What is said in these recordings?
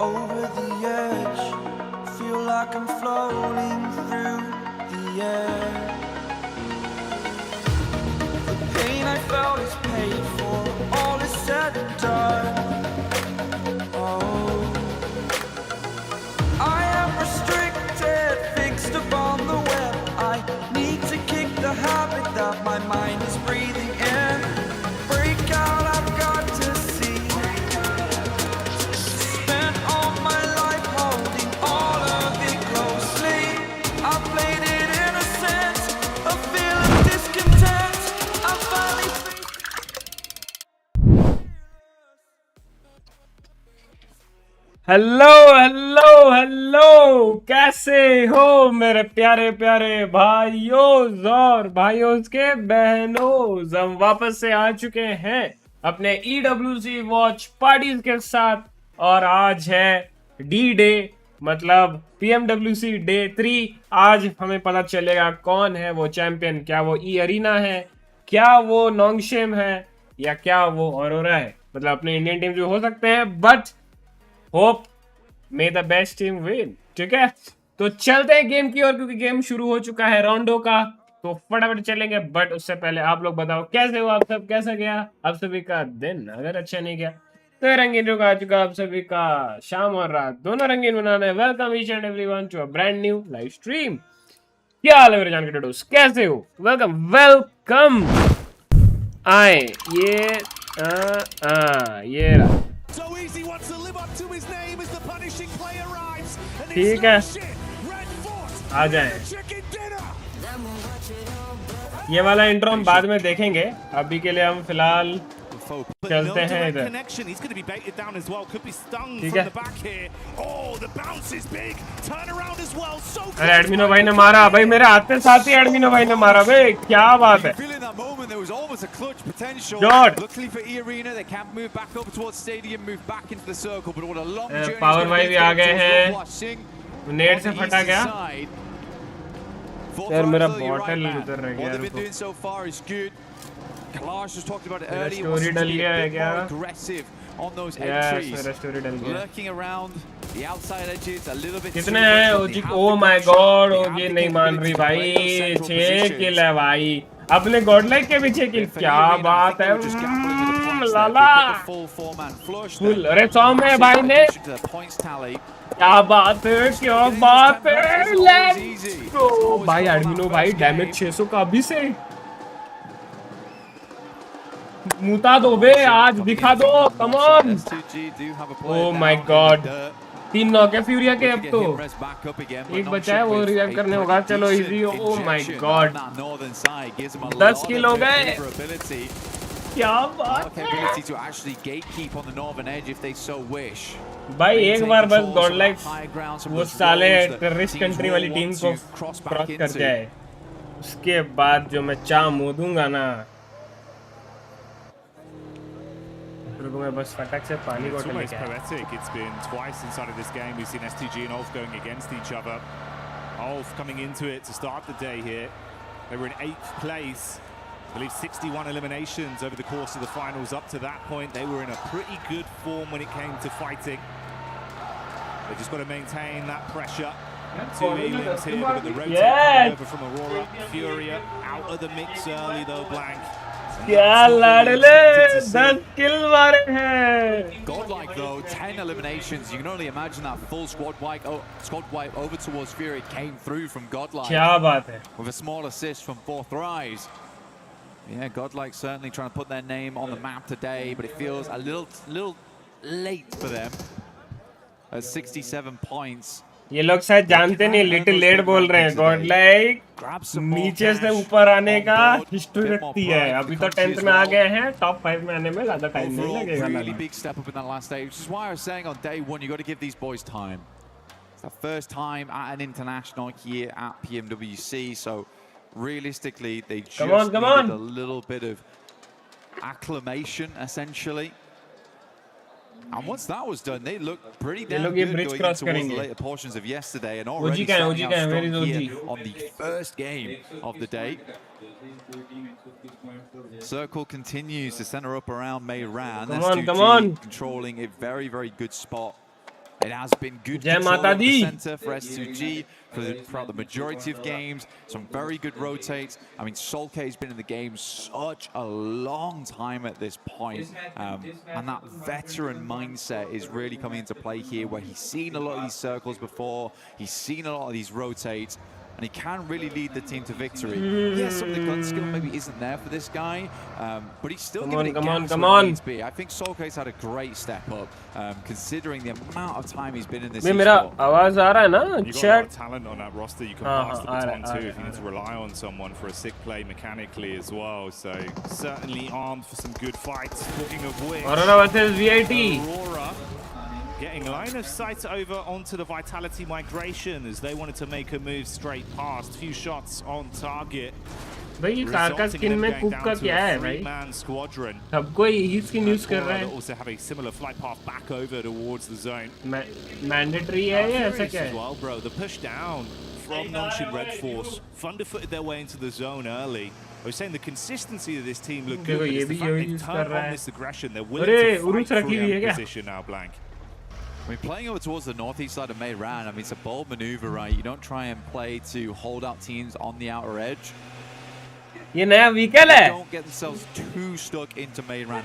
Over the edge, feel like I'm floating through the air. The pain I felt is paid for, all is said and done. Oh, I am restricted, fixed upon the web. I need to kick the habit that my mind is breathing in. Break out, I've got to see. Hello hello hello, कैसे हो मेरे प्यारे प्यारे भाइयों और भाइयों के बहनों। हम वापस से आ चुके हैं अपने EWC वॉच पार्टीज के साथ और आज है डी डे, मतलब PMWC डे 3। आज हमें पता चलेगा कौन है वो चैंपियन, क्या वो ई अरीना है, क्या वो नोंगशेम है या क्या वो ऑरोरा है। मतलब अपने इंडियन टीम जो हो सकते हैं, but hope may the best team win. ठीक है, तो चलते हैं गेम की ओर, क्योंकि गेम शुरू हो चुका है राउंडो का, तो फटाफट चलेंगे। बट उससे पहले आप लोग बताओ कैसे हो आप सब, कैसा गया आप सभी का दिन। अगर अच्छा नहीं गया तो रंगीन रुक आ चुका आप सभी का शाम और रात दोनों रंगीन बनाने। Welcome each and everyone to a brand new live stream. क्या हाल है मेरे जान के टोटोस, कैसे हो? Welcome welcome. आए ये रहा। ठीक है, आ जाए। ये वाला इंट्रो हम बाद में देखेंगे, अभी के लिए हम फिलहाल चलते हैं इधर। ठीक है, अरे एडमिनो भाई ने मारा भाई, मेरे आते साथ ही एडमिनो भाई ने मारा भाई, क्या बात है। पावर भाई भी आ गए हैं, नेट से फटा गया यार, मेरा बॉटल उधर रह गया। स्टोरी डल गया है क्या? मेरा स्टोरी डल गया। कितने हैं ओजी? ओ माय गॉड, ओजी नहीं मान रही भाई, 6 किल है भाई अपने गॉडलाइक के पीछे किल, क्या बात है लाला। फुल अरे 100 में भाई ने, क्या बात है क्या बात है। तो भाई एडमिनो भाई डैमेज 600 का अभी से मुता दो बे, आज दिखा दो, come on. Oh my God, 3 knock है फ्यूरिया के, अब तो एक बचा है, वो रिवाइव करने होगा। चलो इजी। ओह माय गॉड, 10 किल हो गए, क्या बात है भाई। एक बार बस गॉडलाइक वो साले टेररिस्ट कंट्री वाली टीम को क्रॉस कर जाए, उसके बाद जो मैं चाह मोदूंगा ना, मैं बस फटक से पानी बॉटल लेके आया। It's been twice inside of this game we've seen STG and Ulf going against each other. Ulf coming into it to start the day here. They were in 8th place. I believe 61 eliminations over the course of the finals. Up to that point, they were in a pretty good form when it came to fighting. They just got to maintain that pressure. Two elims here, but the rotate Yes. over from Aurora. Furia out of the mix early though, Blank. क्या लाडले 10 किल मारे हैं. Godlike though, 10 eliminations. You can only imagine that full squad wipe over towards Fury came through from Godlike. क्या बात है. With a small assist from Fourth Rise. Yeah, Godlike certainly trying to put their name on the map today, but it feels a little late for them. At 67 points. ये लोग शायद जानते नहीं, little late बोल रहे हैं. Godlike नीचे से ऊपर आने का हिस्ट्री रखती है. अभी तो 10th में आ गए हैं, टॉप 5 में आने में ज्यादा टाइम नहीं लगेगा. Really big step up in that last day, which is why I was saying on day one, you got to give these boys time. It's the first time at an international here at PMWC, so realistically, they just needed a little bit of acclimation, essentially. And once that was done, they looked pretty damn good going towards the later portions of yesterday, and already starting out strong here on the first game of the day. Circle continues to center up around Meiran. S2G controlling a very, very good spot. It has been good control of the center for S2G throughout the majority of games. Some very good rotates. I mean, Solke has been in the game such a long time at this point. And that veteran mindset is really coming into play here, where he's seen a lot of these circles before. He's seen a lot of these rotates. And he can really lead the team to victory. Yes, some of the gun skill maybe isn't there for this guy, but he's still giving it gaps where it needs to be. I think Solke's had a great step up, considering the amount of time he's been in this. मेरा आवाज आ रहा है ना? You've got a lot of talent on that roster. You can pass the baton too if you need to rely on someone for a sick play mechanically as well. So certainly armed for some good fights. Talking of which, Aurora versus VIT. Aurora getting line of sight over onto the Vitality migration as they wanted to make a move straight past. Few shots on target. भाई ये car का skin में cook का क्या है भाई? सबको यही स्किन यूज कर रहा है. Also have a similar flight path back over towards the zone. Mandatory है या ऐसा क्या है? Well, bro, the push down from Nonshin Red Force, thunder-footed their way into the zone early. I was saying the consistency of this team looked good, but it's the fact they've turned on this aggression. They're willing to fight for the position now, Blank. I mean, playing over towards the northeast side of Meiran, I mean, it's a bold maneuver, right? You don't try and play to hold out teams on the outer edge. ये नया vehicle है. Don't get themselves too stuck into Meiran.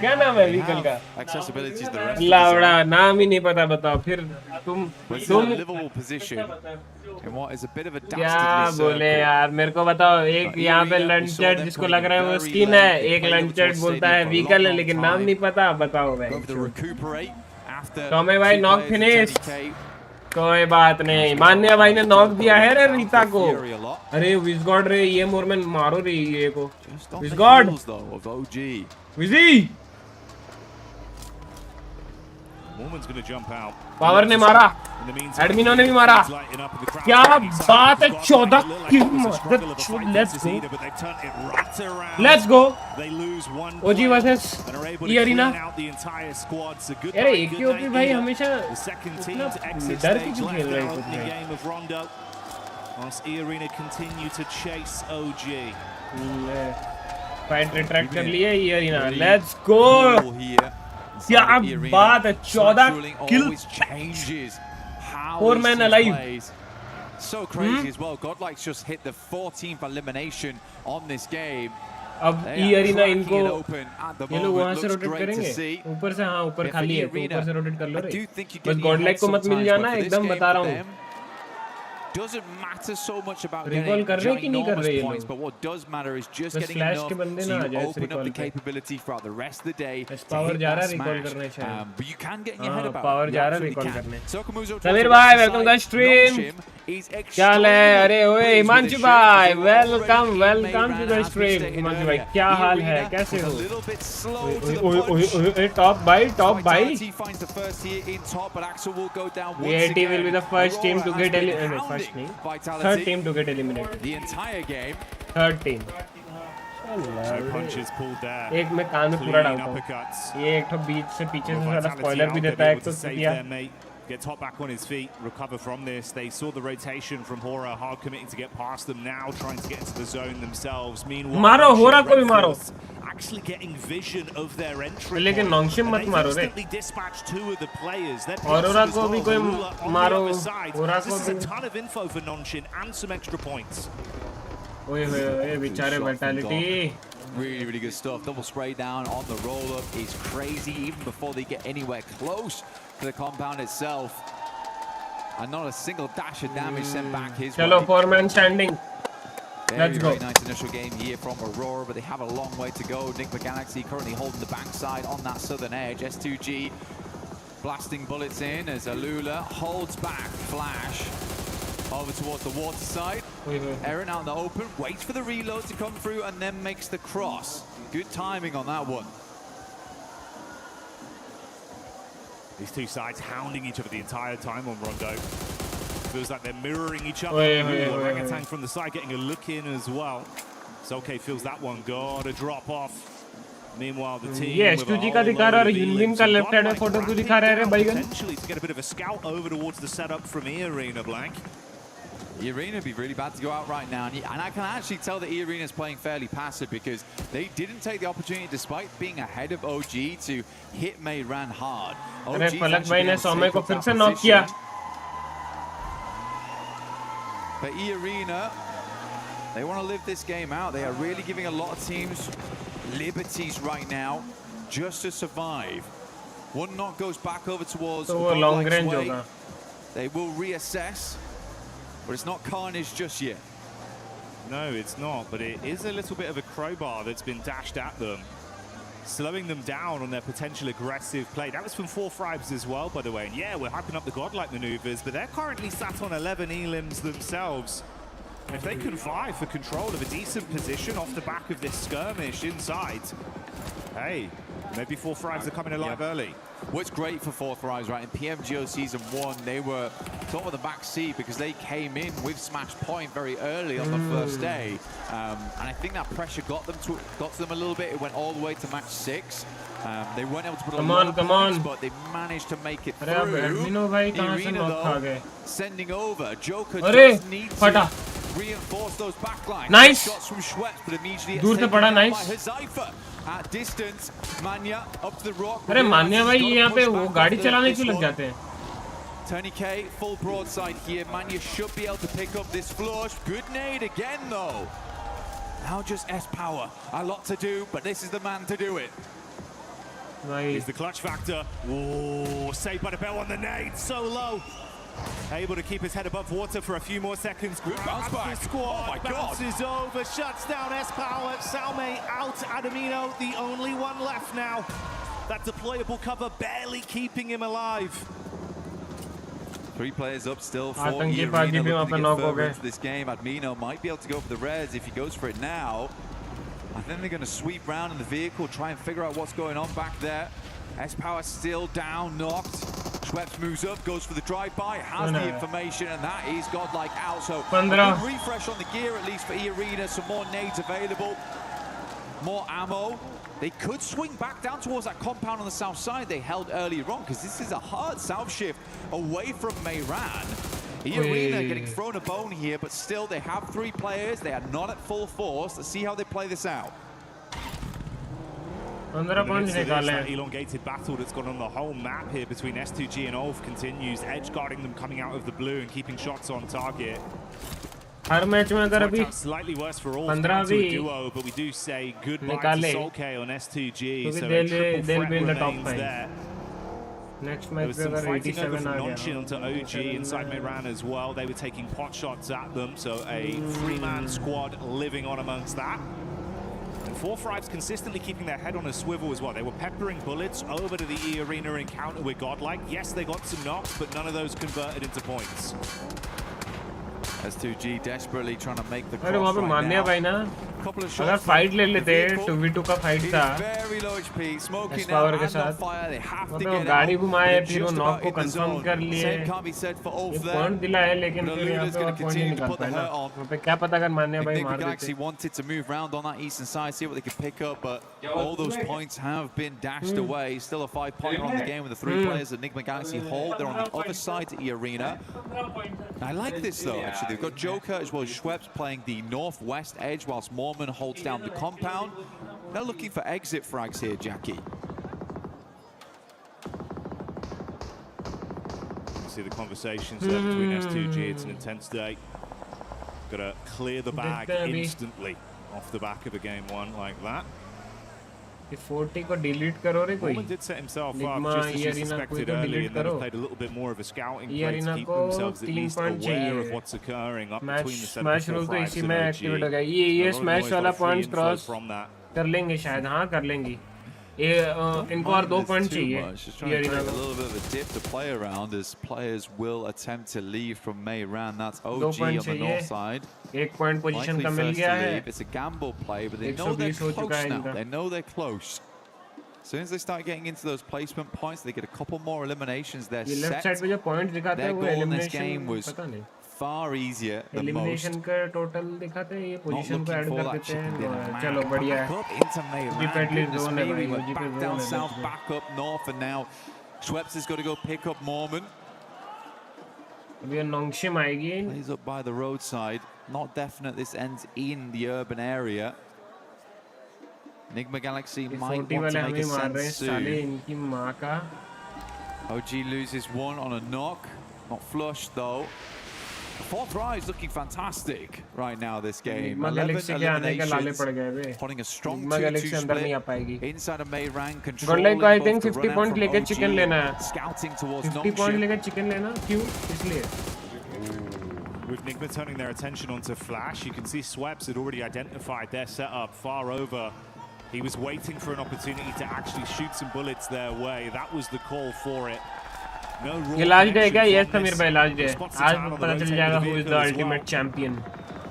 क्या नाम है vehicle का? Accessibility is the rest. लावड़ा नाम ही नहीं पता, बताओ फिर तुम livable position. And what is a bit of a dastardly क्या बोले यार, मेरे को बताओ. एक यहाँ पे लंचर जिसको लग रहा है वो स्किन है, एक लंचर बोलता है व्हीकल है, लेकिन नाम नहीं पता. बताओ भाई. टॉमे भाई नॉक फिनिश. कोई बात नहीं, मान्य भाई ने नॉक दिया है रे रीता को. अरे विजगॉड रे, ये मोर में मारो रे ये को. विजगॉड विजी पावर ने मारा, एडमिनो ने भी मारा. क्या बात है. 14 kill. Let's go. OG versus E arena. अरे एक ही ओपी भाई हमेशा डर के क्यों खेल रहे हैं? फाइट रिट्रैक्ट कर लिए ई अरीना. Let's go. क्या बात है. 14 किल. 4 men alive. So crazy as well. Godlike's just hit the 14th elimination on this game. अब ई अरीना इनको ये लोग वहाँ से रोटेट करेंगे. ऊपर से, हाँ ऊपर खाली है तो ऊपर से रोटेट कर लो रे. बस गॉडलाइक को मत मिल जाना, एकदम बता रहा हूँ. Doesn't matter so much about recall कर रहे कि नहीं कर रहे points, but what does matter is just getting enough so you open up the capability throughout the rest of the day. Power जा रहा है recall करने से. But you can get in your head about power जा रहा है recall करने. समीर भाई वेलकम टू द स्ट्रीम. क्या हाल है? अरे ओए हिमांशु भाई welcome to the stream. Himanshu भाई क्या हाल है, कैसे हो? ओए टॉप भाई. VIT will be the first team to get eliminated. Third team to get eliminated. The entire game. Third team. एक मैं कान में पूरा डालता हूँ. ये एक तो बीच से पीछे से ज़्यादा स्पॉइलर भी देता है एक तो किया. Gets hot back on his feet, recover from this. They saw the rotation from Hora, hard committing to get past them now, trying to get into the zone themselves. Meanwhile, मारो Hora को भी मारो. actually getting vision of their entry. लेकिन नॉन्गशिम मत मारो रे। Dispatched 2 of the players. Aurora को भी कोई मारो। Aurora This is a ton of info for Nonshin and some extra points. ओए बेचारे vitality. Really, really good stuff. Double spray down on the roll-up is crazy, even before they get anywhere close to the compound itself. And not a single dash of damage sent back his way. Chalo, 4-man standing. Let's go. Very nice initial game here from Aurora, but they have a long way to go. NVIDIA Galaxy currently holding the backside on that southern edge. S2G blasting bullets in as Alula holds back Flash over towards the water side. Aaron out in the open, waits for the reload to come through and then makes the cross. Good timing on that one. These two sides hounding each other the entire time on Rondo. Feels like they're mirroring each other. Orangutan from the side getting a look in as well. Soke feels that one gotta drop off. Meanwhile, the team ये S2G का दिखा रहा है और यूनविन का left hand में photo क्यों दिखा रहा है रे भाईगन? Potentially to get a bit of a scout over towards the setup from E-Arena, Blank. E-Arena would be really bad to go out right now, and I can actually tell that E-Arena is playing fairly passive because they didn't take the opportunity, despite being ahead of OG, to hit Mayran hard. अरे पलक भाई ने सौम्य को फिर से knock किया. But E-Arena, they want to live this game out. They are really giving a lot of teams liberties right now just to survive. One knock goes back over towards तो वो long range होगा. They will reassess, but it's not carnage just yet. No, it's not, but it is a little bit of a crowbar that's been dashed at them, slowing them down on their potential aggressive play. That was from 4Fribes as well, by the way. And yeah, we're hyping up the Godlike maneuvers, but they're currently sat on 11 elims themselves. And if they can vie for control of a decent position off the back of this skirmish inside, hey, maybe 4Fribes are coming alive early. What's great for 4Fribes, right? In PMGO Season 1, they were sort of the back seat because they came in with Smash Point very early on the first day. And I think that pressure got to them a little bit. It went all the way to match 6. They weren't able to put a lot of points, but they managed to make it through. Irina, though, sending over. Joker just needs to reinforce those backlines. Nice. Shots from Schweppes, but immediately दूर से पड़ा nice. by Huzaifa. At distance, Manya up to the rock. अरे मान्या भाई यहाँ पे वो गाड़ी चलाने क्यों लग जाते हैं? Tony K, full broadside here. Manya should be able to pick up this flush. Good nade again, though. Now just S-Power. A lot to do, but this is the man to do it. Here's the clutch factor. Oh, saved by the bell on the nade. So low. Able to keep his head above water for a few more seconds. Good bounce back. Squad oh my bounces God. over, shuts down S-Power. Salme out. Adamino, the only one left now. That deployable cover barely keeping him alive. 3 players up still for Irina, looking to get further into this game. Admino might be able to go for the res if he goes for it now. I think they're going to sweep round in the vehicle, try and figure out what's going on back there. S-Power still down, knocked. Schweppes moves up, goes for the drive-by, has the information, and that is Godlike out. So a good refresh on the gear, at least for E-Arena. Some more nades available, more ammo. They could swing back down towards that compound on the south side they held earlier on, because this is a hard south shift away from Mayran. E-Arena getting thrown a bone here, but still they have 3 players. They are not at full force. Let's see how they play this out. That elongated battle that's gone on the whole map here between S2G and Ulf continues, edge guarding them coming out of the blue and keeping shots on target. Her match में अगर अभी slightly worse for Ulf to a duo, but we do say goodbye to Solke on S2G, so a triple threat remains there. Next There match was some पे अगर fighting 87 over uh from गया. Nonshin onto OG inside Mayran as well. They were taking pot shots at them, so a 3-man squad living on amongst that. And 4Fribes consistently keeping their head on a swivel as well. They were peppering bullets over to the E-Arena encounter with Godlike. Yes, they got some knocks, but none of those converted into points. S2G desperately trying to make the cross अरे वहाँ पे मान्या भाई ना अगर fight ले लेते 2v2 का fight था S-Power के साथ मतलब गाड़ी घुमाए फिर वो नॉक को कंफर्म कर लिए ये पॉइंट दिला है लेकिन फिर यहाँ पे पॉइंट नहीं निकाल पाए ना वहाँ पे क्या पता अगर मान्या भाई मार देते wanted to move round on that eastern side, see what they could pick up, but all those points have been dashed away. Still a 5-pointer on the game with the 3 players that Enigma Galaxy hold. They're on the other side to E-Arena. I like this though, actually. They've got Joker as well as Schweppes playing the northwest edge whilst Mormon holds down the compound. They're looking for exit frags here, Jackie. You see the conversations there between S2G. It's an intense day. Got to clear the bag instantly off the back of a game one like that. 40 को delete करो रे कोई. Norman did set himself up just as you suspected early, and then played a little bit more of a scouting play to keep themselves at least aware of what's occurring up between the center Smash rule तो इसी में activate हो गया. ये smash वाला points cross कर लेंगे शायद. हाँ कर लेंगी. इनको और 2 पॉइंट चाहिए. Just trying to take a little bit of a dip to play around as players will attempt to leave from May Ran. That's OG on the north side. 1 point position का मिल गया है. It's a gamble play, but they know they're close now. They know they're close. As soon as they start getting into those placement points, they get a couple more eliminations. They're set. Left side पे जो points दिखाते हैं वो elimination पता नहीं. Far easier than most. Elimination का total दिखाते हैं, ये position को add कर देते हैं. चलो बढ़िया है. Back down south, back up north, and now Schweppes has got to go pick up Mormon. अभी Nongshim आएगी. Plays up by the roadside. Not definite this ends in the urban area. Enigma Galaxy might want to make a sense soon. OG loses one on a knock. Not flush though. The fourth rise looking fantastic right now this game. 11 eliminations, holding a strong 2-2 split inside of May Rang, controlling Godlike I think 50 points लेके chicken लेना है. Scouting towards 50 points लेके chicken लेना. क्यों? इसलिए. With Enigma turning their attention onto Flash, you can see Schweppes had already identified their setup far over. He was waiting for an opportunity to actually shoot some bullets their way. That was the call for it. ये last day क्या? Yes Sameer भाई last day. आज पता चल जाएगा who is the ultimate champion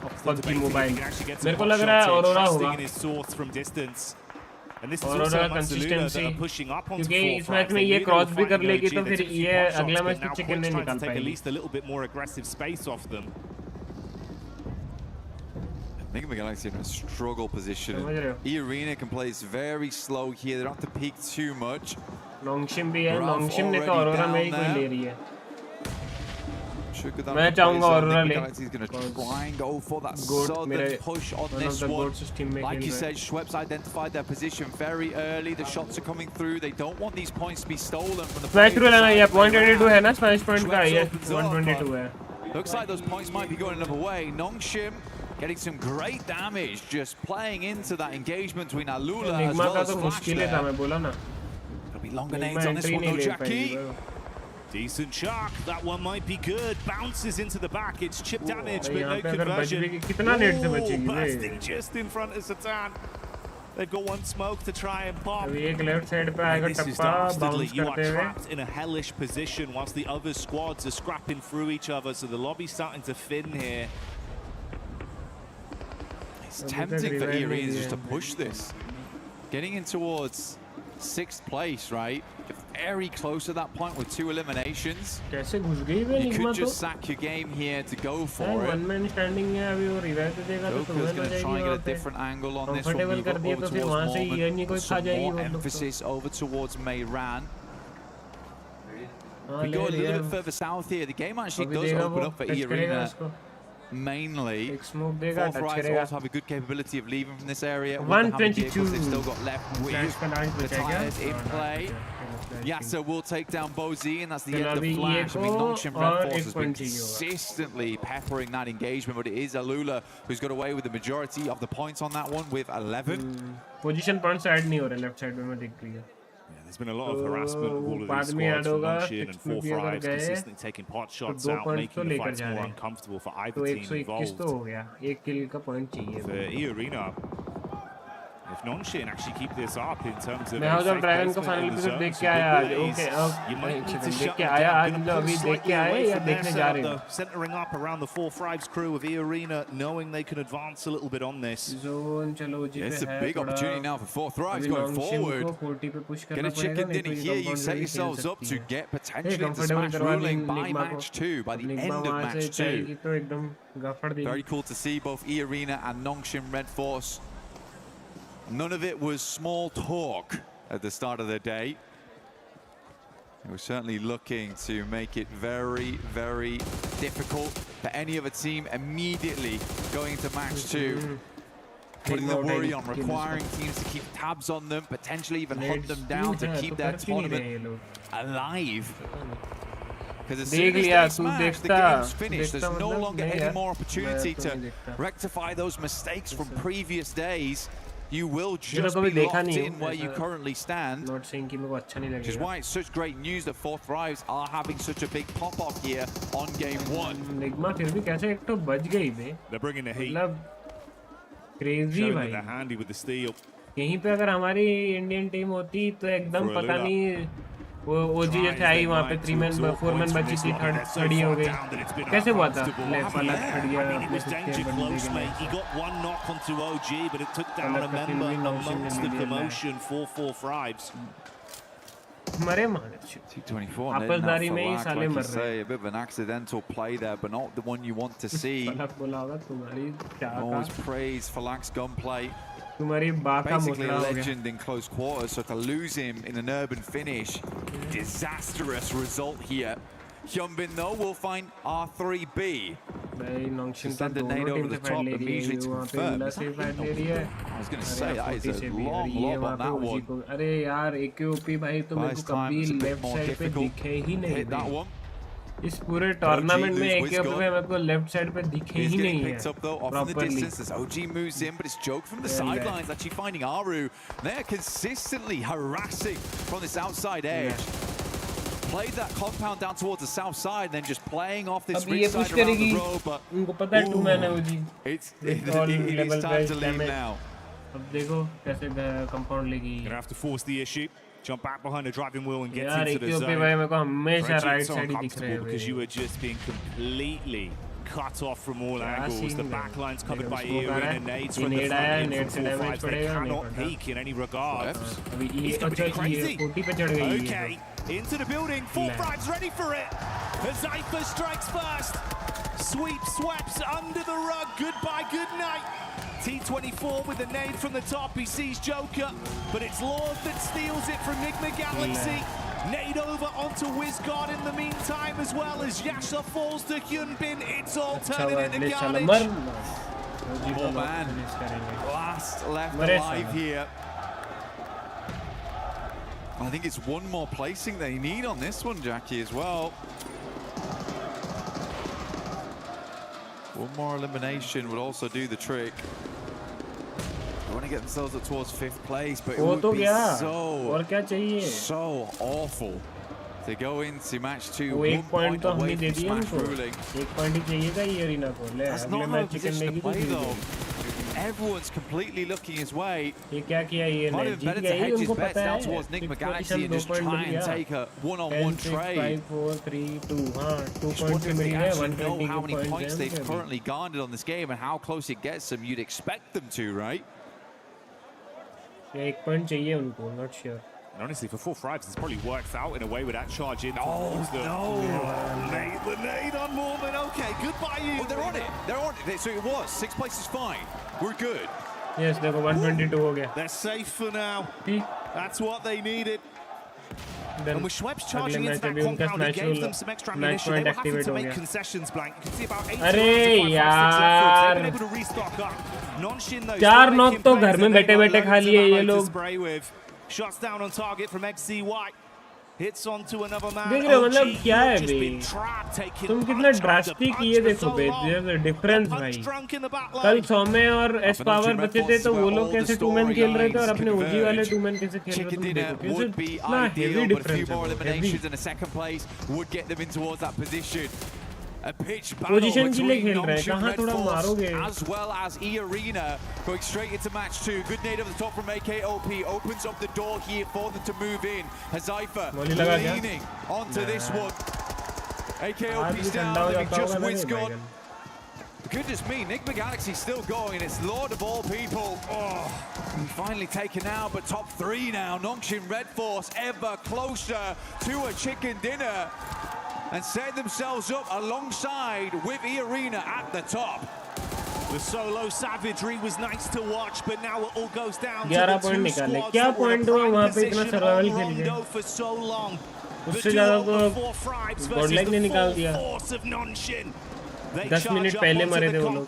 of PUBG Mobile. मेरे को लग रहा है ऑरोरा होगा. ऑरोरा कंसिस्टेंसी, क्योंकि इस मैच में ये क्रॉस भी कर लेगी तो फिर ये अगला मैच में चिकन नहीं निकाल पाएगी. Enigma Galaxy in a struggle position. E-Arena can play this very slow here. They don't have to peek too much. Nongshim भी है. Nongshim ने तो ऑरोरा में ही कोई ले रही है. मैं चाहूँगा ऑरोरा ले. He's going to try and go for that southern push on this one. Like you said, Schweppes identified their position very early. The shots are coming through. They don't want these points to be stolen from the. Smash rule है ना? ये point 22 है ना? Smash point का ये 122 है. Looks like those points might be going another way. Nongshim getting some great damage, just playing into that engagement between Alula as well as Flash there. There'll be longer nades on this one though, Jackie. Decent shark, that one might be good. Bounces into the back, it's chip damage, but no conversion. Bursting just in front of Satan. They've got one smoke to try and pop. Left side पे आएगा टप्पा, bounce you are करते हुए. trapped in a hellish position whilst the other squads are scrapping through each other, so the lobby's starting to thin here. It's tempting for E-Arena just to push this. Getting in towards 6th place, right? Very close at that point with 2 eliminations. You could just sack your game here to go for it. One man standing है अभी वो revive तो देगा तो Joker's going to try and get a different angle on this one. Move up over towards Mormon. Some more emphasis over towards May Ran. We go a little bit further south here. The game actually does open up for E-Arena. Mainly, Fourth Rise also have a good capability of leaving from this area. 122. They've still got left with the tires in play. Yasser will take down Bozy, and that's the end of Flash. I mean, Nongshim Red Force has been consistently peppering that engagement, but it is Alula who's got away with the majority of the points on that one with 11. Position points add नहीं हो रहे left side में मैं देख रही हूँ. There's been a lot of harassment of all of these squads from Nongshim and 4-5 consistently taking pot shots out, making the fights more uncomfortable for either team involved. For E-Arena, if Nongshim actually keep this up in terms of Dragon को final episode देख के आया आज. Okay, देख के आया आज मतलब अभी देख के आए या देखने जा रहे हैं? Centering up around the 4-5's crew of E-Arena, knowing they can advance a little bit on this. Zone चलो जी. It's a big opportunity now for 4th Rise going forward. Get a chicken dinner here. You set yourselves up to get potentially into Smash ruling by match 2, by the end of match 2. Very cool to see both E-Arena and Nongshim Red Force. None of it was small talk at the start of the day. They were certainly looking to make it very, very difficult for any other team immediately going into match 2. putting the worry on, requiring teams to keep tabs on them, potentially even hunt them down to keep their tournament alive. Because as soon as they smash, the game's finished. There's no longer any more opportunity to rectify those mistakes from previous days. You will just be locked in where you currently stand. Which is why it's such great news that 4th Rise are having such a big pop-off here on game 1. They're bringing the heat. Crazy भाई. They're handy with the steel. यहीं पे अगर हमारी Indian team होती तो एकदम पता नहीं वो ओजी जैसे आई वहाँ पे 3 मैन 4 मैन बची थी खड़ी हो गई कैसे हुआ था ले पलट खड़ गया अपने सिस्टम बंदे He got one knock onto OG, but it took down a member amongst the commotion for 4th Rise. मरे मारे T24 आपसदारी में ही साले मर रहे हैं. A bit of an accidental play there, but not the one you want to see. Always praise for Lax gunplay. Basically a legend in close quarters, so to lose him in an urban finish, disastrous result here. Hyunbin though will find R3B. Send a nade over the top immediately to confirm. I was going to say that is a long lob on that one. अरे यार AKOP भाई तो मेरे को कभी left side पे दिखे ही नहीं hit that one. इस पूरे टूर्नामेंट में AKOP पे मेरे को लेफ्ट साइड पे दिखे ही नहीं है properly. As OG moves in, but it's Joke from the sidelines actually finding Aru. They're consistently harassing from this outside edge. Played that compound down towards the south side, then just playing off this ridge side around the road. But उनको पता है 2 man है OG. It's time to leave now. अब देखो कैसे compound लेगी. Gonna have to force the issue. Jump back behind the driving wheel and get into the zone. भाई मेरे को हमेशा राइट साइड ही दिख रहे हैं because you were just being completely cut off from all angles. The back line's covered by Ewc and nades from the front end from 4-5. They cannot peek in any regard. He's going to be crazy. Okay, into the building. 4-5's ready for it. Zypher strikes first. Sweep sweeps under the rug. Goodbye, good night. T24 with a nade from the top. He sees Joker, but it's Lord that steals it from Nigma Galaxy. Nade over onto WizGod in the meantime, as well as Yasha falls to Hyunbin. It's all turning into carnage. Oh man, last left alive here. I think it's one more placing they need on this one, Jackie, as well. One more elimination would also do the trick. They want to get themselves up towards 5th place, but it would be so awful to go into match 2 1 point away from smash ruling. That's not how position to play though. Everyone's completely looking his way. Might have been better to hedge his bets down towards Nigma Galaxy and just try and take a one-on-one trade. 5 4 3 2 Just wonder if they actually know how many points they've currently garnered on this game and how close it gets them. You'd expect them to, right? 1 point चाहिए उनको, not sure. And honestly, for 4-5, it's probably worked out in a way with that charge in. Oh, no. The nade on Mormon. Okay, goodbye, you. Oh, they're on it. They're on it. So it was. 6th place is fine. We're good. Yes, देखो 122 हो गया. They're safe for now. That's what they needed. And with Schweppes charging into that compound, it gave them some extra ammunition. They were having to make concessions, Blank. You can see about 8 यार. They've been able to restock up. Non-shin though. 4 knock तो घर में बैठे-बैठे खा लिए ये लोग. Shots down on target from XCY. Hits onto another man. देख रहे हो मतलब क्या है बे? तुम कितना ड्रास्टिक ये देखो बे, there's a difference भाई. कल सौम्य और एस पावर बचे थे तो वो लोग कैसे 2 मैन खेल रहे थे और अपने ओजी वाले 2 मैन कैसे खेल रहे थे. इतना heavy difference है. Position के लिए खेल रहे हैं, कहाँ थोड़ा मारोगे? As well as E-Arena going straight into match 2. Good nade over the top from AKOP. Opens up the door here for them to move in. Hazaifa leaning onto this one. AKOP's down, leaving just WizGod. Goodness me, Nigma Galaxy still going. It's Lord of all people. Oh, finally taken out, but top 3 now. Nongshin Red Force ever closer to a chicken dinner. And set themselves up alongside with E-Arena at the top. The solo savagery was nice to watch, but now it all goes down to the 2 squads क्या that were point हुआ वहाँ पे इतना survival खेल Rondo for so long. उससे ज़्यादा तो Godlike ने निकाल दिया. 10 मिनट पहले मरे थे वो लोग.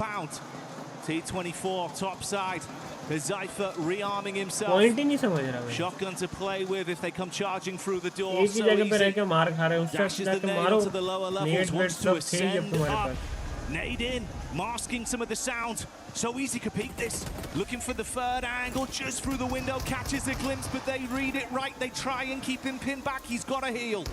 T24 top side. Zypher rearming himself. Point ही नहीं समझ रहा मैं. Shotgun to play with if they come charging through the door. एक ही जगह पे रह के मार खा रहे हैं. Dashes the nail to the lower levels, wants to ascend up. Nade in, masking some of the sound. So easy to peek this. Looking for the third angle, just through the window, catches a glimpse, but they read it right. They try and keep him pinned back. He's got to heal.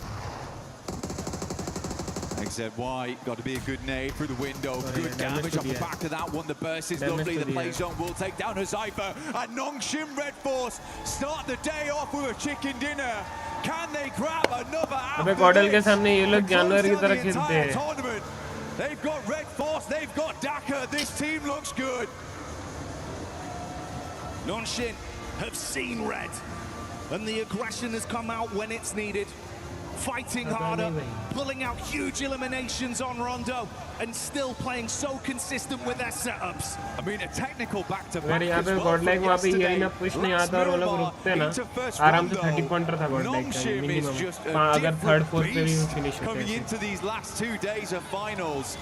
XZY, got to be a good nade through the window. Good damage off the back of that one. The burst is lovely. The play zone will take down Zypher. And Nongshim Red Force start the day off with a chicken dinner. Can they grab another after Godlike के this? सामने ये लोग जानवर की तरह खेलते हैं. Tournament. They've got Red Force, they've got Daka. This team looks good. Nongshim have seen red, and the aggression has come out when it's needed. Fighting harder, pulling out huge eliminations on Rondo, and still playing so consistent with their setups. I mean, a technical back-to-back. अगर यहाँ पे Godlike वहाँ पे ये ना push नहीं आता और वो लोग रुकते ना, आराम से 30 पॉइंटर था Godlike का minimum. अगर third fourth पे भी finish होते coming into these last 2 days of finals,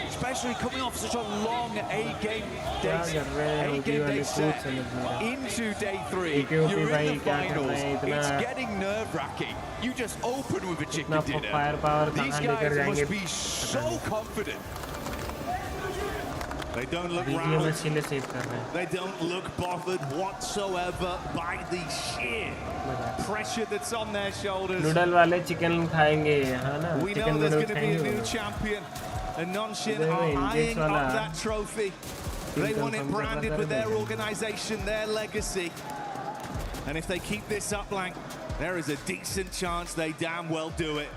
especially coming off such a long 8-game day set into day 3. You're in the finals. It's getting nerve-wracking. You just open with a chicken dinner. These guys must be so confident. They don't look round. They don't look bothered whatsoever by the sheer pressure that's on their shoulders. Noodle वाले chicken खाएंगे, हाँ ना? We know there's going to be a new champion, and Nongshim are eyeing up that trophy. They want it branded with their organization, their legacy. And if they keep this up, Blank, there is a decent chance they damn well do it.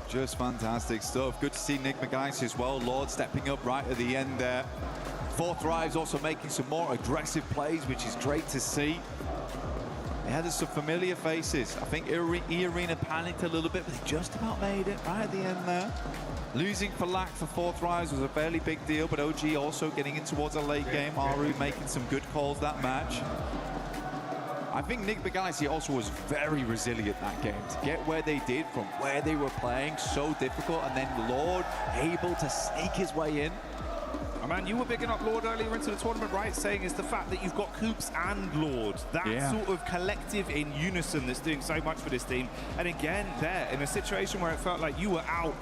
Just fantastic stuff. Good to see Nick McGuice as well. Lord stepping up right at the end there. Fourth Rise also making some more aggressive plays, which is great to see. They had some familiar faces. I think E-Arena panicked a little bit, but they just about made it right at the end there. Losing for lack for Fourth Rise was a fairly big deal, but OG also getting in towards a late game. Aru making some good calls that match. I think Nick Begaisi also was very resilient that game to get where they did from where they were playing, so difficult, and then Lord able to sneak his way in. Oh man, you were bigging up Lord earlier into the tournament, right? Saying it's the fact that you've got Coops and Lord. That sort of collective in unison that's doing so much for this team. And again, there, in a situation where it felt like you were out,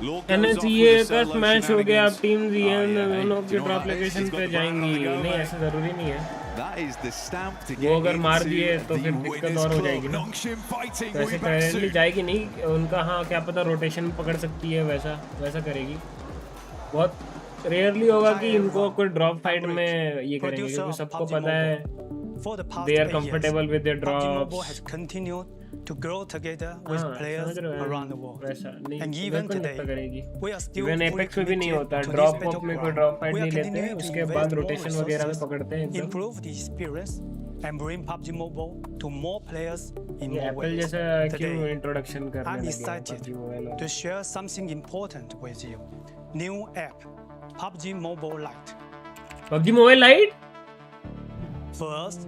Lord goes off with a solo match हो गया, अब team shenanigans. दोनों की drop location पे जाएंगी. नहीं, ऐसा जरूरी नहीं है. That is the stamp to वो get अगर मार दिए into तो the फिर दिक्कत winners और हो club. जाएगी ना. Nongshim fighting वैसे करेंटली जाएगी नहीं, उनका हाँ क्या पता रोटेशन पकड़ सकती है, वैसा करेगी. बहुत रेयरली होगा कि इनको कोई ड्रॉप फाइट में ये करेंगे, क्योंकि सबको पता है they are comfortable with their drops. has continued to grow together with players around the world. And even today, we are still even Apex में भी नहीं होता, ड्रॉप पॉप में कोई ड्रॉप फाइट नहीं लेते हैं, उसके बाद रोटेशन वगैरह में पकड़ते हैं. improve the experience and bring PUBG Mobile to more players in more Apple ways. जैसा क्यों Today, इंट्रोडक्शन करने I'm लगे excited to share something important with you. New app, PUBG Mobile Lite. PUBG Mobile Lite? First,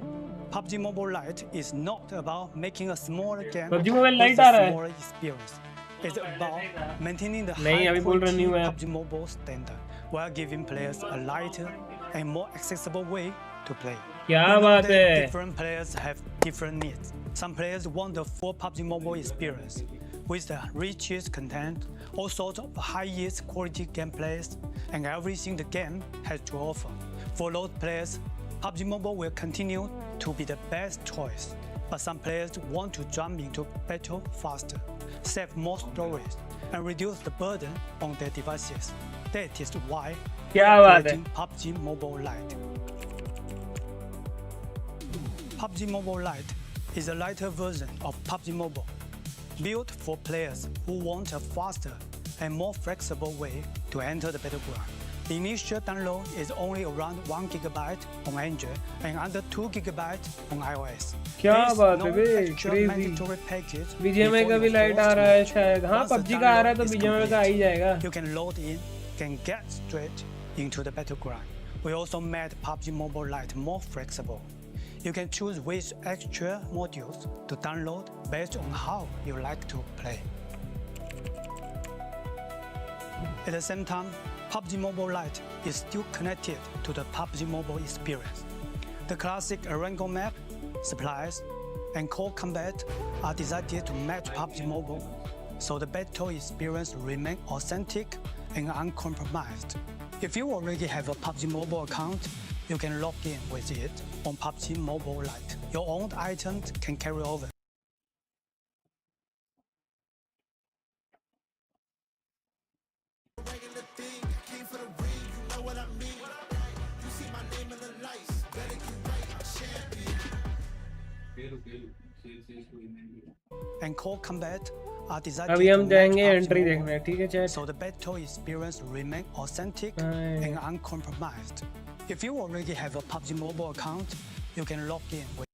PUBG Mobile Lite is not about making a smaller game PUBG Mobile Lite with uh a रहा है. smaller experience. It's about maintaining the नहीं, high अभी बोल रहा quality new app. PUBG Mobile standard while giving players a lighter and more accessible way to play. क्या We know बात that है? different players have different needs. Some players want the full PUBG Mobile experience with the richest content, all sorts of highest quality gameplays, and everything the game has to offer. For those players, PUBG Mobile will continue to be the best choice. But some players want to jump into battle faster, save more storage, and reduce the burden on their devices. That is why we क्या are बात है? creating PUBG Mobile Lite. PUBG Mobile Lite is a lighter version of PUBG Mobile, built for players who want a faster and more flexible way to enter the battleground. The initial download is only around 1 GB on Android and under 2 GB on iOS. क्या There is बात no है बे, extra crazy. mandatory package BGMI का before भी you're light uh forced रहा है to शायद. हाँ, Once the PUBG का आ रहा है तो download is BGMI का आ ही complete, जाएगा. You can load in, can get straight into the battleground. We also made PUBG Mobile Lite more flexible. You can choose which extra modules to download based on how you like to play. At the same time, PUBG Mobile Lite is still connected to the PUBG Mobile experience. The classic Arango map, supplies, and core combat are designed to match PUBG Mobile, so the battle experience remains authentic and uncompromised. If you already have a PUBG Mobile account, you can log in with it on PUBG Mobile Lite. Your own items can carry over. And core combat are designed अभी हम to जाएंगे match entry PUBG देखने, ठीक है chat? so the battle experience remains authentic and uncompromised. If you already have a PUBG Mobile account, you can log in with.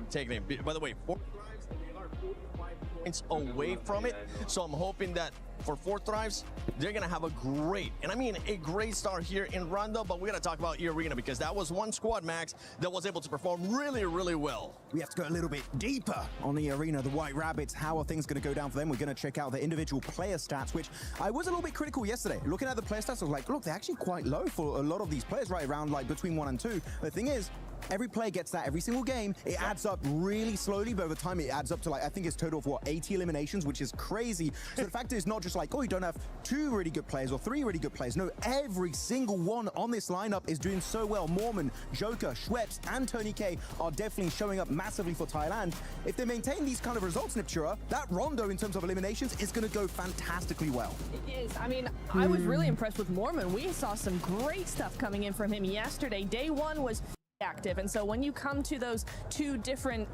Taking it. By the way, 4 drives, they are 45 points away from it. So I'm hoping that for 4 drives, they're gonna have a great, and I mean a great start here in Rondo. But we're gonna talk about Arena because that was one squad, Max, that was able to perform really, really well. We have to go a little bit deeper on the Arena, the White Rabbits. How are things going to go down for them? We're going to check out the individual player stats, which I was a little bit critical yesterday. Looking at the player stats, I was like, look, they're actually quite low for a lot of these players, right around like between 1 and 2. The thing is, every player gets that every single game. It adds up really slowly, but over time it adds up to like, I think it's total of what, 80 eliminations, which is crazy. So the fact is not just like, oh, you don't have 2 really good players or 3 really good players. No, every single one on this lineup is doing so well. Mormon, Joker, Schweppes, and Tony K are definitely showing up massively for Thailand. If they maintain these kind of results, Niptura, that Rondo in terms of eliminations is going to go fantastically well. It is. I mean, I was really impressed with Mormon. We saw some great stuff coming in from him yesterday. Day 1 was active, and so when you come to those 2 different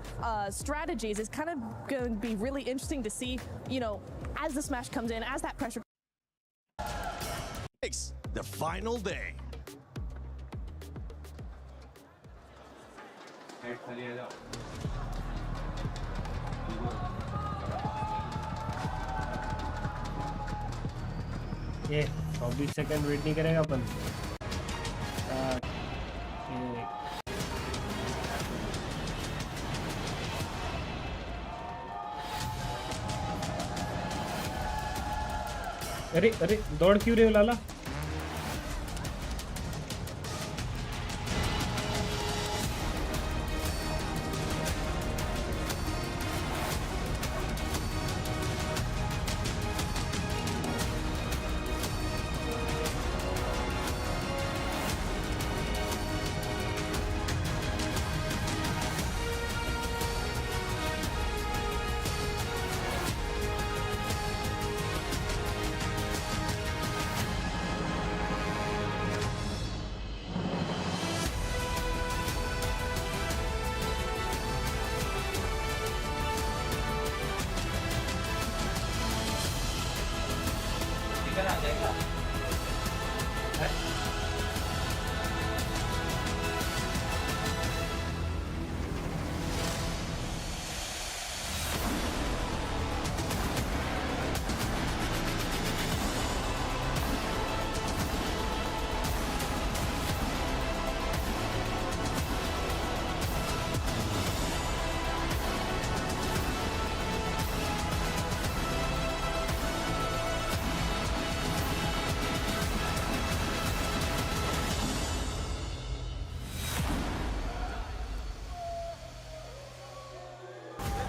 strategies, it's kind of going to be really interesting to see, you know, as the smash comes in, as that pressure. It's the final day. ये 24 second wait नहीं करेगा अपन. अरे अरे दौड़ क्यों रहे हो लाला?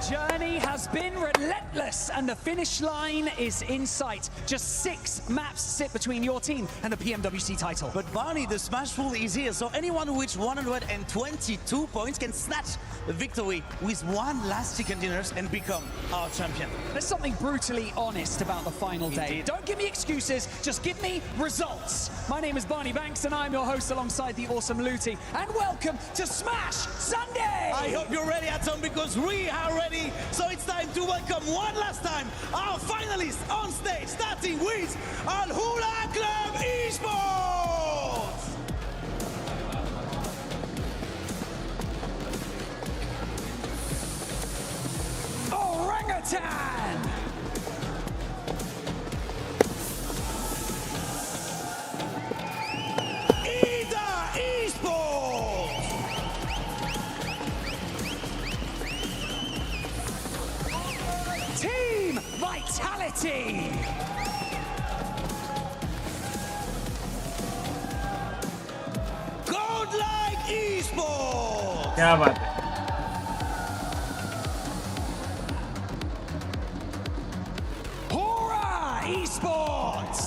Journey has been relentless and the finish line is in sight. Just 6 maps sit between your team and the PMWC title. But Barney, the Smash Pool is here, so anyone who reaches 122 points can snatch the victory with 1 last chicken dinners and become our champion. There's something brutally honest about the final day. Indeed. Don't give me excuses, just give me results. My name is Barney Banks and I'm your host alongside the awesome Luti. And welcome to Smash Sunday! I hope you're ready, Atom, because we are ready. So it's time to welcome one last time our finalists on stage, starting with Al Hula Club Esports! Orangutan! Vitality! क्या बात है। Esports.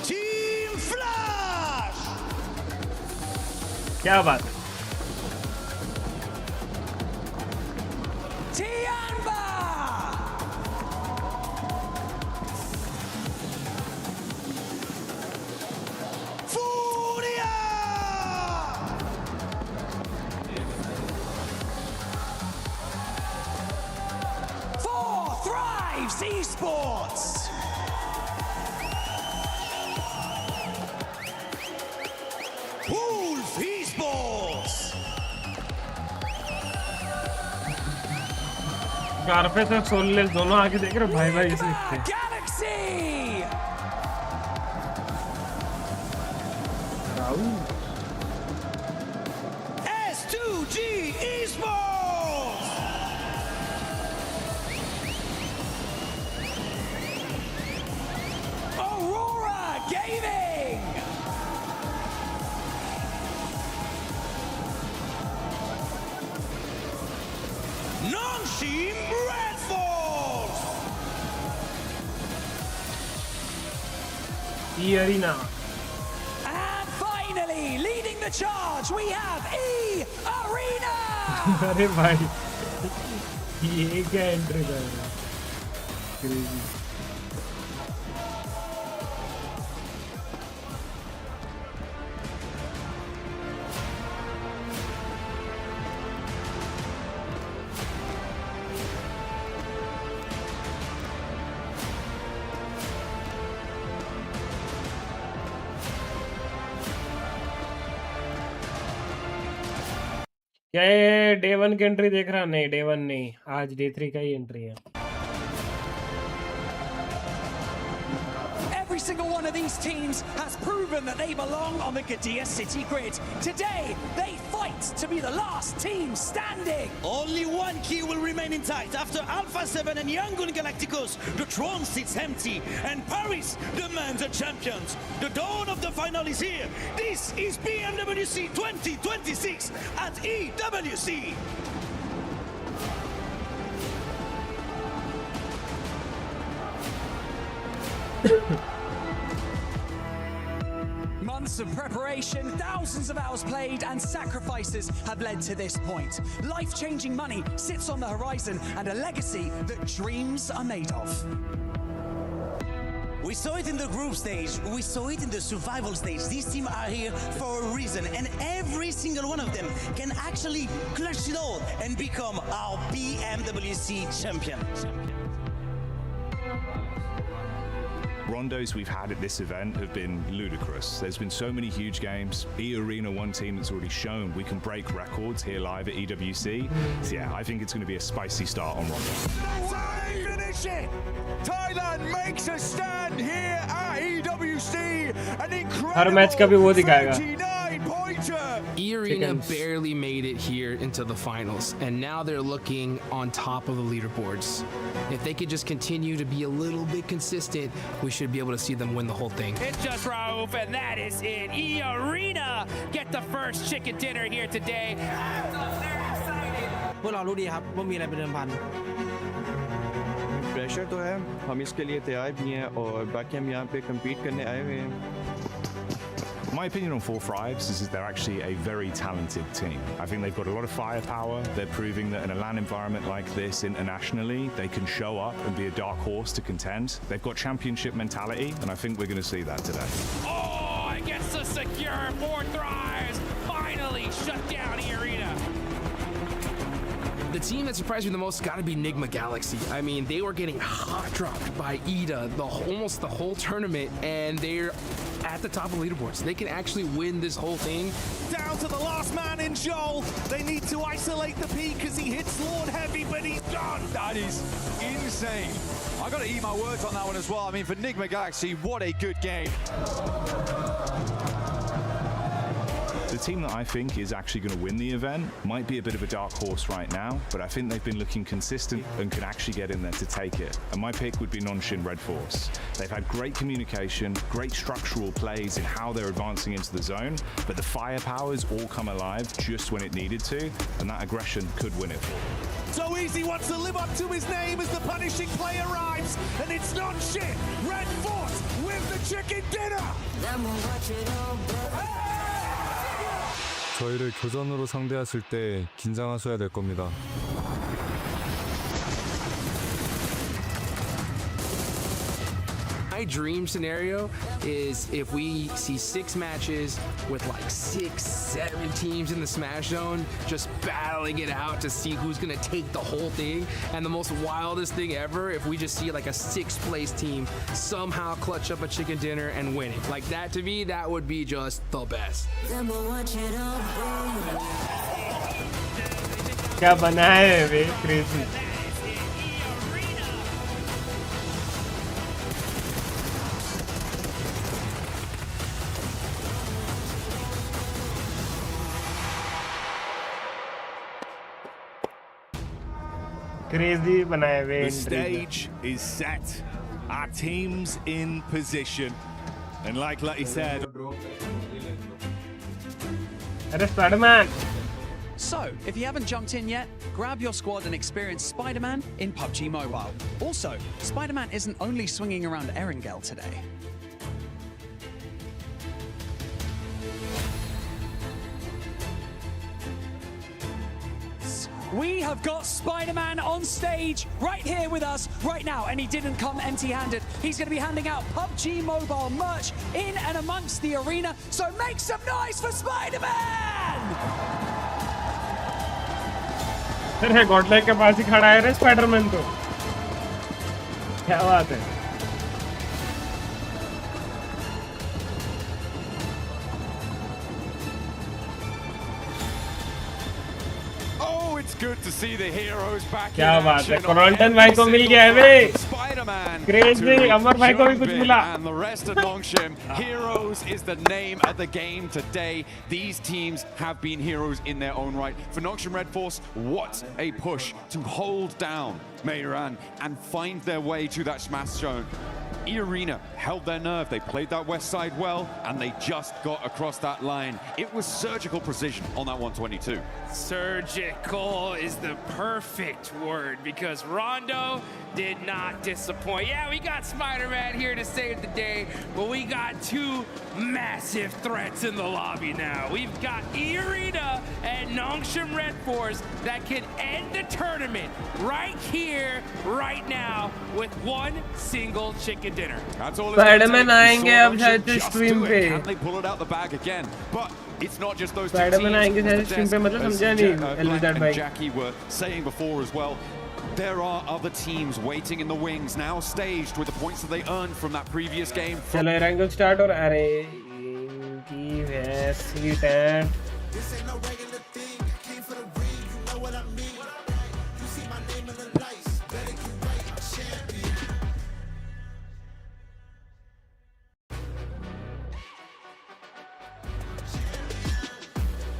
Team Flash. क्या बात है। Tianba. Furia. Thrives Esports. Wolf Esports. Carpet और soulless दोनों आगे देख रहे हो भाई भाई इसे देखते हैं। Galaxy. S2G Esports. Aurora Gaming. Nongshim Red Force. E-Arena. And finally, leading the charge, we have E-Arena. अरे भाई ये क्या एंट्री कर रहा है? Crazy. क्या ये डे 1 की एंट्री देख रहा? नहीं, डे 1 नहीं, आज डे 3 का ही एंट्री है। Every single one of these teams has proven that they belong on the Gadia City grid. Today, they fight to be the last team standing. Only one key will remain intact. After Alpha 7 and Yangon Galacticos, the throne sits empty, and Paris demands a champions. The dawn of the final is here. This is PMWC 2026 at EWC. Months of preparation, thousands of hours played, and sacrifices have led to this point. Life-changing money sits on the horizon, and a legacy that dreams are made of. We saw it in the group stage. We saw it in the survival stage. These teams are here for a reason, and every single one of them can actually clutch it all and become our PMWC champion. Rondos we've had at this event have been ludicrous. There's been so many huge games. E-Arena, one team that's already shown we can break records here live at EWC. So yeah, I think it's going to be a spicy start on Rondo. That's how they finish it! Thailand makes a stand here at EWC. An incredible her match का भी वो दिखाएगा। 39-pointer. E-Arena barely made it here into the finals, and now they're looking on top of the leaderboards. If they could just continue to be a little bit consistent, we should be able to see them win the whole thing. It's just Raouf, and that is it. E-Arena get the first chicken dinner here today.พวกเรารู้ดีครับว่ามีอะไรเป็นเดิมพัน pressure तो है, हम इसके लिए तैयार भी हैं और बाकी हम यहाँ पे compete करने आए हुए हैं। My opinion on Four Thrives is that they're actually a very talented team. I think they've got a lot of firepower. They're proving that in a LAN environment like this internationally, they can show up and be a dark horse to contend. They've got championship mentality, and I think we're going to see that today. Oh, and gets the secure. Four Thrives finally shut down E-Arena. The team that surprised me the most has got to be Nigma Galaxy. I mean, they were getting hot dropped by Ida almost the whole tournament, and they're at the top of leaderboards. They can actually win this whole thing. Down to the last man in Joel. They need to isolate the peak because he hits Lord heavy, but he's done. That is insane. I got to eat my words on that one as well. I mean, for Nigma Galaxy, what a good game. The team that I think is actually going to win the event might be a bit of a dark horse right now, but I think they've been looking consistent and can actually get in there to take it. And my pick would be Nongshim Red Force. They've had great communication, great structural plays in how they're advancing into the zone, but the firepower's all come alive just when it needed to, and that aggression could win it for them. So Easy wants to live up to his name as the punishing play arrives, and it's Nongshim Red Force with the chicken dinner. 저희를 교전으로 상대했을 때 긴장하셔야 될 겁니다. My dream scenario is if we see 6 matches with like 6, 7 teams in the Smash Zone just battling it out to see who's gonna take the whole thing. And the most wildest thing ever, if we just see like a 6th place team somehow clutch up a chicken dinner and win it. Like that, to me, that would be just the best. क्या बना है वे crazy. Crazy बनाए हुए. The stage is set. Our team's in position. And like Lutty said... अरे Spiderman. So, if you haven't jumped in yet, grab your squad and experience Spiderman in PUBG Mobile. Also, Spiderman isn't only swinging around Erangel today. We have got Spiderman on stage right here with us right now, and he didn't come empty-handed. He's going to be handing out PUBG Mobile merch in and amongst the arena, so make some noise for Spiderman! अरे Godlike के पास ही खड़ा है रे Spiderman तो. क्या बात है. It's good to see the heroes back in क्या बात है. action. Corentin भाई को मिल गया है वे. Spiderman Crazy. अमर भाई को भी कुछ मिला. And the rest of Nongshim. Heroes is the name of the game today. These teams have been heroes in their own right. For Nongshim Red Force, what a push to hold down Meiran and find their way to that smash zone. E-Arena held their nerve. They played that west side well, and they just got across that line. It was surgical precision on that 122. Surgical is the perfect word, because Rondo did not disappoint. Yeah, we got Spider-Man here to save the day, but we got 2 massive threats in the lobby now. We've got E-Arena and Nongshim Red Force that can end the tournament right here, right now, with one single chicken dinner. That's all. Spiderman आएंगे अब शायद stream पे. Can they pull it out the bag again? But it's not just those two Spiderman teams. आएंगे शायद stream पे, मतलब समझा नहीं. Kludge and Jackie were saying before as well. There are other teams waiting in the wings, now staged with the points that they earned from that previous game. चलो Erangel start और अरे इनकी वैसी tent. This ain't no regular thing. I came for the ring, you know what I mean. You see my name in the lights, better get right, champion.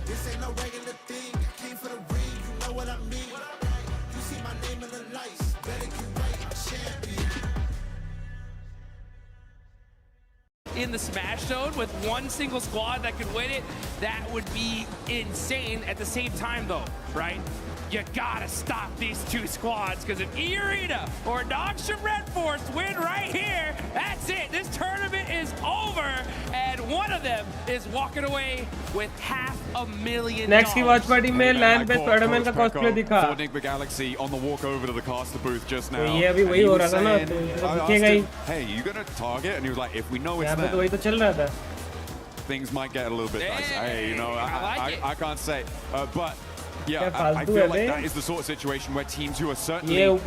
This ain't no regular thing. I came for the ring, you know what I mean. You see my name in the lights, better get right, champion. In the Smash Zone with one single squad that could win it, that would be insane. At the same time though, right? You gotta stop these 2 squads, because if E-Arena or Nongshim Red Force win right here, that's it. This tournament is over, and one of them is walking away with $500,000. Next की watch party में LAN पे Spiderman का cosplay दिखा. For Enigma Galaxy on the walk over to the caster booth just now. तो ये अभी वही हो रहा था ना, तो दिखेगा ही. Hey, you gonna target? And he was like, if we know it's यहाँ पे there. तो वही तो चल रहा था. Things might get a little bit dicey. Hey, you know, I can't say. But Yeah, I feel like that is the sort of situation where teams who are certainly will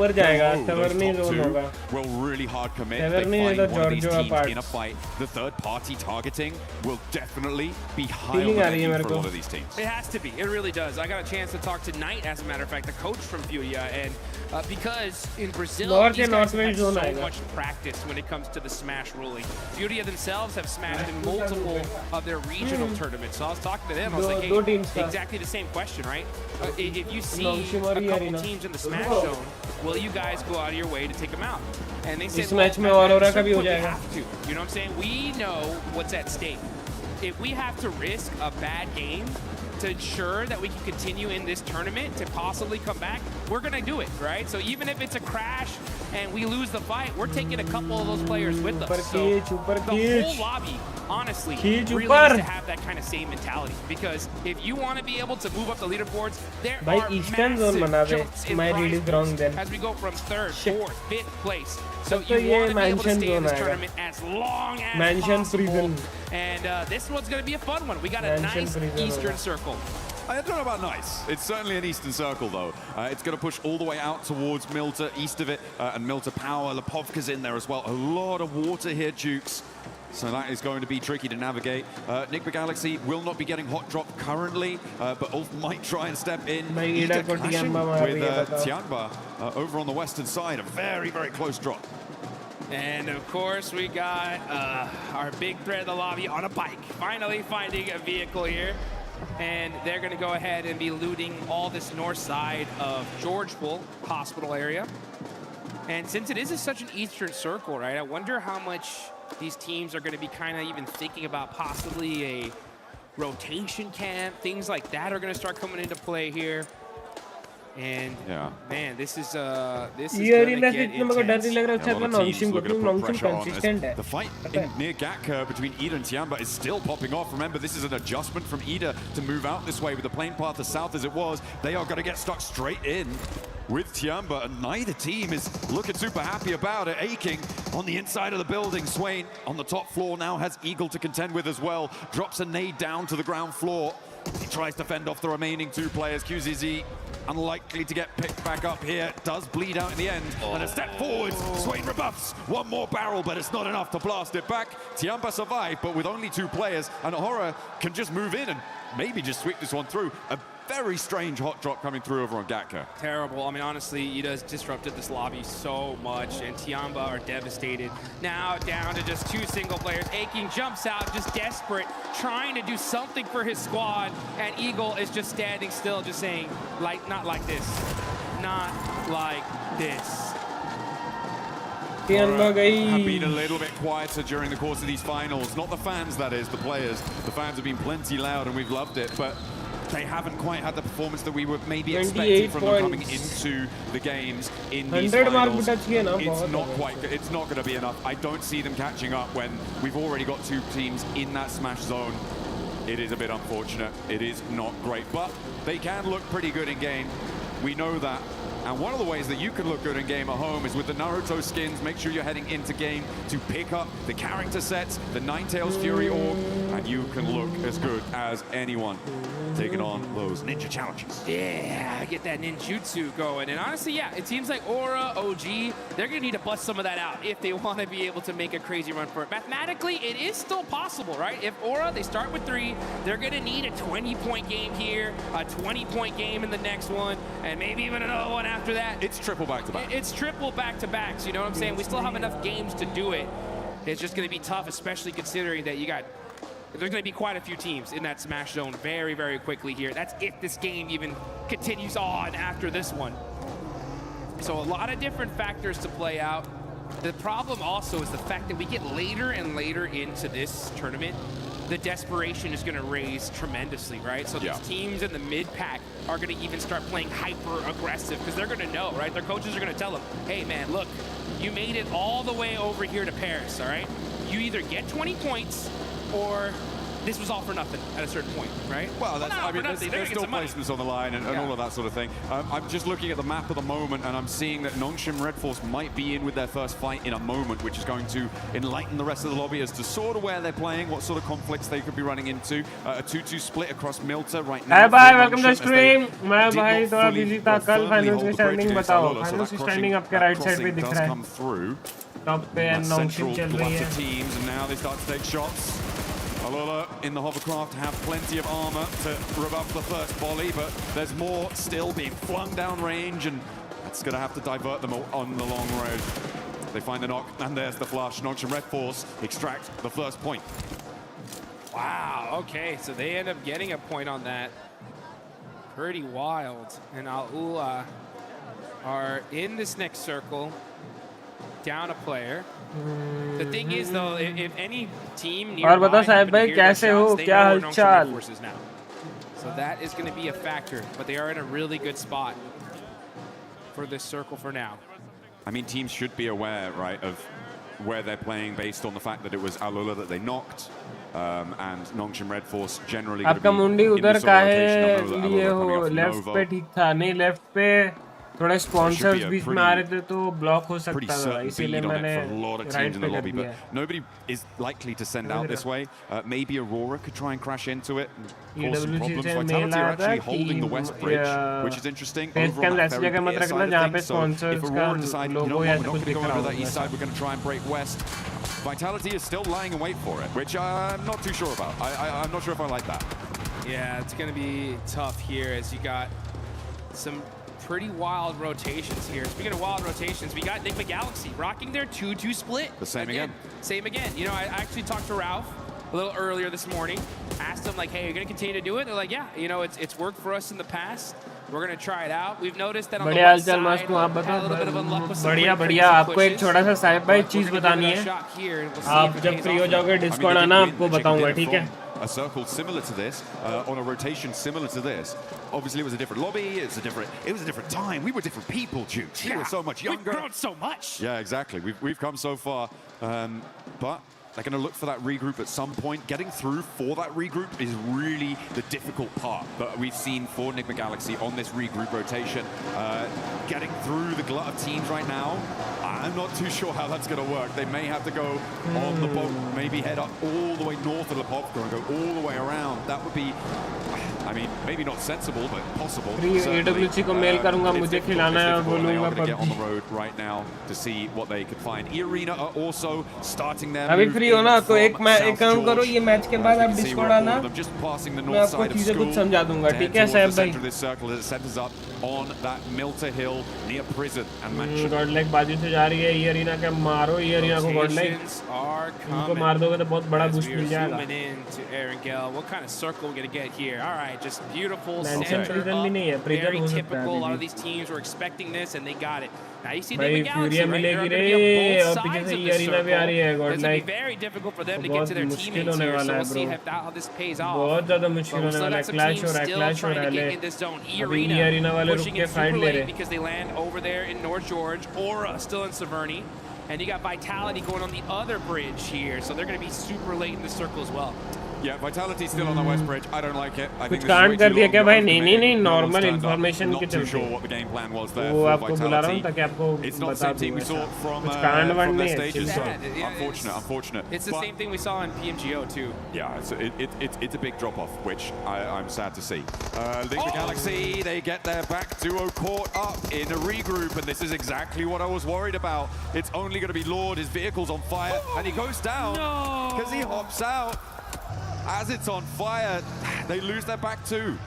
really hard commit. They find one of these teams in a fight. The third-party targeting will definitely be high on the menu for a lot of these teams. It has to be. It really does. I got a chance to talk to Knight, as a matter of fact, the coach from Furia, and because in Brazil, these guys have so much practice when it comes to the Smash ruling. Furia themselves have smashed in multiple of their regional tournaments. So I was talking to them. I was like, hey, exactly the same question, right? If you see a couple teams in the Smash zone, will you guys go out of your way to take them out? And they said, well, we have to. You know what I'm saying? We know what's at stake. If we have to risk a bad game to ensure that we can continue in this tournament to possibly come back, we're gonna do it, right? So even if it's a crash and we lose the fight, we're taking a couple of those players with us. So the whole lobby, honestly, really needs to have that kind of same mentality, because if you want to be able to move up the leaderboards, there are massive jumps in prize pools as we go from 3rd, 4th, 5th place. So you want to be able to stay in this tournament as long as possible. And this one's going to be a fun one. We got a nice Eastern Circle. I don't know about nice. It's certainly an Eastern Circle, though. It's going to push all the way out towards Milta, east of it, and Milta Power. Lepovka's in there as well. A lot of water here, Jukes. So that is going to be tricky to navigate. Nigma Galaxy will not be getting hot drop currently, but Ulf might try and step in. With Tianba over on the western side. A very, very close drop. And of course, we got our big threat of the lobby on a bike. Finally finding a vehicle here. And they're going to go ahead and be looting all this north side of Georgeville Hospital area. And since it is such an Eastern Circle, right, I wonder how much these teams are going to be kind of even thinking about possibly a rotation camp. Things like that are going to start coming into play here. And man, this is gonna get intense. The fight near Gatka between Ida and Tiamba is still popping off. Remember, this is an adjustment from Ida to move out this way with the plane path as south as it was. They are going to get stuck straight in with Tiamba, and neither team is looking super happy about it. Aching on the inside of the building. Swain on the top floor now has Eagle to contend with as well. Drops a nade down to the ground floor. He tries to fend off the remaining two players. QZZ unlikely to get picked back up here. Does bleed out in the end. And a step forwards. Swain rebuffs. One more barrel, but it's not enough to blast it back. Tiamba survived, but with only two players. And Horror can just move in and maybe just sweep this one through. A very strange hot drop coming through over on Gatka. Terrible. I mean, honestly, Ida's disrupted this lobby so much, and Tiamba are devastated. Now down to just two single players. Aching jumps out, just desperate, trying to do something for his squad, and Eagle is just standing still, just saying, like, not like this. Not like this. Have been a little bit quieter during the course of these finals. Not the fans, that is, the players. The fans have been plenty loud, and we've loved it, but they haven't quite had the performance that we were maybe expecting from them coming into the games in these finals. It's not quite. It's not going to be enough. I don't see them catching up when we've already got two teams in that Smash zone. It is a bit unfortunate. It is not great, but they can look pretty good in game. We know that. And one of the ways that you can look good in game at home is with the Naruto skins. Make sure you're heading into game to pick up the character sets, the Ninetales Fury Orb, and you can look as good as anyone taking on those ninja challenges. Yeah, get that ninjutsu going. And honestly, yeah, it seems like Aura, OG, they're going to need to bust some of that out if they want to be able to make a crazy run for it. Mathematically, it is still possible, right? If Aura, they start with 3, they're going to need a 20-point game here, a 20-point game in the next one, and maybe even another one after that. It's triple back-to-back. It's triple back-to-backs, you know what I'm saying? We still have enough games to do it. It's just going to be tough, especially considering that there's going to be quite a few teams in that Smash zone very, very quickly here. That's if this game even continues on after this one. So a lot of different factors to play out. The problem also is the fact that we get later and later into this tournament. The desperation is going to raise tremendously, right? So these teams in the mid-pack are going to even start playing hyper-aggressive because they're going to know, right? Their coaches are going to tell them, hey, man, look, you made it all the way over here to Paris, all right? You either get 20 points or this was all for nothing at a certain point, right? Well, that's, I mean, there's still placements on the line and all of that sort of thing. I'm just looking at the map at the moment, and I'm seeing that Nongshim Red Force might be in with their first fight in a moment, which is going to enlighten the rest of the lobby as to sort of where they're playing, what sort of conflicts they could be running into. A 2-2 split across Milta right now. Hey bye, welcome to the stream. मैं भाई थोड़ा busy था कल. Finals की standing बताओ. Finals की standing आपके right side पे दिख रहा है. टॉप पे नॉनशिप चल रही है. Teams, and now they start to take shots. Alula in the hovercraft have plenty of armor to rebuff the first volley, but there's more still being flung down range, and that's going to have to divert them on the long road. They find the knock, and there's the flush. Nongshim Red Force extract the first point. Wow, okay, so they end up getting a point on that. Pretty wild. And Alula are in this next circle, down a player. The thing is, though, if any team nearby has been to hear their shots, they know Nongshim Red Force is now. So that is going to be a factor, but they are in a really good spot for this circle for now. I mean, teams should be aware, right, of where they're playing based on the fact that it was Alula that they knocked, and Nongshim Red Force generally going to be in the sort of rotation of Alula coming off Nova. Left पे ठीक था. नहीं left पे थोड़े sponsors बीच में आ रहे थे तो ब्लॉक हो सकता था, इसीलिए मैंने राइट पे कर दिया. Nobody is likely to send out this way. Maybe Aurora could try and crash into it and cause some problems. Vitality are actually holding the west bridge, which is interesting. Over on that very clear side of things, so if Aurora decide, you know what, we're not going to go over that east side, we're going to try and break west. Vitality is still lying in wait for it, which I'm not too sure about. I'm not sure if I like that. Yeah, it's going to be tough here as you got some pretty wild rotations here. Speaking of wild rotations, we got Enigma Galaxy rocking their 2-2 split. The same again. Same again. You know, I actually talked to Ralph a little earlier this morning. Asked him, like, hey, you're going to continue to do it? They're like, yeah, you know, it's worked for us in the past. We're going to try it out. We've noticed that on the west side, had a little bit of unluck with some बढ़िया. आपको एक छोटा सा side by चीज बतानी है. आप जब फ्री हो जाओगे डिस्कॉर्ड आना, आपको बताऊंगा, ठीक है? A circle similar to this, on a rotation similar to this. Obviously, it was a different lobby. It was a different time. We were different people, Duke. We were so much younger. We've grown so much. Yeah, exactly. We've come so far, but they're going to look for that regroup at some point. Getting through for that regroup is really the difficult part that we've seen for Enigma Galaxy on this regroup rotation. Getting through the glut of teams right now, I'm not too sure how that's going to work. They may have to go on the boat, maybe head up all the way north of the Popka and go all the way around. That would be, I mean, maybe not sensible, but possible. AWC को mail करूँगा, मुझे खिलाना है, बोलूँगा PUBG. Get on the road right now to see what they could find. Arena are also starting their अभी free हो ना तो एक काम करो, ये मैच के बाद आप डिस्कॉर्ड आना, मैं आपको चीजें कुछ समझा दूँगा, ठीक है साहब भाई? This circle that centers up on that Milta Hill near prison and mansion. Godlike बाजू से जा रही है, ये अरीना के मारो, ये अरीना को Godlike उनको मार दोगे तो बहुत बड़ा बूस्ट मिल जाएगा. What kind of circle we're gonna get here? All right, just beautiful. Prison भी नहीं है, very typical. A lot of these teams were expecting this and they got it. Now you see भाई फ्यूरिया मिलेगी रे, और पीछे से ये अरीना भी आ रही है Godlike. Very difficult for them to get to their teammates here. So we'll see how this pays off. बहुत ज़्यादा मुश्किल होने वाला है. क्लैश हो रहा है. अभी ये अरीना वाले रुक के फाइट ले रहे हैं. Because they land over there in North George, Aura still in Severny, and you got Vitality going on the other bridge here, so they're going to be super late in the circle as well. Yeah, Vitality still on the west bridge. I don't like it. I think कुछ कांड कर दिया क्या भाई? नहीं normal information के चलते. Not too sure what the game plan was there. वो आपको बुला रहा हूँ ताकि आपको It's not the same team we saw from their stages. Unfortunate. It's the same thing we saw in PMGO too. Yeah, it's a big drop off, which I'm sad to see. Enigma Galaxy, they get their back duo caught up in a regroup, and this is exactly what I was worried about. It's only going to be Lord. His vehicle's on fire, and he goes down because he hops out. As it's on fire, they lose their back too.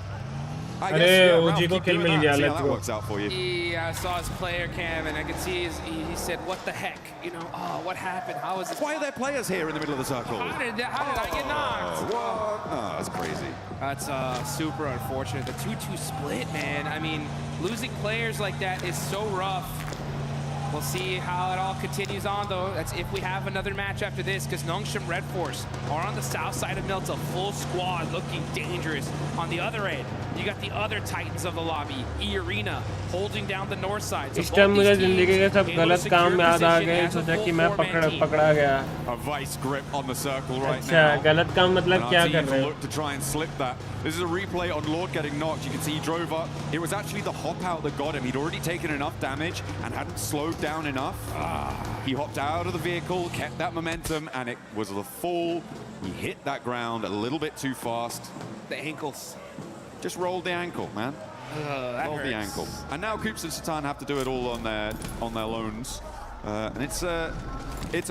I guess Ralph, keep doing that, see how that works out for you. Yeah, I saw his player cam, and I could see he said, "What the heck? You know, what happened? How is this? Why are there players here in the middle of the circle? How did I get knocked? What? Oh, that's crazy. That's super unfortunate. The 2-2 split, man. I mean, losing players like that is so rough. We'll see how it all continues on, though. That's if we have another match after this, because Nongshim Red Force are on the south side of Milta, full squad, looking dangerous. On the other end, you got the other titans of the lobby, E-Arena, holding down the north side. इस time मुझे जिंदगी के सब गलत काम याद आ गए, सोचा कि मैं पकड़ा गया. A vice grip on the circle right अच्छा, now. गलत काम मतलब क्या कर रहे हो? Look to try and slip that. This is a replay on Lord getting knocked. You can see he drove up. It was actually the hop out that got him. He'd already taken enough damage and hadn't slowed down enough. He hopped out of the vehicle, kept that momentum, and it was the fall. He hit that ground a little bit too fast. The ankles. Just rolled the ankle, man. Rolled the ankle. And now Coops and Satan have to do it all on their loans. And it's a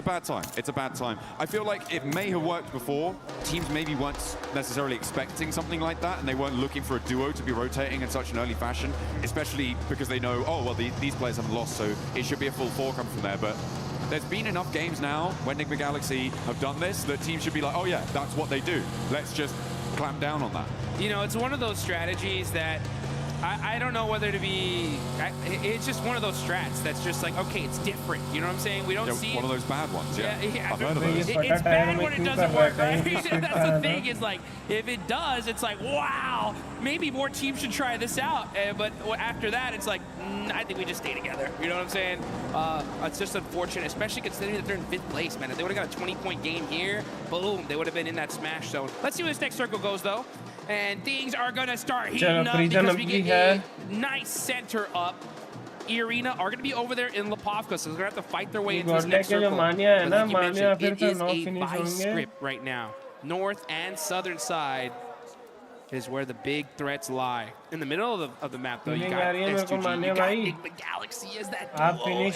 bad time. It's a bad time. I feel like it may have worked before. Teams maybe weren't necessarily expecting something like that, and they weren't looking for a duo to be rotating in such an early fashion, especially because they know, oh, well, these players haven't lost, so it should be a full four coming from there. But there's been enough games now when Nigma Galaxy have done this that teams should be like, oh, yeah, that's what they do. Let's just clamp down on that. You know, it's one of those strategies that I don't know whether to be. It's just one of those strats that's just like, okay, it's different. You know what I'm saying? We don't see one of those bad ones. Yeah, I've heard of those. It's bad when it doesn't work, right? That's the thing. Is like, if it does, it's like, wow, maybe more teams should try this out. But after that, it's like, I think we just stay together. You know what I'm saying? It's just unfortunate, especially considering that they're in 5th place, man. If they would have got a 20-point game here, boom, they would have been in that smash zone. Let's see where this next circle goes, though. And things are going to start heating up because we get a nice center up. E-Arena are going to be over there in Lipovka, so they're going to have to fight their way into this next circle. But like you mentioned, it is a vice grip right now. North and southern side is where the big threats lie. In the middle of the map, though, you got S2G, you got Nigma Galaxy as that duo.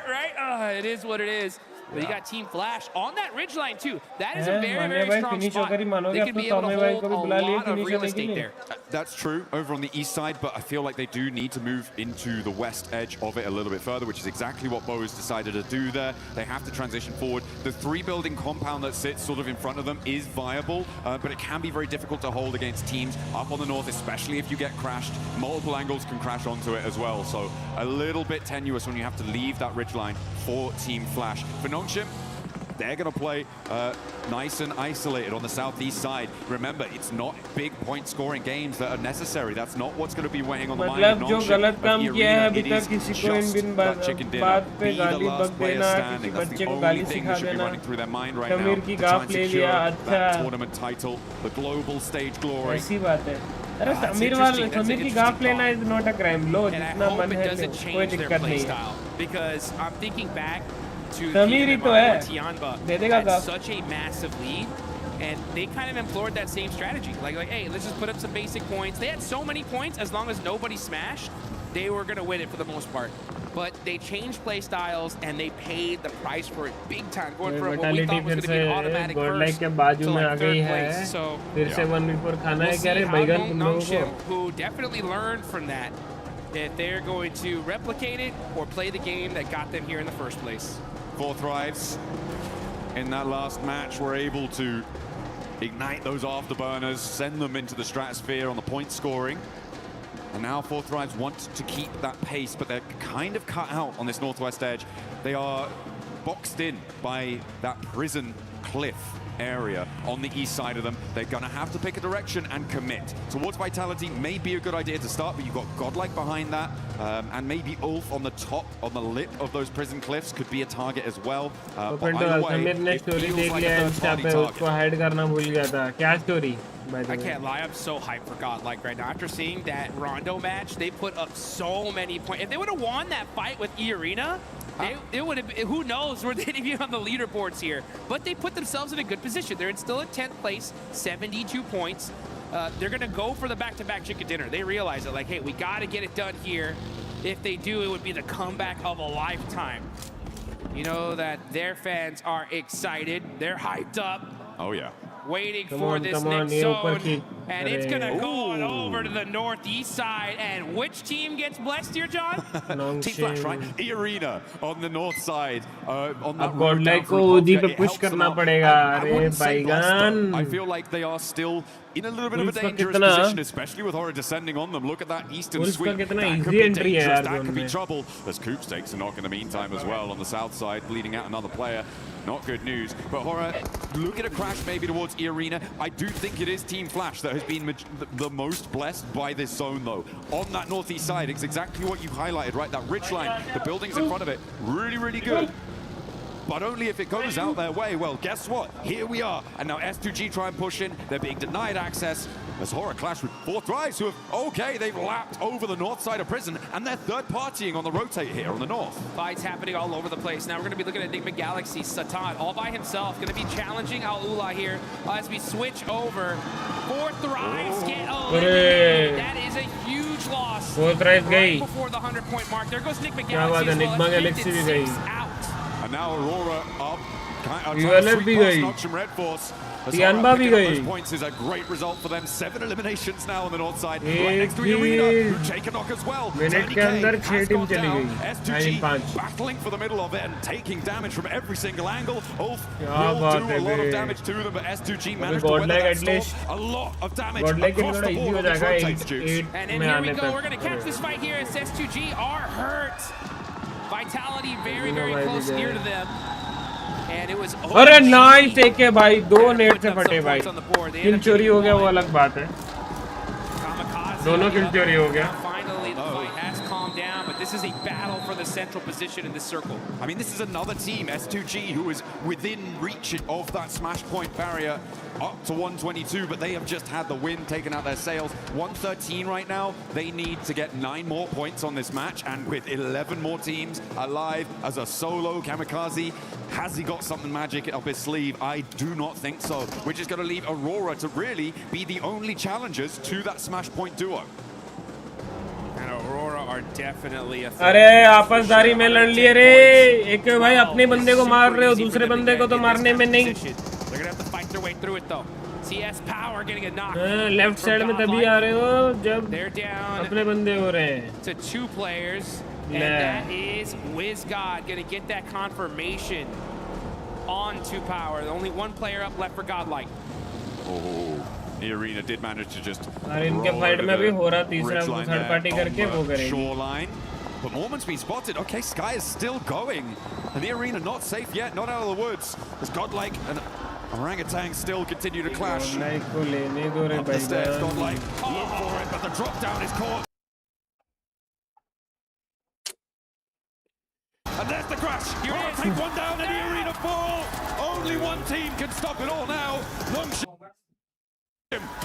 Right? It is what it is. But you got Team Flash on that ridgeline too. That is a very, very strong spot. They could be able to hold a lot of real estate there. That's true over on the east side, but I feel like they do need to move into the west edge of it a little bit further, which is exactly what Bo has decided to do there. They have to transition forward. The 3-building compound that sits sort of in front of them is viable, but it can be very difficult to hold against teams up on the north, especially if you get crashed. Multiple angles can crash onto it as well, so a little bit tenuous when you have to leave that ridgeline for Team Flash. For Nongshim, they're going to play nice and isolated on the southeast side. Remember, it's not big point scoring games that are necessary. That's not what's going to be weighing on the mind of Nongshim. It is just that chicken dinner. Be the last player standing. That's the only thing that should be running through their mind right now. To try and secure that tournament title, the global stage glory. अरे समीर की गाफ लेना is not a crime. Low And I जितना hope मन it है doesn't कोई change their दिक्कत play नहीं है. style, because I'm thinking back to Sameer ही तो है. दे देगा had गाफ. such a massive lead, and they kind of implored that same strategy. Like, hey, let's just put up some basic points. They had so many points, as long as nobody smashed, they were going to win it for the most part. But they changed play styles, and they paid the price for it big time, going from what we thought was going to be an automatic first to like 3rd place. So, Nongshim, who definitely learned from that, if they're going to replicate it or play the game that got them here in the first place. 4 Thrives in that last match were able to ignite those afterburners, send them into the stratosphere on the point scoring. And now 4 Thrives want to keep that pace, but they're kind of cut out on this northwest edge. They are boxed in by that prison cliff area on the east side of them. They're going to have to pick a direction and commit. Towards Vitality may be a good idea to start, but you've got Godlike behind that, and maybe Ulf on the top, on the lip of those prison cliffs could be a target as well. But either way, it feels like a third-party target. I can't lie, I'm so hyped for Godlike right now. After seeing that Rondo match, they put up so many points. If they would have won that fight with E-Arena, it would have, who knows where they'd be on the leaderboards here. But they put themselves in a good position. They're still in 10th place, 72 points. They're going to go for the back-to-back chicken dinner. They realize it, like, hey, we got to get it done here. If they do, it would be the comeback of a lifetime. You know that their fans are excited. They're hyped up. Oh, yeah. Waiting for this next zone, and it's gonna go on over to the northeast side. And which team gets blessed here, John? Team Flash, right? E-Arena on the north side. On the Godlike को उदी पे push करना पड़ेगा. अरे भाईजान. I feel like they are still in a little bit of a dangerous position, especially with Horror descending on them. Look at that Eastern sweep. That could be dangerous. That could be trouble. As Coops takes a knock in the meantime as well on the south side, bleeding out another player. Not good news. But Horror, look at a crash maybe towards E-Arena. I do think it is Team Flash that has been the most blessed by this zone, though. On that northeast side, it's exactly what you highlighted, right? That ridge line, the buildings in front of it, really, really good. But only if it goes out their way. Well, guess what? Here we are. And now S2G try and push in. They're being denied access. As Horror clash with Fourth Rise, who have, okay, they've lapped over the north side of prison, and they're third partying on the rotate here on the north. Fights happening all over the place. Now we're going to be looking at Enigma Galaxy. Satan all by himself, going to be challenging Al-Ula here as we switch over. Fourth Rise get eliminated. That is a huge loss. Fourth Rise right before the 100-point mark. There goes Enigma Galaxy as well. That's 56 out. And now Aurora up. Red Force. Tianba bhi gayi. Points is a great result for them. 7 eliminations now on the north side. Right next to Arena, who take a knock as well. Minute के अंदर 6 team चली गई. S2G battling for the middle of it and taking damage from every single angle. Ulf will do a lot of damage to them, but S2G managed to weather that storm. A lot of damage across the board on these rotates, Jukes. And here we go. We're going to catch this fight here as S2G are hurt. Vitality very, very close near to them. अरे nice take है भाई, 2 net से फटे भाई. किल चोरी हो गया वो अलग बात है. दोनों किल चोरी हो गया. Down, but this is a battle for the central position in this circle. I mean, this is another team, S2G, who is within reach of that smash point barrier up to 122, but they have just had the win, taken out their sails. 113 right now. They need to get 9 more points on this match, and with 11 more teams alive as a solo Kamikaze, has he got something magic up his sleeve? I do not think so. We're just going to leave Aurora to really be the only challengers to that smash point duo. अरे आपसदारी में लड़ लिए रे. एक भाई अपने बंदे को मार रहे हो, दूसरे बंदे को तो मारने में नहीं. लेफ्ट साइड में तभी आ रहे हो जब अपने बंदे हो रहे हैं. And that is WizGod going to get that confirmation on 2 power. Only 1 player up left for Godlike. Oh. The Arena did manage to just और इनके फाइट में भी हो रहा तीसरा थर्ड पार्टी करके वो करेंगे. Shoreline. But Mormon's been spotted. Okay, Sky is still going. And the Arena not safe yet, not out of the woods. As Godlike and Orangutan still continue to clash. Up the stairs, Godlike. Look for it, but the drop down is caught. And there's the crash. Here it is. Take one down and the Arena fall. Only one team can stop it all now.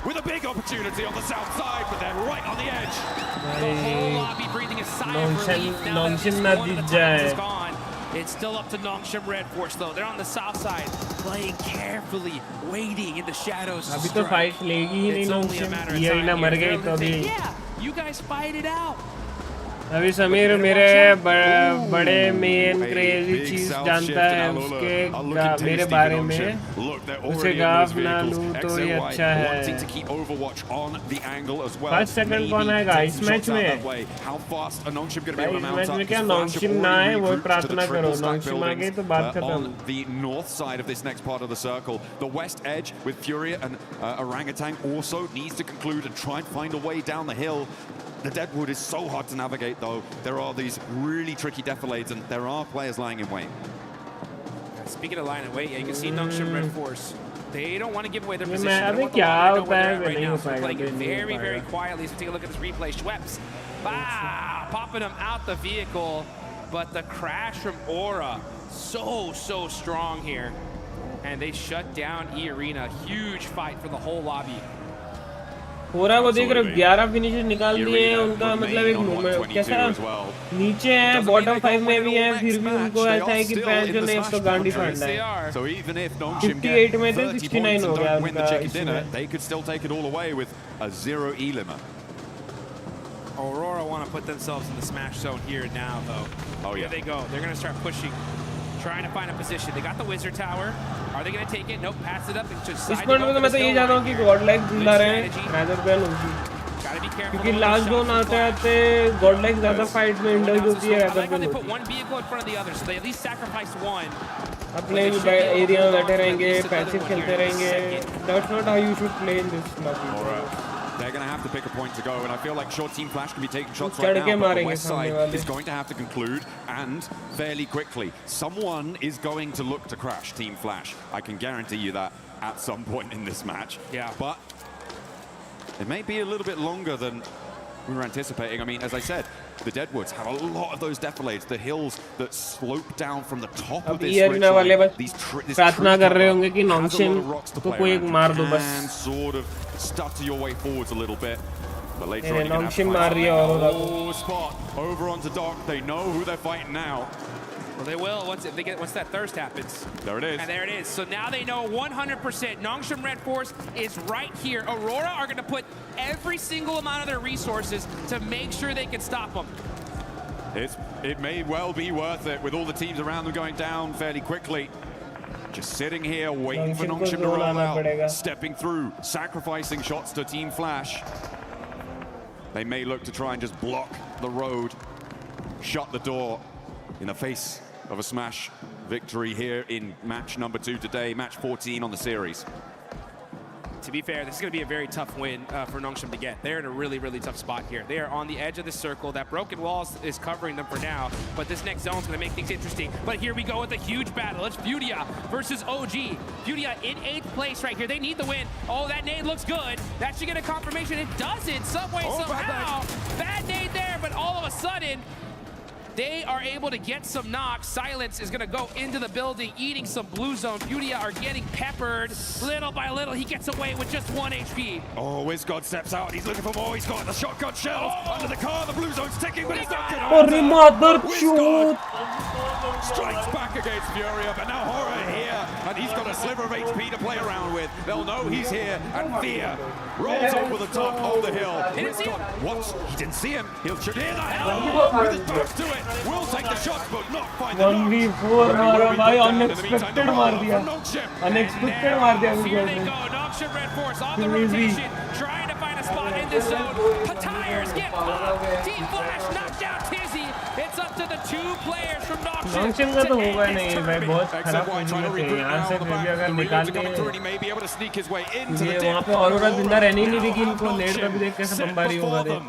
With a big opportunity on the south side, but they're right on the edge. The whole lobby breathing a sigh of relief now that this one of the times is gone. It's still up to Nongshim Red Force though. They're on the south side, playing carefully, waiting in the shadows to strike. It's only a matter of time. Yeah, you guys fight it out. अभी समीर मेरे बड़े main crazy चीज जानता है उसके मेरे बारे में. उसे गाफ ना लूं तो ये अच्छा है. 5 सेकंड कौन आएगा इस मैच में? भाई इस मैच में क्या नॉन्गशिम ना आए वो प्रार्थना करो. नॉन्गशिम आ गई तो बात खत्म. The north side of this next part of the circle, the west edge with Furia and Orangutan also needs to conclude and try and find a way down the hill. The Deadwood is so hard to navigate, though. There are these really tricky defilades, and there are players lying in wait. Speaking of lying in wait, yeah, you can see Nongshim Red Force. They don't want to give away their position. I They think want the line to know where they're at right now. So they're playing very, very quietly. So take a look at this replay. Schweppes, popping them out the vehicle, but the crash from Aura, so strong here, and they shut down E-Arena. Huge fight for the whole lobby. पूरा वो देख रहे हो 11 finisher निकाल दिए हैं. उनका मतलब एक मूवमेंट कैसा नीचे है, बॉटम 5 में भी है, फिर भी उनको ऐसा है कि पैर जो नहीं तो गांडी फाड़ना है. 58 में थे 69 हो गया उनका. They could still take it all away with a 0 E-limit. Aurora want to put themselves in the smash zone here now, though. Oh yeah. Here they go. They're going to start pushing, trying to find a position. They got the Wizard Tower. Are they going to take it? Nope. Pass it up and just इस point में तो मैं तो ये चाहता हूँ कि Godlike जिंदा रहे rather than उनकी. क्योंकि लास्ट जोन आते आते Godlike ज़्यादा फाइट में इंडल्ज होती है rather than. They put one vehicle in front of the other, so they at least sacrifice one. Playing area में बैठे रहेंगे, पैसिव खेलते रहेंगे. That's not how you should play in this lobby. They're going to have to pick a point to go, and I feel like short Team Flash can be taking shots right now, but the west side is going to have to conclude, and fairly quickly. Someone is going to look to crash Team Flash. I can guarantee you that at some point in this match. Yeah. But it may be a little bit longer than we were anticipating. I mean, as I said, the Deadwoods have a lot of those defilades, the hills that slope down from the top of this ridge line. प्रार्थना कर रहे होंगे कि नॉन्गशिम को कोई एक मार दो बस. And sort of stutter your way forwards a little bit. But later on, नॉन्गशिम मार रही है और spot over onto Doc. They know who they're fighting now. Well, they will once that thirst happens. There it is. And there it is. So now they know 100%. Nongshim Red Force is right here. Aurora are going to put every single amount of their resources to make sure they can stop them. It may well be worth it with all the teams around them going down fairly quickly. Just sitting here waiting for Nongshim to roll out, stepping through, sacrificing shots to Team Flash. They may look to try and just block the road, shut the door in the face of a Smash victory here in match number 2 today, match 14 on the series. To be fair, this is going to be a very tough win for Nongshim to get. They're in a really, really tough spot here. They are on the edge of the circle. That broken wall is covering them for now, but this next zone is going to make things interesting. But here we go with a huge battle. It's Fudia versus OG. Fudia in 8th place right here. They need the win. Oh, that nade looks good. That should get a confirmation. It doesn't, some way, somehow. Bad nade there, but all of a sudden, they are able to get some knocks. Silence is going to go into the building, eating some blue zone. Fudia are getting peppered little by little. He gets away with just 1 HP. Oh, WizGod steps out. He's looking for more. He's got the shotgun shells under the car. The blue zone's ticking, but it's not going to matter. WizGod strikes back against Furia, but now Horror here, and he's got a sliver of HP to play around with. They'll know he's here, and Fear rolls over the top of the hill. WizGod, what? He didn't see him. He'll shoot in the hell with his back to it. Will take the shot, but not find the 1v4 मारा भाई, unexpected मार दिया, unexpected मार दिया. Here they go, Nongshim Red Force on the rotation, trying to find a spot in this zone. Tires get popped. Team Flash knocked down Tizzy. It's up to the 2 players from Nongshim. नॉन्गशिम का तो होगा नहीं भाई, बहुत खराब position है. यहाँ से फिर भी अगर निकाल ले, ये वहाँ पे ऑरोरा जिंदा रहने ही नहीं देगी इनको. नेट पे भी देख कैसे बमबारी होगा. देख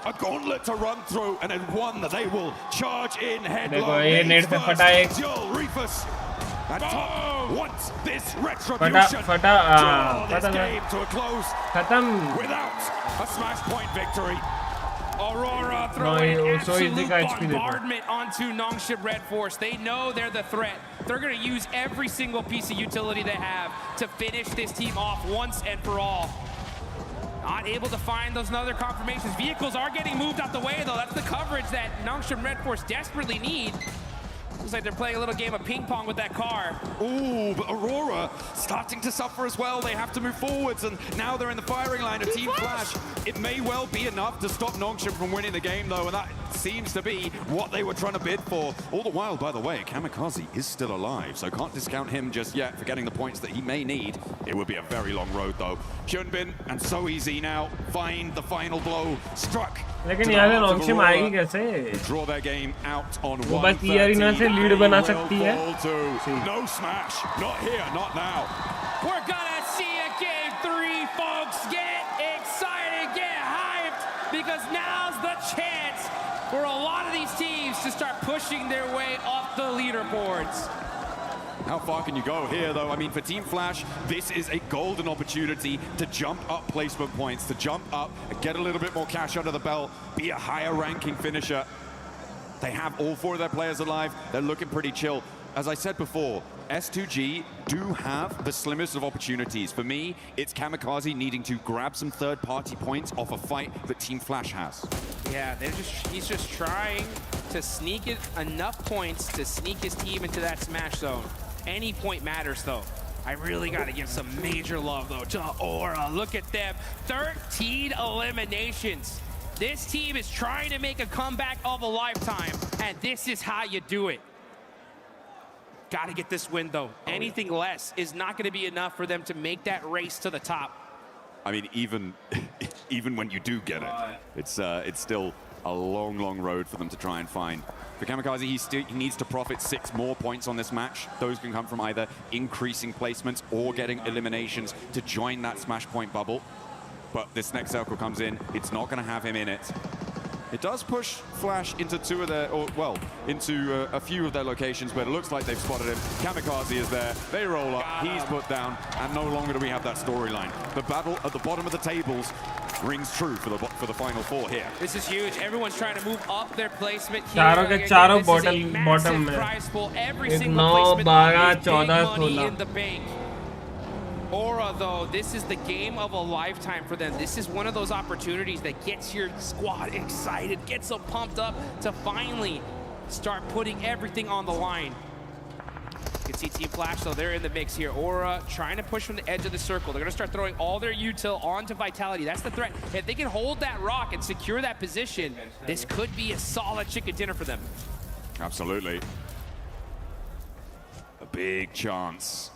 a gauntlet to run through, and then one that they will charge in headlong. देखो ये नेट से फटा एक. And Top wants this retribution. फटा this game to a close. खत्म. Without a smash point victory. Aurora throwing absolute bombardment onto Nongshim Red Force. They know they're the threat. They're going to use every single piece of utility they have to finish this team off once and for all. Not able to find those other confirmations. Vehicles are getting moved out the way, though. That's the coverage that Nongshim Red Force desperately need. Looks like they're playing a little game of ping pong with that car. Ooh, but Aurora starting to suffer as well. They have to move forwards, and now they're in the firing line of Team Flash. It may well be enough to stop Nongshim from winning the game, though, and that seems to be what they were trying to bid for. All the while, by the way, Kamikaze is still alive, so can't discount him just yet for getting the points that he may need. It would be a very long road, though. Hyunbin and So Easy now find the final blow. Struck. लेकिन यहाँ से नॉन्गशिम आएगी कैसे? Draw their game out on वो बस ये arena से lead बना सकती है. No smash, not here, not now. We're gonna see a game 3, folks. Get excited, get hyped, because now's the chance for a lot of these teams to start pushing their way up the leaderboards. How far can you go here, though? I mean, for Team Flash, this is a golden opportunity to jump up placement points, to jump up, get a little bit more cash under the belt, be a higher ranking finisher. They have all 4 of their players alive. They're looking pretty chill. As I said before, S2G do have the slimmest of opportunities. For me, it's Kamikaze needing to grab some third-party points off a fight that Team Flash has. Yeah, he's just trying to sneak it enough points to sneak his team into that smash zone. Any point matters, though. I really got to give some major love, though, to Aura. Look at them. 13 eliminations. This team is trying to make a comeback of a lifetime, and this is how you do it. Got to get this win, though. Anything less is not going to be enough for them to make that race to the top. I mean, even when you do get it, it's still a long, long road for them to try and find. For Kamikaze, he needs to profit 6 more points on this match. Those can come from either increasing placements or getting eliminations to join that smash point bubble. But this next circle comes in, it's not going to have him in it. It does push Flash into into a few of their locations, but it looks like they've spotted him. Kamikaze is there, they roll up, he's put down, and no longer do we have that storyline. The battle at the bottom of the tables rings true for the final 4 here. This is huge. Everyone's trying to move up their placement here. चारों bottom में. Prize pool. Every एक single 9, placement 12, is big money 14. in the bank. Aura, though, this is the game of a lifetime for them. This is one of those opportunities that gets your squad excited, gets them pumped up to finally start putting everything on the line. You can see Team Flash, though, they're in the mix here. Aura trying to push from the edge of the circle. They're going to start throwing all their util onto Vitality. That's the threat. If they can hold that rock and secure that position, this could be a solid chicken dinner for them. Absolutely. A big chance.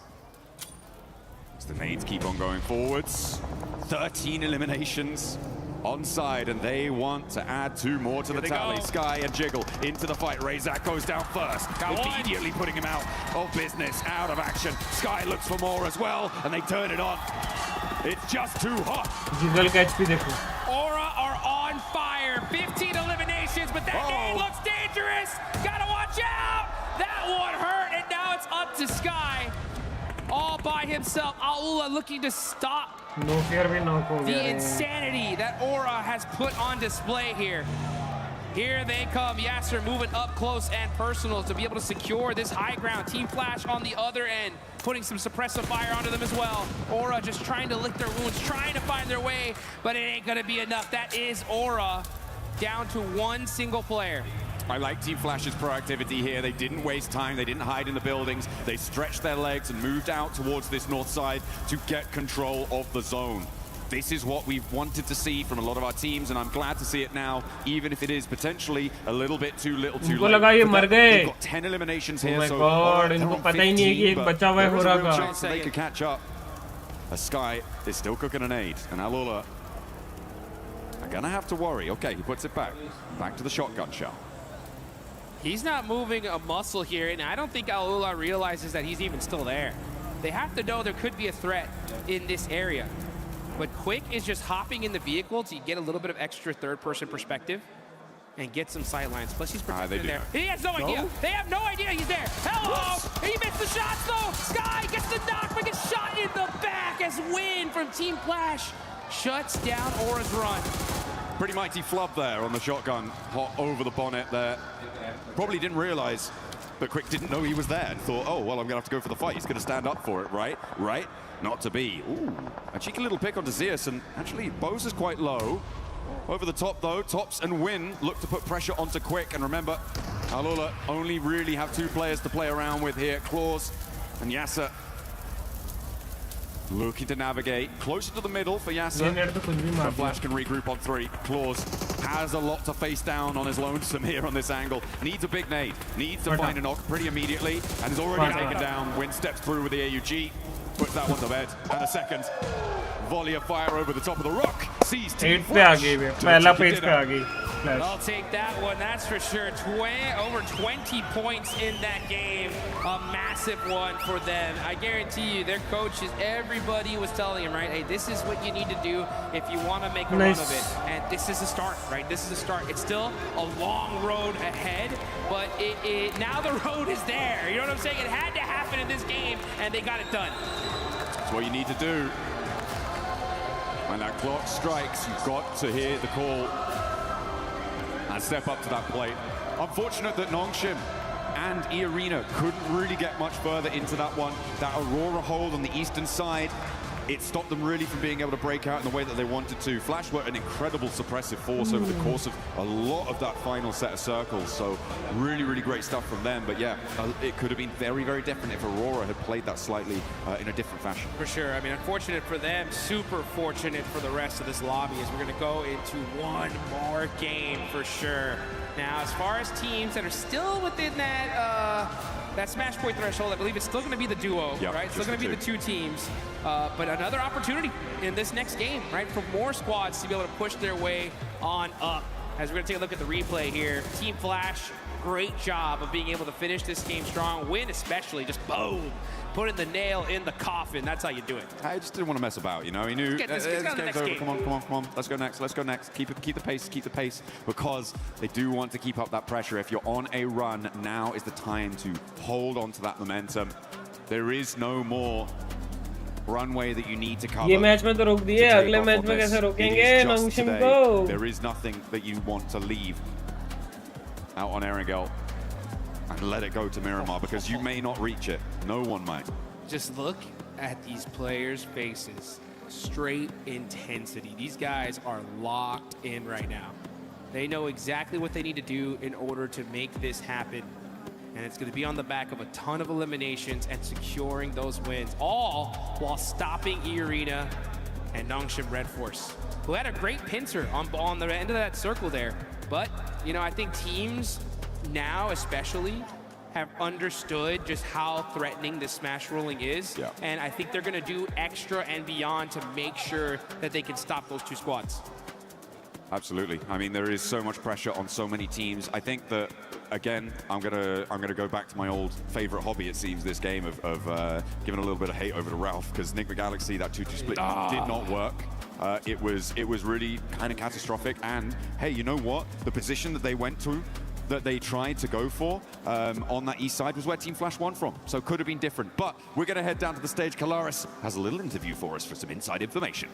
As the nades keep on going forwards. 13 eliminations on side, and they want to add 2 more to the tally. Go. Sky and Jiggle into the fight. Razak goes down first, immediately putting him out of business, out of action. Sky looks for more as well, and they turn it on. It's just too hot. Jiggle का HP देखो. Aura are on fire. 15 eliminations, but that nade looks dangerous. Gotta watch out. That one hurt, and now it's up to Sky. All by himself. Aula looking to stop No fear भी knock हो the गया. insanity that Aura has put on display here. Here they come. Yasser moving up close and personal to be able to secure this high ground. Team Flash on the other end, putting some suppressive fire onto them as well. Aura just trying to lick their wounds, trying to find their way, but it ain't gonna be enough. That is Aura down to 1 single player. I like Team Flash's proactivity here. They didn't waste time. They didn't hide in the buildings. They stretched their legs and moved out towards this north side to get control of the zone. This is what we've wanted to see from a lot of our teams, and I'm glad to see it now, even if it is potentially a little bit too little too late. They've got 10 eliminations here, so God, इनको पता ही नहीं है कि एक बचा हुआ है there is a real का. chance that they could catch up. A Sky is still cooking an aid, and Alula are gonna have to worry. Okay, he puts it back to the shotgun shell. He's not moving a muscle here, and I don't think Alula realizes that he's even still there. They have to know there could be a threat in this area. But Quick is just hopping in the vehicle to get a little bit of extra third-person perspective and get some sightlines. Plus, he's protected in there. He has no idea. They have no idea he's there. Hello! He missed the shots, though. Sky gets the knock, but gets shot in the back as Win from Team Flash shuts down Aura's run. Pretty mighty flub there on the shotgun, hot over the bonnet there. Probably didn't realize, but Quick didn't know he was there and thought, oh, well, I'm gonna have to go for the fight. He's gonna stand up for it, right? Right? Not to be. Ooh, a cheeky little pick onto Zeus, and actually, Bose is quite low. Over the top, though, Tops and Win look to put pressure onto Quick, and remember, Alula only really have 2 players to play around with here, Claws and Yasser. Looking to navigate closer to the middle for Yasser. But Flash can regroup on 3. Claws has a lot to face down on his lonesome here on this angle. Needs a big nade. Needs to find a knock pretty immediately, and is already taken down. Win steps through with the AUG. Puts that one to bed. And a second volley of fire over the top of the rock. Sees Team Flash. I'll take that one, that's for sure. Over 20 points in that game. A massive one for them. I guarantee you, their coaches, everybody was telling them, right, hey, this is what you need to do if you want to make a run of it. And this is a start, right? This is a start. It's still a long road ahead, but now the road is there. You know what I'm saying? It had to happen in this game, and they got it done. That's what you need to do. When that clock strikes, you've got to hear the call and step up to that plate. Unfortunate that Nongshim and E-Arena couldn't really get much further into that one. That Aurora hold on the eastern side, it stopped them really from being able to break out in the way that they wanted to. Flash were an incredible suppressive force over the course of a lot of that final set of circles, so really, really great stuff from them. But yeah, it could have been very, very different if Aurora had played that slightly in a different fashion. For sure. I mean, unfortunate for them, super fortunate for the rest of this lobby, as we're going to go into one more game for sure. Now, as far as teams that are still within that smash point threshold, I believe it's still going to be the duo, right? It's still going to be the 2 teams. But another opportunity in this next game, right, for more squads to be able to push their way on up. as we're going to take a look at the replay here. Team Flash, great job of being able to finish this game strong. Win especially, just boom, putting the nail in the coffin. That's how you do it. I just didn't want to mess about, you know. He knew Let's this get to the game's next over. game. Come on. Let's go next. Keep the pace, because they do want to keep up that pressure. If you're on a run, now is the time to hold on to that momentum. There is no more runway that you need to cover. ये match में तो रोक दिए, अगले match में कैसे रोकेंगे नंगशिम को? There is nothing that you want to leave out on Erangel and let it go to Miramar, because you may not reach it. No one might. Just look at these players' faces. Straight intensity. These guys are locked in right now. They know exactly what they need to do in order to make this happen. And it's going to be on the back of a ton of eliminations and securing those wins, all while stopping E-Arena and Nongshim Red Force, who had a great pincer on the end of that circle there. But, you know, I think teams now especially have understood just how threatening this smash rolling is. Yeah. And I think they're going to do extra and beyond to make sure that they can stop those two squads. Absolutely. I mean, there is so much pressure on so many teams. I think that, again, I'm gonna go back to my old favorite hobby, it seems, this game of giving a little bit of hate over to Ralph, because Nigma Galaxy, that 2-2 split did not work. It was really kind of catastrophic. And hey, you know what? The position that they went to, that they tried to go for on that east side, was where Team Flash won from. So could have been different. But we're gonna head down to the stage. Kalaris has a little interview for us for some inside information.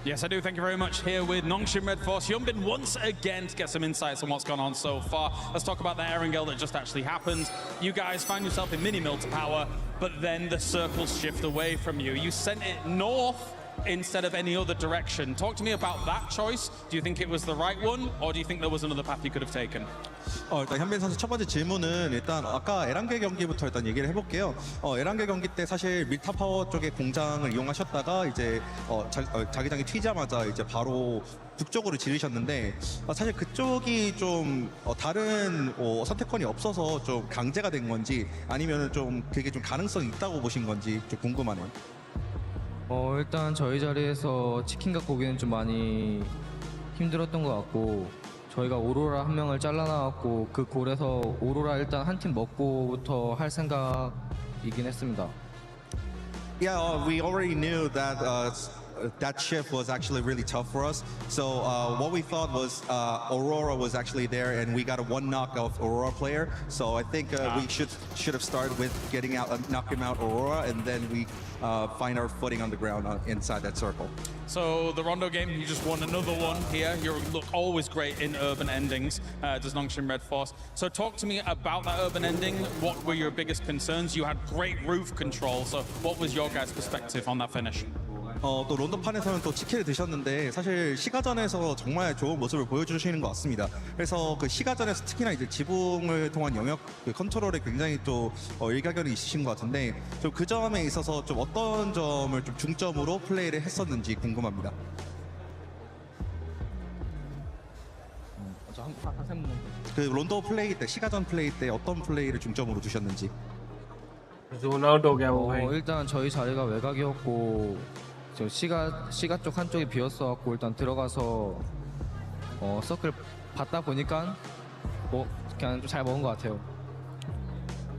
Yes, I do. Thank you very much. Here with Nongshim Red Force. Yumbin once again to get some insights on what's gone on so far. Let's talk about the Erangel that just actually happened. You guys found yourself in mini-mill to power, but then the circles shift away from you. You sent it north instead of any other direction. Talk to me about that choice. Do you think it was the right one, or do you think there was another path you could have taken? 일단 현빈 선수 첫 번째 질문은 일단 아까 에란겔 경기부터 일단 얘기를 해볼게요. 에란겔 경기 때 사실 밀타 파워 쪽의 공장을 이용하셨다가 이제 자기장이 튀자마자 이제 바로 북쪽으로 지르셨는데 사실 그쪽이 좀 다른 선택권이 없어서 좀 강제가 된 건지 아니면 좀 그게 좀 가능성이 있다고 보신 건지 좀 궁금하네요. 일단 저희 자리에서 치킨 갖고 오기는 좀 많이 힘들었던 것 같고 저희가 오로라 한 명을 잘라나왔고 그 골에서 오로라 일단 한 팀 먹고부터 할 생각이긴 했습니다. Yeah, we already knew that that shift was actually really tough for us. So what we thought was Aurora was actually there, and we got a one knock of Aurora player. So I think we should have started with getting out, knocking out Aurora, and then we find our footing on the ground inside that circle. So the Rondo game, you just won another one here. You look always great in urban endings, does Nongshim Red Force. So talk to me about that urban ending. What were your biggest concerns? You had great roof control. So what was your guys' perspective on that finish? 또 론도판에서는 또 치킨을 드셨는데 사실 시가전에서 정말 좋은 모습을 보여주시는 것 같습니다. 그래서 그 시가전에서 특히나 이제 지붕을 통한 영역 그 컨트롤에 굉장히 또 일가견이 있으신 것 같은데 좀 그 점에 있어서 좀 어떤 점을 좀 중점으로 플레이를 했었는지 궁금합니다. 그 론도 플레이 때 시가전 플레이 때 어떤 플레이를 중점으로 두셨는지. 일단 저희 자리가 외곽이었고 저 시가 쪽 한쪽이 비었어갖고 일단 들어가서 서클 받다 보니까 그냥 좀 잘 먹은 것 같아요.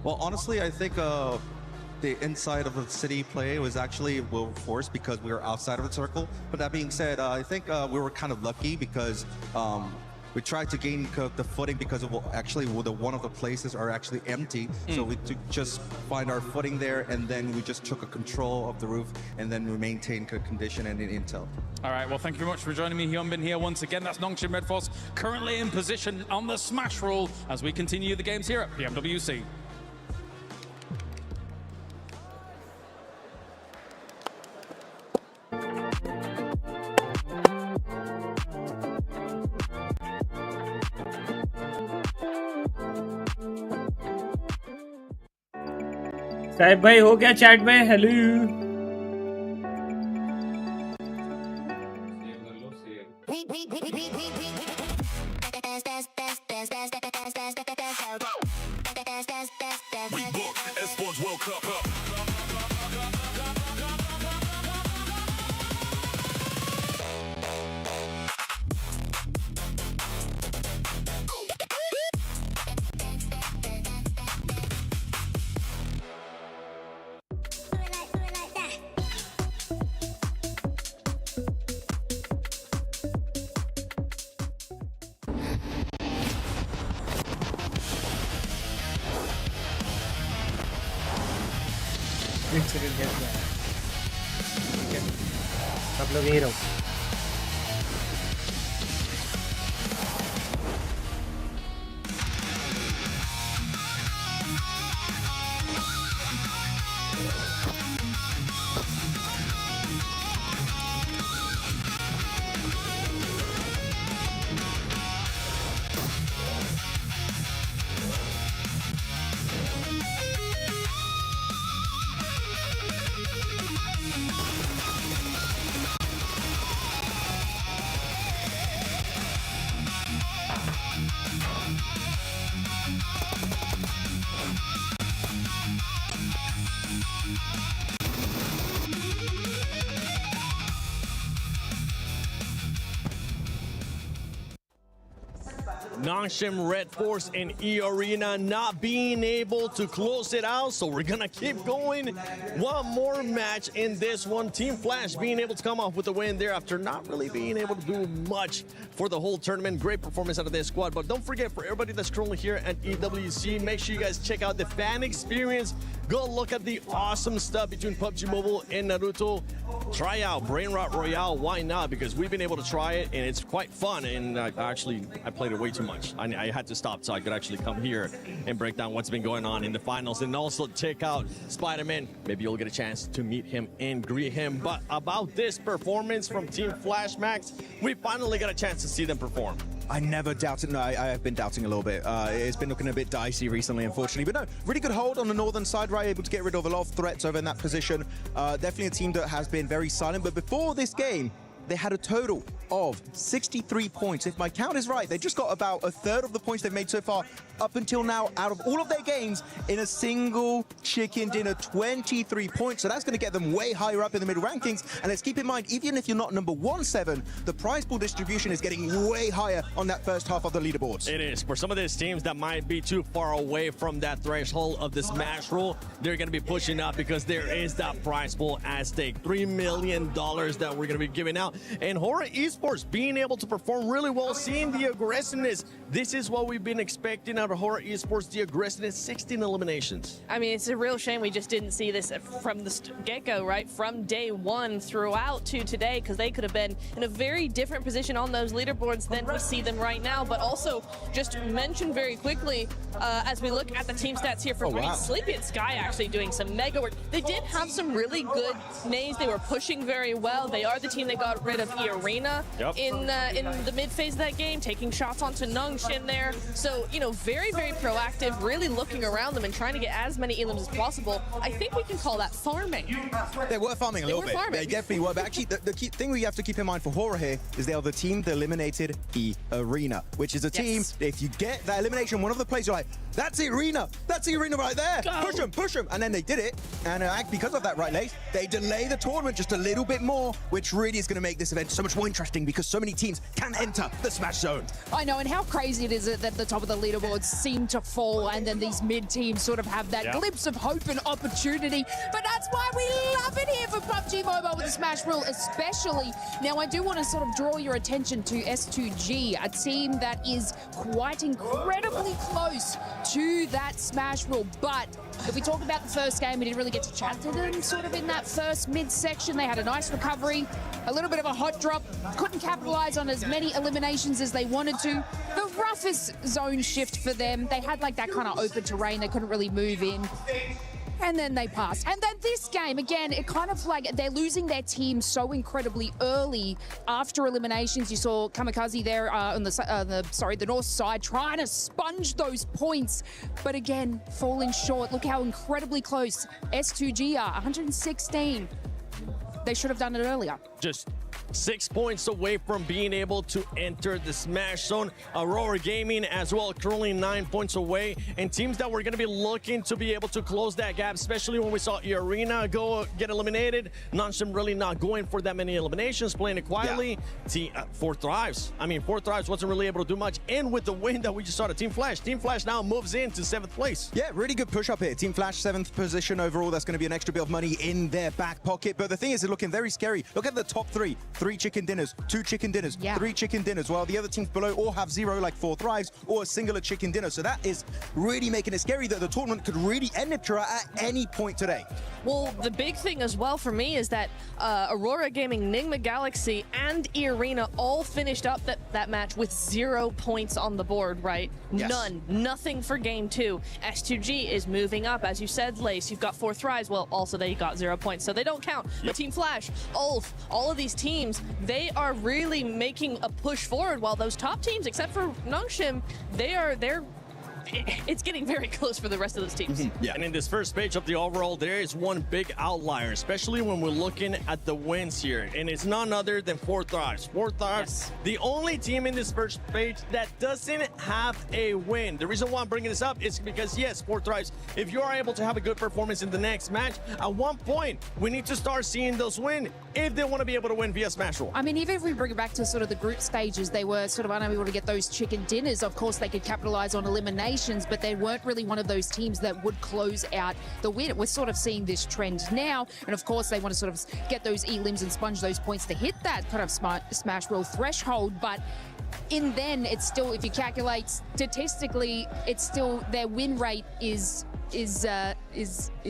Well, honestly, I think the inside of the city play was actually well forced because we were outside of the circle. But that being said, I think we were kind of lucky because we tried to gain the footing because of actually one of the places are actually empty. So we just find our footing there, and then we just took a control of the roof, and then we maintained good condition and intel. All right, well, thank you very much for joining me, Hyunbin, here once again. That's Nongshim Red Force currently in position on the smash rule as we continue the games here at PMWC. Sahib भाई हो क्या chat में? Hello एक second gas में आया। ठीक है, सब लोग यहीं रहो। Nongshim Red Force and E Arena not being able to close it out, so we're gonna keep going. One more match in this one. Team Flash being able to come off with a win there after not really being able to do much for the whole tournament. Great performance out of their squad, but don't forget, for everybody that's currently here at EWC, make sure you guys check out the fan experience. Go look at the awesome stuff between PUBG Mobile and Naruto. Try out Brain Rot Royale, why not? Because we've been able to try it and it's quite fun, and I played it way too much. I had to stop so I could actually come here and break down what's been going on in the finals, and also check out Spiderman. Maybe you'll get a chance to meet him and greet him. But about this performance from Team Flash Max, we finally got a chance to see them perform. I never doubted. No, I have been doubting a little bit. It's been looking a bit dicey recently, unfortunately. But no, really good hold on the northern side, right? Able to get rid of a lot of threats over in that position. Definitely a team that has been very silent. But before this game, they had a total of 63 points. If my count is right, they just got about a third of the points they've made so far up until now out of all of their games in a single chicken dinner, 23 points. So that's going to get them way higher up in the middle rankings. And let's keep in mind, even if you're not number 1-7, the prize pool distribution is getting way higher on that first half of the leaderboards. It is. For some of these teams that might be too far away from that threshold of the smash rule, they're going to be pushing up because there is that prize pool at stake. $3 million that we're going to be giving out. And Horror Esports being able to perform really well, seeing the aggressiveness. This is what we've been expecting out of Horror Esports, the aggressiveness, 16 eliminations. I mean, it's a real shame we just didn't see this from the get-go, right? From day one throughout to today, because they could have been in a very different position on those leaderboards than we see them right now. But also, just mention very quickly, as we look at the team stats here for Sleepy and Sky actually doing some mega work. They did have some really good names. They were pushing very well. They are the team that got rid of E Arena in the mid phase of that game, taking shots onto Nongshim there. So, you know, very, very proactive, really looking around them and trying to get as many elims as possible. I think we can call that farming. They were farming a little bit. They definitely were. But actually, the key thing we have to keep in mind for Horror here is they are the team that eliminated E Arena, which is a team, if you get that elimination, one of the plays, you're like, that's E Arena. That's E Arena right there. Go. Push them, push them. And then they did it. And because of that, right, Lace, they delay the tournament just a little bit more, which really is going to make this event so much more interesting because so many teams can enter the Smash Zone. I know, and how crazy it is that the top of the leaderboards seem to fall and then these mid teams sort of have that glimpse of hope and opportunity. But that's why we love it here for PUBG Mobile with the Smash Rule, especially. Now, I do want to sort of draw your attention to S2G, a team that is quite incredibly close to that Smash Rule. But if we talk about the first game, we didn't really get to chat to them sort of in that first mid-section. They had a nice recovery, a little bit of a hot drop, couldn't capitalize on as many eliminations as they wanted to. The roughest zone shift for them, they had like that kind of open terrain they couldn't really move in. And then they passed. And then this game, again, it kind of like they're losing their team so incredibly early after eliminations. You saw Kamikaze there on the north side trying to sponge those points, but again, falling short. Look how incredibly close S2G are, 116. They should have done it earlier. Just 6 points away from being able to enter the Smash Zone. Aurora Gaming as well, currently 9 points away. And teams that were going to be looking to be able to close that gap, especially when we saw E Arena get eliminated. Nongshim really not going for that many eliminations, playing it quietly. Four Thrives. I mean, Four Thrives wasn't really able to do much. And with the win that we just saw to Team Flash now moves into 7th place. Yeah, really good push up here. Team Flash, 7th position overall. That's going to be an extra bit of money in their back pocket. But the thing is, they're looking very scary. Look at the top three. 3 chicken dinners, 2 chicken dinners, 3 chicken dinners, while the other teams below all have 0, like 4 thrives, or a singular chicken dinner. So that is really making it scary that the tournament could really end Niptera at any point today. Well, the big thing as well for me is that Aurora Gaming, Nigma Galaxy, and Arena all finished up that match with 0 points on the board, right? Yes. None. Nothing for game 2. S2G is moving up. As you said, Lace, you've got 4 thrives. Well, also they got 0 points, so they don't count. But Team Flash, Ulf, all of these teams, they are really making a push forward, while those top teams, except for Nongshim, it's getting very close for the rest of those teams. Yeah, and in this first page of the overall, there is one big outlier, especially when we're looking at the wins here, and it's none other than 4 thrives. 4 thrives, the only team in this first page that doesn't have a win. The reason why I'm bringing this up is because, yes, 4 thrives, if you are able to have a good performance in the next match, at one point, we need to start seeing those win if they want to be able to win via Smash Roll. I mean, even if we bring it back to sort of the group stages, they were sort of unable to get those chicken dinners. Of course, they could capitalize on eliminations, but they weren't really one of those teams that would close out the win. We're sort of seeing this trend now, and of course, they want to sort of get those E-limbs and sponge those points to hit that kind of Smash Roll threshold, but in then, it's still, if you calculate statistically, it's still, their win rate is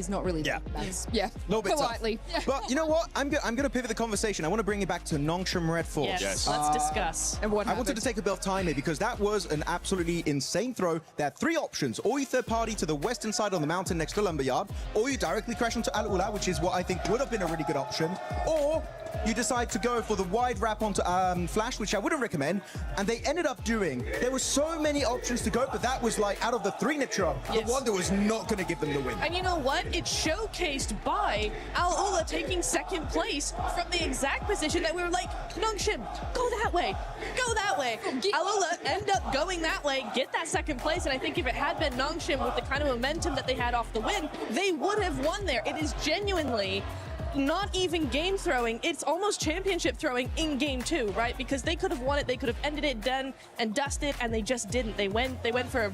not really that bad. Yeah, A little bit politely. tough. But you know what? I'm going to pivot the conversation. I want to bring it back to Nongshim Red Force. Yes, let's discuss. And what I wanted to take a bit of time here because that was an absolutely insane throw. There are 3 options. Or you third party to the western side on the mountain next to Lumberyard, or you directly crash into Al Ula, which is what I think would have been a really good option, or you decide to go for the wide wrap onto Flash, which I wouldn't recommend, and they ended up doing. There were so many options to go, but that was like, out of the 3 Niptera, the one that was not going to give them the win. And you know what? It's showcased by Al Ula taking 2nd place from the exact position that we were like, Nongshim, go that way, go that way. Al Ula end up going that way, get that 2nd place, and I think if it had been Nongshim with the kind of momentum that they had off the win, they would have won there. It is genuinely not even game throwing, it's almost championship throwing in game 2, right? Because they could have won it, they could have ended it, done and dusted, and they just didn't. They went for a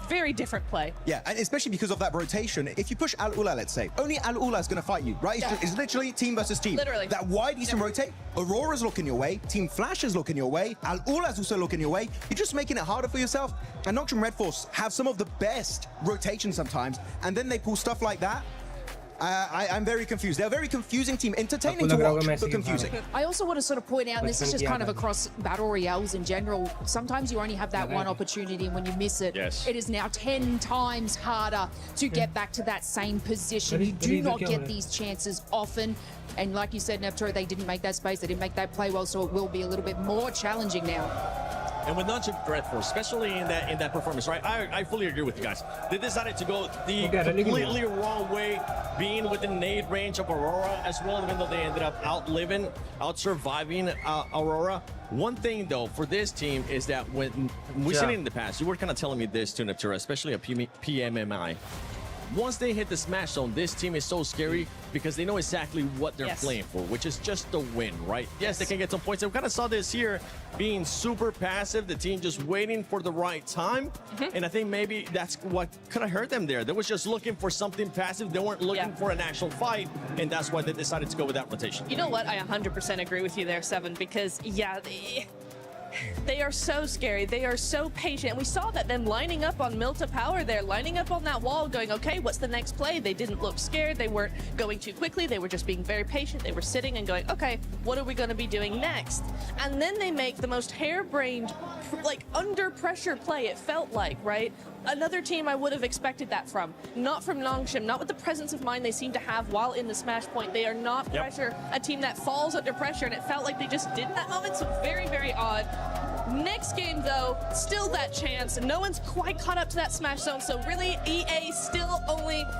very different play. Yeah, and especially because of that rotation. If you push Al Ula, let's say, only Al Ula is going to fight you, right? It's literally team versus team. Literally. That wide eastern rotate, Aurora's looking your way, Team Flash is looking your way, Al Ula's also looking your way. You're just making it harder for yourself. And Nongshim Red Force have some of the best rotations sometimes, and then they pull stuff like that. I'm very confused. They're a very confusing team. Entertaining to watch, but confusing. I also want to sort of point out, and this is just kind of across Battle Royales in general, sometimes you only have that one opportunity, and when you miss it, it is now 10 times harder to get back to that same position. You do not get these chances often. And like you said, Niptera, they didn't make that space, they didn't make that play well, so it will be a little bit more challenging now. And with Nongshim Red Force, especially in that performance, right? I fully agree with you guys. They decided to go the completely wrong way, being within nade range of Aurora as well, even though they ended up out-surviving Aurora. One thing, though, for this team is that when we've seen it in the past, you were kind of telling me this too, Niptera, especially a PMMI. Once they hit the smash zone, this team is so scary because they know exactly what they're playing for, which is just the win, right? Yes, they can get some points. And we kind of saw this here being super passive, the team just waiting for the right time. And I think maybe that's what could have hurt them there. They was just looking for something passive. They weren't looking for an actual fight, and that's why they decided to go with that rotation. You know what? I 100% agree with you there, Seven, because, yeah, they are so scary. They are so patient. And we saw that them lining up on Milta Power there, lining up on that wall, going, okay, what's the next play? They didn't look scared. They weren't going too quickly. They were just being very patient. They were sitting and going, okay, what are we going to be doing next? And then they make the most harebrained, like, under pressure play, it felt like, right? Another team I would have expected that from. Not from Nongshim, not with the presence of mind they seem to have while in the smash point. They are not a team that falls under pressure, and it felt like they just did in that moment, so very, very odd. Next game, though, still that chance. No one's quite caught up to that smash zone, so really EA still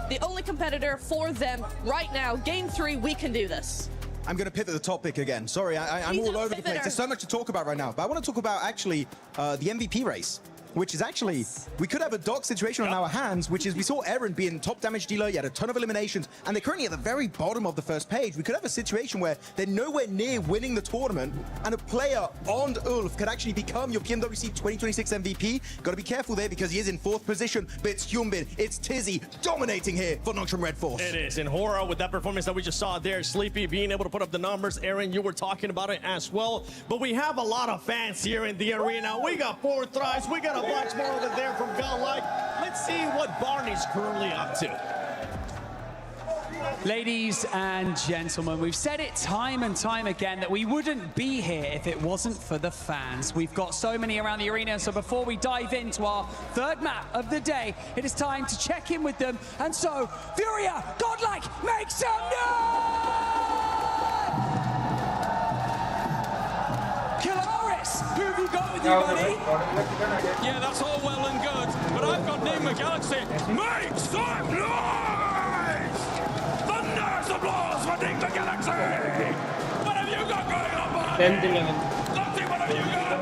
the only competitor for them right now. Game 3, we can do this. I'm going to pivot the topic again. Sorry, I'm all over the place. There's so much to talk about right now. But I want to talk about, actually, the MVP race. which is actually, we could have a dock situation on our hands, which is we saw Eren being top damage dealer, he had a ton of eliminations, and they're currently at the very bottom of the first page. We could have a situation where they're nowhere near winning the tournament, and a player on Ulf could actually become your PMWC 2026 MVP. Got to be careful there because he is in 4th position, but it's Hyunbin, it's Tizzy dominating here for Nongshim Red Force. It is, and Hora with that performance that we just saw there, Sleepy being able to put up the numbers. Aaron, you were talking about it as well, but we have a lot of fans here in the arena. We got 4 thrives, we got a bunch more over there from Godlike. Let's see what Barney's currently up to. Ladies and gentlemen, we've said it time and time again that we wouldn't be here if it wasn't for the fans. We've got so many around the arena, so before we dive into our 3rd map of the day, it is time to check in with them. And so, Furia, Godlike, make some noise! Killaris, who have you got with you, buddy? Yeah, that's all well and good, but I've got Nigma Galaxy. Make some noise! Thunder's applause for Nigma Galaxy! What have you got going on, buddy? 10th, 11th. Lottie, what have you got?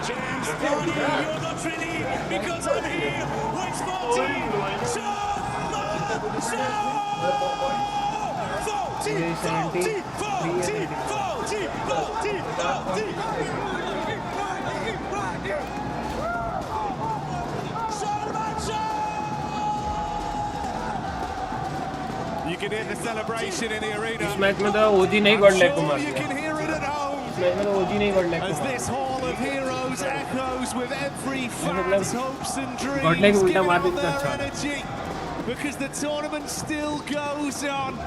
James, Barney, you're not ready because I'm here with Sporty. You can hear the celebration in the arena. इस match में तो ओजी नहीं Godlike को मार You दिया. can hear it at home. इस match में तो ओजी नहीं गॉडलाइक को As मार this hall of heroes echoes with every fan's hopes and dreams, Godlike giving उल्टा मार all देता their अच्छा. energy, because the tournament still goes on.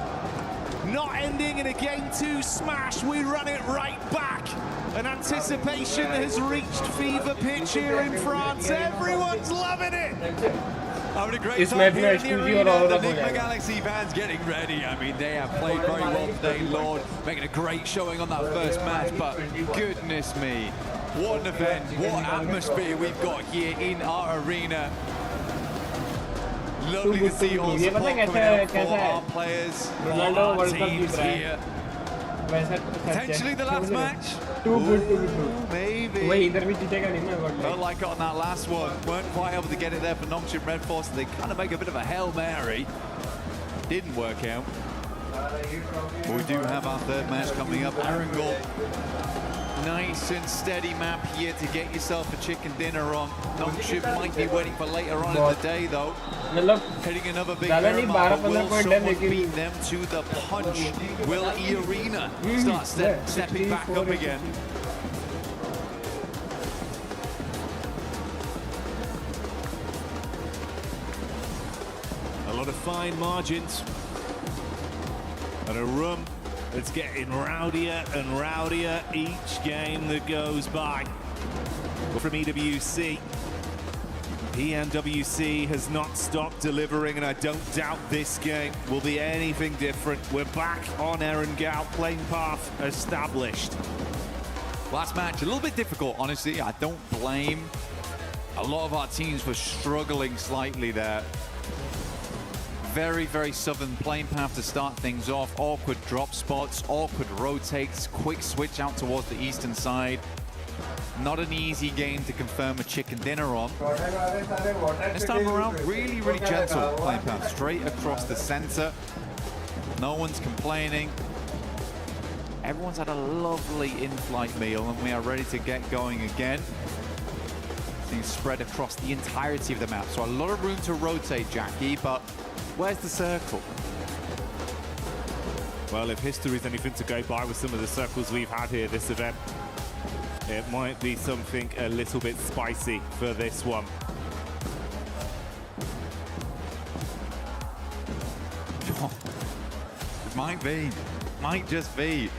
Not ending in a Game 2 smash, we run it right back. And anticipation has reached fever pitch here in France. Everyone's loving it. Having a great इस time match here में in the HPG arena. और The Aero हो Nigma जाएगा. Galaxy fans getting ready. I mean, they have played very well today, Lord, making a great showing on that first match. But goodness me, what an event, what atmosphere we've got here in our arena. Lovely to see all ये पता support कैसा coming out for कैसा है? our players, Ronaldo our world cup teams जीत रहा है. here. वैसा Potentially the last match. Too good. Maybe. वही इधर भी जीतेगा नहीं ना Felt Godlike. like it on that last one. Weren't quite able to get it there for Nongshim Red Force. They kind of make a bit of a Hail Mary. Didn't work out. But we do have our 3rd match coming up. Arundel. Nice and steady map here to get yourself a chicken dinner on. Nongshim might be waiting for later on in the day though. Hitting another big ज़्यादा नहीं, Miramar, 12-15 but will point है, someone लेकिन- beat them to the punch? Will E-Arena start stepping back up again? A lot of fine margins. And a room that's getting rowdier and rowdier each game that goes by. From EWC, PMWC has not stopped delivering, and I don't doubt this game will be anything different. We're back on Erangel, playing path established. Last match, a little bit difficult, honestly. I don't blame a lot of our teams for struggling slightly there. Very, very southern plane path to start things off. Awkward drop spots, awkward rotates, quick switch out towards the eastern side. Not an easy game to confirm a chicken dinner on. This time around, really, really gentle plane path, straight across the center. No one's complaining. Everyone's had a lovely in-flight meal, and we are ready to get going again. Things spread across the entirety of the map, so a lot of room to rotate, Jackie, but where's the circle? Well, if history is anything to go by with some of the circles we've had here this event, it might be something a little bit spicy for this one. It might be, might just be.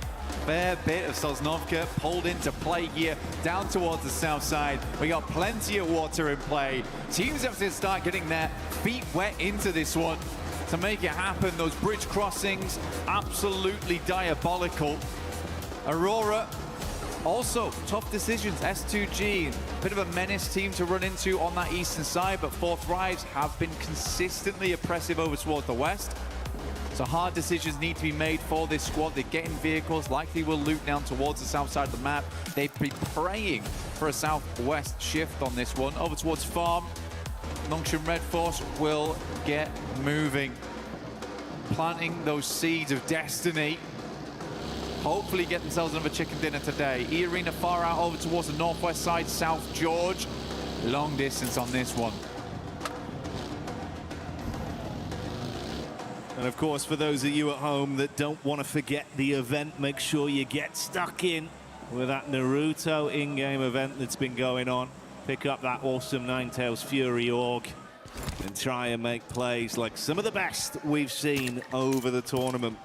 Fair bit of Sosnovka pulled into play here, down towards the south side. We got plenty of water in play. Teams have to start getting their feet wet into this one to make it happen. Those bridge crossings, absolutely diabolical. Aurora, also tough decisions. S2G, bit of a menace team to run into on that eastern side, but 4 Thrives have been consistently oppressive over towards the west. So hard decisions need to be made for this squad. They're getting vehicles, likely will loop down towards the south side of the map. They've been praying for a southwest shift on this one. Over towards farm, Nongshim Red Force will get moving. Planting those seeds of destiny. Hopefully get themselves another chicken dinner today. E-Arena far out over towards the northwest side, South George. Long distance on this one. And of course, for those of you at home that don't want to forget the event, make sure you get stuck in with that Naruto in-game event that's been going on. Pick up that awesome Ninetales Fury Org and try and make plays like some of the best we've seen over the tournament.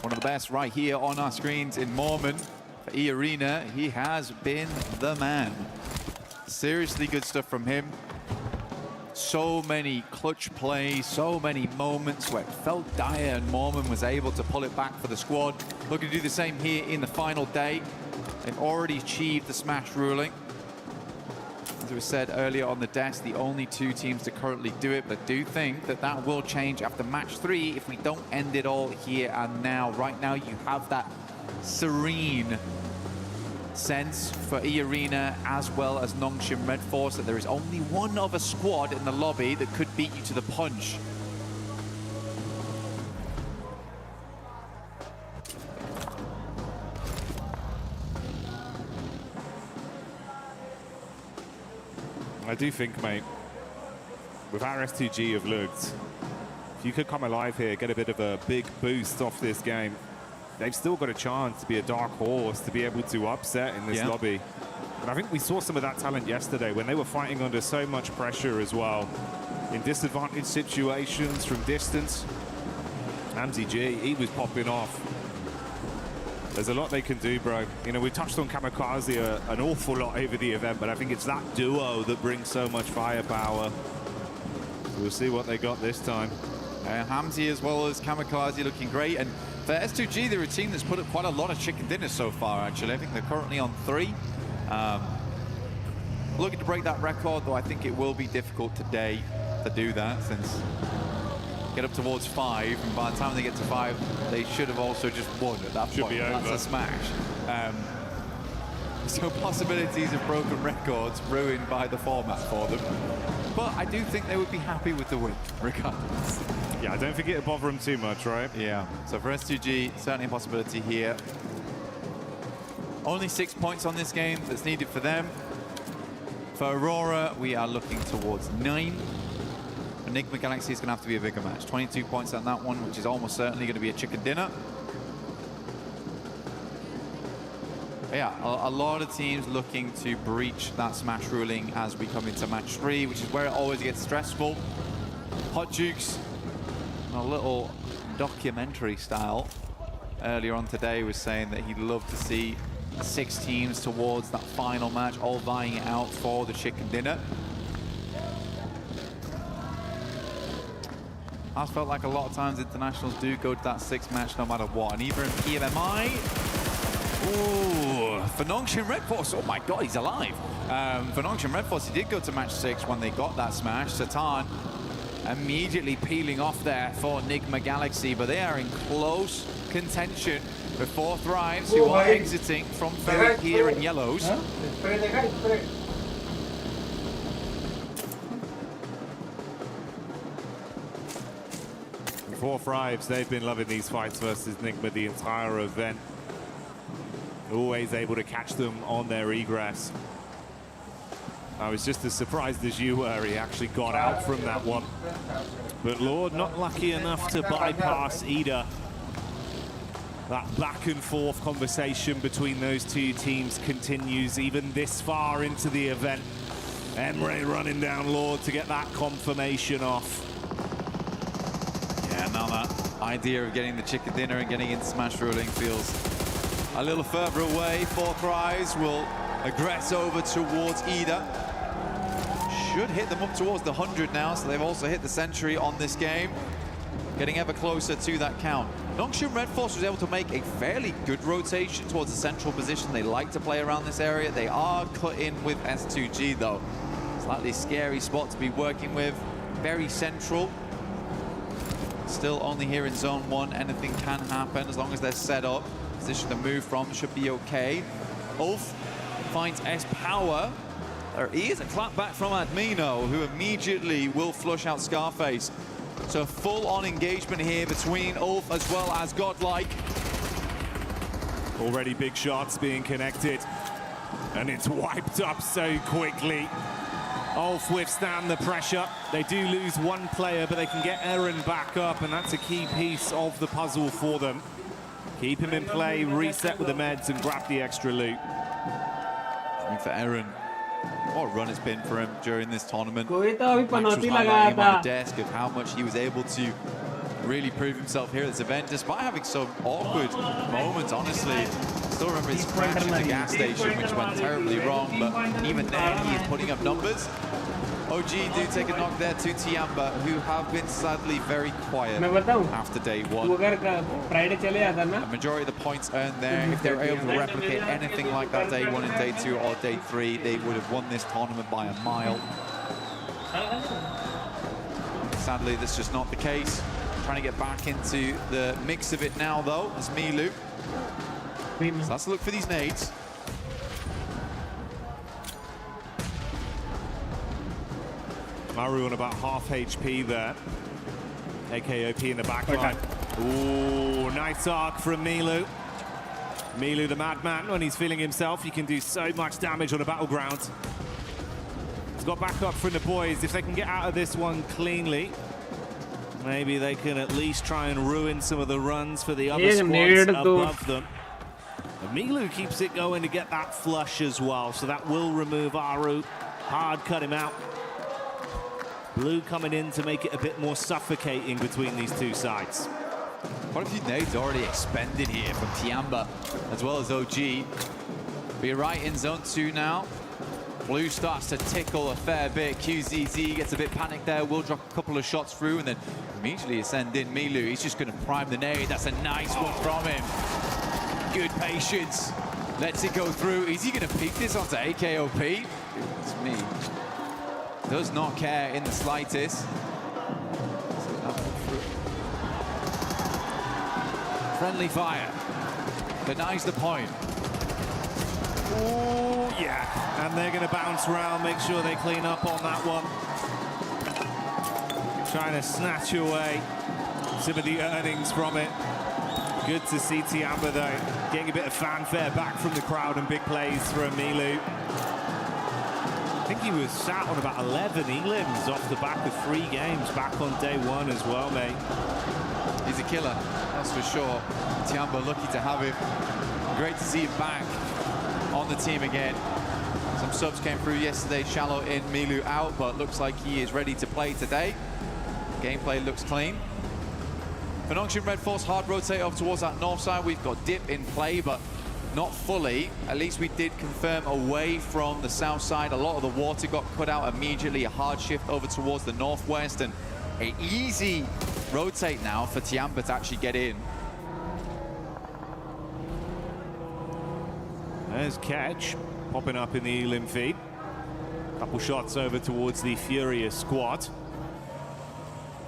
One of the best right here on our screens in Mormon. For E-Arena, he has been the man. Seriously good stuff from him. So many clutch plays, so many moments where it felt dire and Mormon was able to pull it back for the squad. Looking to do the same here in the final day. They've already achieved the smash ruling. As we said earlier on the desk, the only two teams to currently do it, but do think that that will change after match 3 if we don't end it all here and now. Right now you have that serene sense for E-Arena as well as Nongshim Red Force that there is only one other squad in the lobby that could beat you to the punch. I do think, mate, with how S2G have looked, if you could come alive here, get a bit of a big boost off this game, they've still got a chance to be a dark horse, to be able to upset in this lobby. And I think we saw some of that talent yesterday when they were fighting under so much pressure as well. In disadvantaged situations from distance, Amzi G, he was popping off. There's a lot they can do, bro. You know, we touched on Kamikaze an awful lot over the event, but I think it's that duo that brings so much firepower. So we'll see what they got this time. Hamzi as well as Kamikaze looking great. And for S2G, they're a team that's put up quite a lot of chicken dinners so far, actually. I think they're currently on 3. Looking to break that record, though I think it will be difficult today to do that, since get up towards 5, and by the time they get to 5, they should have also just won at that point. That's a smash. So possibilities of broken records ruined by the format for them. But I do think they would be happy with the win, regardless. Yeah, I don't think it'll bother them too much, right? Yeah, so for S2G, certainly a possibility here. Only 6 points on this game that's needed for them. For Aurora, we are looking towards 9. Enigma Galaxy is going to have to be a bigger match. 22 points on that one, which is almost certainly going to be a chicken dinner. But yeah, a lot of teams looking to breach that smash ruling as we come into match 3, which is where it always gets stressful. Hot Jukes, a little documentary style, earlier on today was saying that he'd love to see 6 teams towards that final match, all vying it out for the chicken dinner. Has felt like a lot of times internationals do go to that 6th match no matter what. And even in PMMI, ooh, for Nongshim Red Force, oh my God, he's alive. For Nongshim Red Force, he did go to match 6 when they got that smash. Satan immediately peeling off there for Enigma Galaxy, but they are in close contention with 4 Thrives, who are exiting from Ferric here in yellows. 4 Thrives, they've been loving these fights versus Enigma the entire event. Always able to catch them on their egress. I was just as surprised as you were. He actually got out from that one. But Lord, not lucky enough to bypass either. That back and forth conversation between those two teams continues even this far into the event. Emre running down Lord to get that confirmation off. Yeah, now that idea of getting the chicken dinner and getting into smash ruling feels a little further away. 4 Thrives will aggress over towards Ida. Should hit them up towards the 100 now, so they've also hit the century on this game. Getting ever closer to that count. Nongshim Red Force was able to make a fairly good rotation towards the central position. They like to play around this area. They are cut in with S2G though. Slightly scary spot to be working with. Very central. Still only here in zone 1. Anything can happen as long as they're set up. Position to move from should be okay. Ulf finds S-Power. There is a clap back from Admino, who immediately will flush out Scarface. So full-on engagement here between Ulf as well as Godlike. Already big shots being connected, and it's wiped up so quickly. Ulf withstand the pressure. They do lose one player, but they can get Eren back up, and that's a key piece of the puzzle for them. Keep him in play, reset with the meds, and grab the extra loot. Coming for Eren. What a run it's been for him during this tournament. कोई तो अभी Max was Panauti highlighting लगाया him था. on the desk of how much he was able to really prove himself here at this event, despite having some awkward moments, honestly. Still remember his crash at the gas station, which went terribly wrong, but even then he is putting up numbers. OG do take a knock there to Tiamba, who have been sadly very quiet after day 1. A majority of the points earned there, if they were able to replicate anything like that day 1 and day 2 or day 3, they would have won this tournament by a mile. Sadly, that's just not the case. Trying to get back into the mix of it now, though, as Milu. So let's look for these nades. Maru on about half HP there. AKOP in the back line. Ooh, nice arc from Milu. Milu, the madman, when he's feeling himself, he can do so much damage on a battleground. He's got back up from the boys. If they can get out of this one cleanly, maybe they can at least try and ruin some of the runs for the other squads above them. And Milu keeps it going to get that flush as well, so that will remove Aru. Hard cut him out. Blue coming in to make it a bit more suffocating between these two sides. Quite a few nades already expended here from Tiamba as well as OG. We're right in zone 2 now. Blue starts to tickle a fair bit. QZZ gets a bit panicked there, will drop a couple of shots through and then immediately send in Milu. He's just going to prime the nade. That's a nice one from him. Good patience. Lets it go through. Is he going to peek this onto AKOP? It's me. Does not care in the slightest. Friendly fire. Denies the point. Ooh, yeah. And they're going to bounce around, make sure they clean up on that one. Trying to snatch away some of the earnings from it. Good to see Tiamba, though, getting a bit of fanfare back from the crowd and big plays from Milu. I think he was sat on about 11 elims off the back of 3 games back on day 1 as well, mate. He's a killer, that's for sure. Tiamba lucky to have him. Great to see him back on the team again. Some subs came through yesterday, Shallow in, Milu out, but looks like he is ready to play today. Gameplay looks clean. For Nongshin Red Force, hard rotate up towards that north side. We've got Dip in play, but not fully. At least we did confirm away from the south side. A lot of the water got cut out immediately. A hard shift over towards the northwest, and an easy rotate now for Tiamba to actually get in. There's Catch popping up in the elim feed. Couple shots over towards the Furia squad.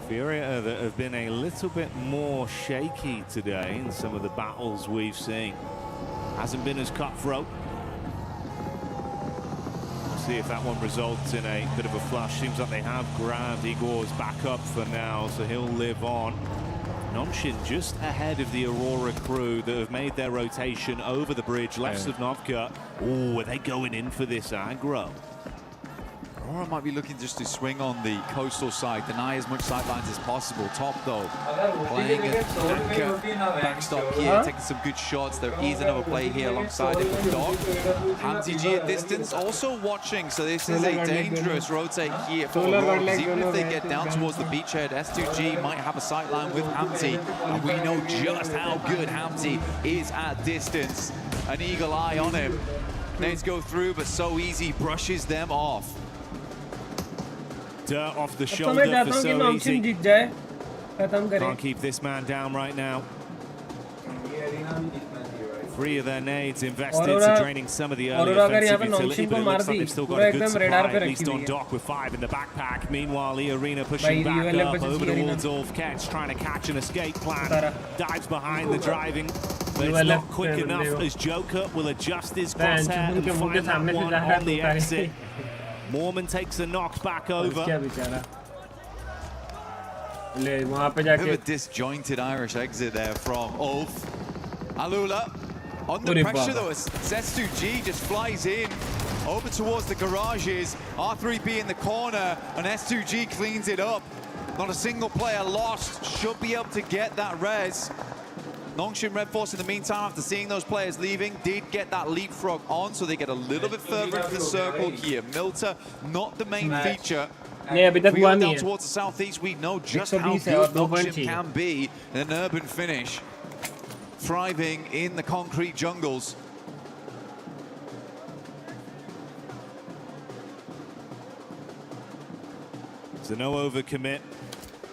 Furia that have been a little bit more shaky today in some of the battles we've seen. Hasn't been as cutthroat. We'll see if that one results in a bit of a flush. Seems like they have grabbed Igor's back up for now, so he'll live on. Nongshin just ahead of the Aurora crew that have made their rotation over the bridge, left of Novka. Oh, are they going in for this aggro? Aurora might be looking just to swing on the coastal side, deny as much sidelines as possible. Top though, playing a backstop here, taking some good shots. There is another play here alongside it with Dog. HamTG at distance, also watching, so this is a dangerous rotate here for Aurora, because even if they get down towards the beachhead, S2G might have a sightline with HamT, and we know just how good HamT is at distance. An eagle eye on him. Nades go through, but so easy, brushes them off. Dirt off the shoulder for so easy. Can't keep this man down right now. 3 of their nades invested to draining some of the early offensive utility, but it looks like they've still got a good supply, at least on dock, with 5 in the backpack. Meanwhile, the Arena pushing back up over towards Ulf. Trying to catch an escape plan. Dives behind the driving, but it's not quick enough as Joker will adjust his crosshair and find that one on the exit. Mormon takes a knock back over. Bit of a disjointed Irish exit there from Ulf. Alula under pressure though as S2G just flies in over towards the garages. R3B in the corner and S2G cleans it up. Not a single player lost. Should be able to get that res. Nongshim Red Force in the meantime, after seeing those players leaving, did get that leapfrog on, so they get a little bit further into the circle here. Milta, not the main feature. If we go down towards the southeast, we know just how good Nongshim can be in an urban finish, thriving in the concrete jungles. So no overcommit.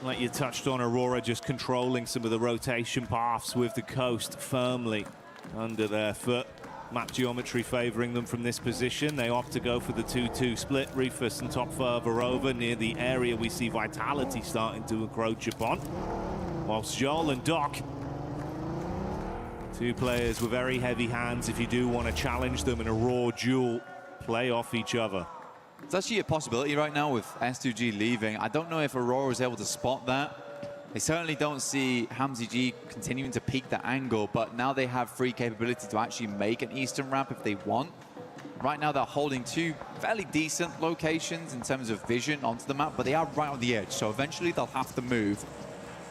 Like you touched on, Aurora just controlling some of the rotation paths with the coast firmly under their foot. Map geometry favoring them from this position. They opt to go for the 2-2 split. Rufus and top further over near the area we see Vitality starting to encroach upon. Whilst Joel and Doc, 2 players with very heavy hands if you do want to challenge them in a raw duel, play off each other. It's actually a possibility right now with S2G leaving. I don't know if Aurora is able to spot that. They certainly don't see Hamzy G continuing to peak that angle, but now they have free capability to actually make an eastern ramp if they want. Right now they're holding 2 fairly decent locations in terms of vision onto the map, but they are right on the edge, so eventually they'll have to move.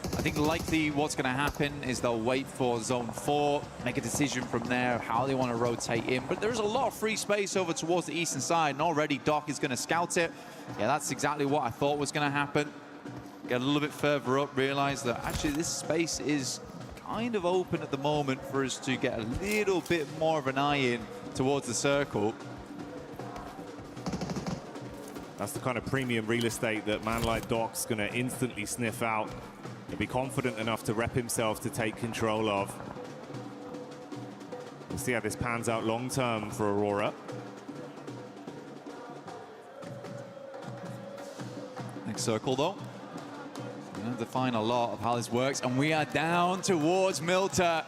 I think likely what's going to happen is they'll wait for Zone 4, make a decision from there how they want to rotate in. But there's a lot of free space over towards the eastern side, and already Doc is going to scout it. Yeah, that's exactly what I thought was going to happen. Get a little bit further up, realize that actually this space is kind of open at the moment for us to get a little bit more of an eye in towards the circle. That's the kind of premium real estate that man like Doc's going to instantly sniff out. He'll be confident enough to rep himself to take control of. We'll see how this pans out long term for Aurora. Next circle though. We're going to define a lot of how this works, and we are down towards Milta.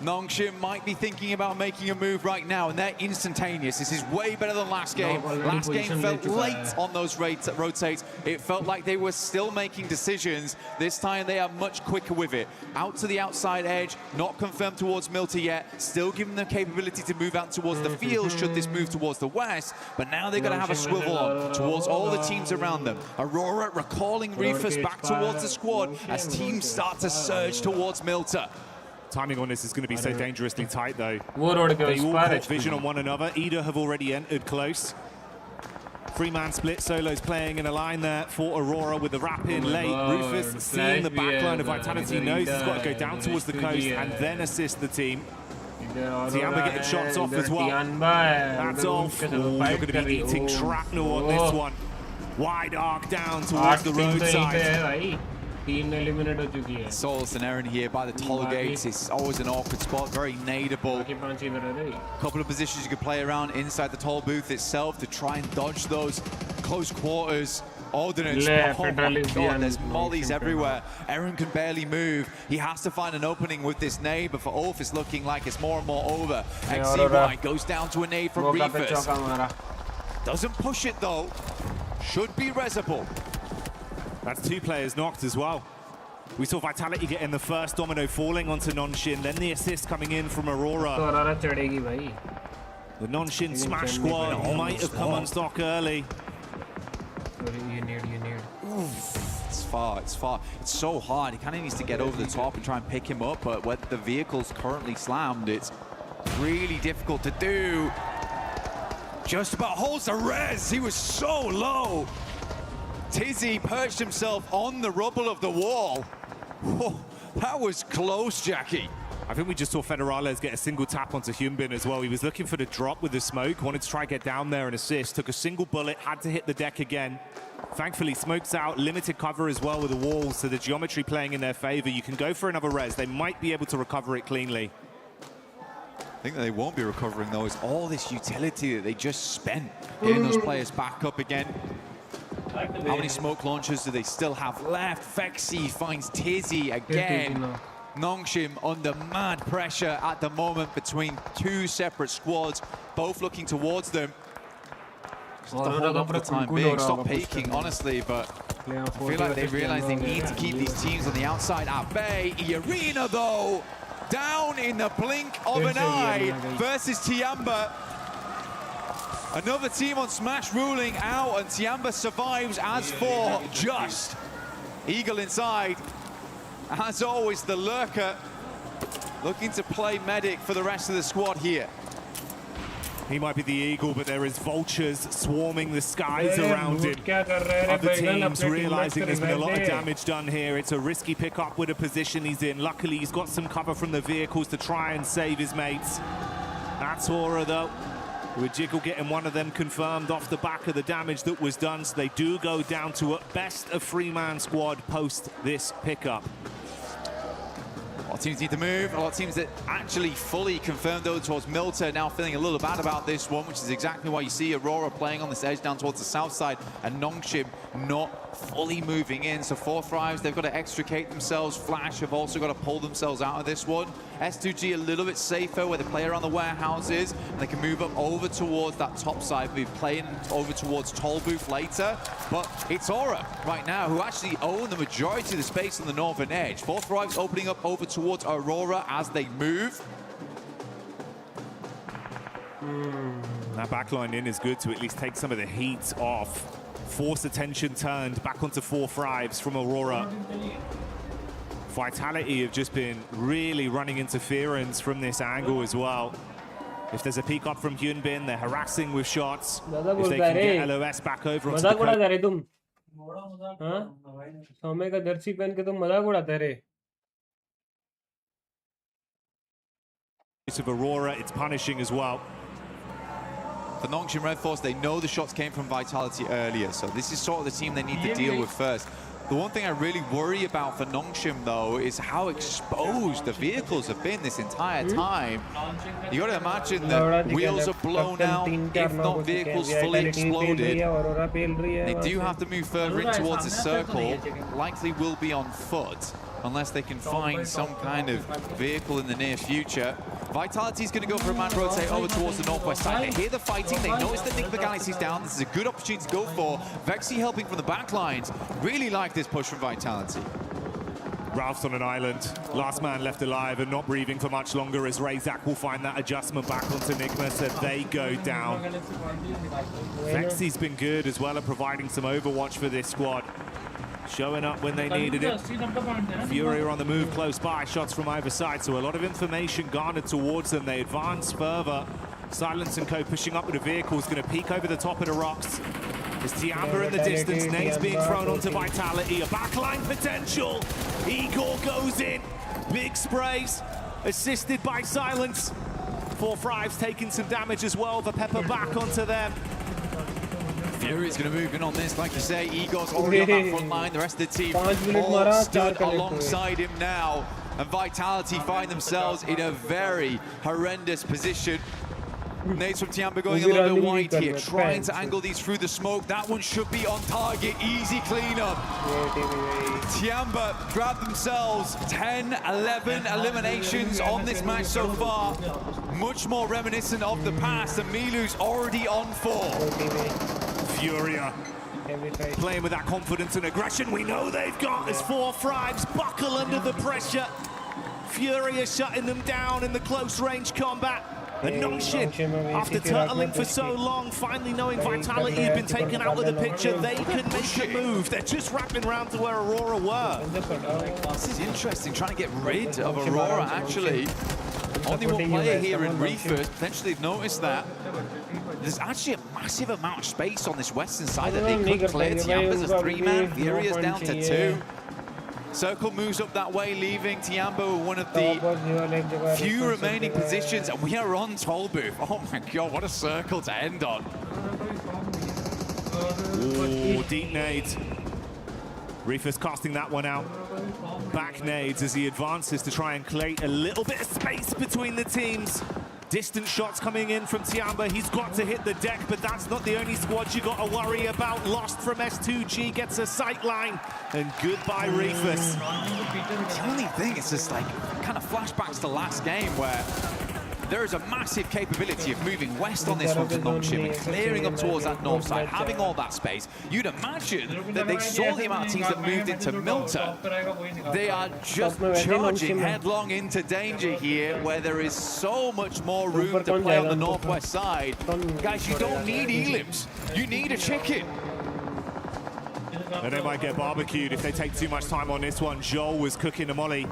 Nongshim might be thinking about making a move right now, and they're instantaneous. This is way better than last game. Last game felt late on those rotates. It felt like they were still making decisions. This time they are much quicker with it. Out to the outside edge, not confirmed towards Milta yet. Still giving them the capability to move out towards the field should this move towards the west. But now they're going to have a swivel on towards all the teams around them. Aurora recalling Rufus back towards the squad as teams start to surge towards Milta. Timing on this is going to be so dangerously tight, though. They all have vision on one another. Ida have already entered close. 3-man split. Solo's playing in a line there for Aurora with the wrap in late. Rufus seeing the backline of Vitality knows he's got to go down towards the coast and then assist the team. Tiamba getting shots off as well. That's off. You're going to be eating shrapnel on this one. Wide arc down towards the roadside. Solus and Aaron here by the toll gates. It's always an awkward spot, very nadeable. Couple of positions you could play around inside the toll booth itself to try and dodge those close quarters ordnance. Oh my God, there's mollies everywhere. Aaron can barely move. He has to find an opening with this nade, but for Ulf it's looking like it's more and more over. XCY goes down to a nade from Rufus. Doesn't push it though. Should be resable. That's 2 players knocked as well. We saw Vitality get in the first domino falling onto Nonshin, then the assist coming in from Aurora. The Nonshin Smash squad might have come on stock early. It's far, it's far. It's so hard. He kind of needs to get over the top and try and pick him up, but when the vehicle's currently slammed, it's really difficult to do. Just about holds the res. He was so low. Tizzy perched himself on the rubble of the wall. Oh, that was close, Jackie. I think we just saw Federales get a single tap onto Hyunbin as well. He was looking for the drop with the smoke, wanted to try and get down there and assist. Took a single bullet, had to hit the deck again. Thankfully, smoke's out, limited cover as well with the walls, so the geometry playing in their favor. You can go for another res. They might be able to recover it cleanly. thing that they won't be recovering, though, is all this utility that they just spent getting those players back up again. How many smoke launchers do they still have left? Vexy finds Tizzy again. Nongshim under mad pressure at the moment between two separate squads, both looking towards them. Just to hold on for the time being, stop peeking, honestly, but I feel like they realize they need to keep these teams on the outside at bay. Arena, though, down in the blink of an eye versus Tiamba. Another team on Smash ruling out, and Tiamba survives as for just. Eagle inside. As always, the lurker looking to play medic for the rest of the squad here. He might be the Eagle, but there is vultures swarming the skies around him. Other teams realizing there's been a lot of damage done here. It's a risky pickup with a position he's in. Luckily, he's got some cover from the vehicles to try and save his mates. That's Aura, though, with Jiggle getting one of them confirmed off the back of the damage that was done. So they do go down to at best a 3-man squad post this pickup. A lot of teams need to move. A lot of teams that actually fully confirmed, though, towards Milter, now feeling a little bad about this one, which is exactly why you see Aurora playing on this edge down towards the south side, and Nongshim not fully moving in. So 4 Thrives, they've got to extricate themselves. Flash have also got to pull themselves out of this one. S2G a little bit safer where they play around the warehouses, and they can move up over towards that top side, move playing over towards Toll Booth later. But it's Aura right now who actually own the majority of the space on the northern edge. 4 Thrives opening up over towards Aurora as they move. That backline in is good to at least take some of the heat off. Force attention turned back onto 4 Thrives from Aurora. Vitality have just been really running interference from this angle as well. If there's a peek up from Hyunbin, they're harassing with shots. If they can get LOS back over onto the of Aurora, it's punishing as well. The Nongshim Red Force, they know the shots came from Vitality earlier, so this is sort of the team they need to deal with first. The one thing I really worry about for Nongshim, though, is how exposed the vehicles have been this entire time. You got to imagine that wheels are blown out, if not vehicles fully exploded. They do have to move further in towards the circle, likely will be on foot, unless they can find some kind of vehicle in the near future. Vitality's going to go for a man rotate over towards the northwest side. They hear the fighting, they notice that Nick Galaxy's down. This is a good opportunity to go for. Vexy helping from the back lines. Really like this push from Vitality. Ralph's on an island. Last man left alive and not breathing for much longer as Razak will find that adjustment back onto Nigma, so they go down. Vexy's been good as well at providing some overwatch for this squad. Showing up when they needed it. Fury are on the move close by, shots from either side, so a lot of information garnered towards them. They advance further. Silence and Co pushing up with the vehicles, going to peek over the top of the rocks. There's Tiamba in the distance, nades being thrown onto Vitality, a backline potential. Igor goes in, big sprays, assisted by Silence. 4 Thrives taking some damage as well, the pepper back onto them. Fury's going to move in on this, like you say. Igor's already on that front line. The rest of the team all stood alongside him now. And Vitality find themselves in a very horrendous position. Nades from Tiamba going a little bit wide here, trying to angle these through the smoke. That one should be on target. Easy cleanup. Tiamba grab themselves 10, 11 eliminations on this match so far. Much more reminiscent of the past, and Milu's already on 4. Furia playing with that confidence and aggression we know they've got as 4 Thrives buckle under the pressure. Furia shutting them down in the close range combat. And Nongshim, after turtling for so long, finally knowing Vitality had been taken out of the picture, they can make a move. They're just wrapping around to where Aurora were. This is interesting, trying to get rid of Aurora, actually. Only one player here in Reefers, potentially noticed that. There's actually a massive amount of space on this western side that they could clear. Tiamba's a 3-man, Furia's down to 2. Circle moves up that way, leaving Tiamba one of the few remaining positions, and we are on Toll Booth. Oh my god, what a circle to end on. Ooh, deep nades. Reefers casting that one out. Back nades as he advances to try and create a little bit of space between the teams. Distant shots coming in from Tiamba. He's got to hit the deck, but that's not the only squad you got to worry about. Lost from S2G, gets a sight line, and goodbye Rufus. The only thing is just like kind of flashbacks to last game where there is a massive capability of moving west on this one to Nongshim and clearing up towards that north side, having all that space. You'd imagine that they saw the amount of teams that moved into Milta. They are just charging headlong into danger here, where there is so much more room to play on the northwest side. Guys, you don't need elims, you need a chicken. And they might get barbecued if they take too much time on this one. Joel was cooking the molly.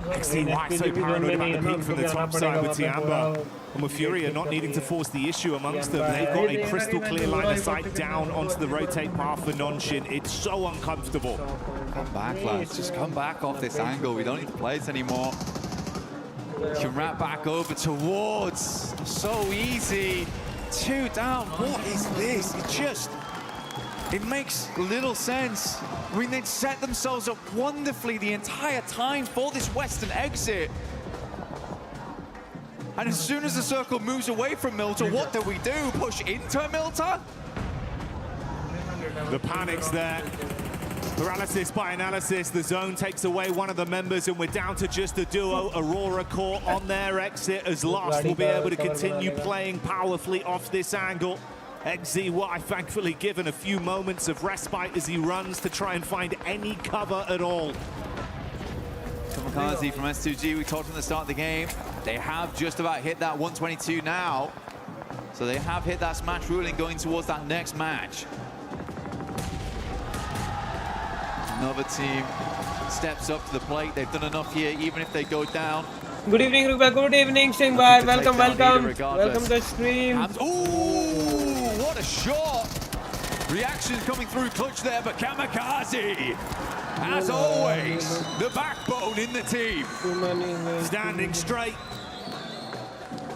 XTY so paranoid about the peak from the top side with Tiamba. And with Furia not needing to force the issue amongst them, they've got a crystal clear line of sight down onto the rotate path for Nongshim. It's so uncomfortable. Come back, lads. Just come back off this angle. We don't need to play this anymore. You can wrap back over towards. So easy. 2 down. What is this? It makes little sense. I mean, they'd set themselves up wonderfully the entire time for this western exit. And as soon as the circle moves away from Milta, what do? Push into Milta? The panic's there. Paralysis by analysis. The zone takes away one of the members, and we're down to just a duo. Aurora Core on their exit as Lost will be able to continue playing powerfully off this angle. XZY thankfully given a few moments of respite as he runs to try and find any cover at all. Kamikaze from S2G, we talked from the start of the game. They have just about hit that 122 now. So they have hit that smash ruling going towards that next match. Another team steps up to the plate. They've done enough here, even if they go down. Good evening, Ruba. Good evening, Singbar. Welcome. Welcome to the stream. Ooh, what a shot! Reaction coming through Kludge there, but Kamikaze, as always, the backbone in the team. Standing straight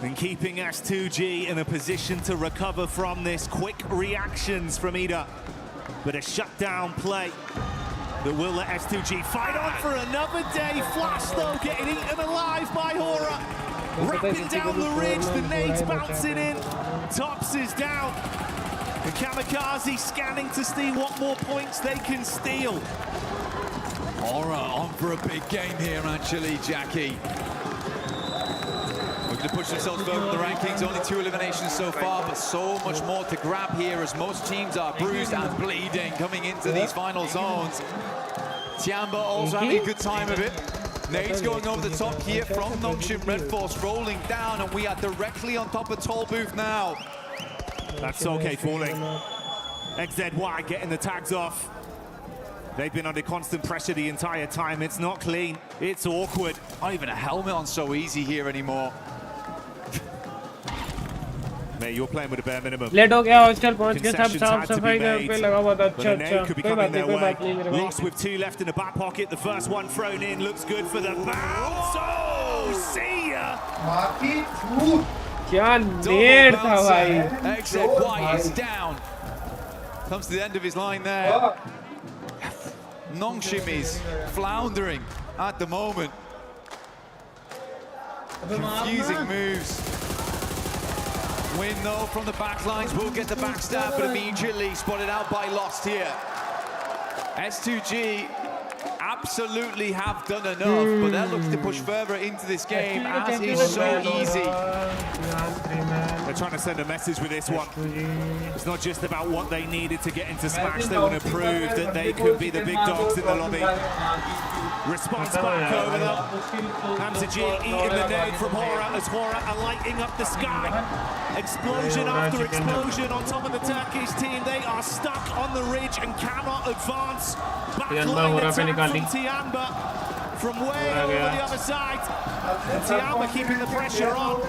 and keeping S2G in a position to recover from this. Quick reactions from Ida, but a shutdown play that will let S2G fight on for another day. Flash though getting eaten alive by Hora. Wrapping down the ridge, the nades bouncing in. Tops is down. And Kamikaze scanning to see what more points they can steal. Hora on for a big game here, actually, Jackie. Looking to push themselves further in the rankings. Only 2 eliminations so far, but so much more to grab here as most teams are bruised and bleeding coming into these final zones. Tiamba also having a good time of it. Nades going over the top here from Nongshim. Red Force rolling down, and we are directly on top of Toll Booth now. That's okay falling. XZY getting the tags off. They've been under constant pressure the entire time. It's not clean, it's awkward. Not even a helmet on so easy here anymore. Mate, you're playing with a bare minimum. Late हो गया hostel पहुंच के सब साफ सफाई घर पे लगा हुआ था अच्छा कोई बात नहीं मेरे भाई. Lost with 2 left in the back pocket. The first one thrown in looks good for the bounce. Oh, see ya. क्या नेड था भाई. XZY is down. Comes to the end of his line there. Nongshim is floundering at the moment. Confusing moves. Win though from the back lines, will get the backstab, but immediately spotted out by Lost here. S2G absolutely have done enough, but they're looking to push further into this game, as is so easy. They're trying to send a message with this one. It's not just about what they needed to get into Smash, they want to prove that they could be the big dogs in the lobby. Response back over them. Hamza G eating the nade from Hora as Hora are lighting up the sky. Explosion after explosion on top of the Turkish team. They are stuck on the ridge and cannot advance. Backline attack from Tiamba from way over the other side. And Tiamba keeping the pressure on.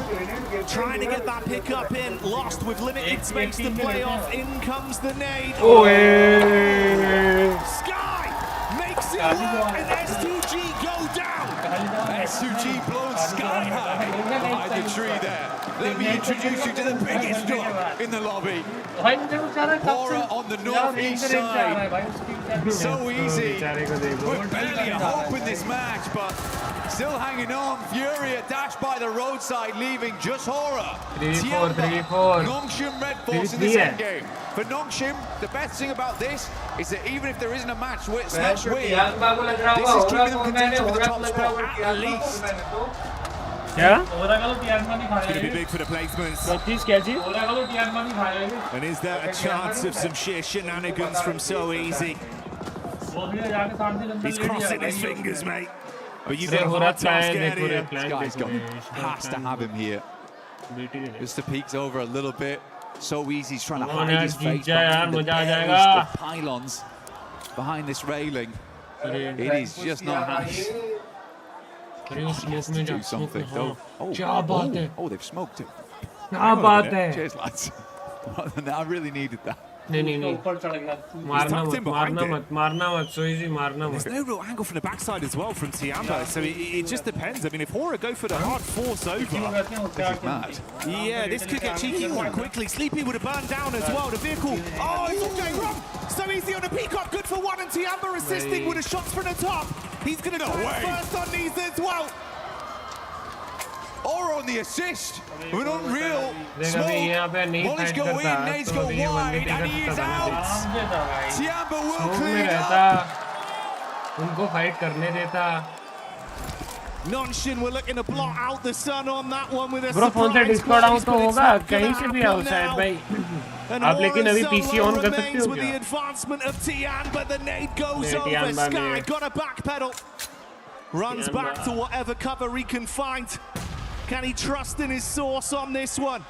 Trying to get that pick up in. Lost with limited space to play off. In comes the nade. Oh, Sky makes it work and S2G go down. S2G blown sky high behind the tree there. Let me introduce you to the biggest dog in the lobby. Aura on the northeast side. So easy. We're barely a hope in this match, but still hanging on. Furia dashed by the roadside, leaving just Aura. 3-4. Nongshim Red Force in this endgame. For Nongshim, the best thing about this is that even if there isn't a match win, this is keeping them contention with the top spot at least. Yeah? It's going to be big for the placements. And is there a chance of some sheer shenanigans from So Easy? He's crossing his fingers, mate. But you've got a hard task ahead of you. This guy's has to have him here. Just the peeks over a little bit. So Easy's trying to hide his face behind the pylons behind this railing. It is just not nice. He has to do something. Oh, they've smoked it. Cheers, lads. I really needed that. So easy, There's no real angle from the backside as well from Tiamba, so it just depends. I mean, if Aura go for the hard force over, this is mad. Yeah, this could get cheeky quite quickly. Sleepy would have burned down as well. The vehicle, oh, it's all going wrong. So Easy on the peacock, good for one, and Tiamba assisting with the shots from the top. He's going to go first on these as well. Aura on the assist, an unreal smoke. Bullets go in, nades go wide, and he is out. Tiamba will clean up. उनको fight करने देता. Nonshin, we're looking to blot out the sun on that one with a Bro, phone से Discord out तो होगा, कहीं से भी आओ शायद भाई. आप लेकिन अभी PC ऑन कर सकते हो with the advancement of Tiamba, the nade goes over Sky, got a backpedal. Runs back to whatever cover he can find. Can he trust in his source on this one?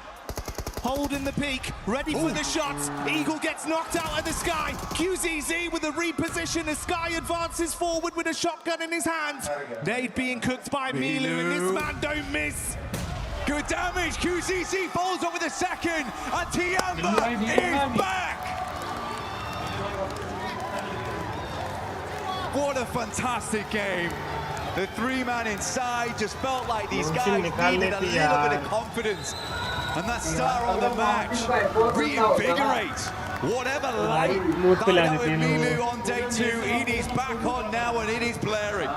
Holding the peak, ready for the shots. Eagle gets knocked out of the Sky. QZZ with a reposition as Sky advances forward with a shotgun in his hand. Nade being cooked by Milu, and this man don't miss. Good damage. QZZ falls over the second, and Tiamba is back. What a fantastic game. The three-man inside just felt like these guys needed a little bit of confidence. And that star on the match, reinvigorate whatever light died out with Milu on day 2. It is back on now and it is blaring.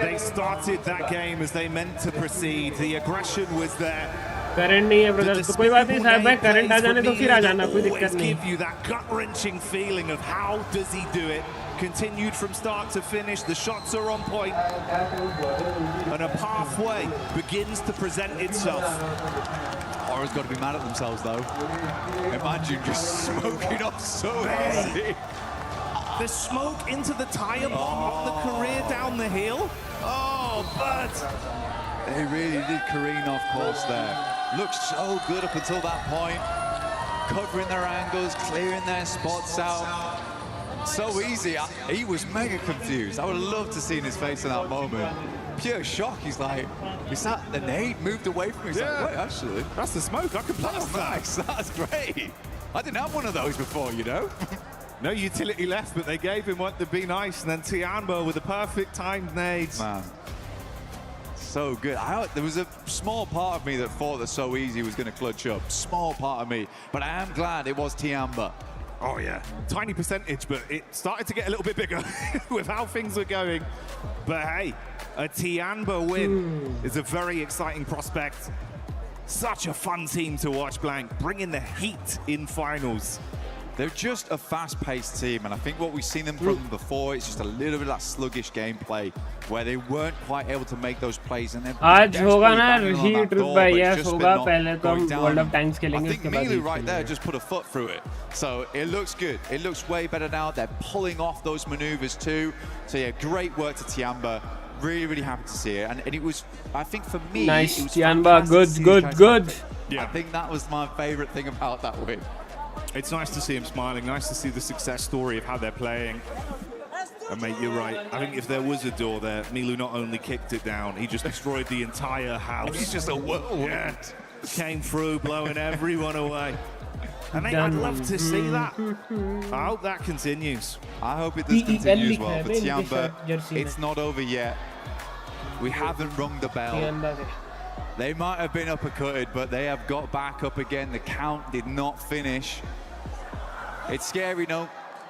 They started that game as they meant to proceed. The aggression was there. Current नहीं है brother तो कोई बात नहीं साहब भाई current आ जाने तो फिर आ जाना कोई दिक्कत नहीं. Give you that gut-wrenching feeling of how does he do it. Continued from start to finish, the shots are on point, and a pathway begins to present itself. Aura's got to be mad at themselves though. Imagine just smoking off so easy. The smoke into the tire bomb on the career down the hill. Oh, but they really did careen off course there. Looked so good up until that point. Covering their angles, clearing their spots out. So easy. He was mega confused. I would have loved to see his face in that moment. Pure shock. He's like, is that the nade moved away from me? He's like, wait, actually, that's the smoke. I can blast that. Nice. That's great. I didn't have one of those before, you know. No utility left, but they gave him what to be nice, and then Tiamba with the perfect timed nades. Man, so good. There was a small part of me that thought that So Easy was going to clutch up. Small part of me, but I am glad it was Tiamba. Oh yeah, tiny percentage, but it started to get a little bit bigger with how things were going. But hey, a Tiamba win is a very exciting prospect. Such a fun team to watch, Blank, bringing the heat in finals. They're just a fast-paced team, and I think what we've seen them from before is just a little bit of that sluggish gameplay where they weren't quite able to make those plays. And then आज होगा ना heat trip भाई yes होगा पहले तो हम world of tanks खेलेंगे उसके बाद Milu right there just put a foot through it, so it looks good. It looks way better now. They're pulling off those maneuvers too. So yeah, great work to Tiamba. Really happy to see it, and it was, I think for me, nice. It was Tiamba, good. Yeah, I think that was my favorite thing about that win. It's nice to see him smiling, nice to see the success story of how they're playing. And mate, you're right. I think if there was a door there, Milu not only kicked it down, he just destroyed the entire house. He's just a whirlwind. Yeah. Came through, blowing everyone away. And mate, I'd love to see that. I hope that continues. I hope it does continue as well. But Tiamba, it's not over yet. We haven't rung the bell. They might have been uppercutted, but they have got back up again. The count did not finish. It's scary, no?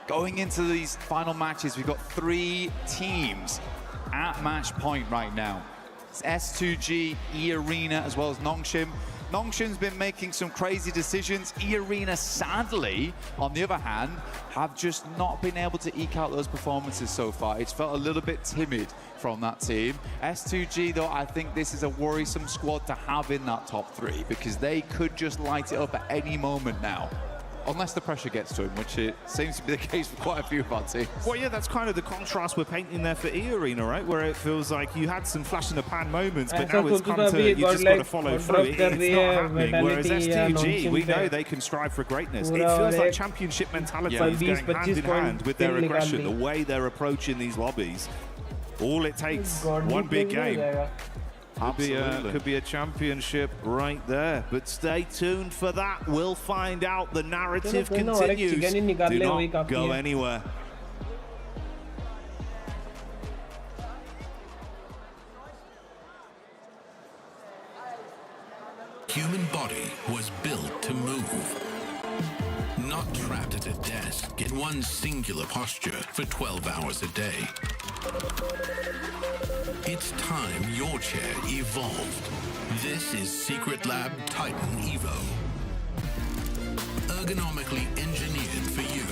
Going into these final matches, we've got 3 teams at match point right now. It's S2G, E-Arena, as well as Nongshim. Nongshim's been making some crazy decisions. E-Arena, sadly, on the other hand, have just not been able to eke out those performances so far. It's felt a little bit timid from that team. S2G, though, I think this is a worrisome squad to have in that top 3 because they could just light it up at any moment now. Unless the pressure gets to him, which it seems to be the case for quite a few of our teams. Well, yeah, that's kind of the contrast we're painting there for E-Arena, right? Where it feels like you had some flash in the pan moments, but now it's come to, you just got to follow through. It's not happening. Whereas S2G, we know they can strive for greatness. It feels like championship mentality is going hand in hand with their aggression, the way they're approaching these lobbies. All it takes, one big game. Could be a championship right there, but stay tuned for that. We'll find out. The narrative continues. Do not go anywhere. Human body was built to move, not trapped at a desk in one singular posture for 12 hours a day. It's time your chair evolved. This is Secret Lab Titan Evo. Ergonomically engineered for you,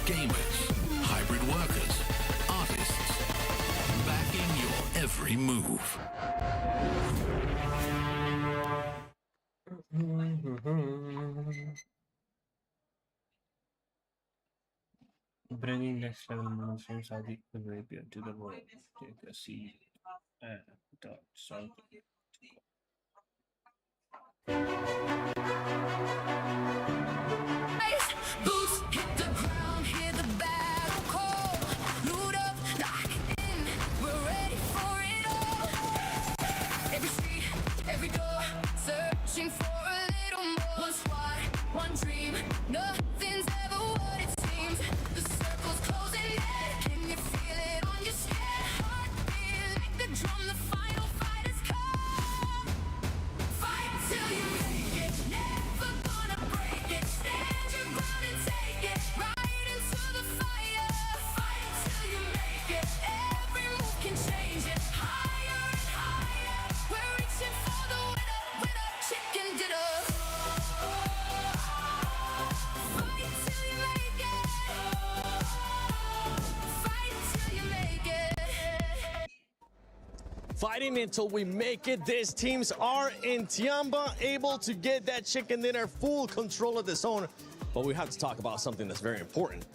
gamers, hybrid workers, artists, backing your every move. Bringing next level moves from Saudi Arabia to the world. Take a seat at the South. Boots hit the ground, hear the battle call. Loot up, lock in, we're ready for it all. Every street, every door, searching for a little more. One squad, one dream, nothing's ever what it seems. The circle's closing in, can you feel it on your skin? Heartbeat like the drum, the final fight has come. Fight till you make it, never gonna break it. Stand your ground and take it, right into the fire. Fight till you make it, every move can change it. Higher and higher, we're reaching for the winner, winner, chicken dinner. Fight till you make it, fight till you make it. Fighting until we make it. These teams are in Tiamba, able to get that chicken dinner, full control of the zone. But we have to talk about something that's very important.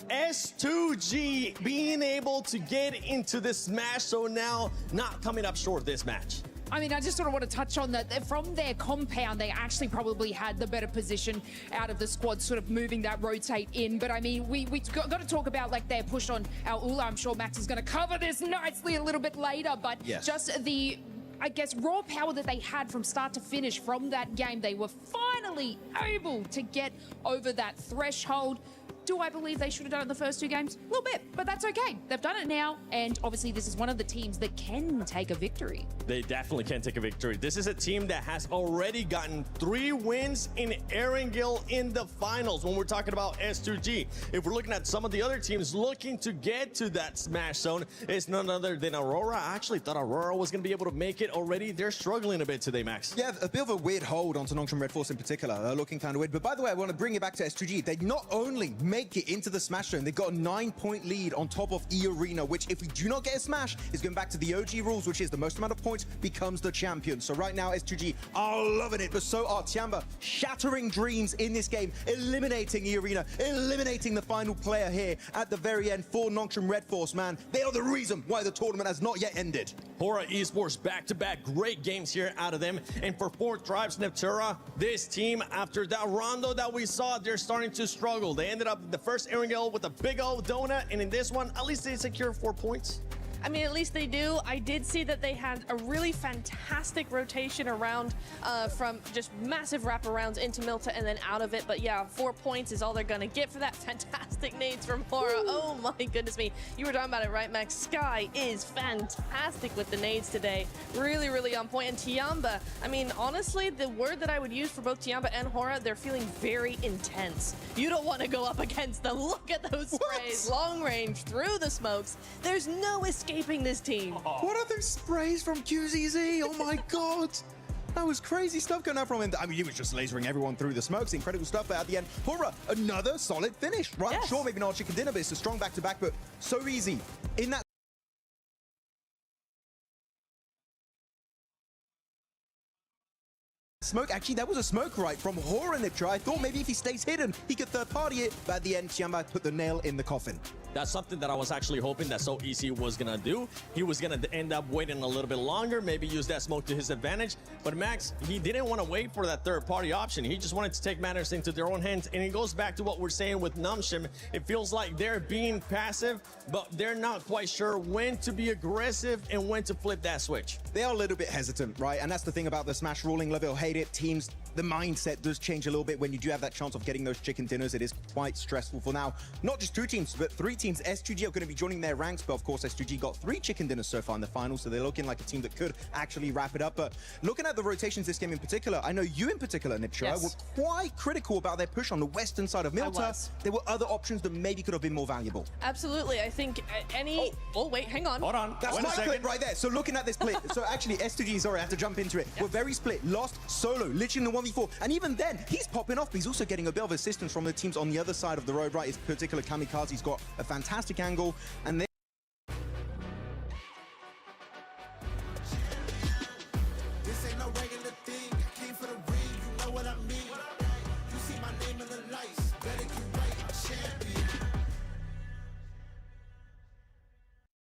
S2G being able to get into the smash zone now, not coming up short this match. I mean, I just sort of want to touch on that. From their compound, they actually probably had the better position out of the squad, sort of moving that rotate in. But I mean, we got to talk about like their push on our Ula. I'm sure Max is going to cover this nicely a little bit later. But yes, just the, I guess, raw power that they had from start to finish from that game, they were finally able to get over that threshold. Do I believe they should have done it in the first 2 games? A little bit, but that's okay. They've done it now, and obviously this is one of the teams that can take a victory. They definitely can take a victory. This is a team that has already gotten 3 wins in Erangel in the finals when we're talking about S2G. If we're looking at some of the other teams looking to get to that smash zone, it's none other than Aurora. I actually thought Aurora was going to be able to make it already. They're struggling a bit today, Max. Yeah, a bit of a weird hold onto Nongshim Red Force in particular. They're looking kind of weird. But by the way, I want to bring it back to S2G. They not only make it into the smash zone, they've got a 9-point lead on top of E-Arena, which if we do not get a smash, is going back to the OG rules, which is the most amount of points becomes the champion. So right now, S2G are loving it, but so are Tiamba, shattering dreams in this game, eliminating E-Arena, eliminating the final player here at the very end for Nongshim Red Force, man. They are the reason why the tournament has not yet ended. Hora Esports back-to-back great games here out of them. And for Fourth Tribes Neptura, this team, after that rondo that we saw, they're starting to struggle. They ended up the first Erangel with a big old donut, and in this one, at least they secured 4 points. I mean, at least they do. I did see that they had a really fantastic rotation around from just massive wraparounds into Milta and then out of it. But yeah, 4 points is all they're going to get for that. Fantastic nades from Hora. Oh my goodness me. You were talking about it, right, Max? Sky is fantastic with the nades today. Really, really on point. And Tiamba, I mean, honestly, the word that I would use for both Tiamba and Hora, they're feeling very intense. You don't want to go up against them. Look at those sprays. Long range through the smokes. There's no escaping this team. What are those sprays from QZZ? Oh my god. That was crazy stuff going out from him. I mean, he was just lasering everyone through the smokes. Incredible stuff. But at the end, Hora, another solid finish, right? Yes. Sure, maybe not a chicken dinner, but it's a strong back-to-back, but so easy. In that smoke, actually, that was a smoke right from Hora Niptra. I thought maybe if he stays hidden, he could third party it, but at the end, Tiamba put the nail in the coffin. That's something that I was actually hoping that So Easy was gonna do. He was gonna end up waiting a little bit longer, maybe use that smoke to his advantage. But Max, he didn't want to wait for that third-party option. He just wanted to take matters into their own hands. And it goes back to what we're saying with Numshim. It feels like they're being passive, but they're not quite sure when to be aggressive and when to flip that switch. They are a little bit hesitant, right? And that's the thing about the Smash ruling. Love it or hate it, teams, the mindset does change a little bit when you do have that chance of getting those chicken dinners. It is quite stressful for now. Not just 2 teams, but 3 teams. S2G are going to be joining their ranks, but of course S2G got 3 chicken dinners so far in the finals, so they're looking like a team that could actually wrap it up. But looking at the rotations this game in particular, I know you in particular, Niptra, were quite critical about their push on the western side of Milta. There were other options that maybe could have been more valuable. Absolutely. I think any... Oh, wait, hang on. Hold on. That's my clip right there. So looking at this split, so actually S2G, sorry, I have to jump into it. We're very split. Lost solo, literally in the 1v4. And even then, he's popping off, but he's also getting a bit of assistance from the teams on the other side of the road, right? His particular Kamikaze's got a fantastic angle, and they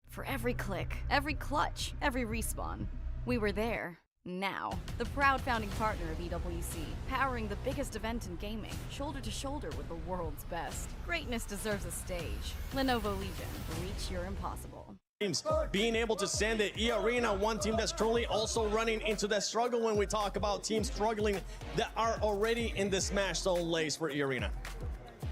For every click, every clutch, every respawn, we were there. Now, the proud founding partner of EWC, powering the biggest event in gaming, shoulder to shoulder with the world's best. Greatness deserves a stage. Lenovo Legion, reach your impossible. Teams being able to send the E-Arena, one team that's truly also running into that struggle when we talk about teams struggling that are already in the Smash Zone lace for E-Arena.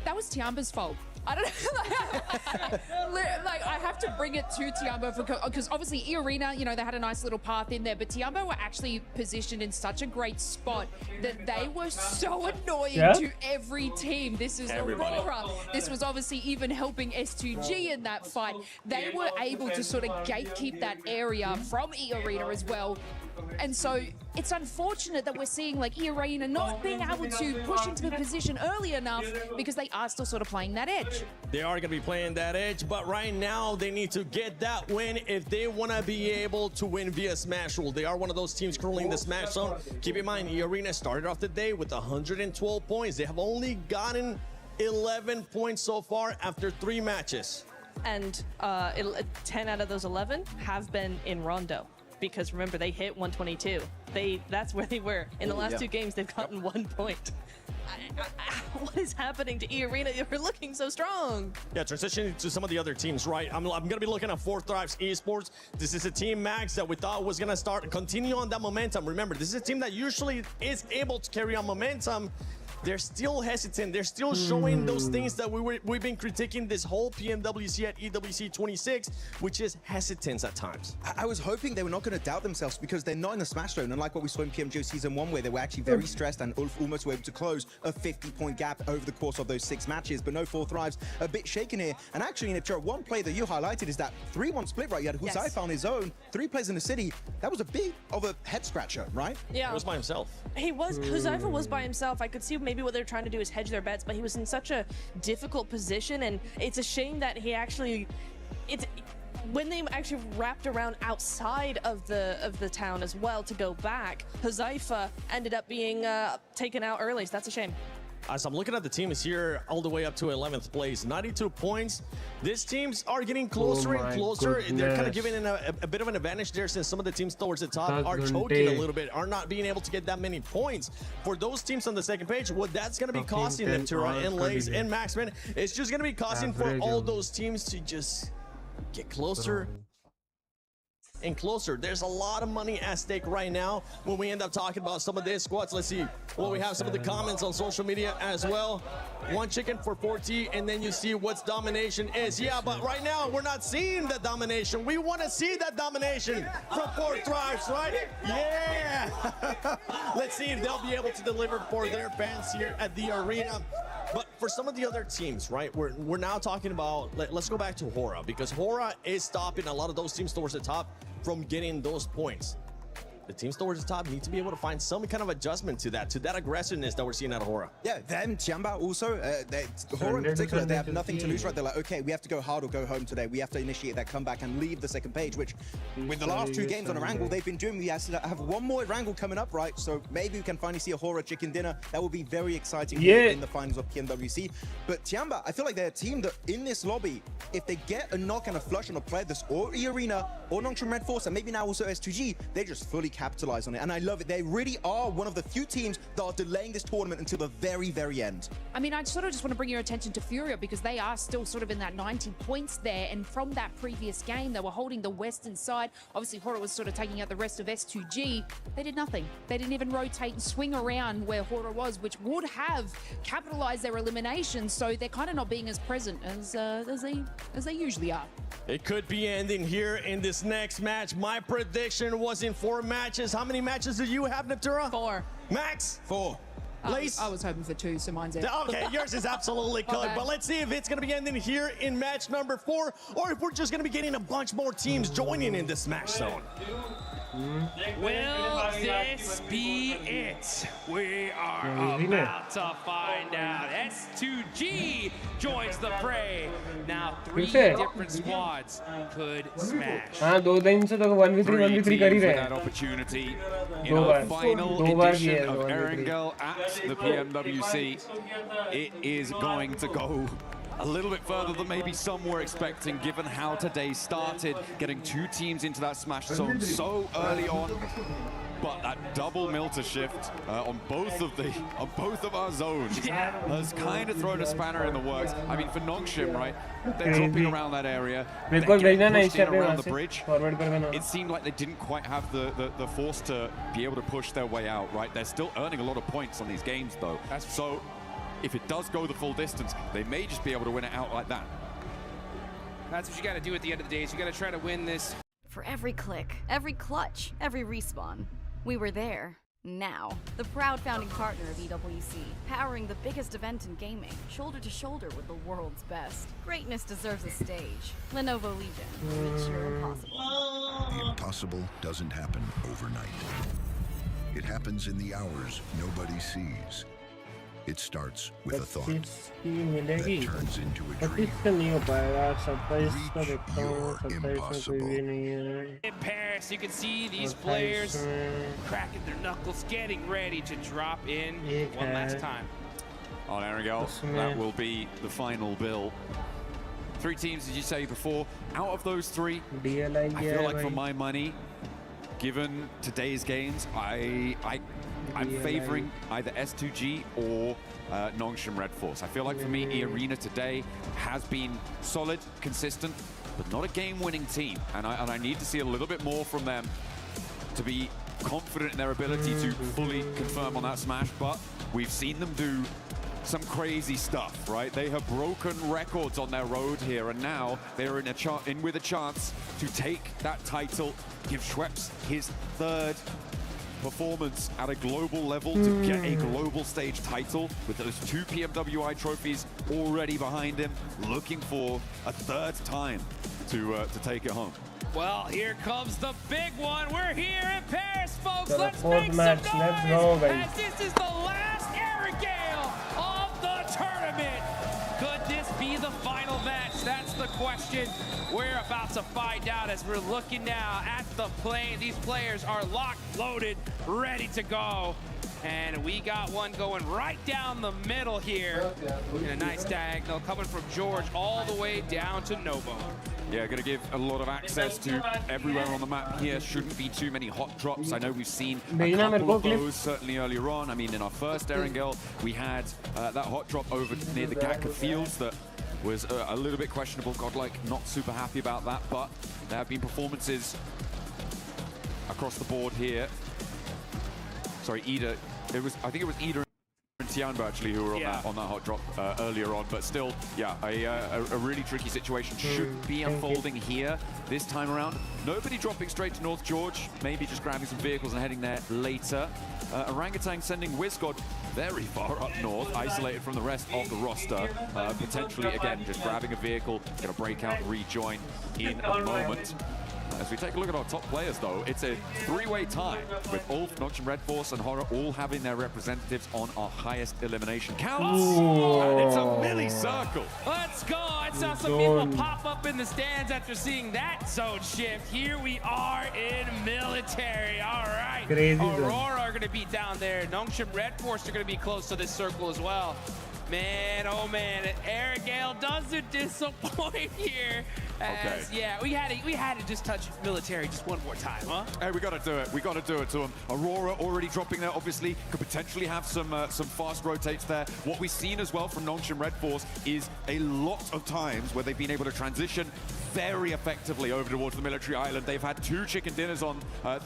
That was Tiamba's fault. I don't know. Like, I have to bring it to Tiamba because obviously E-Arena, you know, they had a nice little path in there, but Tiamba were actually positioned in such a great spot that they were so annoying to every team. This is Aurora. This was obviously even helping S2G in that fight. They were able to sort of gatekeep that area from E-Arena as well. And so it's unfortunate that we're seeing like E-Arena not being able to push into the position early enough because they are still sort of playing that edge. They are going to be playing that edge, but right now they need to get that win if they want to be able to win via Smash Rule. They are one of those teams currently in the Smash Zone. Keep in mind, E-Arena started off the day with 112 points. They have only gotten 11 points so far after 3 matches. And 10 out of those 11 have been in Rondo. Because remember, they hit 122. That's where they were. In the last 2 games, they've gotten 1 point. What is happening to E-Arena? You're looking so strong. Yeah, transitioning to some of the other teams, right? I'm going to be looking at 4 Thrives Esports. This is a team, Max, that we thought was going to continue on that momentum. Remember, this is a team that usually is able to carry on momentum. They're still hesitant. They're still showing those things that we've been critiquing this whole PMWC at EWC 26, which is hesitance at times. I was hoping they were not going to doubt themselves because they're not in the Smash Zone, unlike what we saw in PMGO Season 1, where they were actually very stressed and Ulf almost were able to close a 50-point gap over the course of those 6 matches. But no 4 Thrives, a bit shaken here. And actually, Niptra, one play that you highlighted is that 3-1 split, right? You had Huzaifa on his own, 3 players in the city. That was a bit of a head-scratcher, right? Yeah. He was by himself. He was. Huzaifa was by himself. I could see maybe what they're trying to do is hedge their bets, but he was in such a difficult position, and it's a shame that he actually... when they actually wrapped around outside of the town as well to go back, Huzaifa ended up being taken out early, so that's a shame. As I'm looking at the teams here, all the way up to 11th place, 92 points. These teams are getting closer and closer. They're kind of giving a bit of an advantage there, since some of the teams towards the top are choking a little bit, are not being able to get that many points. For those teams on the second page, what that's going to be costing them, Tura and Lays and Maxman, it's just going to be costing for all those teams to just get closer and closer. There's a lot of money at stake right now when we end up talking about some of these squads. Let's see. Well, we have some of the comments on social media as well. One chicken for 40, and then you see what's domination is. Yeah, but right now we're not seeing the domination. We want to see that domination from 4 Thrives, right? Yeah. Let's see if they'll be able to deliver for their fans here at the arena. But for some of the other teams, right, we're now talking about, let's go back to Hora, because Hora is stopping a lot of those teams towards the top from getting those points. The teams towards the top need to be able to find some kind of adjustment to that aggressiveness that we're seeing out of Hora. Yeah, them, Tiamba also, Hora in particular, they have nothing to lose, right? They're like, okay, we have to go hard or go home today. We have to initiate that comeback and leave the second page, which with the last 2 games on Erangel, they've been doing. We have one more Erangel coming up, right? So maybe we can finally see a Hora chicken dinner. That will be very exciting in the finals of PMWC. But Tiamba, I feel like they're a team that in this lobby, if they get a knock and a flush on a player that's or E-Arena or Nongshim Red Force, and maybe now also S2G, they just fully capitalize on it, and I love it. They really are one of the few teams that are delaying this tournament until the very, very end. I mean, I sort of just want to bring your attention to Furia, because they are still sort of in that 90 points there, and from that previous game, they were holding the western side. Obviously, Hora was sort of taking out the rest of S2G. They did nothing. They didn't even rotate and swing around where Hora was, which would have capitalized their elimination, so they're kind of not being as present as they usually are. It could be ending here in this next match. My prediction was in 4 matches. How many matches do you have, Natura? 4. Max? 4. Lace? I was hoping for 2, so mine's it. Okay, yours is absolutely good. But let's see if it's going to be ending here in match number 4, or if we're just going to be getting a bunch more teams joining in this match zone. Will this be it? We are about to find out. S2G joins the fray. Now 3 different squads could smash. हाँ 2 दिन से तो 1v3 कर ही रहे हैं. That opportunity in our final edition of Erangel at the PMWC. It is going to go a little bit further than maybe some were expecting, given how today started, getting 2 teams into that smash zone so early on. But that double Milter shift on both of our zones has kind of thrown a spanner in the works. I mean, for Nongshim, right, they're dropping around that area, they're getting pushed in around the bridge. It seemed like they didn't quite have the force to be able to push their way out, right? They're still earning a lot of points on these games, though. So if it does go the full distance, they may just be able to win it out like that. That's what you got to do at the end of the day, is you got to try to win this. For every click, every clutch, every respawn, we were there. Now, the proud founding partner of EWC, powering the biggest event in gaming, shoulder to shoulder with the world's best. Greatness deserves a stage. Lenovo Legion, reach your impossible. The impossible doesn't happen overnight. It happens in the hours nobody sees. It starts with a thought that turns into a dream. In Paris, you can see these players cracking their knuckles, getting ready to drop in one last time. On Erangel, that will be the final bill. 3 teams, as you say before. Out of those 3, I feel like for my money, given today's games, I'm favoring either S2G or Nongshim Red Force. I feel like for me, E-Arena today has been solid, consistent, but not a game-winning team. And I need to see a little bit more from them to be confident in their ability to fully confirm on that smash. But we've seen them do some crazy stuff, right? They have broken records on their road here, and now they're in with a chance to take that title, give Schweppes his 3rd performance at a global level to get a global stage title with those 2 PMWI trophies already behind him, looking for a 3rd time to take it home. Well, here comes the big one. We're here in Paris, folks. So Let's make some noise. Let's go, as this is the last Erangel of the tournament. Could this be the final match? That's the question we're about to find out as we're looking now at the plane. These players are locked, loaded, ready to go. And we got one going right down the middle here in a nice diagonal coming from George all the way down to Novo. Yeah, going to give a lot of access to everywhere on the map here. Shouldn't be too many hot drops. I know we've seen a couple of those certainly earlier on. I mean, in our first Erangel, we had that hot drop over near the Gatka fields that was a little bit questionable. Godlike not super happy about that, but there have been performances across the board here. Sorry, Ida. I think it was Ida and Tianbo actually who were on that hot drop earlier on, but still, yeah, a really tricky situation should be unfolding here this time around. Nobody dropping straight to North George, maybe just grabbing some vehicles and heading there later. Orangutan sending WizGod very far up north, isolated from the rest of the roster. Potentially, again, just grabbing a vehicle, going to break out and rejoin in a moment. As we take a look at our top players, though, it's a three-way tie with Ulf, Nongshim Red Force, and Horror all having their representatives on our highest elimination counts. And it's a milli-circle. Let's go. I saw some people pop up in the stands after seeing that zone shift. Here we are in military. All right. Crazy Aurora are going to be down there. Nongshim Red Force are going to be close to this circle as well. Man, oh man, Erigale doesn't disappoint here. As, yeah, we had to just touch military just one more time, huh? Hey, we got to do it. We got to do it to them. Aurora already dropping there, obviously, could potentially have some fast rotates there. What we've seen as well from Nongshim Red Force is a lot of times where they've been able to transition very effectively over towards the military island. They've had 2 chicken dinners on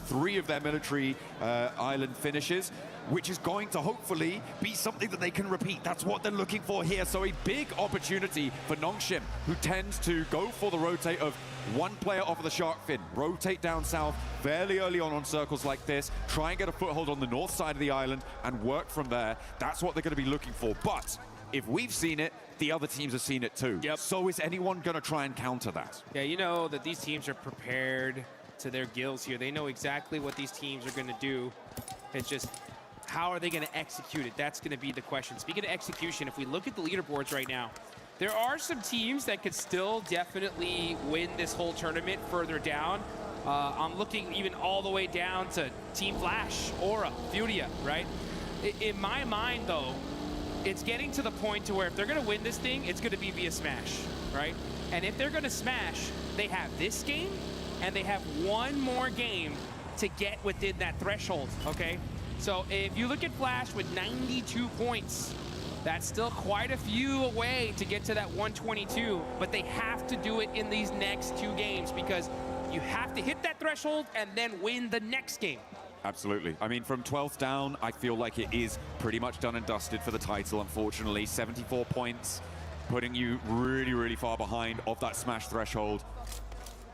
3 of their military island finishes, which is going to hopefully be something that they can repeat. That's what they're looking for here. So a big opportunity for Nongshim, who tends to go for the rotate of one player off of the shark fin, rotate down south fairly early on circles like this, try and get a foothold on the north side of the island and work from there. That's what they're going to be looking for. But if we've seen it, the other teams have seen it too. Yep. So is anyone going to try and counter that? Yeah, you know that these teams are prepared to their gills here. They know exactly what these teams are going to do. It's just, how are they going to execute it? That's going to be the question. Speaking of execution, if we look at the leaderboards right now, there are some teams that could still definitely win this whole tournament further down. I'm looking even all the way down to Team Flash, Aura, Furia, right? In my mind, though, it's getting to the point to where if they're going to win this thing, it's going to be via Smash, right? And if they're going to Smash, they have this game, and they have one more game to get within that threshold, okay? So if you look at Flash with 92 points, that's still quite a few away to get to that 122, but they have to do it in these next 2 games because you have to hit that threshold and then win the next game. Absolutely. I mean, from 12th down, I feel like it is pretty much done and dusted for the title, unfortunately. 74 points, putting you really, really far behind of that Smash threshold.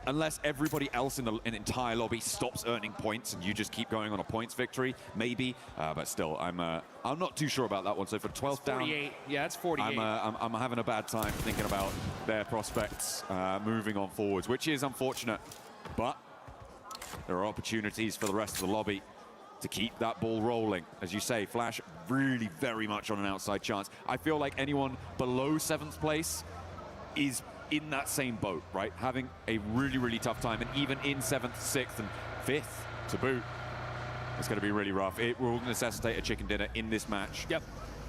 Unless everybody else in the entire lobby stops earning points and you just keep going on a points victory, maybe. But still, I'm not too sure about that one. So for 12th down, 48. Yeah, that's 48. I'm having a bad time thinking about their prospects moving on forwards, which is unfortunate. But there are opportunities for the rest of the lobby to keep that ball rolling. As you say, Flash really very much on an outside chance. I feel like anyone below 7th place is in that same boat, right? Having a really, really tough time, and even in 7th, 6th, and 5th to boot, it's going to be really rough. It will necessitate a chicken dinner in this match. Yep.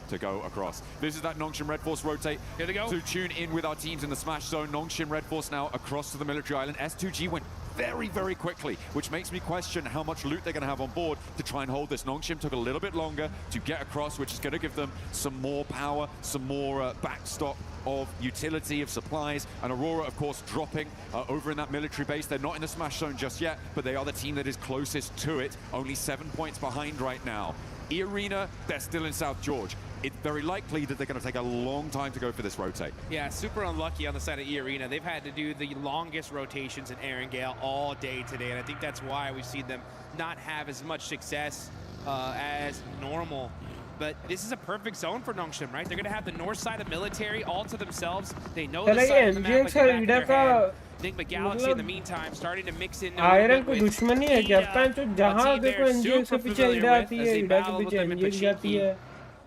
To go across. This is that Nongshim Red Force rotate. Here they go. To tune in with our teams in the Smash zone. Nongshim Red Force now across to the military island. S2G went very, very quickly, which makes me question how much loot they're going to have on board to try and hold this. Nongshim took a little bit longer to get across, which is going to give them some more power, some more backstop of utility of supplies. And Aurora, of course, dropping over in that military base. They're not in the Smash zone just yet, but they are the team that is closest to it. Only 7 points behind right now. E-Arena, they're still in South George. It's very likely that they're going to take a long time to go for this rotate. Yeah, super unlucky on the side of E-Arena. They've had to do the longest rotations in Erigale all day today, and I think that's why we've seen them not have as much success as normal. But this is a perfect zone for Nongshim, right? They're going to have the north side of military all to themselves. They know the side of the map like the back of their hand. Enigma Galaxy in the meantime starting to mix in iron को दुश्मनी है क्या पता है तो जहाँ देखो एनजीएक्स के पीछे ईडा आती है ईडा के पीछे एनजीएक्स जाती है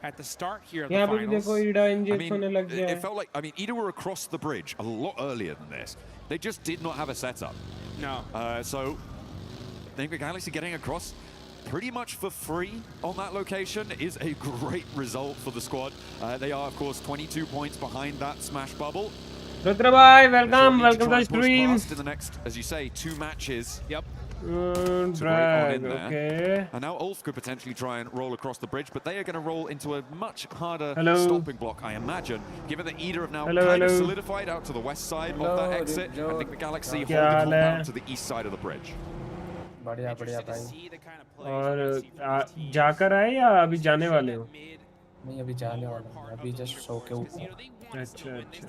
at the start here of यहाँ the पे भी finals. देखो ईडा एनजीएक्स होने लग गया है. It felt like, I mean, Ida were across the bridge a lot earlier than this. They just did not have a setup. No. So Enigma Galaxy getting across pretty much for free on that location is a great result for the squad. They are, of course, 22 points behind that Smash bubble. Rudrabhai, welcome to the stream. In the next, as you say, 2 matches. Yep. Drag, okay. And now Ulf could potentially try and roll across the bridge, but they are going to roll into a much harder stopping block, I imagine, given that Ida have now kind of solidified out to the west side of that exit. I think the Galaxy hold the compound to the east side of the bridge. बढ़िया बढ़िया भाई। और जाकर आए या अभी जाने वाले हो? नहीं अभी जाने वाला हूँ, अभी जस्ट सो के उठा। अच्छा अच्छा।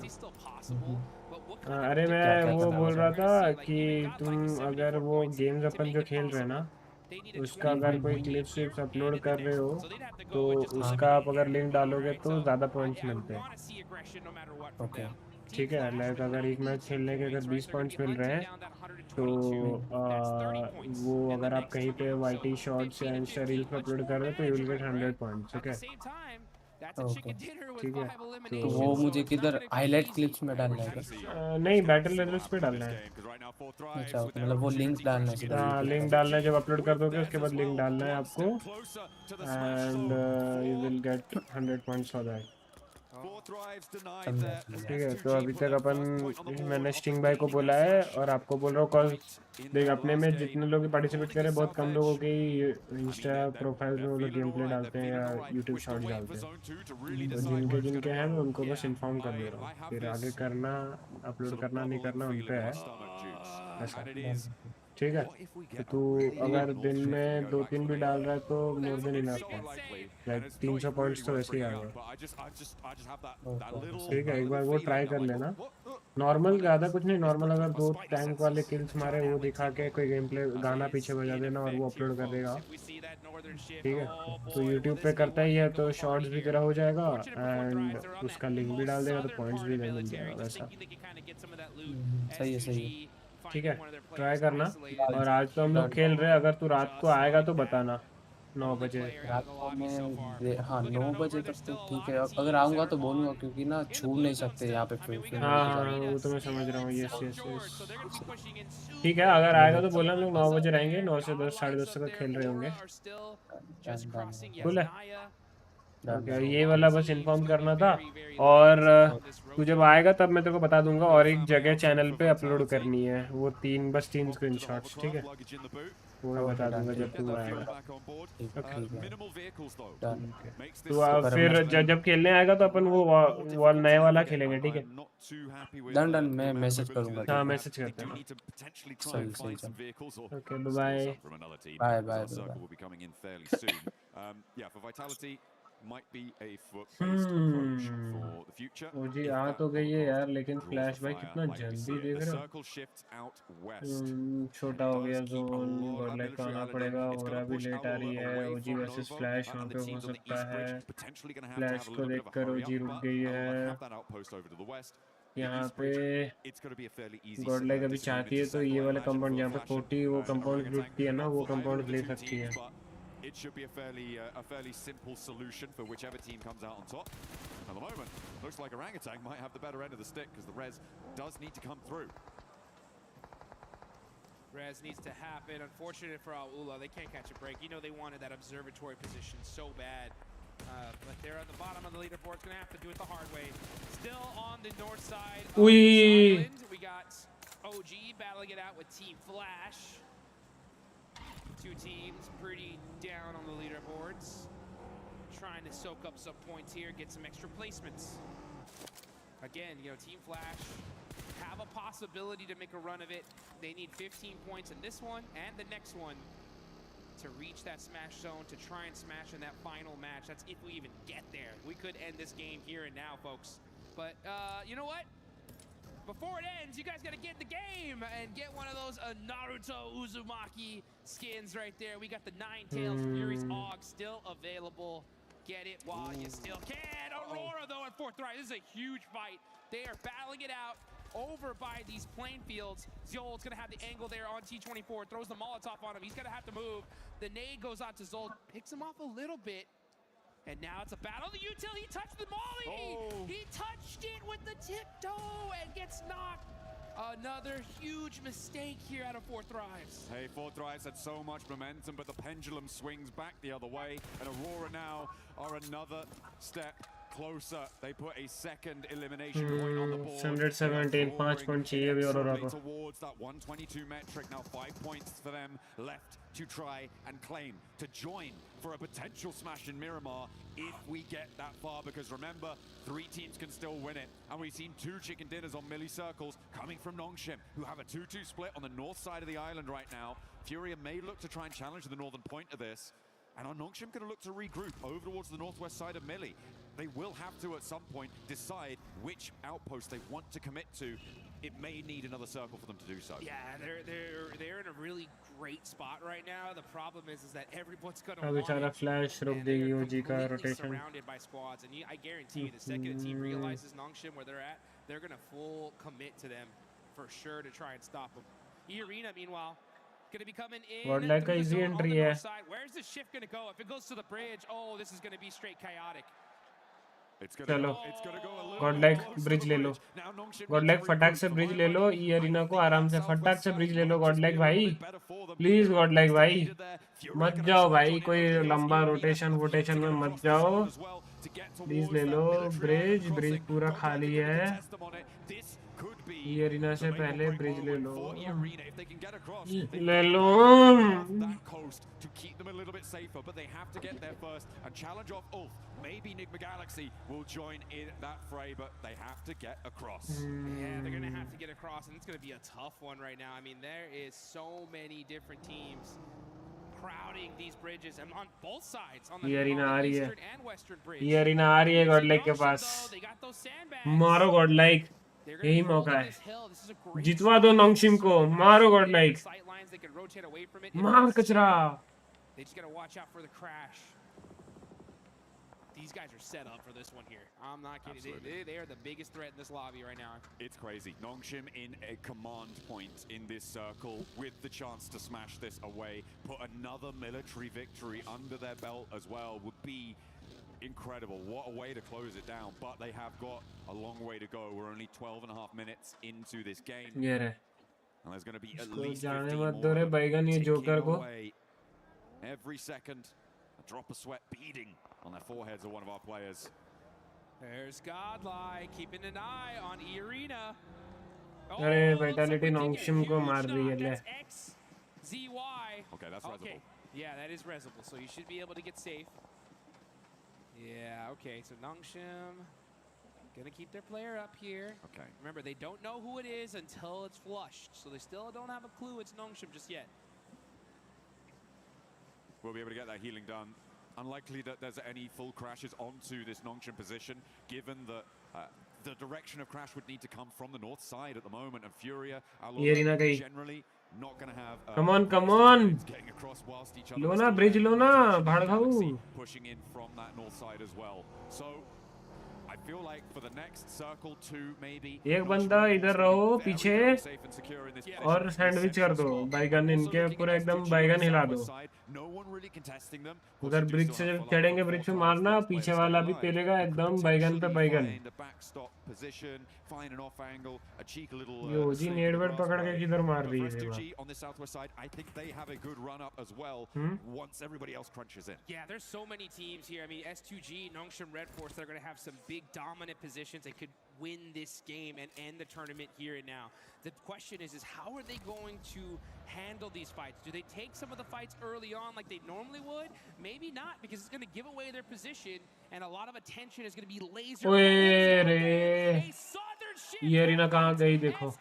अरे मैं वो बोल रहा था कि तुम अगर वो गेम्स अपन जो खेल रहे हैं ना, उसका अगर कोई क्लिप्स विप्स अपलोड कर रहे हो तो उसका आप अगर लिंक डालोगे तो ज़्यादा पॉइंट्स मिलते हैं। ओके ठीक है, लाइक अगर एक मैच खेलने के अगर 20 पॉइंट्स मिल रहे हैं तो वो अगर आप कहीं पे वाईटी शॉर्ट्स या इंस्टा रील्स पे अपलोड कर रहे हो तो you will get 100 points. Okay okay ठीक है, तो वो मुझे किधर हाईलाइट क्लिप्स में डालना है क्या? नहीं बैटल रिजल्ट्स पे डालना है। अच्छा ओके, मतलब वो लिंक डालना है सीधा। हाँ लिंक डालना है, जब अपलोड कर दोगे उसके बाद लिंक डालना है आपको and you will get 100 points for that. ठीक है, तो अभी तक अपन मैंने स्टिंग भाई को बोला है और आपको बोल रहा हूँ कॉल देख, अपने में जितने लोग पार्टिसिपेट करें बहुत कम लोगों के इंस्टा प्रोफाइल में वो लोग गेम प्ले डालते हैं या यूट्यूब शॉर्ट्स डालते हैं, तो जिनके जिनके हैं मैं उनको बस इन्फॉर्म कर दे रहा हूँ, फिर आगे करना अपलोड करना नहीं करना उन पे है ऐसा। ठीक है, तो तू अगर दिन में 2-3 भी डाल रहा है तो मोर देन इनफ है, लाइक 300 पॉइंट्स तो वैसे ही आ गए। ठीक है, एक बार वो ट्राई कर लेना। नॉर्मल ज़्यादा कुछ नहीं, नॉर्मल अगर 2 टैंक वाले किल्स मारे वो दिखा के कोई गेम प्ले गाना पीछे बजा देना और वो अपलोड कर देगा। ठीक है, तो यूट्यूब पे करता ही है तो शॉर्ट्स भी तेरा हो जाएगा एंड उसका लिंक भी डाल देगा तो पॉइंट्स भी मिल जाएगा वैसा। सही है सही है। ठीक है, ट्राई करना। और आज तो हम लोग खेल रहे हैं, अगर तू रात को आएगा तो बताना 9 बजे। रात को मैं हाँ 9 बजे तक तो ठीक है, अगर आऊँगा तो बोलूँगा क्योंकि ना छूट नहीं सकते यहाँ पे फिर हाँ वो तो मैं समझ रहा हूँ। यस यस यस ठीक है, अगर आएगा तो बोलना, हम लोग 9 बजे रहेंगे, 9 से 10 साढ़े 10 तक खेल रहे होंगे। cool है ओके, ये वाला बस इन्फॉर्म करना था। और तू जब आएगा तब मैं तेरे को बता दूंगा, और एक जगह चैनल पे अपलोड करनी है वो 3 स्क्रीनशॉट्स। ठीक है, वो मैं बता दूंगा जब तू आएगा। तो फिर जब खेलने आएगा तो अपन वो नए वाला खेलेंगे। ठीक है डन डन, मैं मैसेज करूँगा। हाँ मैसेज करते हैं। सही सही okay bye bye bye bye. जी आ तो गई है यार, लेकिन फ्लैश भाई कितना जल्दी देख रहे हो। छोटा हो गया जोन, गॉडलाइक का आना पड़ेगा, और अभी लेट आ रही है। ओजी वर्सेस फ्लैश वहाँ पे हो सकता है। फ्लैश को देखकर ओजी रुक गई है। यहाँ पे गॉडलाइक अभी चाहती है तो ये वाले कंपाउंड जहाँ पे 40 वो कंपाउंड लूटती है ना, वो कंपाउंड ले सकती है। It should be a fairly simple solution for whichever team comes out on top. At the moment, looks like Orangutan might have the better end of the stick because the res does need to come through. Res needs to happen. Unfortunate for Aula, they can't catch a break. You know they wanted that observatory position so bad. But they're at the bottom of the leaderboard. Gonna have to do it the hard way. Still on the north side of the island, we got OG battling it out with Team Flash. Two teams pretty down on the leaderboards. Trying to soak up some points here, get some extra placements. Again, you know, Team Flash have a possibility to make a run of it. They need 15 points in this one and the next one to reach that smash zone, to try and smash in that final match. That's if we even get there. We could end this game here and now, folks. But you know what? Before it ends, you guys gotta get in the game and get one of those Naruto Uzumaki skins right there. We got the Nine-Tails Fury's AUG still available. Get it while you still can. Aurora, though, at 4th right. This is a huge fight. They are battling it out over by these plain fields. Zol's gonna have the angle there on T24. Throws the Molotov on him. He's gonna have to move. The nade goes out to Zol. Picks him off a little bit. And now it's a battle. The util, he touched the molly! Oh. He touched it with the tiptoe and gets knocked. Another huge mistake here out of 4th Thrives. Hey, 4th Thrives had so much momentum, but the pendulum swings back the other way. And Aurora now are another step closer. They put a second elimination point on the board. 117 5 point चाहिए भी Aurora को. Towards that 122 metric. Now 5 points for them left to try and claim, to join for a potential smash in Miramar if we get that far, because remember, 3 teams can still win it, and we've seen 2 chicken dinners on milli circles coming from Nongshim, who have a 2-2 split on the north side of the island right now. Furia may look to try and challenge the northern point of this, and are Nongshim going to look to regroup over towards the northwest side of Millie? They will have to at some point decide which outpost they want to commit to. It may need another circle for them to do so. Yeah, they're in a really great spot right now. The problem is that everyone's going to अभी चला flash रुक देगी OG का rotation. Surrounded by squads, and I guarantee you, the second a team realizes Nongshim where they're at, they're going to full commit to them for sure to try and stop them. E-Arena, meanwhile, going to be coming in. Godlike का easy entry है. Where's the shift going to go? If it goes to the bridge, oh, this is going to be straight chaotic. चलो Godlike bridge ले लो. Godlike फटाक से bridge ले लो. E-Arena को आराम से फटाक से bridge ले लो. Godlike भाई, please Godlike भाई, मत जाओ भाई, कोई लंबा rotation में मत जाओ. Please ले लो bridge पूरा खाली है. E-Arena से पहले bridge ले लो. ले लो. To keep them a little bit safer, but they have to get there first and challenge off Ulf. Maybe Nigma Galaxy will join in that fray, but they have to get across. Yeah, they're going to have to get across, and it's going to be a tough one right now. I mean, there is so many different teams crowding these bridges, and on both sides, on the eastern and western bridge. E-Arena आ रही है Godlike के पास. मारो Godlike. यही मौका है. जितवा दो Nongshim को. मारो Godlike. मार कचरा. They just got to watch out for the crash. These guys are set up for this one here. I'm not kidding. They are the biggest threat in this lobby right now. It's crazy. Nongshim in a command point in this circle with the chance to smash this away. Put another military victory under their belt as well would be incredible. What a way to close it down. But they have got a long way to go. We're only 12.5 minutes into this game. Yeah. And there's going to be at least 15 more ticking away. Every second, a drop of sweat beading on their foreheads of one of our players. There's Godlike keeping an eye on E-Arena. अरे vitality Nongshim को मार रही है ले. XZY. Okay, that's resible. Yeah, that is resible, so you should be able to get safe. Yeah, okay, so Nongshim gonna keep their player up here. Okay. Remember, they don't know who it is until it's flushed, so they still don't have a clue it's Nongshim just yet. We'll be able to get that healing done. Unlikely that there's any full crashes onto this Nongshim position, given that the direction of crash would need to come from the north side at the moment, and Furia are generally not going to have... come on! Getting across whilst each other... Lona, bridge Lona, bhadgau. Pushing in from that north side as well. So, I feel like for the next circle 2, maybe... एक बंदा इधर रहो पीछे और sandwich कर दो. बैगन इनके पूरा एकदम बैगन हिला दो. उधर ब्रिज से जब चढ़ेंगे ब्रिज पे मारना, पीछे वाला भी पेलेगा एकदम बैगन पे बैगन. ये ओजी नेडवेड पकड़ के किधर मार रही है. Yeah, there's so many teams here. I mean, S2G, Nongshim, Red Force, they're going to have some big dominant positions. They could win this game and end the tournament here and now. The question is how are they going to handle these fights? Do they take some of the fights early on like they normally would? Maybe not, because it's going to give away their position and a lot of attention is going to be laser. E-Arena कहाँ गई देखो.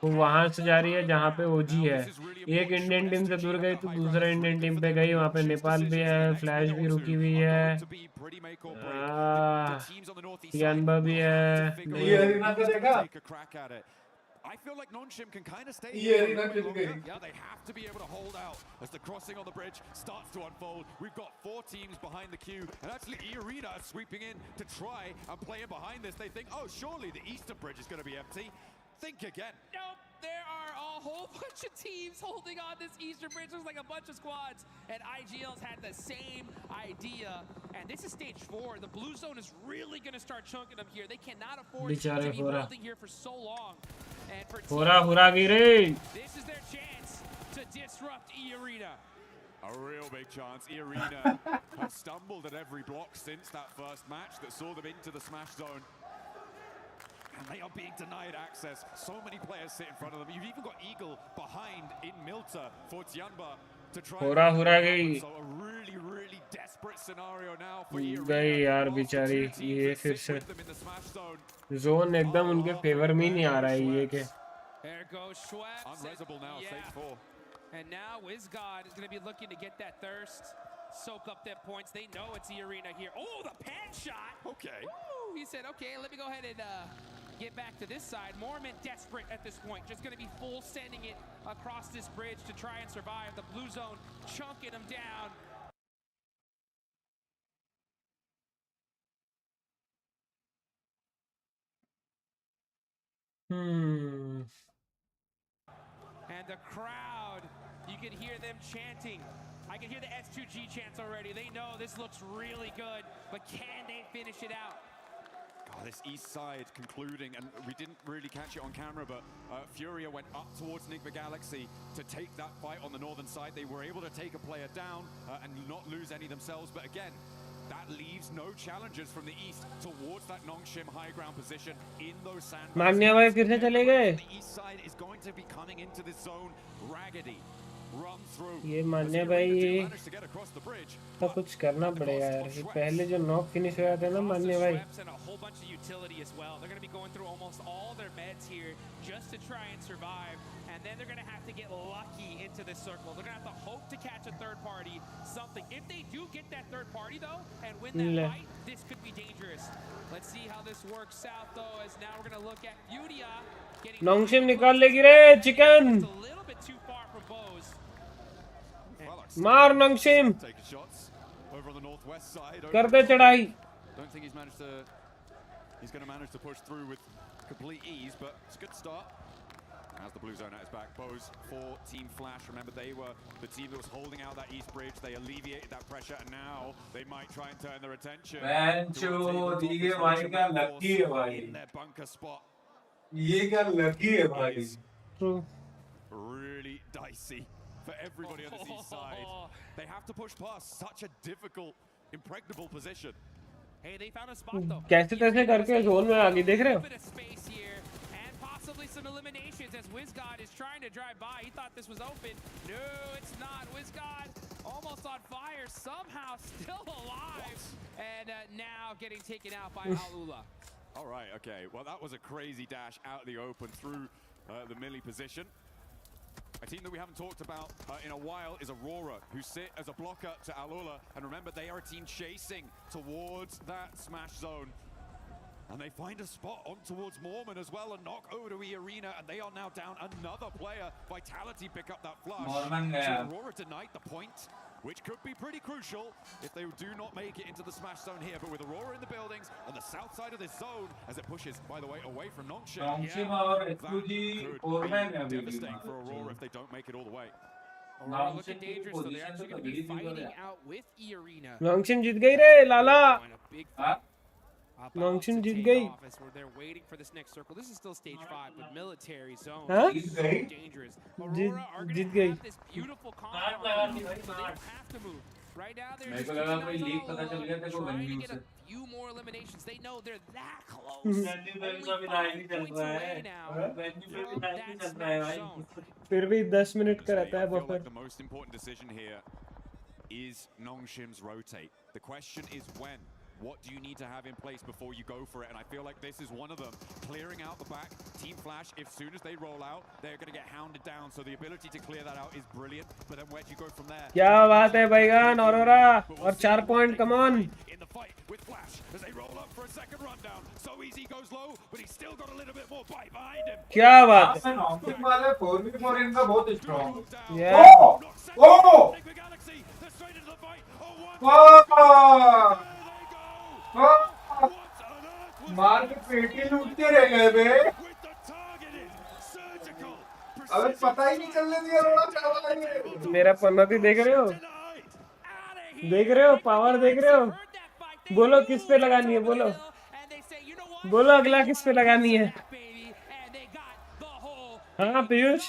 वो वहाँ से जा रही है जहाँ पे ओजी है. एक इंडियन टीम से दूर गई तो दूसरा इंडियन टीम पे गई. वहाँ पे नेपाल भी है, फ्लैश भी रुकी हुई है, यानबा भी है. I feel like Nongshim can kind of stay here. Yeah, they have to be able to hold out as the crossing on the bridge starts to unfold. We've got 4 teams behind the queue, and actually E-Arena are sweeping in to try and play in behind this. They think, oh, surely the eastern bridge is going to be empty. Think again. Nope, there are a whole bunch of teams holding on this eastern bridge. Looks like a bunch of squads, and IGL's had the same idea. And this is stage 4. The blue zone is really going to start chunking them here. They cannot afford to be holding here for so long. And for teams, this is their chance to disrupt E-Arena. A real big chance. Arena have stumbled at every block since that first match that saw them into the smash zone. And they are being denied access. So many players sit in front of them. You've even got Eagle behind in Milta for Tianba to try. So a really, really desperate scenario now for गई यार बेचारी ये फिर से zone एकदम उनके favour में नहीं आ रहा है ये के There goes Schweppes. Unresable now, stage 4. And now WizGod is going to be looking to get that thirst, soak up them points. They know it's the arena here. Oh, the pan shot. Okay. Woo, he said, okay, let me go ahead and get back to this side. Mormon desperate at this point. Just going to be full sending it across this bridge to try and survive. The blue zone chunking them down. And the crowd, you can hear them chanting. I can hear the S2G chants already. They know this looks really good, but can they finish it out? Oh, this east side concluding, and we didn't really catch it on camera, but Furia went up towards Nigma Galaxy to take that fight on the northern side. They were able to take a player down and not lose any themselves, but again, that leaves no challengers from the east towards that Nongshim high ground position in those sandbags. मान्या भाई फिर से चले गए The east side is going to be coming into this zone raggedy. Run through. ये मान्या भाई तो कुछ करना पड़ेगा यार ये पहले जो नॉक फिनिश हुआ था ना मान्या भाई And a whole bunch of utility as well. They're going to be going through almost all their meds here just to try and survive. And then they're going to have to get lucky into this circle. They're going to have to hope to catch a third party, something. If they do get that third party though, and win that fight, this could be dangerous. Let's see how this works out though, as now we're going to look at Furia getting नोंगशिम निकाल लेगी रे chicken a little bit too far from Bose. मार नोंगशिम कर दे चढ़ाई Don't think he's going to manage to push through with complete ease, but it's a good start. As the blue zone at his back, Bose for Team Flash. Remember, they were the team that was holding out that east bridge. They alleviated that pressure, and now they might try and turn their attention in their bunker spot. Really dicey for everybody on the east side. They have to push past such a difficult, impregnable position. Hey, they found a spot though. कैसे कैसे करके zone में आ गई देख रहे हो Possibly some eliminations as WizGod is trying to drive by. He thought this was open. No, it's not. WizGod almost on fire, somehow still alive. And now getting taken out by Alula. All right, okay. Well, that was a crazy dash out of the open through the melee position. A team that we haven't talked about in a while is Aurora, who sit as a blocker to Alula. And remember, they are a team chasing towards that smash zone. And they find a spot on towards Mormon as well, and knock over to Arena, and they are now down another player. Vitality pick up that flush. So Aurora denied the point, which could be pretty crucial if they do not make it into the smash zone here. But with Aurora in the buildings on the south side of this zone, as it pushes, by the way, away from Nongshim, that could be devastating for Aurora if they don't make it all the way. Aurora looking dangerous, so they're actually going to be fighting out with Arena. नोंगशिम जीत गई रे लाला नोंगशिम जीत गई Where they're waiting for this next circle. This is still stage 5 with military zones. हाँ? So dangerous. Aurora are going to have this beautiful compound, so they don't have to move. Right now they're just trying to get a few more eliminations. They know they're that close. Only 5 points away now from that smash zone. फिर भी 10 minute का रहता है buffer. The most important decision here is Nongshim's rotate. The question is when. What do you need to have in place before you go for it? And I feel like this is one of them. Clearing out the back, Team Flash, as soon as they roll out, they're going to get hounded down. So the ability to clear that out is brilliant. But then where do you go from there? क्या बात है भाईगान Aurora और 4 point come on. In the fight with Flash as they roll up for a second rundown. So easy goes low, but he's still got a little bit more bite behind him. क्या बात है? Knocking वाले 4v4 इनका बहुत strong. Oh! मार के पेटी लूटते रह गए बे. अबे पता ही नहीं चलने दिया रोड़ा चावल है. मेरा पन्नती देख रहे हो? देख रहे हो? पावर देख रहे हो? बोलो किस पे लगानी है बोलो. बोलो अगला किस पे लगानी है. हाँ पीयूष.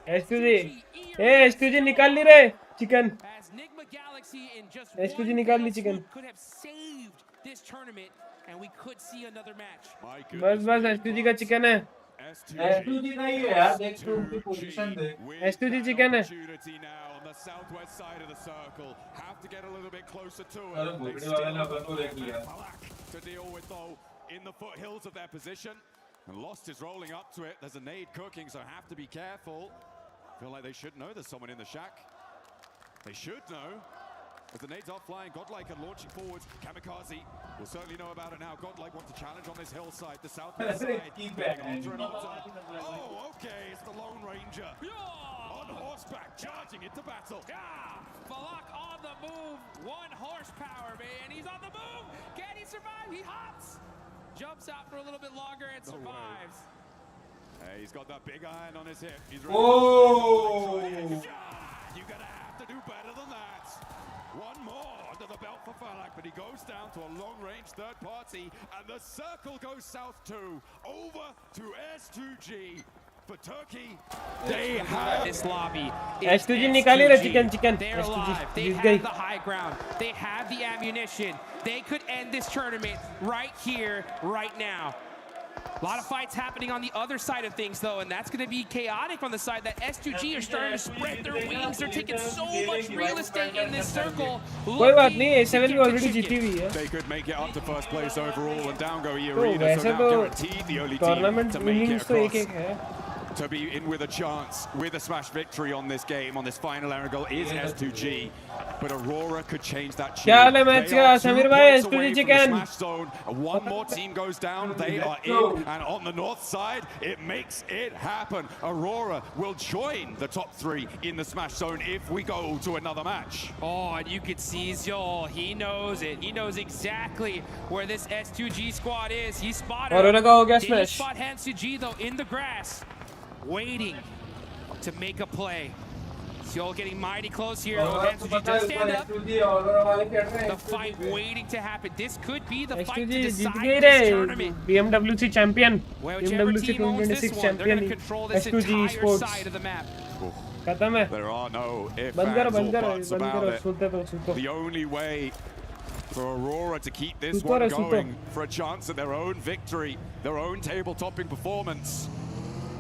S2G S2G निकाल ली रे चिकन S2G निकाल ली चिकन बस S2G का चिकन है S2G नहीं है यार देख तू उनकी पोजीशन देख S2G चिकन है अरे घोड़े वाले ने अपन को देख लिया to deal with though in the foothills of their position and Lost is rolling up to it. There's a nade cooking, so have to be careful. Feel like they should know there's someone in the shack. They should know. As the nades are flying, Godlike are launching forwards. Kamikaze will certainly know about it now. Godlike wants to challenge on this hillside, the southwest side. Oh, okay, it's the Lone Ranger. On horseback, charging into battle. Falak on the move. 1 horsepower, man. He's on the move. Can he survive? He hops. Jumps out for a little bit longer and survives. Hey, he's got that big iron on his hip. He's ready. Oh! You're going to have to do better than that. One more under the belt for Falak, but he goes down to a long-range third party, and the circle goes south too. Over to S2G. For Turkey, they have this lobby. S2G निकाली रे chicken They're alive. They have the high ground. They have the ammunition. They could end this tournament right here, right now. A lot of fights happening on the other side of things, though, and that's going to be chaotic on the side that S2G are starting to spread their wings. They're taking so much real estate in this circle. कोई बात नहीं, A7 भी already जीती हुई है. They could make it up to first place overall and down go Arena, so now guaranteed the only team to make it across. To be in with a chance, with a smash victory on this game, on this final angle, is S2G. But Aurora could change that tune. They are 2 points away from the smash zone. One more team goes down, they are in. And on the north side, it makes it happen. Aurora will join the top 3 in the smash zone if we go to another match. Oh, and you can see Zol, he knows it. He knows exactly where this S2G squad is. He spotted Didn't spot Hansuji, though, in the grass, waiting to make a play. Zol getting mighty close here. Hansuji does stand up. The fight waiting to happen. This could be the fight to decide this tournament. PMWC champion. PMWC 2026 champion. S2G Esports. There are no ifs, ands, or buts about it. The only way for Aurora to keep this one going, for a chance at their own victory, their own table-topping performance,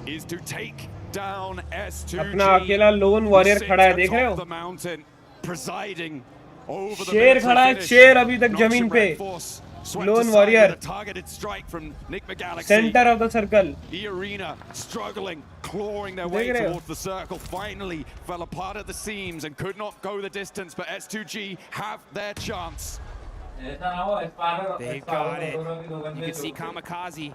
is to take down S2G. अपना अकेला loan warrior खड़ा है, देख रहे हो? The mountain, presiding over the शेर खड़ा है, शेर अभी तक जमीन पे. Lone warrior. Targeted strike from NZXT. Center of the circle. The Arena struggling, clawing their way towards the circle. Finally fell apart at the seams and could not go the distance, but S2G have their chance. They've got it. You can see Kamikaze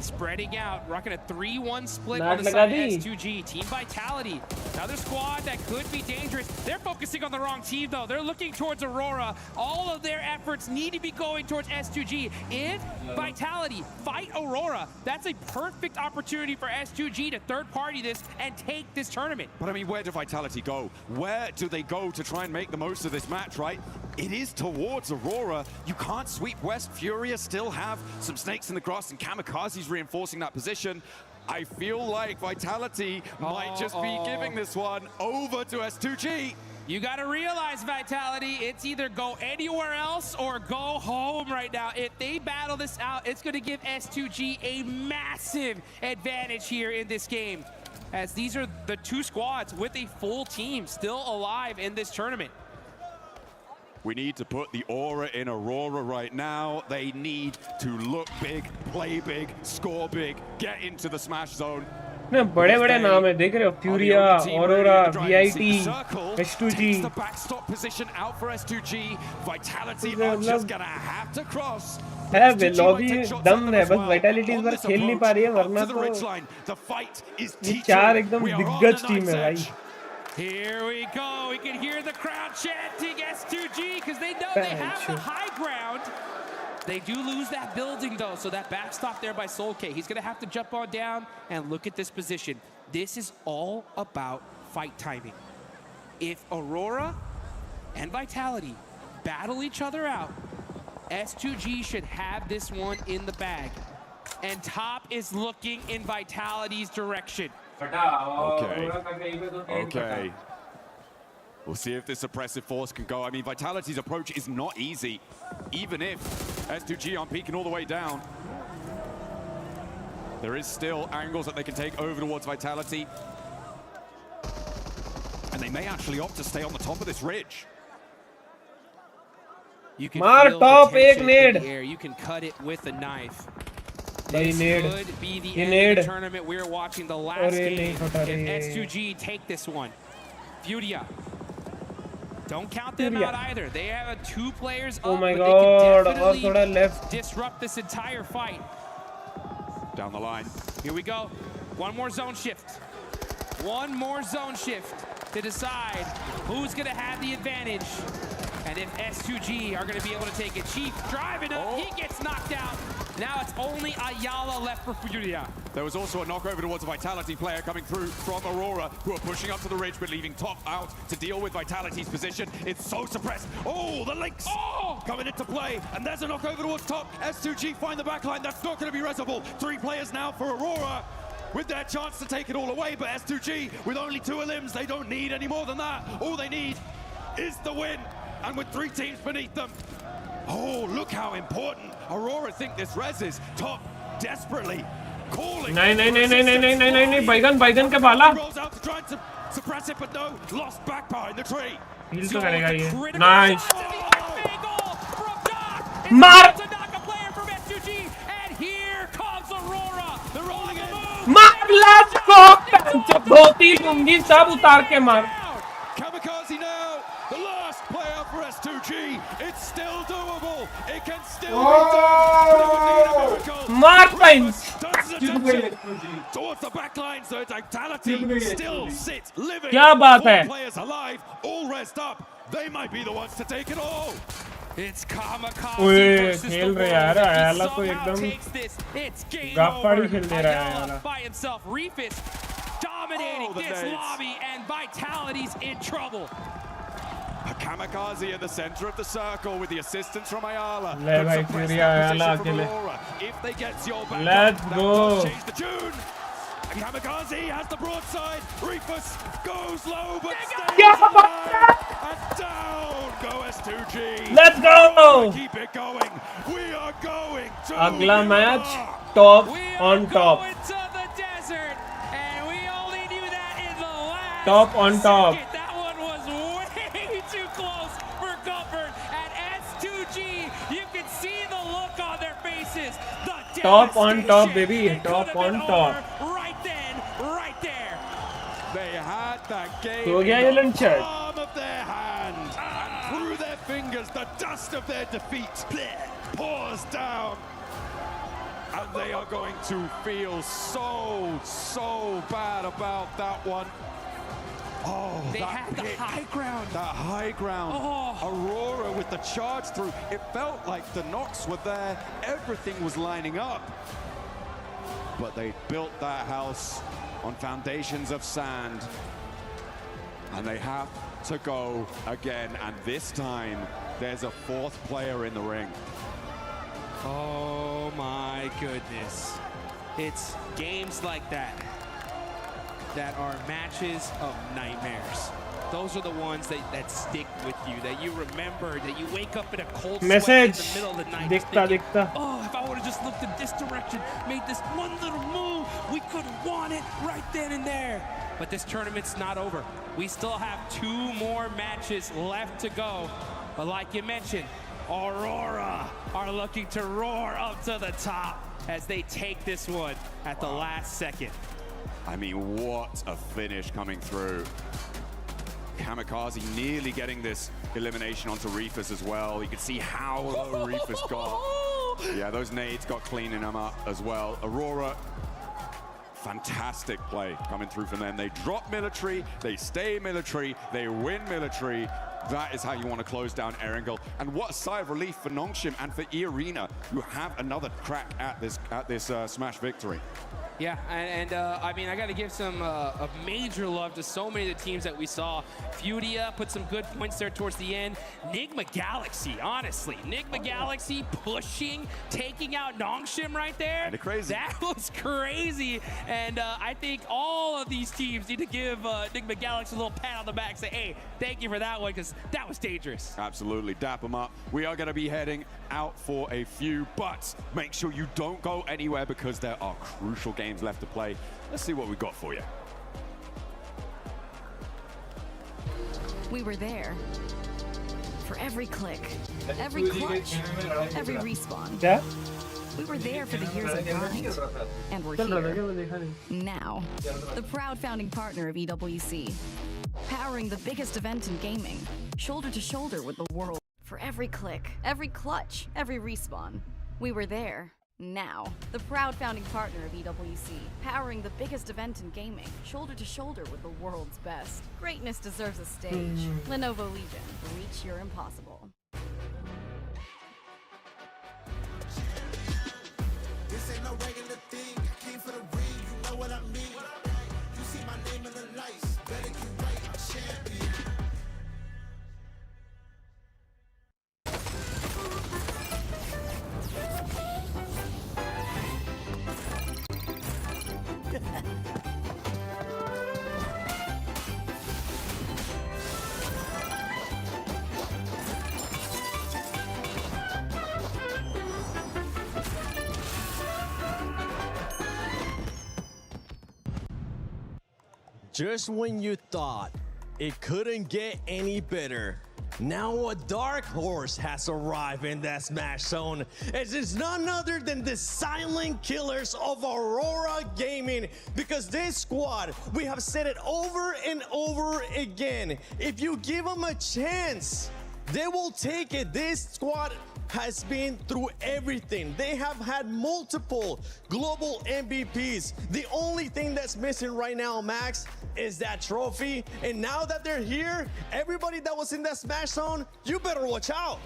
spreading out, rocking a 3-1 split on the side of S2G. Team Vitality, another squad that could be dangerous. They're focusing on the wrong team, though. They're looking towards Aurora. All of their efforts need to be going towards S2G. If Vitality fight Aurora, that's a perfect opportunity for S2G to third-party this and take this tournament. But I mean, where do Vitality go? Where do they go to try and make the most of this match, right? It is towards Aurora. You can't sweep west. Furious still have some snakes in the grass, and Kamikaze's reinforcing that position. I feel like Vitality might just be giving this one over to S2G. You got to realize, Vitality, it's either go anywhere else or go home right now. If they battle this out, it's going to give S2G a massive advantage here in this game, as these are the 2 squads with a full team still alive in this tournament. We need to put the aura in Aurora right now. They need to look big, play big, score big, get into the smash zone. बड़े-बड़े नाम है, देख रहे हो? Furia, Aurora, VIT, S2G. The backstop position out for S2G. Vitality are just gonna have to cross. है वे lobby दम है, बस Vitality इस बार खेल नहीं पा रही है, वरना तो ये 4 एकदम दिग्गज टीम है भाई. Here we go. We can hear the crowd chanting S2G because they know they have the high ground. They do lose that building, though, so that backstop there by Soul K. He's going to have to jump on down and look at this position. This is all about fight timing. If Aurora and Vitality battle each other out, S2G should have this one in the bag. And top is looking in Vitality's direction. Okay. We'll see if this suppressive force can go. I mean, Vitality's approach is not easy, even if S2G aren't peeking all the way down. There is still angles that they can take over towards Vitality. And they may actually opt to stay on the top of this ridge. You can Mar feel top the ek tension in nade. the air. You can cut it with a knife. Bhai This nade. could be the Ye end nade. of the tournament. We're watching the last Arey game. nahi khata Can rahi. S2G take this one? Furia. Don't count them Furia. out either. They have 2 players Oh up, my but God, they can aur thoda definitely left. disrupt this entire fight. Down the line. Here we go. One more zone shift. One more zone shift to decide who's going to have the advantage. And if S2G are going to be able to take it. Chief driving up. He gets knocked out. Now it's only Ayala left for Furia. There was also a knockover towards a Vitality player coming through from Aurora, who are pushing up to the ridge, but leaving Top out to deal with Vitality's position. It's so suppressed. Oh, the links coming into play. And there's a knockover towards Top. S2G find the backline. That's not going to be resable. 3 players now for Aurora, with their chance to take it all away. But S2G, with only 2 elims, they don't need any more than that. All they need is the win. And with 3 teams beneath them. Oh, look how important Aurora think this res is. Top desperately calling. नहीं बैगन के बाला Rolls out to try and suppress it, but no, lost back behind the tree. Heal तो करेगा ये nice मार मार let's go जब धोती लुंगी सब उतार के मार Kamikaze now, the last player for S2G. It's still doable. It can still be done. But it would need a miracle. Mark Pines. Towards the back line, so Vitality still sits living. क्या बात 4 है? players alive, all rest up. They might be the ones to take it all. It's Kamikaze ओए versus the खेल रहे world. यार If he आयाला तो somehow एकदम takes this, it's game गाफाड़ी over. खेल दे रहा है Ayala आयाला by himself. Reefus dominating the this nades. lobby, and Vitality's in trouble. A Kamikaze in the center of the circle with the assistance from Ayala. ले Could भाई suppress फिर that आयाला position from अकेले Aurora. If they get Zio back Let's up, that go. does change the tune. And Kamikaze has the broadside. Reefus goes low, but stays alive. And down go S2G. Let's go. Keep it going. We are going to अगला match top on top top on top That one was way too close for comfort. And S2G, you can see the look on their faces. The top on top baby It top could have on been top over right then, right there. They had that game हो गया ये in the launcher palm of their hand. And through their fingers, the dust of their defeat pours down. And they are going to feel so bad about that one. Oh, They that had the hit, high ground. that high ground. Oh. Aurora with the charge through. It felt like the knocks were there. Everything was lining up. But they built that house on foundations of sand. And they have to go again. And this time, there's a 4th player in the ring. Oh my goodness. It's games like that that are matches of nightmares. Those are the ones that stick with you, that you remember, that you wake up in a cold sweat in the middle of the night. दिखता Oh, if I would have just looked in this direction, made this one little move, we could have won it right then and there. But this tournament's not over. We still have 2 more matches left to go. But like you mentioned, Aurora are looking to roar up to the top as they take this one at the last second. I mean, what a finish coming through. Kamikaze nearly getting this elimination onto Reefus as well. You could see how low Reefus got. Yeah, those nades got cleaning him up as well. Aurora, fantastic play coming through from them. They drop military, they stay military, they win military. That is how you want to close down Erangel. And what a sigh of relief for Nongshim and for E-Arena, who have another crack at this Smash victory. Yeah, and I mean, I got to give some a major love to so many of the teams that we saw. Fudia put some good points there towards the end. Nigma Galaxy, honestly. Nigma Galaxy pushing, taking out Nongshim right there. Kinda crazy. That was crazy. And I think all of these teams need to give Nigma Galaxy a little pat on the back, say, hey, thank you for that one, because that was dangerous. Absolutely, dap them up. We are going to be heading out for a few, but make sure you don't go anywhere because there are crucial games left to play. Let's see what we got for you. We were there for every click, every clutch, every respawn. Yeah? We were there for the years of grind, and we're here now. The proud founding partner of EWC, powering the biggest event in gaming, shoulder to shoulder with the world. For every click, every clutch, every respawn, we were there. Now, the proud founding partner of EWC, powering the biggest event in gaming, shoulder to shoulder with the world's best. Greatness deserves a stage. Lenovo Legion, reach your impossible. This ain't no regular thing. I came for the ring, you know what I mean. You see my name in the lights, better get right, I'm champion. Just when you thought it couldn't get any better, now a dark horse has arrived in that Smash Zone. As it's none other than the silent killers of Aurora Gaming. Because this squad, we have said it over and over again. If you give them a chance, they will take it. This squad has been through everything. They have had multiple global MVPs. The only thing that's missing right now, Max, is that trophy. And now that they're here, everybody that was in that Smash Zone, you better watch out.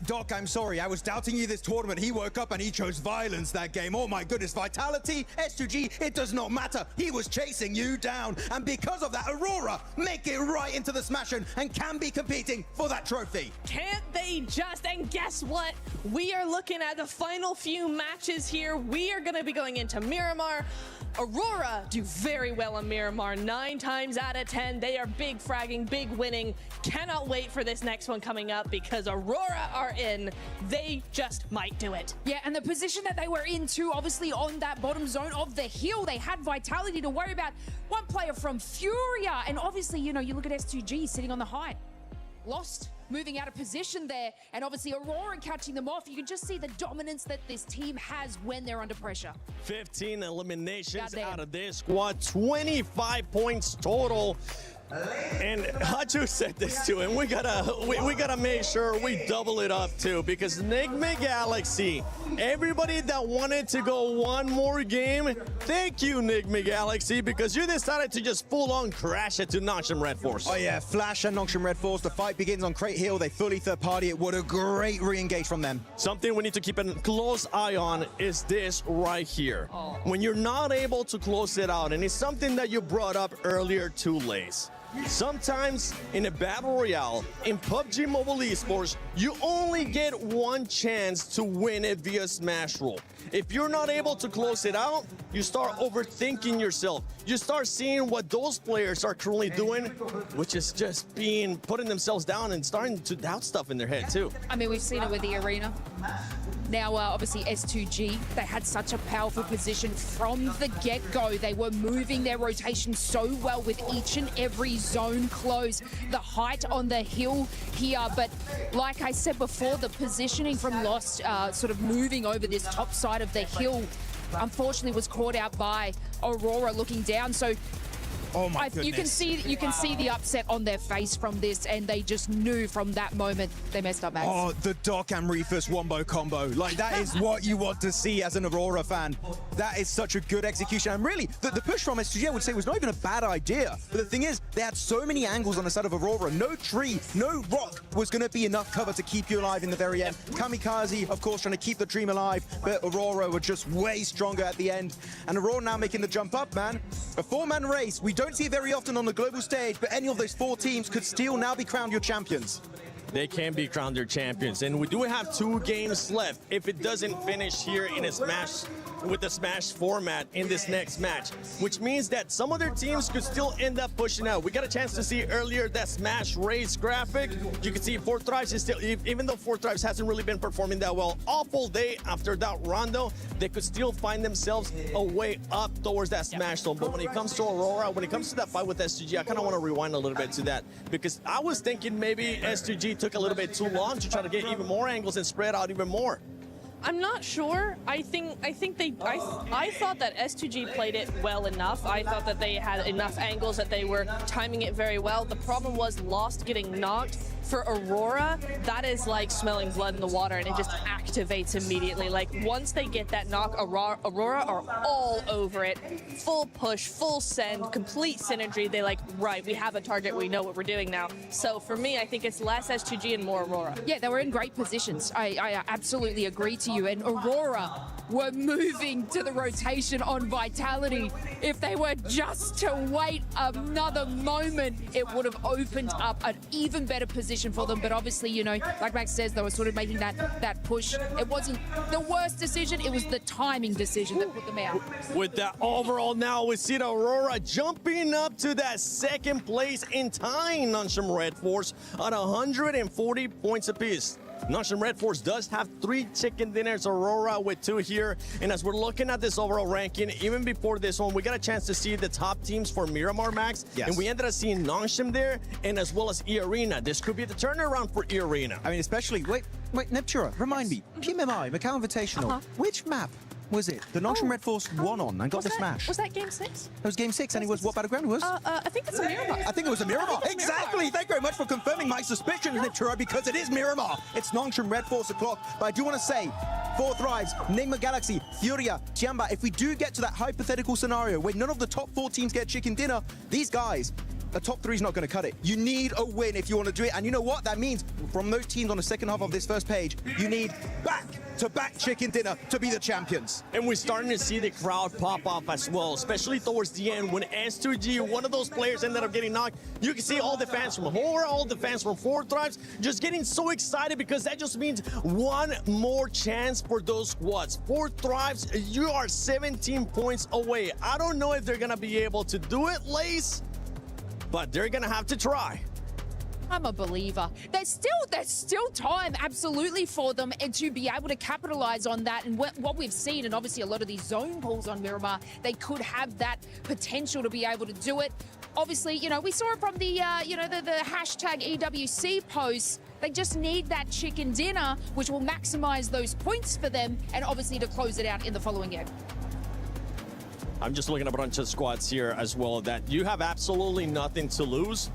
Doc, I'm sorry. I was doubting you this tournament. He woke up and he chose violence that game. Oh my goodness, Vitality, S2G, it does not matter. He was chasing you down. And because of that, Aurora make it right into the Smash and can be competing for that trophy. Can't they just? And guess what? We are looking at the final few matches here. We are going to be going into Miramar. Aurora do very well in Miramar. 9 times out of 10, they are big fragging, big winning. Cannot wait for this next one coming up because Aurora are in. They just might do it. Yeah, and the position that they were in too, obviously on that bottom zone of the hill, they had Vitality to worry about. One player from Furia, and obviously, you know, you look at S2G sitting on the height. Lost, moving out of position there, and obviously Aurora catching them off. You can just see the dominance that this team has when they're under pressure. 15 eliminations out of this squad, 25 points total. And Hachu said this too, and we gotta make sure we double it up too, because Nigma Galaxy, everybody that wanted to go one more game, thank you Nigma Galaxy, because you decided to just full on crash it to Nongshim Red Force. Oh yeah, Flash and Nongshim Red Force. The fight begins on Crate Hill. They fully third party it. What a great re-engage from them. Something we need to keep a close eye on is this right here. When you're not able to close it out, and it's something that you brought up earlier too, Lace. Sometimes in a battle royale, in PUBG Mobile Esports, you only get one chance to win it via Smash Roll. If you're not able to close it out, you start overthinking yourself. You start seeing what those players are currently doing, which is just putting themselves down and starting to doubt stuff in their head too. I mean, we've seen it with the arena. Now, obviously, S2G, they had such a powerful position from the get-go. They were moving their rotation so well with each and every zone close. The height on the hill here, but like I said before, the positioning from Lost, sort of moving over this top side of the hill, unfortunately was caught out by Aurora looking down. So Oh my You can see the upset on their face from this, and they just knew from that moment they messed up, Max. Oh, the Doc and Reefus wombo combo. Like, that is what you want to see as an Aurora fan. That is such a good execution. And really, the push from STG, I would say, was not even a bad idea. But the thing is, they had so many angles on the side of Aurora. No tree, no rock was going to be enough cover to keep you alive in the very end. Kamikaze, of course, trying to keep the dream alive, but Aurora were just way stronger at the end. And Aurora now making the jump up, man. A four-man race. We don't see it very often on the global stage, but any of those four teams could still now be crowned your champions. They can be crowned their champions, and we do have 2 games left. If it doesn't finish here in a Smash, with the Smash format in this next match, which means that some other teams could still end up pushing out. We got a chance to see earlier that Smash race graphic. You can see 4Thrives is still, even though 4Thrives hasn't really been performing that well, awful day after that rondo, they could still find themselves a way up towards that Smash zone. But when it comes to Aurora, when it comes to that fight with STG, I kind of want to rewind a little bit to that, because I was thinking maybe STG took a little bit too long to try to get even more angles and spread out even more. I'm not sure. I thought that S2G played it well enough. I thought that they had enough angles, that they were timing it very well. The problem was Lost getting knocked. For Aurora, that is like smelling blood in the water, and it just activates immediately. Like, once they get that knock, Aurora are all over it. Full push, full send, complete synergy. They like, right, we have a target, we know what we're doing now. So for me, I think it's less S2G and more Aurora. Yeah, they were in great positions. I absolutely agree to you. And Aurora were moving to the rotation on Vitality. If they were just to wait another moment, it would have opened up an even better position for them. But obviously, you know, like Max says, they were sort of making that push. It wasn't the worst decision, it was the timing decision that put them out. With that overall now, we see the Aurora jumping up to that second place in tying Nongshim Red Force at 140 points apiece. Nongshim Red Force does have 3 chicken dinners, Aurora with 2 here. And as we're looking at this overall ranking, even before this one, we got a chance to see the top teams for Miramar, Max. Yes. And we ended up seeing Nongshim there, and as well as E-Arena. This could be the turnaround for E-Arena. I mean, especially, wait, Neptura, remind me, PMMI, Macau Invitational, which map was it? The Nongshim Red Force won on and got the smash. Was that game 6? It was game 6, and it was what battleground it was? I think it's a Miramar. I think it was a Miramar. Exactly. Thank you very much for confirming my suspicions, Neptura, because it is Miramar. It's Nongshim Red Force o'clock. But I do want to say, 4Thrives, Nigma Galaxy, Furia, Tiamba, if we do get to that hypothetical scenario where none of the top 4 teams get chicken dinner, these guys, a top 3 is not going to cut it. You need a win if you want to do it. And you know what? That means from those teams on the second half of this first page, you need back-to-back chicken dinner to be the champions. And we're starting to see the crowd pop off as well, especially towards the end when S2G, one of those players, ended up getting knocked. You can see all the fans from Horror, all the fans from 4Thrives just getting so excited, because that just means one more chance for those squads. 4Thrives, you are 17 points away. I don't know if they're going to be able to do it, Lace, but they're gonna have to try. I'm a believer. There's still time, absolutely, for them, and to be able to capitalize on that. And what we've seen, and obviously a lot of these zone pulls on Miramar, they could have that potential to be able to do it. Obviously, you know, we saw it from the the hashtag EWC posts. They just need that chicken dinner, which will maximize those points for them, and obviously to close it out in the following game. I'm just looking at a bunch of squads here as well that you have absolutely nothing to lose.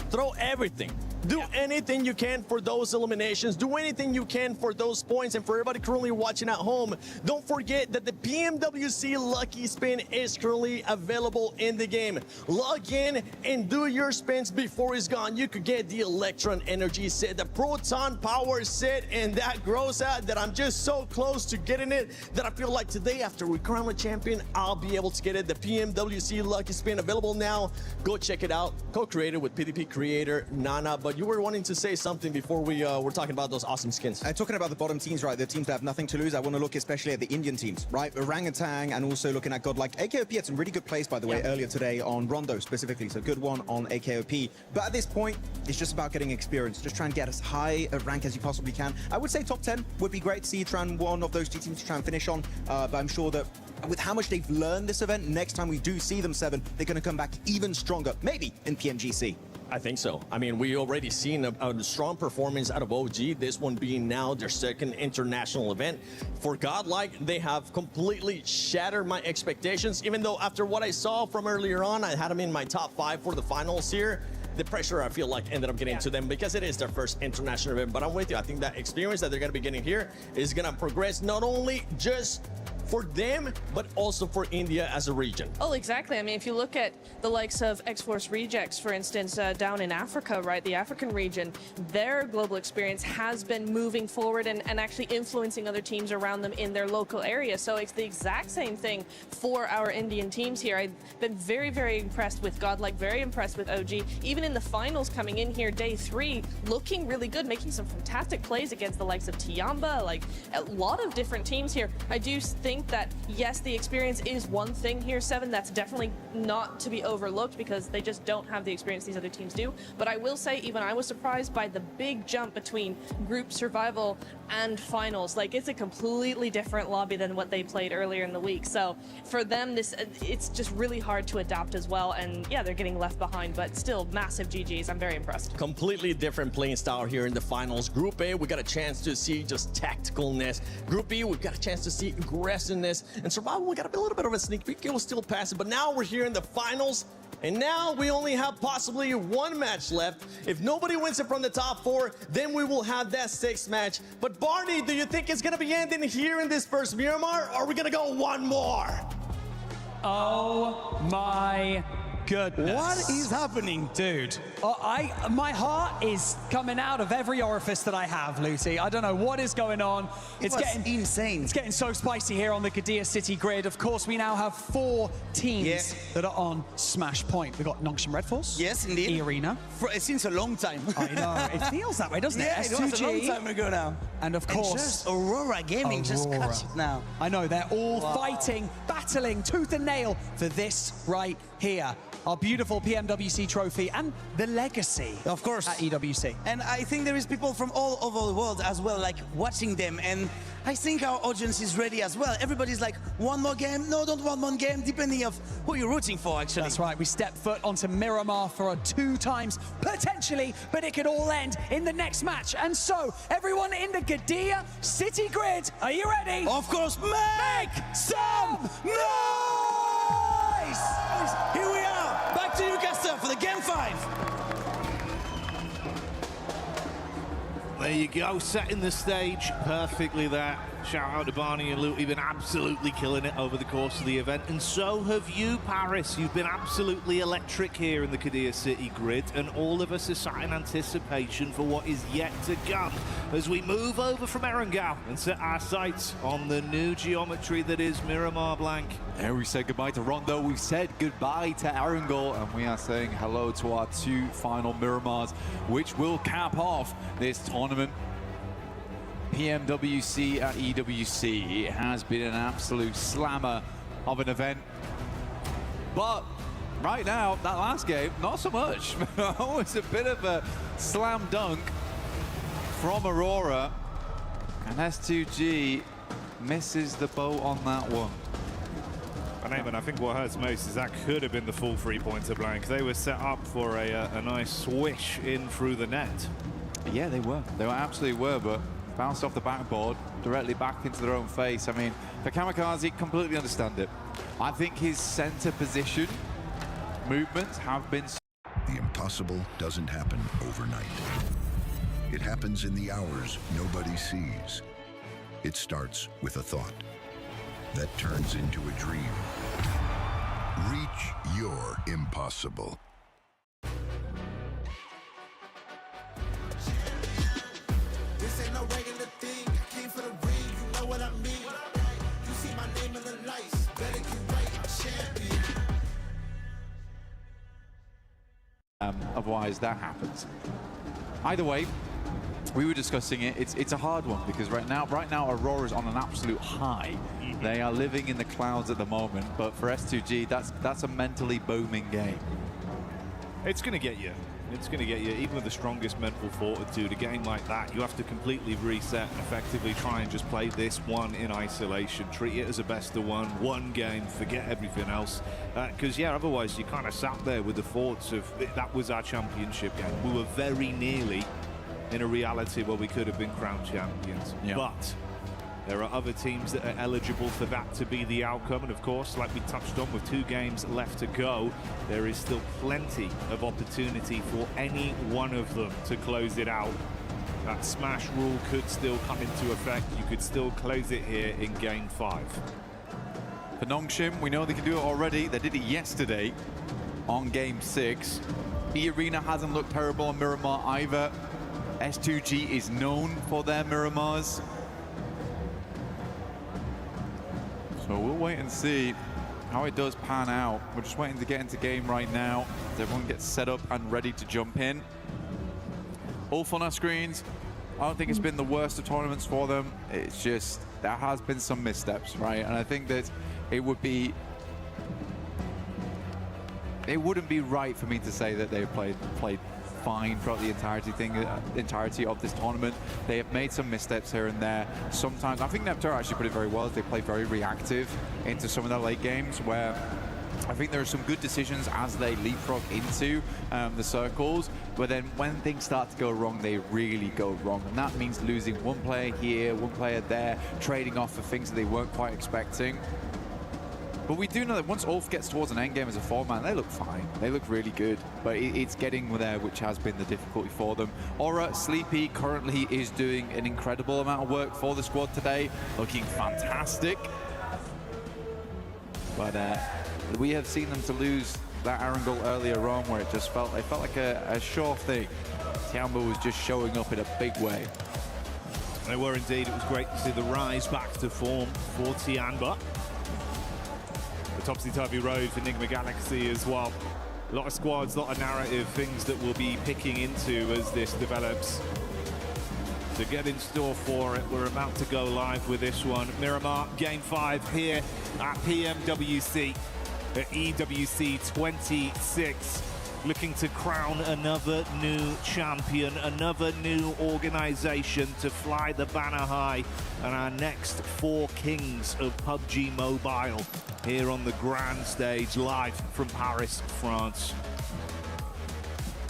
Throw everything. Do anything you can for those eliminations. Do anything you can for those points. And for everybody currently watching at home, don't forget that the PMWC Lucky Spin is currently available in the game. Log in and do your spins before it's gone. You could get the Electron Energy set, the Proton Power set, and that grows out that I'm just so close to getting it that I feel like today, after we crown a champion, I'll be able to get it. The PMWC Lucky Spin available now. Go check it out. Co-created with PDP creator Nana. But you were wanting to say something before we were talking about those awesome skins. Talking about the bottom teams, right? The teams that have nothing to lose. I want to look especially at the Indian teams, right? Orangutan, and also looking at Godlike. AKOP had some really good plays, by the way, earlier today on Rondo specifically. So good one on AKOP. But at this point, it's just about getting experience. Just try and get as high a rank as you possibly can. I would say top 10 would be great to see try and one of those 2 teams to try and finish on. But I'm sure that with how much they've learned this event, next time we do see them 7, they're going to come back even stronger, maybe in PMGC. I think so. I mean, we already seen a strong performance out of OG, this one being now their second international event. For Godlike, they have completely shattered my expectations, even though after what I saw from earlier on, I had them in my top 5 for the finals here. The pressure, I feel like, ended up getting to them because it is their first international event. But I'm with you. I think that experience that they're going to be getting here is going to progress not only just for them, but also for India as a region. Oh, exactly. I mean, if you look at the likes of X-Force Rejects, for instance, down in Africa, right, the African region, their global experience has been moving forward and actually influencing other teams around them in their local area. So it's the exact same thing for our Indian teams here. I've been very, very impressed with Godlike, very impressed with OG. Even in the finals coming in here, day 3, looking really good, making some fantastic plays against the likes of Tiamba, like a lot of different teams here. I do think that, yes, the experience is one thing here, Seven. That's definitely not to be overlooked because they just don't have the experience these other teams do. But I will say, even I was surprised by the big jump between group survival and finals. Like, it's a completely different lobby than what they played earlier in the week. So for them, it's just really hard to adapt as well. And yeah, they're getting left behind, but still massive GGs. I'm very impressed. Completely different playing style here in the finals. Group A, we got a chance to see just tacticalness. Group B, we got a chance to see aggressiveness. And survival, we got a little bit of a sneak peek. It was still passive, but now we're here in the finals. And now we only have possibly one match left. If nobody wins it from the top 4, then we will have that 6th match. But Barney, do you think it's going to be ending here in this first Miramar, or are we going to go one more? Oh my goodness. What is happening? Dude, my heart is coming out of every orifice that I have, Lucy. I don't know what is going on. It's getting insane. It's getting so spicy here on the Qiddiya City grid. Of course, we now have 4 teams that are on Smash Point. We've got Nongshim Red Force. Yes, indeed. E-Arena. Since a long time. I know. It feels that way, doesn't it? Yeah, it was a long time ago now. And of course, just Aurora Gaming just cuts it now. I know, they're all fighting, battling tooth and nail for this right here. Our beautiful PMWC trophy and the legacy, of course, at EWC. And I think there is people from all over the world as well, like watching them. And I think our audience is ready as well. Everybody's like, one more game? No, don't want one game, depending of who you're rooting for, actually. That's right. We step foot onto Miramar for 2 times, potentially, but it could all end in the next match. And so, everyone in the Qiddiya City grid, are you ready? Of course, make some noise! Here we are. Back to you, Caster, for the game 5. There you go, setting the stage perfectly there. Shout out to Barney and Luke, you've been absolutely killing it over the course of the event. And so have you, Paris. You've been absolutely electric here in the Qiddiya City grid, and all of us are sat in anticipation for what is yet to come as we move over from Erangel and set our sights on the new geometry that is Miramar Blank. And we said goodbye to Rondo, we've said goodbye to Erangel, and we are saying hello to our 2 final Miramars, which will cap off this tournament. PMWC at EWC. It has been an absolute slammer of an event. But right now, that last game, not so much. It was a bit of a slam dunk from Aurora. And S2G misses the boat on that one. And Eamon, I think what hurts most is that could have been the full 3-pointer Blank. They were set up for a nice swish in through the net. Yeah, they were. They absolutely were, but bounced off the backboard, directly back into their own face. I mean, for Kamikaze, completely understand it. I think his center position movements have been... The impossible doesn't happen overnight. It happens in the hours nobody sees. It starts with a thought that turns into a dream. Reach your impossible. This ain't no regular thing. I came for the ring, you know what I mean. You see my name in the lights, better get right, champion. Otherwise, that happens. Either way, we were discussing it. It's a hard one because right now Aurora's on an absolute high. They are living in the clouds at the moment, but for S2G, that's a mentally booming game. It's going to get you. It's going to get you. Even with the strongest mental fortitude, a game like that, you have to completely reset and effectively try and just play this one in isolation. Treat it as a best of one game, forget everything else. Because, yeah, otherwise you kind of sat there with the thoughts of that was our championship game. We were very nearly in a reality where we could have been crowned champions. Yeah. But there are other teams that are eligible for that to be the outcome. And of course, like we touched on, with 2 games left to go, there is still plenty of opportunity for any one of them to close it out. That smash rule could still come into effect. You could still close it here in game 5. For Nongshim, we know they can do it already. They did it yesterday on game 6. The Arena hasn't looked terrible on Miramar either. S2G is known for their Miramars. So we'll wait and see how it does pan out. We're just waiting to get into game right now. Everyone gets set up and ready to jump in. Ulf on our screens. I don't think it's been the worst of tournaments for them. It's just, there has been some missteps, right? And I think that it wouldn't be right for me to say that they played fine throughout the entirety of this tournament. They have made some missteps here and there. Sometimes, I think Neptune actually put it very well. They play very reactive into some of their late games, where I think there are some good decisions as they leapfrog into the circles, but then when things start to go wrong, they really go wrong. And that means losing one player here, one player there, trading off for things that they weren't quite expecting. But we do know that once Ulf gets towards an endgame as a 4-man, they look fine. They look really good. But it's getting there, which has been the difficulty for them. Aura Sleepy currently is doing an incredible amount of work for the squad today, looking fantastic. But we have seen them to lose that Arundel earlier on, where it felt like a sure thing. Tiamba was just showing up in a big way. They were indeed. It was great to see the rise back to form for Tiamba. The topsy-turvy road for Enigma Galaxy as well. A lot of squads, a lot of narrative, things that we'll be picking into as this develops. So get in store for it. We're about to go live with this one. Miramar, Game 5 here at PMWC, at EWC 26. Looking to crown another new champion, another new organization to fly the banner high, and our next 4 kings of PUBG Mobile here on the grand stage, live from Paris, France.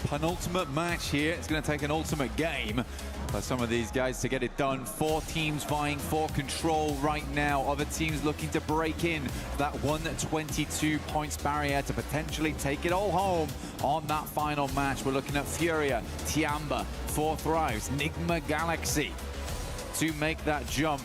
Penultimate match here. It's going to take an ultimate game for some of these guys to get it done. 4 teams vying for control right now. Other teams looking to break in that 122 points barrier to potentially take it all home on that final match. We're looking at Furia, Tiamba, 4 Thrives, Enigma Galaxy to make that jump.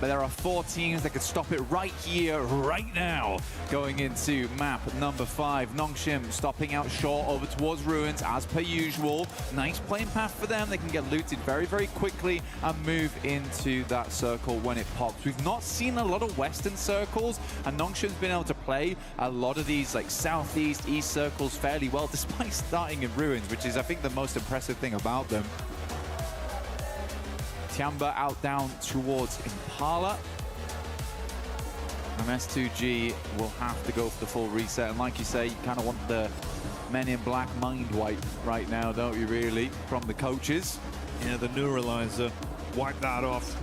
But there are 4 teams that could stop it right here, right now. Going into map number 5, Nongshim stopping out short over towards Ruins as per usual. Nice playing path for them. They can get looted very, very quickly and move into that circle when it pops. We've not seen a lot of western circles, and Nongshim's been able to play a lot of these like southeast, east circles fairly well, despite starting in Ruins, which is, I think, the most impressive thing about them. Tiamba out down towards Impala. And S2G will have to go for the full reset. And like you say, you kind of want the Men in Black mind wipe right now, don't you, really, from the coaches? Yeah, the neuralizer, wipe that off.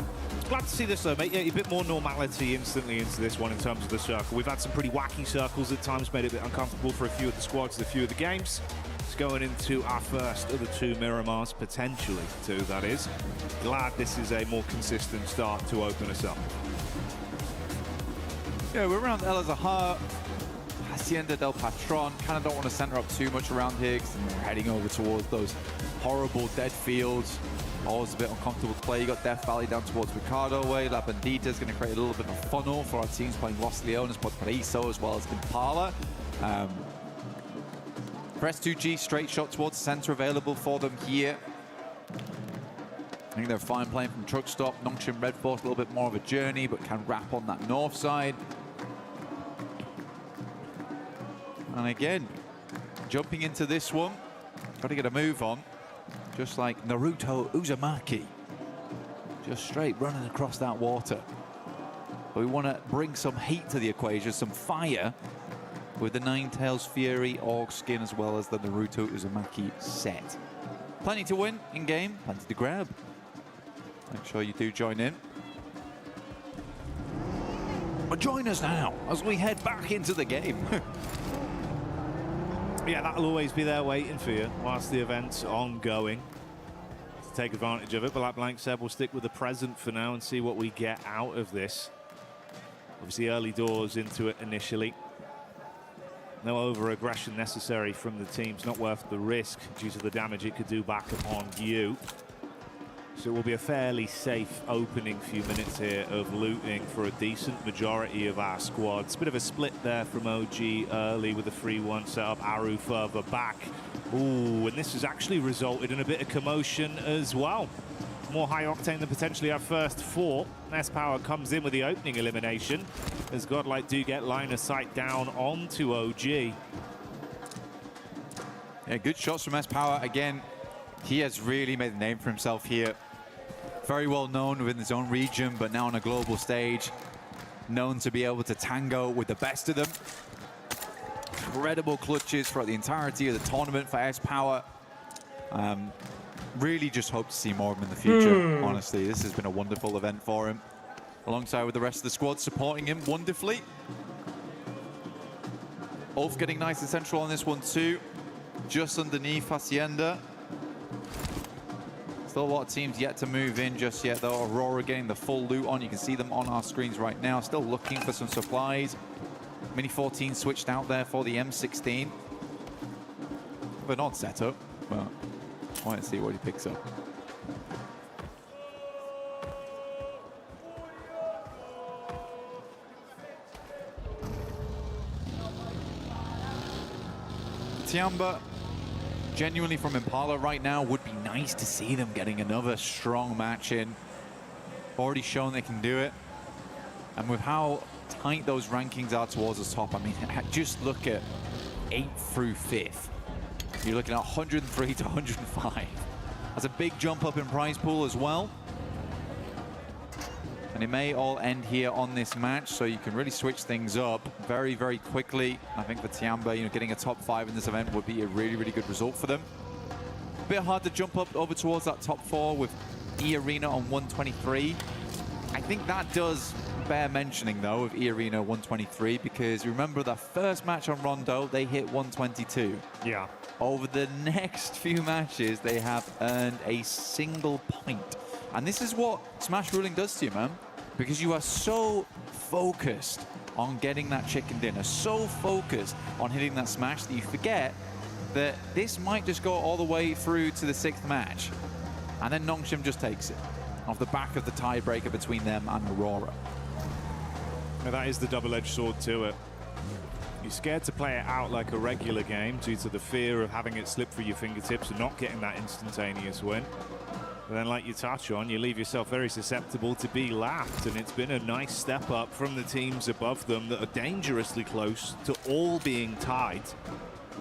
Glad to see this, though, mate. Yeah, a bit more normality instantly into this one in terms of the circle. We've had some pretty wacky circles at times, made it a bit uncomfortable for a few of the squads, a few of the games. It's going into our first of the 2 Miramars, potentially 2, that is. Glad this is a more consistent start to open us up. Yeah, we're around El Azahar, Hacienda del Patron. Kind of don't want to center up too much around here because we're heading over towards those horrible dead fields. Always a bit uncomfortable to play. You got Death Valley down towards Ricardo way. La Bandita is going to create a little bit of funnel for our teams playing Los Leones, Valparaiso, as well as Impala. For S2G, straight shot towards the center available for them here. I think they're fine playing from truck stop. Nongshim Red Force, a little bit more of a journey, but can wrap on that north side. And again, jumping into this one, got to get a move on, just like Naruto Uzumaki. Just straight running across that water. But we want to bring some heat to the equation, some fire. with the Ninetales Fury Orc skin as well as the Naruto Uzumaki set. Plenty to win in game, plenty to grab. Make sure you do join in. But join us now as we head back into the game. Yeah, that'll always be there waiting for you whilst the event's ongoing. To take advantage of it, but like Blank said, we'll stick with the present for now and see what we get out of this. Obviously early doors into it initially. No over-aggression necessary from the teams, not worth the risk due to the damage it could do back upon you. So it will be a fairly safe opening few minutes here of looting for a decent majority of our squads. Bit of a split there from OG early with the 3-1 setup, Aero further back. Ooh, and this has actually resulted in a bit of commotion as well. More high octane than potentially our first 4. S-Power comes in with the opening elimination as Godlike do get line of sight down onto OG. Yeah, good shots from S-Power. Again, he has really made a name for himself here. Very well known within his own region, but now on a global stage. Known to be able to tango with the best of them. Incredible clutches throughout the entirety of the tournament for S-Power. Really just hope to see more of him in the future, honestly. This has been a wonderful event for him. Alongside with the rest of the squad supporting him wonderfully. Ulf getting nice and central on this one too. Just underneath Hacienda. Still a lot of teams yet to move in just yet though. Aurora getting the full loot on. You can see them on our screens right now. Still looking for some supplies. Mini 14 switched out there for the M16. But not set up. But I want to see what he picks up. Tiamba, genuinely from Impala right now, would be nice to see them getting another strong match in. Already shown they can do it. And with how tight those rankings are towards the top, I mean, just look at 8th through 5th. You're looking at 103 to 105. That's a big jump up in prize pool as well. And it may all end here on this match, so you can really switch things up very, very quickly. I think for Tiamba, you know, getting a top 5 in this event would be a really, really good result for them. A bit hard to jump up over towards that top 4 with E-Arena on 123. I think that does bear mentioning, though, of E-Arena 123, because remember the first match on Rondo, they hit 122. Yeah. Over the next few matches, they have earned a single point. And this is what Smash Ruling does to you, man. Because you are so focused on getting that chicken dinner, so focused on hitting that smash that you forget that this might just go all the way through to the 6th match. And then Nongshim just takes it off the back of the tiebreaker between them and Aurora. Now that is the double-edged sword to it. You're scared to play it out like a regular game due to the fear of having it slip through your fingertips and not getting that instantaneous win. But then, like you touch on, you leave yourself very susceptible to be lapped, and it's been a nice step up from the teams above them that are dangerously close to all being tied.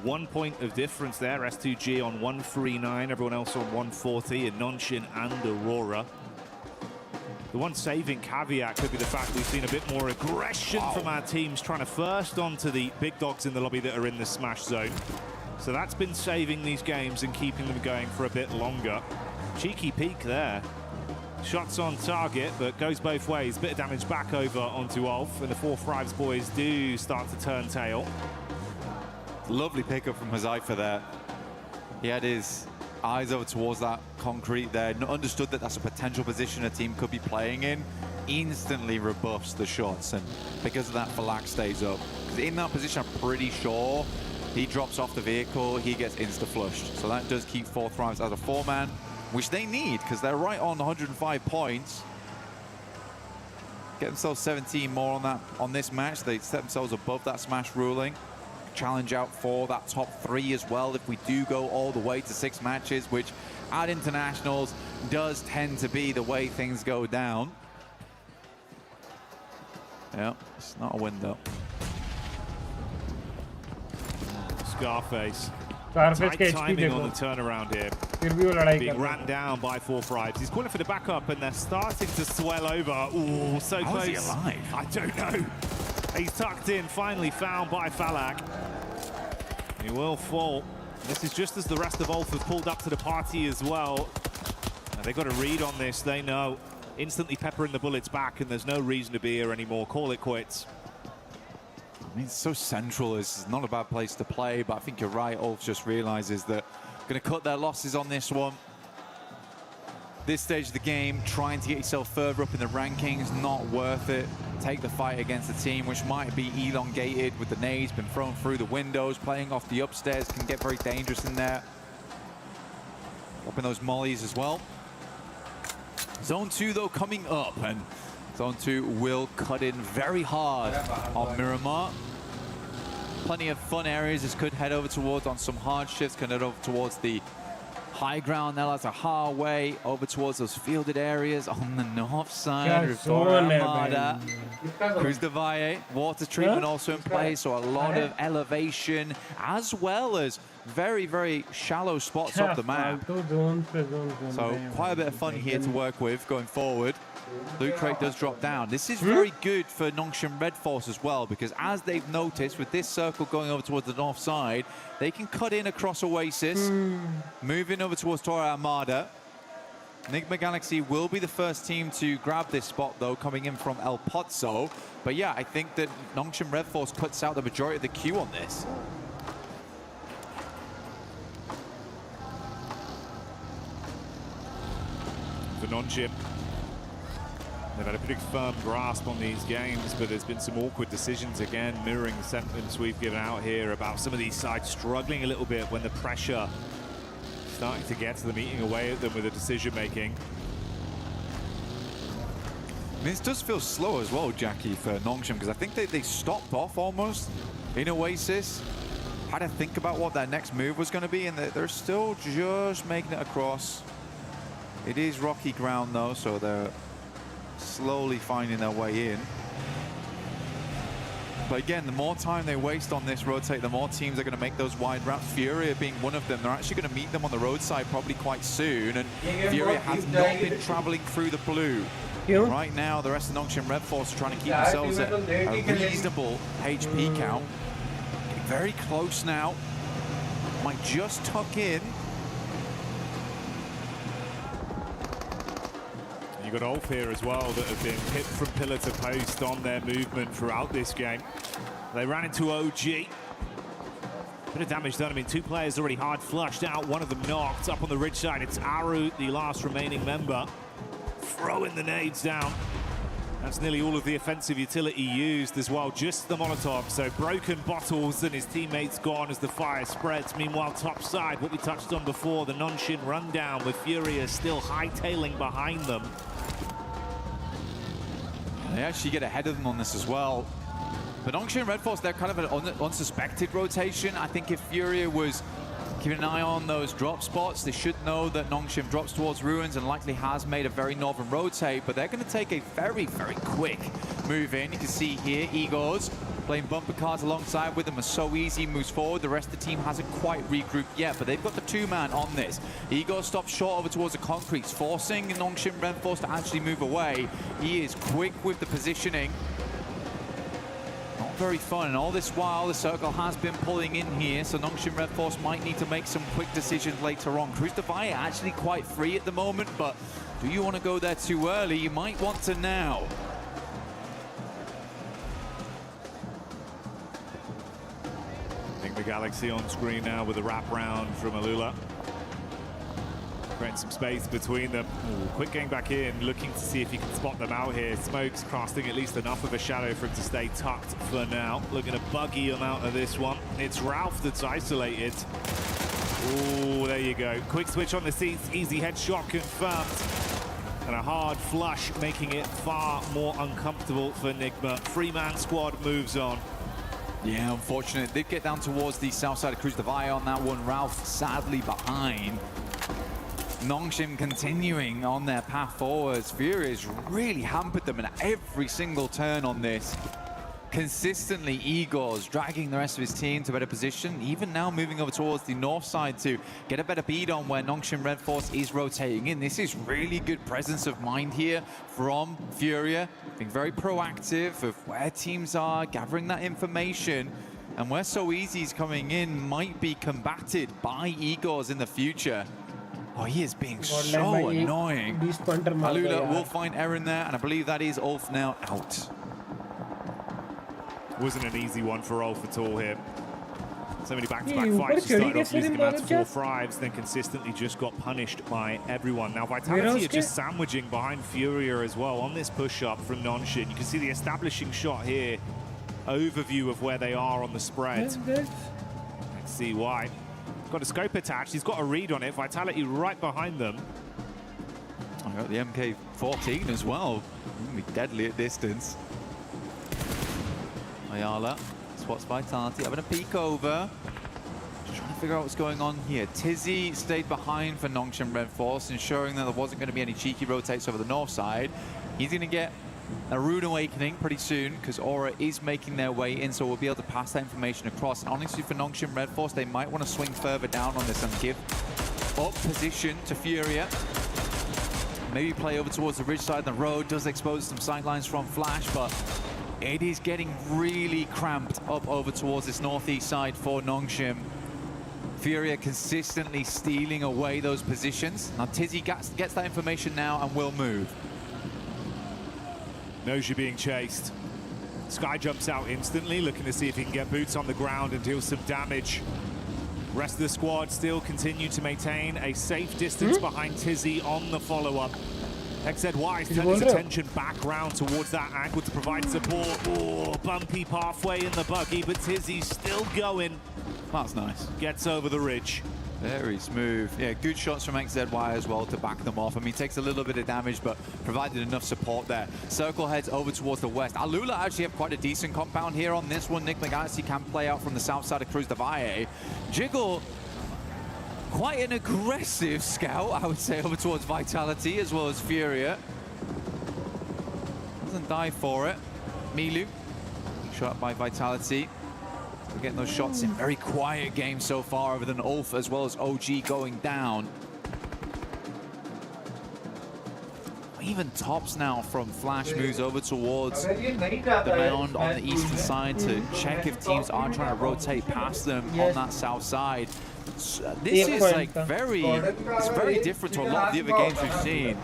1 point of difference there, S2G on 139, everyone else on 140, and Nongshim and Aurora. The one saving caveat could be the fact we've seen a bit more aggression from our teams trying to first onto the big dogs in the lobby that are in the smash zone. So that's been saving these games and keeping them going for a bit longer. Cheeky peek there. Shots on target, but goes both ways. Bit of damage back over onto Ulf, and the 4-5s boys do start to turn tail. Lovely pickup from Hazaifa there. He had his eyes over towards that concrete there, understood that that's a potential position a team could be playing in, instantly rebuffs the shots, and because of that, Falak stays up. Because in that position, I'm pretty sure he drops off the vehicle, he gets insta-flushed. So that does keep 4-5s as a 4-man, which they need, because they're right on 105 points. Get themselves 17 more on that on this match. They set themselves above that smash ruling. Challenge out for that top 3 as well if we do go all the way to 6 matches, which at internationals does tend to be the way things go down. Yeah, it's not a win though. Scarface. Scarface Tight timing on the turnaround here. Being ran down by 4-5s. He's calling for the backup, and they're starting to swell over. Ooh, so close. How is he alive? I don't know. He's tucked in, finally found by Falak. He will fall. This is just as the rest of Ulf have pulled up to the party as well. Now they've got a read on this, they know. Instantly peppering the bullets back, and there's no reason to be here anymore. Call it quits. I mean, it's so central. It's not a bad place to play, but I think you're right. Ulf just realizes that going to cut their losses on this one. This stage of the game, trying to get yourself further up in the rankings, not worth it. Take the fight against a team which might be elongated with the nades, been thrown through the windows, playing off the upstairs, can get very dangerous in there. Dropping those mollies as well. Zone 2, though, coming up, and Zone 2 will cut in very hard on Miramar. Plenty of fun areas this could head over towards on some hard shifts, can head over towards the high ground now as a highway over towards those fielded areas on the north side. Armada, Cruz de Valle, water treatment also in place, so a lot of elevation as well as very, very shallow spots up the map. So quite a bit of fun here to work with going forward. Loot crate does drop down. This is very good for Nongshim Red Force as well, because as they've noticed with this circle going over towards the north side, they can cut in across Oasis, moving over towards Torre Armada. Enigma Galaxy will be the first team to grab this spot, though, coming in from El Pozo. But yeah, I think that Nongshim Red Force cuts out the majority of the queue on this. For Nongshim, they've had a pretty firm grasp on these games, but there's been some awkward decisions again, mirroring the sentiments we've given out here about some of these sides struggling a little bit when the pressure starting to get to them, eating away at them with the decision making. I mean, this does feel slow as well, Jackie, for Nongshim, because I think they stopped off almost in Oasis, had to think about what their next move was going to be, and they're still just making it across. It is rocky ground, though, so they're slowly finding their way in. But again, the more time they waste on this rotate, the more teams are going to make those wide routes. Furia being one of them. They're actually going to meet them on the roadside probably quite soon. And Furia has not been traveling through the blue. Right now, the rest of Nongshim Red Force are trying to keep themselves at a reasonable HP count. Getting very close now. Might just tuck in. You've got Ulf here as well that have been hit from pillar to post on their movement throughout this game. They ran into OG. Bit of damage done. I mean, two players already hard flushed out. One of them knocked up on the ridge side. It's Aero, the last remaining member, throwing the nades down. That's nearly all of the offensive utility used as well, just the Molotov. So broken bottles and his teammates gone as the fire spreads. Meanwhile, top side, what we touched on before, the Nongshim rundown with Furia still hightailing behind them. They actually get ahead of them on this as well. But Nongshim Red Force, they're kind of an unsuspected rotation. I think if Furia was keeping an eye on those drop spots, they should know that Nongshim drops towards Ruins and likely has made a very northern rotate, but they're going to take a very, very quick move in. You can see here, Igor's playing bumper cars alongside with them are so easy, moves forward. The rest of the team hasn't quite regrouped yet, but they've got the two-man on this. Igor stops short over towards the concretes, forcing Nongshim Red Force to actually move away. He is quick with the positioning. Not very fun, and all this while the circle has been pulling in here, so Nongshim Red Force might need to make some quick decisions later on. Cruz de Valle actually quite free at the moment, but do you want to go there too early? You might want to now. The Galaxy on screen now with a wraparound from Alula. Creating some space between them. Ooh, quick getting back in, looking to see if he can spot them out here. Smoke's casting at least enough of a shadow for him to stay tucked for now. Looking to buggy him out of this one. It's Ralph that's isolated. Oh, there you go. Quick switch on the seats, easy headshot confirmed. And a hard flush, making it far more uncomfortable for Enigma. Three-man squad moves on. Yeah, unfortunate. Did get down towards the south side of Cruz de Valle on that one. Ralph sadly behind. Nongshim continuing on their path forwards. Furia's really hampered them in every single turn on this. consistently Igor's dragging the rest of his team to better position, even now moving over towards the north side to get a better beat on where Nongshim Red Force is rotating in. This is really good presence of mind here from Furia, being very proactive of where teams are, gathering that information, and where So Easy's coming in might be combated by Igor's in the future. Oh, he is being so annoying. Alula will find Eren there, and I believe that is Ulf now out. Wasn't an easy one for Ulf at all here. So many back-to-back fights. He started off losing about 4 thrives, then consistently just got punished by everyone. Now Vitality are just sandwiching behind Furia as well on this push-up from Nongshim. You can see the establishing shot here. Overview of where they are on the spread. Let's see why. Got a scope attached. He's got a read on it. Vitality right behind them. I got the MK14 as well. Be deadly at distance. Ayala spots Vitality, having a peek over. Just trying to figure out what's going on here. Tizzy stayed behind for Nongshim Red Force, ensuring that there wasn't going to be any cheeky rotates over the north side. He's going to get a rude awakening pretty soon because Aura is making their way in, so we'll be able to pass that information across. And honestly, for Nongshim Red Force, they might want to swing further down on this and give up position to Furia. Maybe play over towards the ridge side of the road. Does expose some sightlines from Flash, but it is getting really cramped up over towards this northeast side for Nongshim. Furia consistently stealing away those positions. Now Tizzy gets that information now and will move. Knows you're being chased. Sky jumps out instantly, looking to see if he can get boots on the ground and deal some damage. Rest of the squad still continue to maintain a safe distance behind Tizzy on the follow-up. XZY is turning his attention back round towards that angle to provide support. Oh, bumpy pathway in the buggy, but Tizzy's still going. That's nice. Gets over the ridge. Very smooth. Yeah, good shots from XZY as well to back them off. I mean, takes a little bit of damage, but provided enough support there. Circle heads over towards the west. Alula actually have quite a decent compound here on this one. Nick McGalaxy can play out from the south side of Cruz de Valle. Jiggle, quite an aggressive scout, I would say, over towards Vitality as well as Furia. Doesn't die for it. Milu, shot by Vitality. We're getting those shots in. Very quiet game so far, other than Ulf as well as OG going down. Even Tops now from Flash moves over towards the mound on the eastern side to check if teams are trying to rotate past them on that south side. This is like it's very different to a lot of the other games we've seen.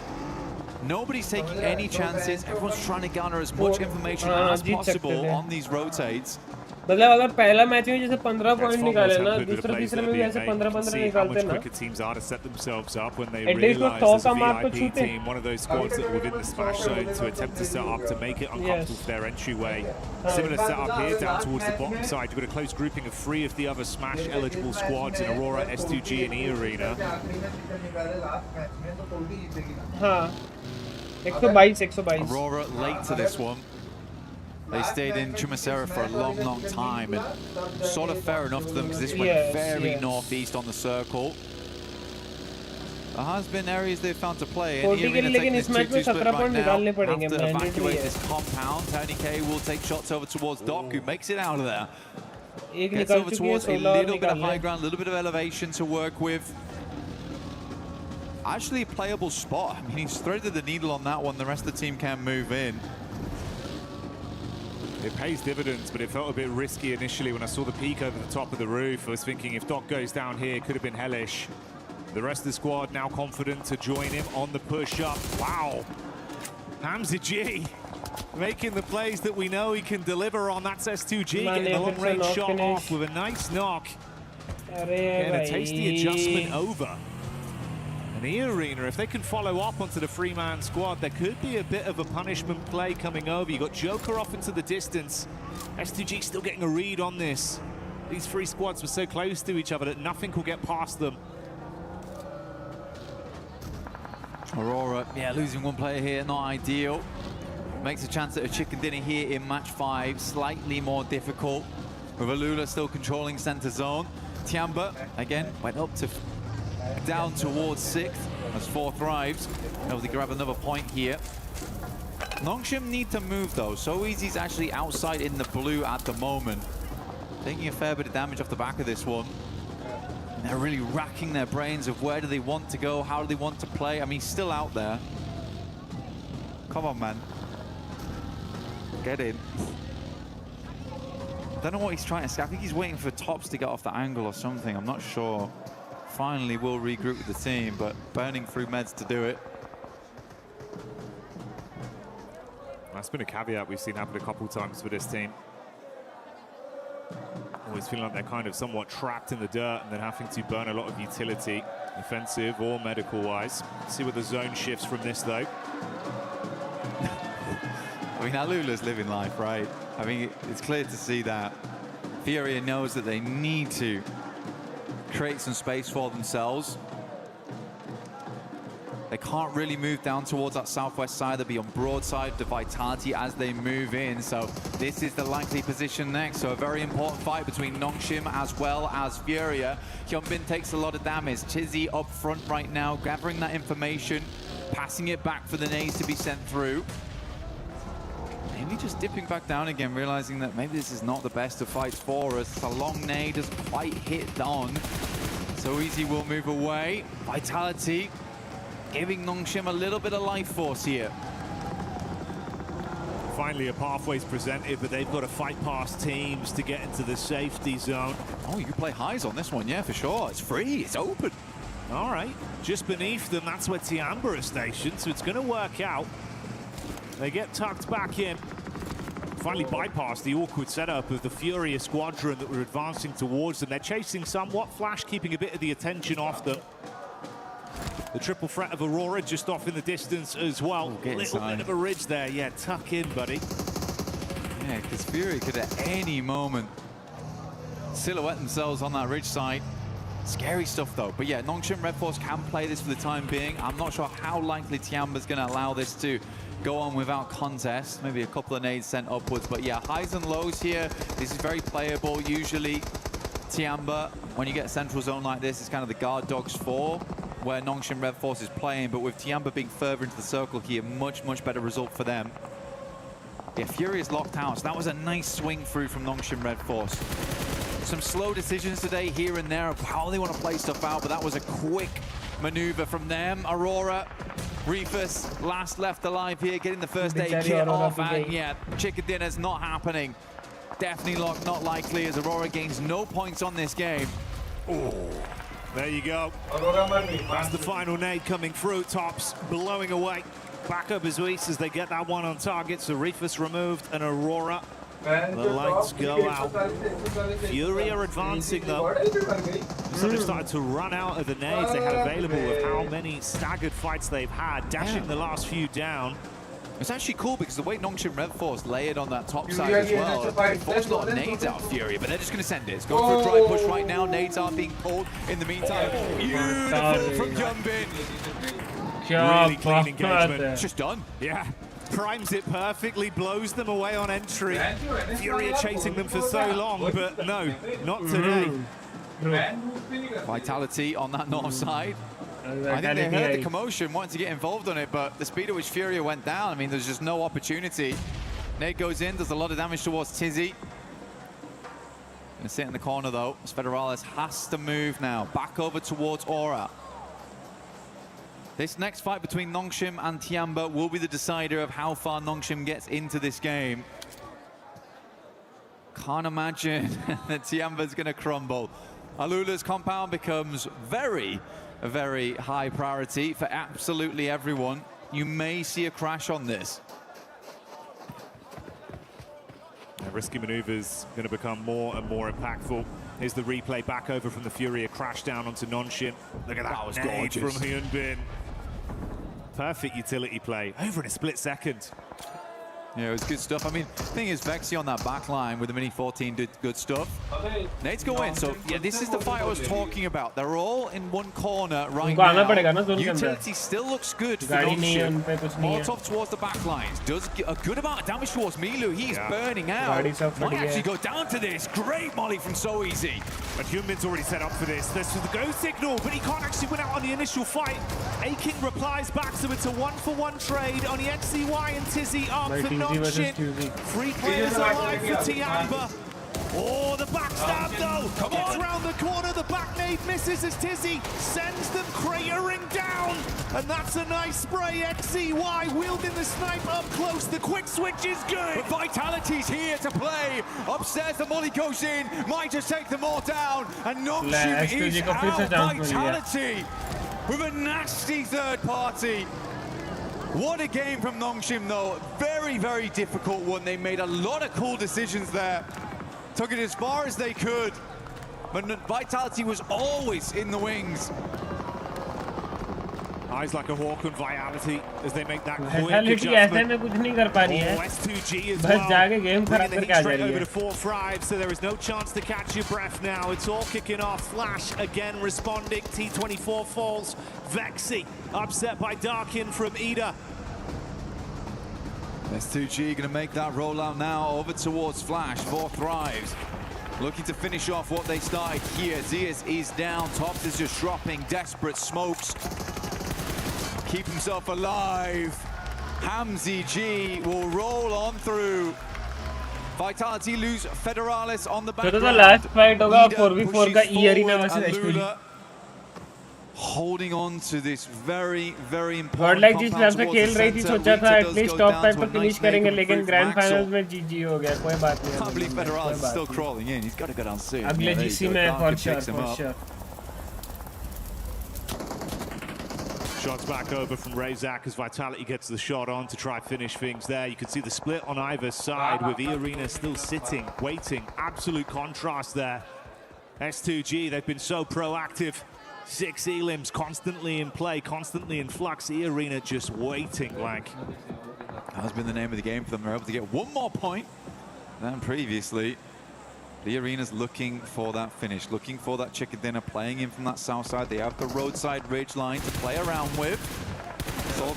Nobody's taking any chances. Everyone's trying to garner as much information as possible on these rotates. मतलब अगर पहला match में जैसे 15 point निकाले ना, दूसरे तीसरे में भी ऐसे 15-15 निकालते ना, quicker teams are to set themselves up when they at least वो 100 का मार्क तो छूटे. team, one of those squads that are within the smash zone to attempt to set up to make it uncomfortable for their entryway. Similar setup here down towards the bottom side. You've got a close grouping of 3 of the other smash eligible squads in Aurora, S2G and E Arena. हाँ, 122. Aurora late to this one. They stayed in Chumacera for a long, long time, and sort of fair enough to them because this went very northeast on the circle. There has been areas they've found to play, and even taking this 2-2 split right now, have to evacuate this compound. Tony K will take shots over towards Doc, who makes it out of there. Gets over towards a little bit of high ground, a little bit of elevation to work with. Actually a playable spot. I mean, he's threaded the needle on that one. The rest of the team can move in. It pays dividends, but it felt a bit risky initially when I saw the peak over the top of the roof. I was thinking if Doc goes down here, it could have been hellish. The rest of the squad now confident to join him on the push-up. Wow. Hamza G making the plays that we know he can deliver on. That's S2G, getting the long-range shot off with a nice knock. And a tasty adjustment over. And the Arena, if they can follow up onto the 3-man squad, there could be a bit of a punishment play coming over. You got Joker off into the distance. S2G still getting a read on this. These 3 squads were so close to each other that nothing could get past them. Aurora, yeah, losing one player here, not ideal. Makes a chance at a chicken dinner here in match 5, slightly more difficult. With Alula still controlling center zone. Tiamba, again, went up to down towards 6th. That's 4 thrives. Able to grab another point here. Nongshim need to move though. So Easy's actually outside in the blue at the moment. Taking a fair bit of damage off the back of this one. And they're really racking their brains of where do they want to go, how do they want to play. I mean, he's still out there. Come on, man. Get in. I don't know what he's trying to say. I think he's waiting for Tops to get off the angle or something. I'm not sure. Finally, we'll regroup with the team, but burning through meds to do it. That's been a caveat we've seen happen a couple times for this team. Always feeling like they're kind of somewhat trapped in the dirt and then having to burn a lot of utility, offensive or medical-wise. See what the zone shifts from this, though. I mean, Alula's living life, right? I mean, it's clear to see that Furia knows that they need to create some space for themselves. They can't really move down towards that southwest side. They'll be on broadside to Vitality as they move in. So this is the likely position next. So a very important fight between Nongshim as well as Furia. Hyunbin takes a lot of damage. Tizzy up front right now, gathering that information, passing it back for the nades to be sent through. Maybe just dipping back down again, realizing that maybe this is not the best of fights for us. The long nade doesn't quite hit on. So Easy will move away. Vitality giving Nongshim a little bit of life force here. Finally, a pathway's presented, but they've got to fight past teams to get into the safety zone. Oh, you can play highs on this one, yeah, for sure. It's free, it's open. All right, just beneath them, that's where Tiamba is stationed, so it's going to work out. They get tucked back in. Finally bypass the awkward setup of the Furia squadron that were advancing towards them. They're chasing somewhat. Flash keeping a bit of the attention off them. The triple threat of Aurora just off in the distance as well. Little bit of a ridge there. Yeah, tuck in, buddy. Yeah, because Fury could at any moment silhouette themselves on that ridge side. Scary stuff though. But yeah, Nongshim Red Force can play this for the time being. I'm not sure how likely Tiamba's going to allow this to go on without contest. Maybe a couple of nades sent upwards. But yeah, highs and lows here. This is very playable. Usually Tiamba, when you get a central zone like this, it's kind of the guard dogs for where Nongshim Red Force is playing. But with Tiamba being further into the circle here, much better result for them. Yeah, Fury is locked out. So that was a nice swing through from Nongshim Red Force. Some slow decisions today here and there of how they want to play stuff out, but that was a quick maneuver from them. Aurora, Reefus, last left alive here, getting the first aid kit off, and yeah, chicken dinner's not happening. Definitely locked, not likely, as Aurora gains no points on this game. Oh, there you go. That's the final nade coming through. Tops blowing away. Back up as Reese as they get that one on target. So Reefus removed and Aurora. The lights go out. Fury are advancing though. So they've started to run out of the nades they had available with how many staggered fights they've had, dashing the last few down. It's actually cool because the way Nongshim Red Force layered on that top side as well, they forced a lot of nades out of Fury, but they're just going to send it. It's going for a dry push right now. Nades are being pulled in the meantime. Beautiful from Hyunbin. Really clean engagement. It's just done. Yeah. Primes it perfectly, blows them away on entry. Fury are chasing them for so long, but no, not today. Vitality on that north side. I think they heard the commotion, wanted to get involved on it, but the speed at which Furia went down, I mean, there's just no opportunity. Nade goes in, does a lot of damage towards Tizzy. Gonna sit in the corner though. Spiderman has to move now, back over towards Aura. This next fight between Nongshim and Tiamba will be the decider of how far Nongshim gets into this game. Can't imagine that Tiamba's going to crumble. Alula's compound becomes very high priority for absolutely everyone. You may see a crash on this. Risky maneuvers going to become more and more impactful. Here's the replay back over from the Fury, a crash down onto Nongshim. Look at that, was nade from Hyunbin. Perfect utility play, over in a split second. Yeah, it was good stuff. I mean, the thing is, Vexy on that back line with the Mini 14 did good stuff. Nades go in, so yeah, this is the fight I was talking about. They're all in one corner right now. Utility still looks good for Nongshim. Molotov towards the back lines. Does a good amount of damage towards Milu. He's burning out. Might actually go down to this. Great molly from So Easy. But Hyunbin's already set up for this. This is the go signal, but he can't actually win out on the initial fight. A-King replies back, so it's a 1-for-1 trade on the XCY and Tizzy up for Nongshim. 3 players alive for Tiamba. Oh, the backstab though! Gets around the corner, the back nade misses as Tizzy sends them cratering down. And that's a nice spray. XCY wielding the snipe up close. The quick switch is good. But Vitality's here to play. Upstairs, the molly goes in. Might just take them all down. And Nongshim is out. Vitality with a nasty third party. What a game from Nongshim though. Very, very difficult one. They made a lot of cool decisions there. Took it as far as they could. But Vitality was always in the wings. Eyes like a hawk on Vitality as they make that quick Vitality ऐसे में कुछ नहीं कर पा रही है. S2G as बस जाके गेम खराब Bringing the करके आ heat जा straight रही over है. to 4-5, so there is no chance to catch your breath now. It's all kicking off. Flash again responding. T24 falls. Vexy upset by Darkin from Ida. S2G going to make that rollout now over towards Flash. 4 thrives. Looking to finish off what they started here. Zias is down. Tops is just dropping. Desperate smokes. Keep himself alive. Hamzy G will roll on through. Vitality lose Federalis on the back. So the last fight होगा 4v4 का E-Arena versus S2G. Holding on to this very, very important. Godlike जिस हिसाब से खेल रही थी सोचा था एटलीस्ट टॉप 5 पर फिनिश करेंगे लेकिन ग्रैंड फाइनल्स में GG हो गया. कोई बात नहीं. Can't believe Federalis is still crawling in. He's got to go down soon. अगले GC में for sure. Shots back over from RyuK as Vitality gets the shot on to try finish things there. You can see the split on either side with E-Arena still sitting, waiting. Absolute contrast there. S2G, they've been so proactive. 6 elims constantly in play, constantly in flux. E-Arena just waiting like. That's been the name of the game for them. They're able to get one more point than previously. The Arena's looking for that finish, looking for that chicken dinner, playing in from that south side. They have the roadside ridge line to play around with.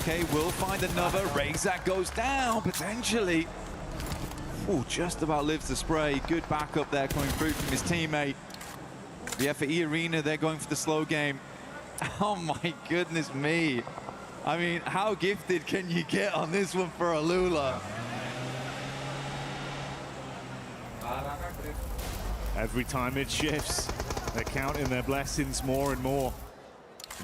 Okay, will find another. RyuK goes down, potentially. Ooh, just about lives the spray. Good backup there coming through from his teammate. Yeah, for E-Arena, they're going for the slow game. Oh my goodness me. I mean, how gifted can you get on this one for Alula? Every time it shifts, they're counting their blessings more and more.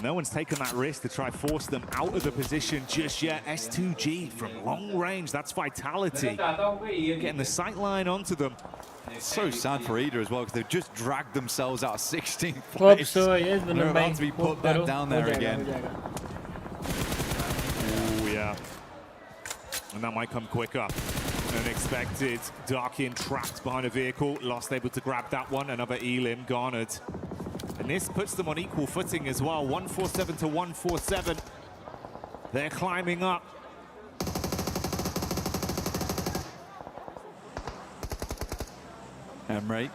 No one's taken that risk to try force them out of the position just yet. S2G from long range, that's Vitality. Getting the sight line onto them. It's so sad for Ida as well because they've just dragged themselves out of 16th place. They're about to be put back down there again. Oh yeah. And that might come quicker than expected. Darkin trapped behind a vehicle, lost able to grab that one. Another elim garnered. And this puts them on equal footing as well. 147 to 147. They're climbing up. Emre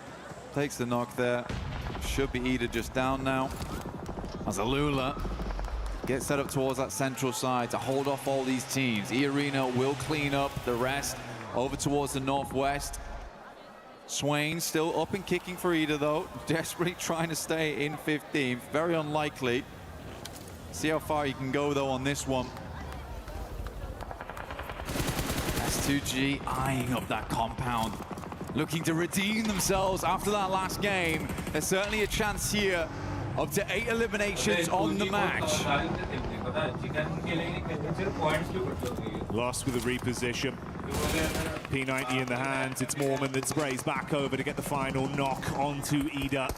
takes the knock there. Should be Ida just down now. As Alula gets set up towards that central side to hold off all these teams. E-Arena will clean up the rest over towards the northwest. Swain still up and kicking for Ida though. Desperately trying to stay in 15th. Very unlikely. See how far you can go though on this one. S2G eyeing up that compound. Looking to redeem themselves after that last game. There's certainly a chance here. Up to 8 eliminations on the match. Lost with a reposition. P90 in the hands. It's Mormon that sprays back over to get the final knock onto Ida.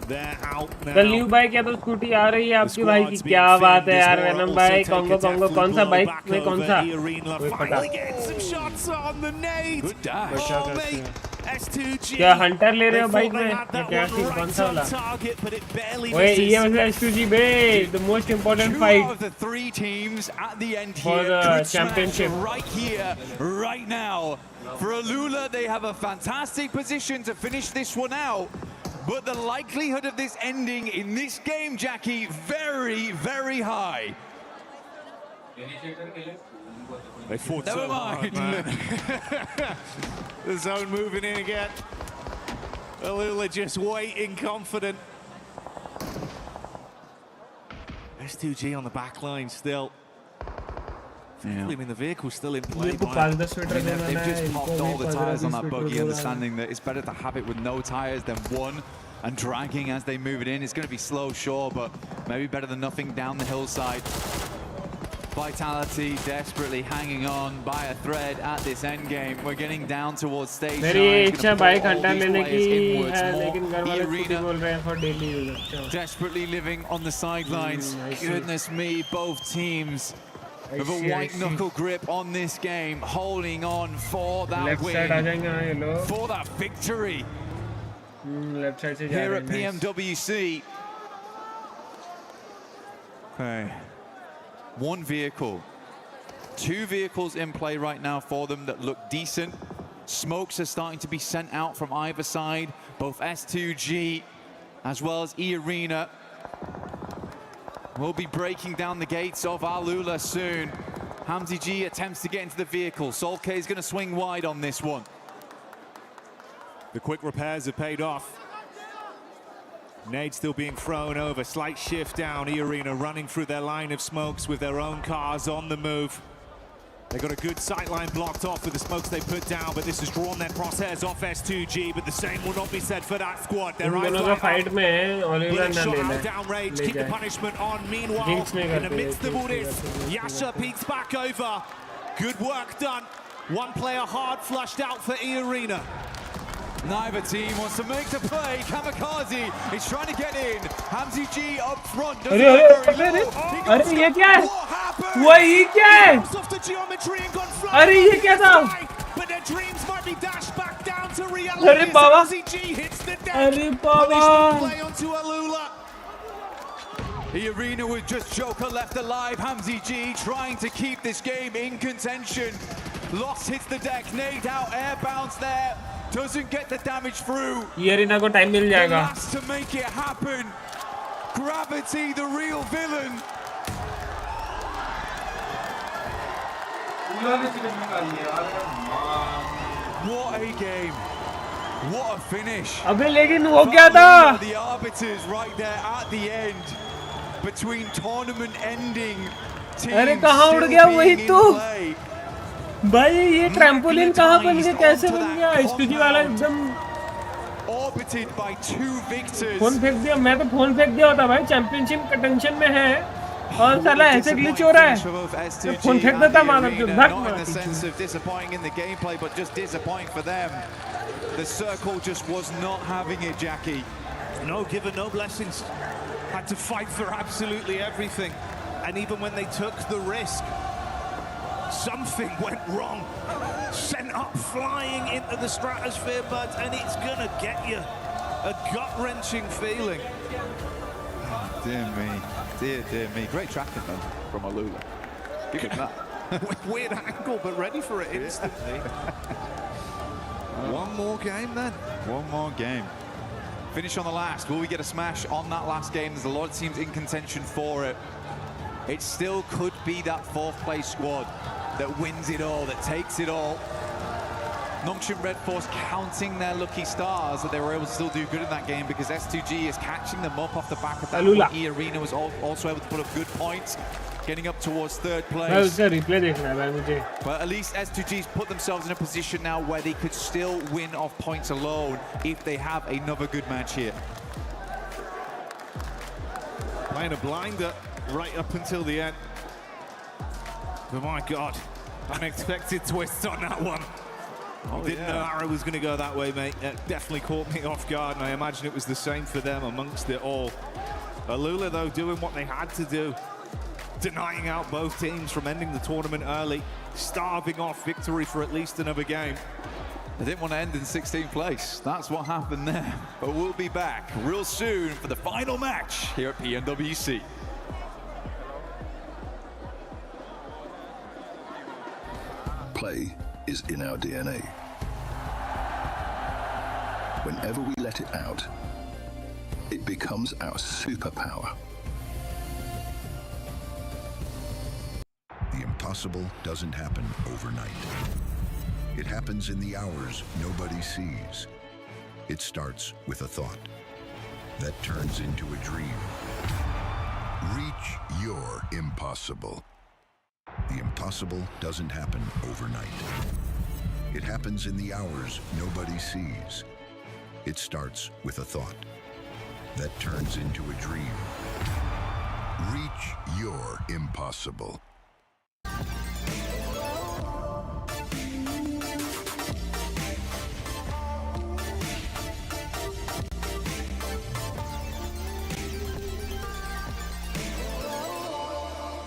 They're out now. कल भाई क्या तो scooty आ रही है आपकी भाई की क्या बात है यार वेनम भाई कॉन्गो कॉन्गो कौन सा बाइक में कौन सा Finally getting some shots on the nade. Good dash. Oh, mate. S2G. क्या हंटर ले रहे हो बाइक में? क्या कौन सा वाला? ओए ये मतलब S2G bay, the most important fight of the three teams at the end for here the could championship. smash right here, right now. For Alula, they have a fantastic position to finish this one out. But the likelihood of this ending in this game, Jackie, very, very high. They fought Never so hard, man. The zone moving in again. Alula just waiting, confident. S2G on the back line still. I mean, the vehicle's still in play. They've just popped all the tires on that buggy, understanding that it's better to have it with no tires than one and dragging as they move it in. It's going to be slow, sure, but maybe better than nothing down the hillside. Vitality desperately hanging on by a thread at this end game. We're getting down towards stage 9. मेरी इच्छा bike Hunter लेने की है, लेकिन घर वाले scooty बोल रहे हैं for daily use. Desperately living on the sidelines. Goodness me, both teams with a white knuckle grip on this game, holding on for that Left win, side आ जाएंगे ये लोग. for that victory. Left side से जा Here रहे at हैं. PMWC. Okay. One vehicle. Two vehicles in play right now for them that look decent. Smokes are starting to be sent out from either side. Both S2G as well as E-Arena will be breaking down the gates of Alula soon. Hamzy G attempts to get into the vehicle. Sol K is going to swing wide on this one. The quick repairs have paid off. Nade still being thrown over, slight shift down. E-Arena running through their line of smokes with their own cars on the move. They got a good sightline blocked off with the smokes they put down, but this has drawn their crosshairs off S2G, but the same will not be said for that squad. Their eyes fight में bullet shot out downrange, keep the punishment on. Meanwhile, in the midst of all this, Yasha peeks back over. Good work done. One player hard flushed out for E-Arena. Neither team wants to make the play. Kamikaze is trying to get in. Hamzy G up front. अरे ये क्या है? वो ये क्या है? अरे ये क्या था? But their dreams might be dashed back down to reality. अरे बाबा! Hamzy G hits the deck. अरे बाबा! Play onto Alula. The arena with just Joker left alive. Hamzy G trying to keep this game in contention. Lost hits the deck. Nade out. Air bounce there. Doesn't get the damage through. ये arena को time मिल जाएगा. Last to make it happen. Gravity, the real villain. What a game. What a finish. अबे लेकिन वो क्या था? The arbiters right there at the end. Between tournament ending. अरे कहाँ उड़ गया वही तो? भाई ये ट्रैम्पोलिन कहाँ बन गया? कैसे बन गया? S2G वाला एकदम orbited by two victors. Phone फेंक दिया. मैं तो फोन फेंक दिया होता भाई. चैंपियनशिप का टेंशन में है और साला ऐसे ग्लिच हो रहा है. तो फोन फेंक देता मानो जो Not in the sense of disappointing in the gameplay, but just disappointing for them. The circle just was not having it, Jackie. No giver, no blessings. Had to fight for absolutely everything. And even when they took the risk, something went wrong. Sent up flying into the stratosphere, bud, and it's gonna get you a gut-wrenching feeling. Dear me, dear me. Great tracking though from Alula. Give him that. Weird angle, but ready for it instantly. One more game then. One more game. Finish on the last. Will we get a smash on that last game? There's a lot of teams in contention for it. It still could be that fourth place squad that wins it all, that takes it all. Nongshim Red Force counting their lucky stars that they were able to still do good in that game because S2G is catching them up off the back of that. E-Arena was also able to put up good points, getting up towards third place. But at least S2G's put themselves in a position now where they could still win off points alone if they have another good match here. Playing a blinder right up until the end. But my God, unexpected twist on that one. Didn't know Aero was going to go that way, mate. It definitely caught me off guard, and I imagine it was the same for them amongst it all. Alula, though, doing what they had to do, denying out both teams from ending the tournament early, starving off victory for at least another game. They didn't want to end in 16th place. That's what happened there. But we'll be back real soon for the final match here at PNWC. Play is in our DNA. Whenever we let it out, it becomes our superpower. The impossible doesn't happen overnight. It happens in the hours nobody sees. It starts with a thought that turns into a dream. Reach your impossible. The impossible doesn't happen overnight. It happens in the hours nobody sees. It starts with a thought that turns into a dream. Reach your impossible.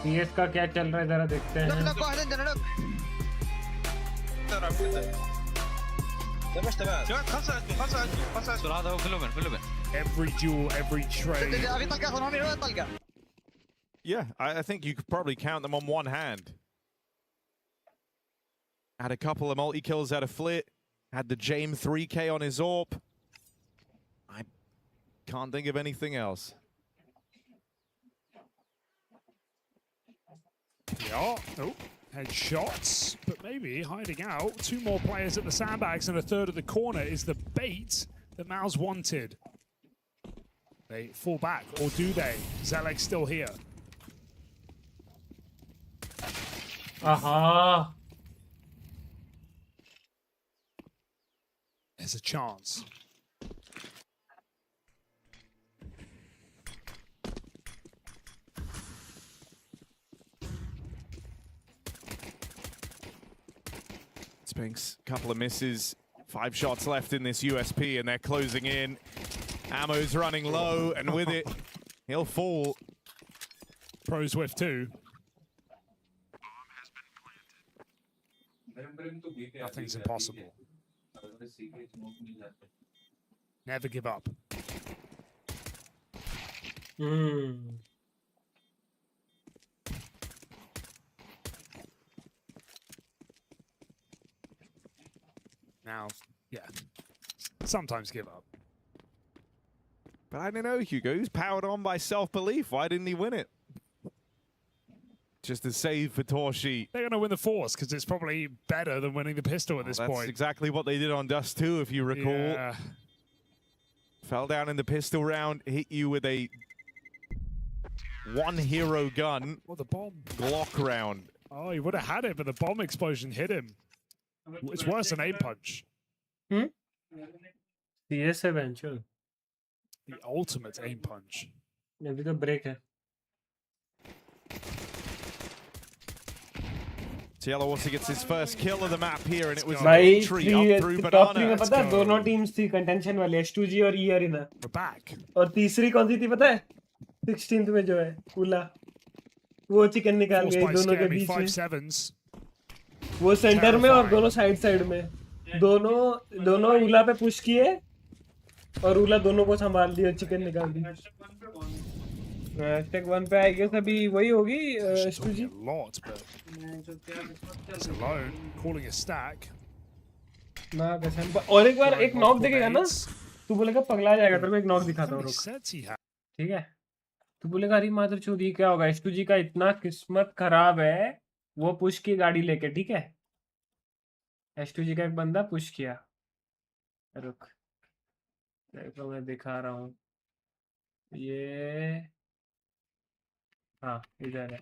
PS का क्या चल रहा है जरा देखते हैं Every duel, every trade. Yeah, I think you could probably count them on one hand. Had a couple of multi-kills out of Flit. Had the Jame 3K on his AWP. I can't think of anything else. Yeah, oh, headshots, but maybe hiding out. Two more players at the sandbags and a third at the corner is the bait that Mal's wanted. They fall back, or do they? Zelek still here. Aha. There's a chance. Spinks, couple of misses, 5 shots left in this USP, and they're closing in. Ammo's running low, and with it, he'll fall. Pros with 2. Nothing's impossible. Never give up. Now, yeah, sometimes give up. But I don't know, Hugo. He's powered on by self-belief. Why didn't he win it? Just a save for Torshi. They're going to win the Force because it's probably better than winning the pistol at this point. That's exactly what they did on Dust 2, if you recall. Yeah. Fell down in the pistol round, hit you with a one hero gun. Oh, the bomb. Glock round. Oh, he would have had it, but the bomb explosion hit him. It's worse than aim punch. CS है बेंचो. The ultimate aim punch. अभी तो break है. Cielo also gets his first kill of the map here, and it was भाई tree up through top 3 में banana. पता है दोनों teams थी कंटेंशन वाले S2G और E Arena. We're back. और तीसरी कौन सी थी पता है? 16th में जो है कूला. वो चिकन निकाल गई दोनों के बीच में. वो सेंटर में और दोनों साइड में. दोनों उला पे पुश किए और उला दोनों को संभाल दिया, चिकन निकाल दी. Hashtag 1 पे आई गेस अभी वही होगी S2G. It's alone, calling a stack. ना कसम. और एक बार एक नॉक दिखेगा ना, तू बोलेगा पगला जाएगा. तेरे को एक नॉक दिखाता हूँ, रुक. ठीक है, तू बोलेगा अरे मादर चोदी क्या होगा. S2G का इतना किस्मत खराब है, वो पुश की गाड़ी लेके. ठीक है, S2G का एक बंदा पुश किया. रुक देखो मैं दिखा रहा हूँ. ये हाँ इधर है.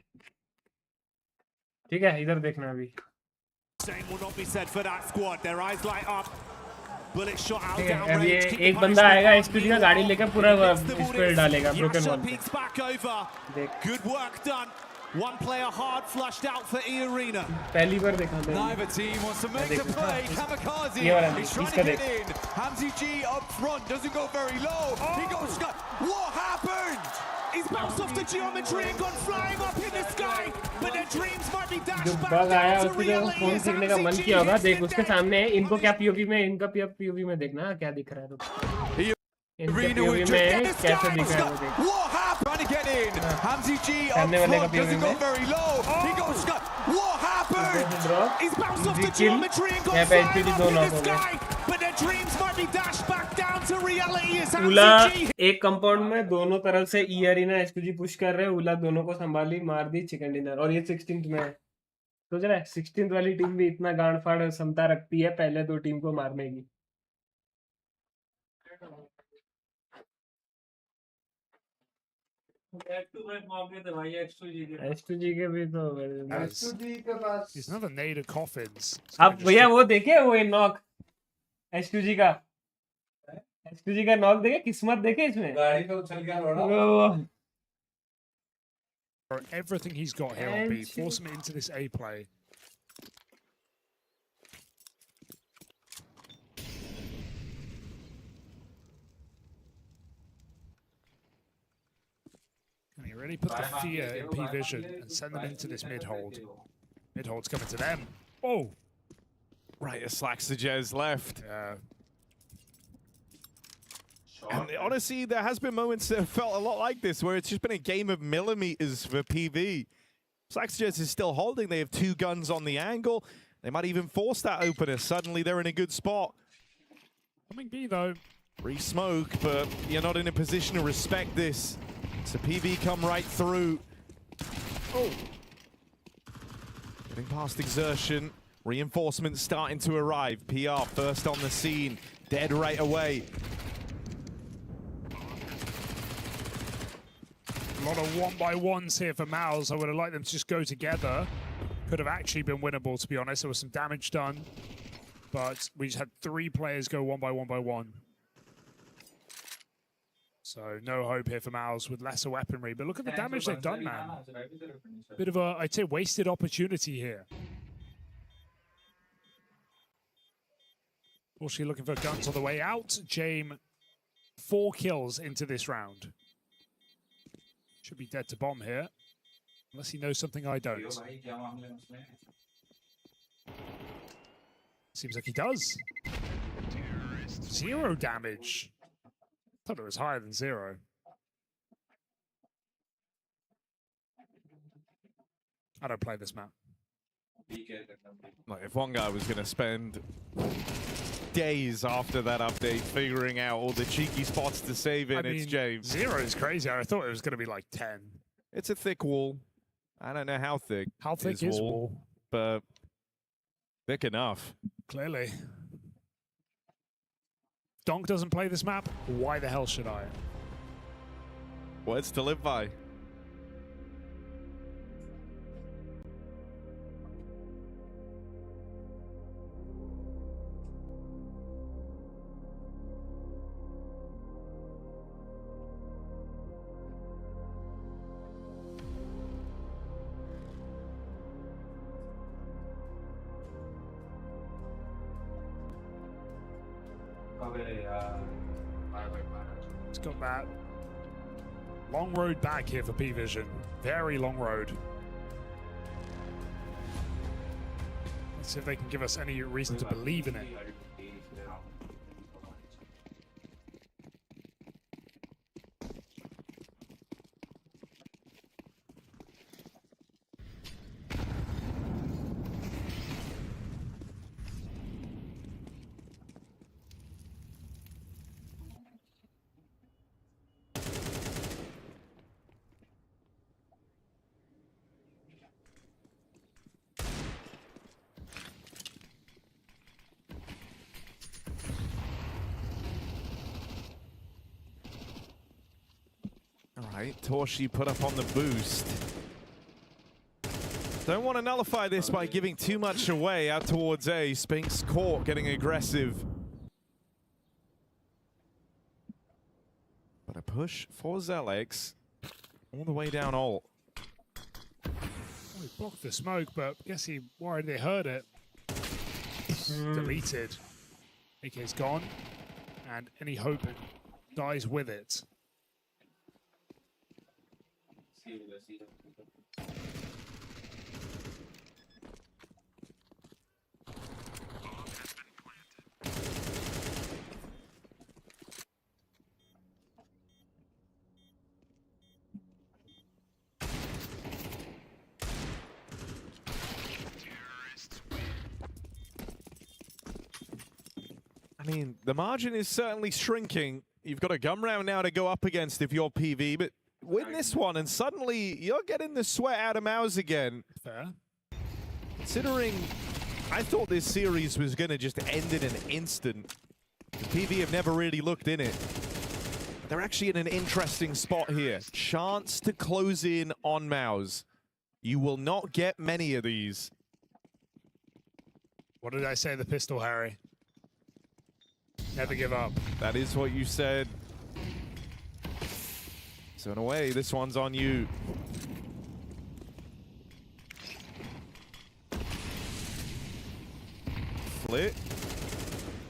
ठीक है, इधर देखना अभी. ठीक है, अभी एक बंदा आएगा S2G का गाड़ी लेकर पूरा इस पे डालेगा ब्रोकन वॉल पे. देख One player hard flushed out for E Arena. पहली बार देखा था. Neither team wants to make the play. Kamikaze. He's trying to get in. Hamzy G up front doesn't go very low. He goes. What happened? He's bounced off the geometry and gone flying up in the sky, but their dreams might be dashed जब back bug आया down to उसको जब reality phone as सीखने का मन MCG किया होगा hits देख the उसके deck. सामने है इनको क्या पीओवी में इनका पीओवी में देखना क्या दिख रहा है रुक इनके Arena पीओवी with में just कैसे दिख रहा है वो देख What happened? Trying to get in. Hamzy G up सामने वाले का front पीओवी doesn't go में very low. He goes sky. What happened? He's bounced off the Easy kill. geometry and यहाँ gone पे flying HPG up दो in knock the हो गए sky, but their dreams might be dashed back down to reality as उला MCG. एक compound में दोनों तरफ से ई अरीना एसपीजी पुश कर रहे हैं उला दोनों को संभाली मार दी चिकन डिनर और ये 16th में है सोच रहा है 16th वाली टीम भी इतना गांड फाड़ क्षमता रखती है पहले दो टीम को मारने की S2G के भी तो He's another nade of coffins. अब भैया वो देखे वो नॉक S2G का नॉक देखे किस्मत देखे इसमें गाड़ी पे उछल गया For everything he's got here on B, force him into this A play. Can he really put the fear in P Vision and send them into this mid hold? Mid hold's coming to them. Oh! Right, a slacks to Jez left. Yeah. And honestly, there has been moments that have felt a lot like this, where it's just been a game of millimeters for PV. Slaxjez is still holding. They have two guns on the angle. They might even force that opener. Suddenly, they're in a good spot. Coming B, though. Free smoke, but you're not in a position to respect this. So PV come right through. Oh. Getting past exertion. Reinforcements starting to arrive. PR first on the scene. Dead right away. A lot of 1-by-1s here for Mouse. I would have liked them to just go together. Could have actually been winnable, to be honest. There was some damage done. But we just had 3 players go 1-by-1-by-1. So no hope here for Mouse with lesser weaponry. But look at the damage they've done, man. Bit of a, I'd say, wasted opportunity here. Also looking for guns on the way out. Jame, 4 kills into this round. Should be dead to bomb here. Unless he knows something I don't. Seems like he does. 0 damage. Thought it was higher than 0. I don't play this map. Like, if one guy was going to spend days after that update figuring out all the cheeky spots to save in, it's James. 0 is crazy. I thought it was going to be like 10. It's a thick wall. I don't know how thick. How thick is wall? But thick enough. Clearly. Donk doesn't play this map. Why the hell should I? Words to live by. It's got that long road back here for P-Vision. Very long road. Let's see if they can give us any reason to believe in it. Alright, Torshi put up on the boost. Don't want to nullify this by giving too much away out towards A. Spinks caught getting aggressive. But a push for Zelix all the way down ult. Oh, he blocked the smoke, but I guess he worried they heard it. Deleted. AK's gone, and any hope dies with it. I mean, the margin is certainly shrinking. You've got a gun round now to go up against if you're PV, but win this one and suddenly you're getting the sweat out of Mouse again. Fair. Considering I thought this series was going to just end in an instant. The PV have never really looked in it. They're actually in an interesting spot here. Chance to close in on Mouse. You will not get many of these. What did I say the pistol, Harry? Never give up. That is what you said. So in a way, this one's on you. Flit.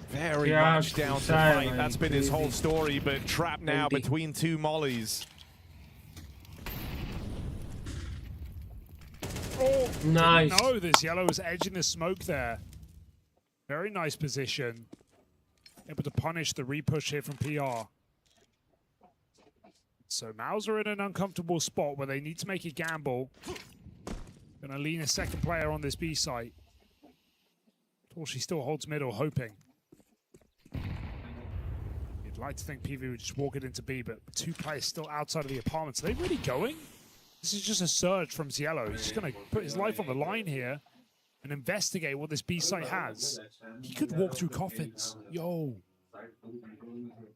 Very much down to fight. That's been his whole story, but trapped now between two mollies. Oh, nice. No, this yellow was edging the smoke there. Very nice position. Able to punish the repush here from PR. So Mouse are in an uncomfortable spot where they need to make a gamble. Gonna lean a second player on this B site. Torshi still holds middle, hoping. You'd like to think PV would just walk it into B, but two players still outside of the apartments. Are they really going? This is just a surge from Cielo. He's just gonna put his life on the line here and investigate what this B site has. He could walk through coffins. Yo.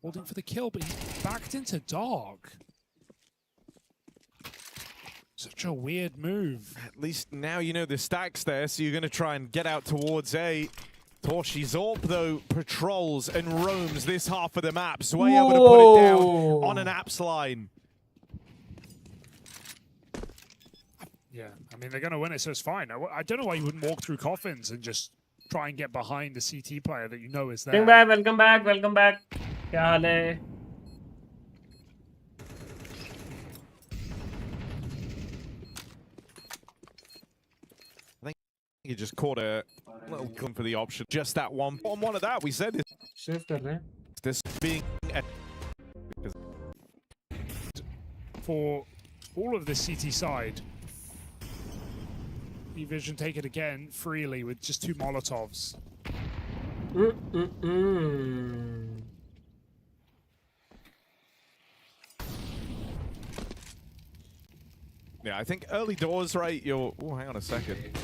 Holding for the kill, but he's backed into dark. Such a weird move. At least now you know the stack's there, so you're going to try and get out towards A. Torshi Zorp, though, patrols and roams this half of the map, so way able to put it down on an apps line. Yeah, I mean, they're going to win it, so it's fine. I don't know why you wouldn't walk through coffins and just try and get behind the CT player that you know is there. Welcome back, welcome back. क्या हाल है? I think he just caught a little gun for the option. Just that one. On one of that, we said this being for all of the CT side. Vision take it again freely with just two Molotovs. Yeah, I think early doors, right? You're. Oh, hang on a second.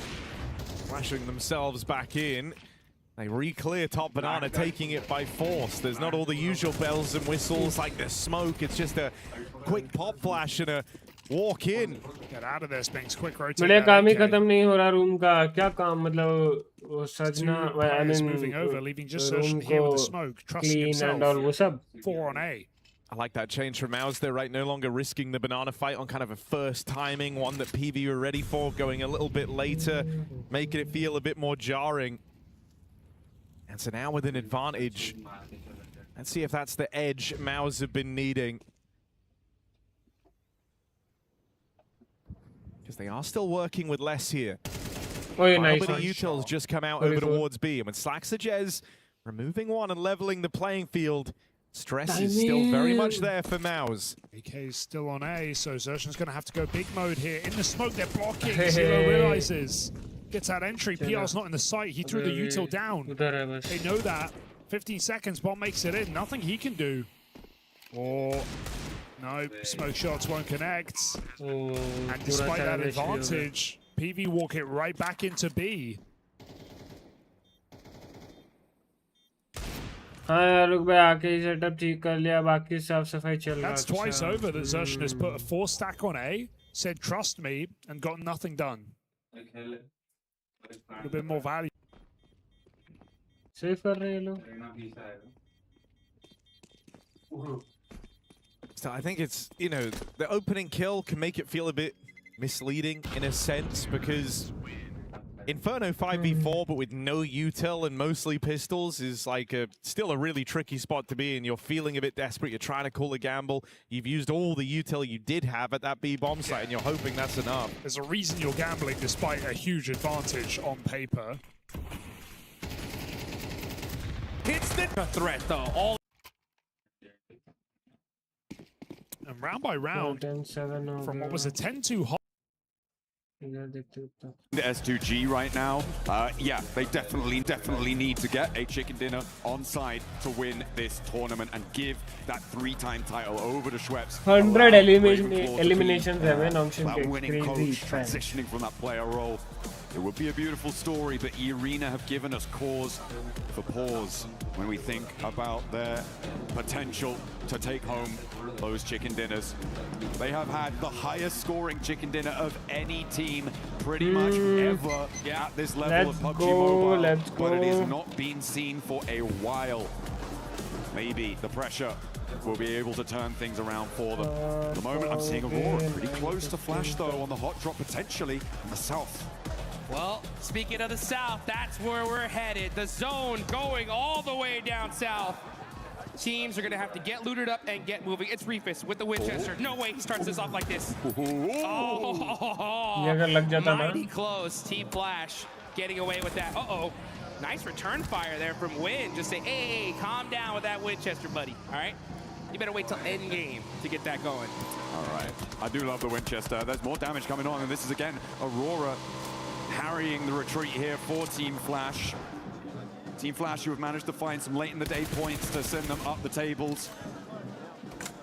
Flashing themselves back in. They re-clear top banana, taking it by force. There's not all the usual bells and whistles like the smoke. It's just a quick pop flash and a walk in. Get out of there, Spinks. Quick rotate. मेरे काम ही खत्म नहीं हो रहा room का क्या काम मतलब वो सजना I mean moving over, leaving just Surgeon here with the smoke, trusting himself. and all वो सब 4 on A. I like that change from Mouse there, right? No longer risking the banana fight on kind of a first timing, one that PV were ready for, going a little bit later, making it feel a bit more jarring. And so now with an advantage, let's see if that's the edge Mouse have been needing. Because they are still working with less here. Oh, yeah, nice. Bit of utils just come out over towards B. And when Slacks the Jez, removing one and leveling the playing field, stress is still very much there for Mouse. AK is still on A, so Zershan's going to have to go big mode here. In the smoke, they're blocking. Zero realizes. Gets that entry. PR's not in the sight. He threw the util down. They know that. 15 seconds, bomb makes it in. Nothing he can do. Or... no, smoke shots won't connect. And despite that advantage, PV walk it right back into B. That's twice over that Zershan has put a 4 stack on A, said trust me, and got nothing done. A bit more value. So I think it's, you know, the opening kill can make it feel a bit misleading in a sense because Inferno 5v4, but with no util and mostly pistols is like still a really tricky spot to be in. You're feeling a bit desperate. You're trying to call a gamble. You've used all the util you did have at that B bomb site, and you're hoping that's enough. There's a reason you're gambling despite a huge advantage on paper. It's the threat, though. All and round by round, from what was a 10-2 hot. The S2G right now, yeah, they definitely need to get a chicken dinner on side to win this tournament and give that 3-time title over to Schweppes. 100 eliminations haven't that winning coach transitioning from that player role. It would be a beautiful story, but Arena have given us cause for pause when we think about their potential to take home those chicken dinners. They have had the highest scoring chicken dinner of any team pretty much ever at this level of PUBG Mobile, but it has not been seen for a while. Maybe the pressure will be able to turn things around for them. At the moment, I'm seeing Aurora pretty close to Flash, though, on the hot drop, potentially in the south. Well, speaking of the south, that's where we're headed. The zone going all the way down south. Teams are going to have to get looted up and get moving. It's Reefus with the Winchester. No way he starts this off like this. Oh, mighty close. Team Flash getting away with that. Uh-oh. Nice return fire there from Win. Just say, hey, calm down with that Winchester, buddy. All right? You better wait till end game to get that going. All right. I do love the Winchester. There's more damage coming on, and this is, again, Aurora harrying the retreat here for Team Flash. Team Flash, who have managed to find some late in the day points to send them up the tables.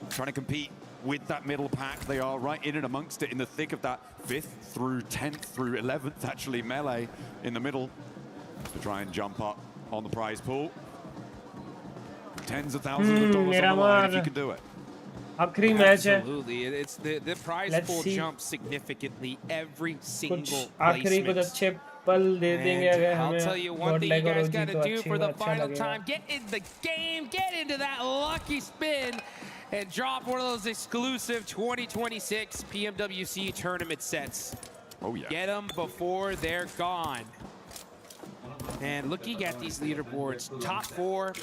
Trying to compete with that middle pack. They are right in and amongst it in the thick of that 5th through 10th through 11th, actually, melee in the middle to try and jump up on the prize pool. Tens of thousands of dollars on the line if you can do it. Absolutely. It's the prize pool jumps significantly every single placement. And I'll tell you one thing you guys got to do for the final time. Get in the game, get into that lucky spin, and drop one of those exclusive 2026 PMWC tournament sets. Oh, yeah. Get them before they're gone. And looking at these leaderboards, top 4,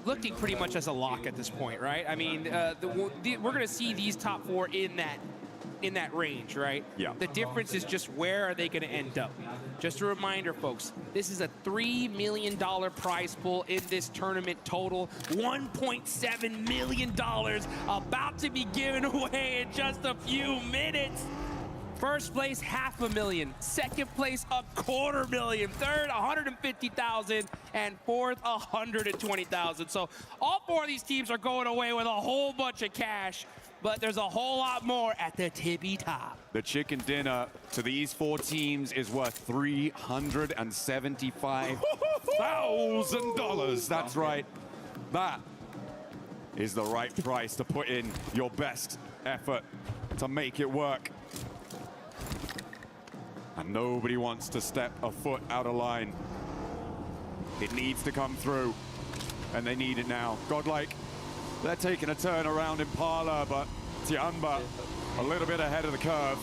looking pretty much as a lock at this point, right? I mean, we're going to see these top 4 in that range, right? Yeah. The difference is just where are they going to end up. Just a reminder, folks, this is a $3 million prize pool in this tournament total. $1.7 million about to be given away in just a few minutes. First place, $500,000. Second place, $250,000. Third, $150,000. And fourth, $120,000. So all 4 of these teams are going away with a whole bunch of cash, but there's a whole lot more at the tippy top. The chicken dinner to these 4 teams is worth $375,000. That's right. That is the right price to put in your best effort to make it work. And nobody wants to step a foot out of line. It needs to come through, and they need it now. Godlike, they're taking a turn around Impala, but Tiamba a little bit ahead of the curve.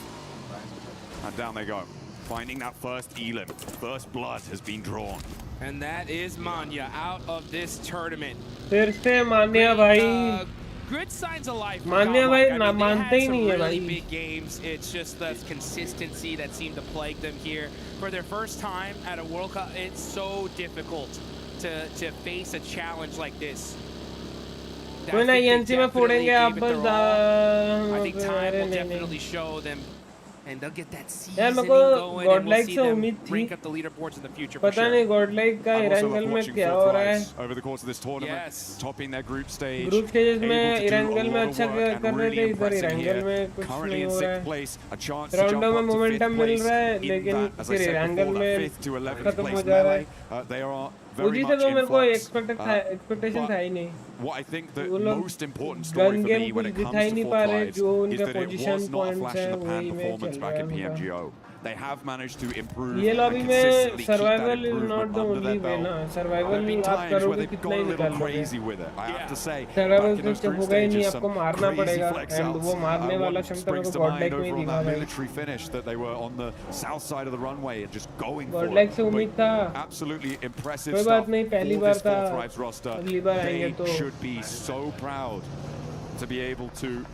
And down they go, finding that first elim. First blood has been drawn. And that is Manya out of this tournament. फिर से मान्या भाई Good signs of life. मान्या भाई ना मानते ही नहीं है really भाई. big games. It's just the consistency that seemed to plague them here. For their first time at a World Cup, it's so difficult to face a challenge like this. कोई ना ENC में फोड़ेंगे आप बस. I think time will definitely show them. And they'll get that seasoning यार मेरे को going, and we'll Godlike see से them उम्मीद थी. rank up the leaderboards in the future for पता sure. नहीं Godlike का इरांगल में क्या हो रहा है. Over the course of this tournament, topping their group stage. Group stages में इरांगल में अच्छा कर रहे थे, इधर इरांगल में कुछ नहीं हो रहा है. राउंडों में मोमेंटम मिल रहा है, लेकिन फिर इरांगल में खत्म हो जा रहा है. उसी से तो मेरे को एक्सपेक्टेशन था ही नहीं. What I think the most important story for me when it comes to 4 lives is that it was not a flash in the pan performance back in PMGO. They have managed to improve ये and lobby में consistently keep that survival is improvement not the under only their way ना belt. survival There have been आप times where करोगे they've कितना gone he a little निकाल लोगे crazy with it, I have to say. survival Back in those तो group होगा ही नहीं stages, आपको some मारना crazy पड़ेगा flex and वो outs. मारने वाला One क्षमता मेरे springs को to mind Godlike में over ही on दिखा that भाई military finish that they were on the south side of the runway and just going for Godlike it. से उम्मीद था Absolutely impressive कोई stuff बात नहीं पहली for बार this था Four Thrives roster. अगली बार आएंगे They तो should be so proud to be able to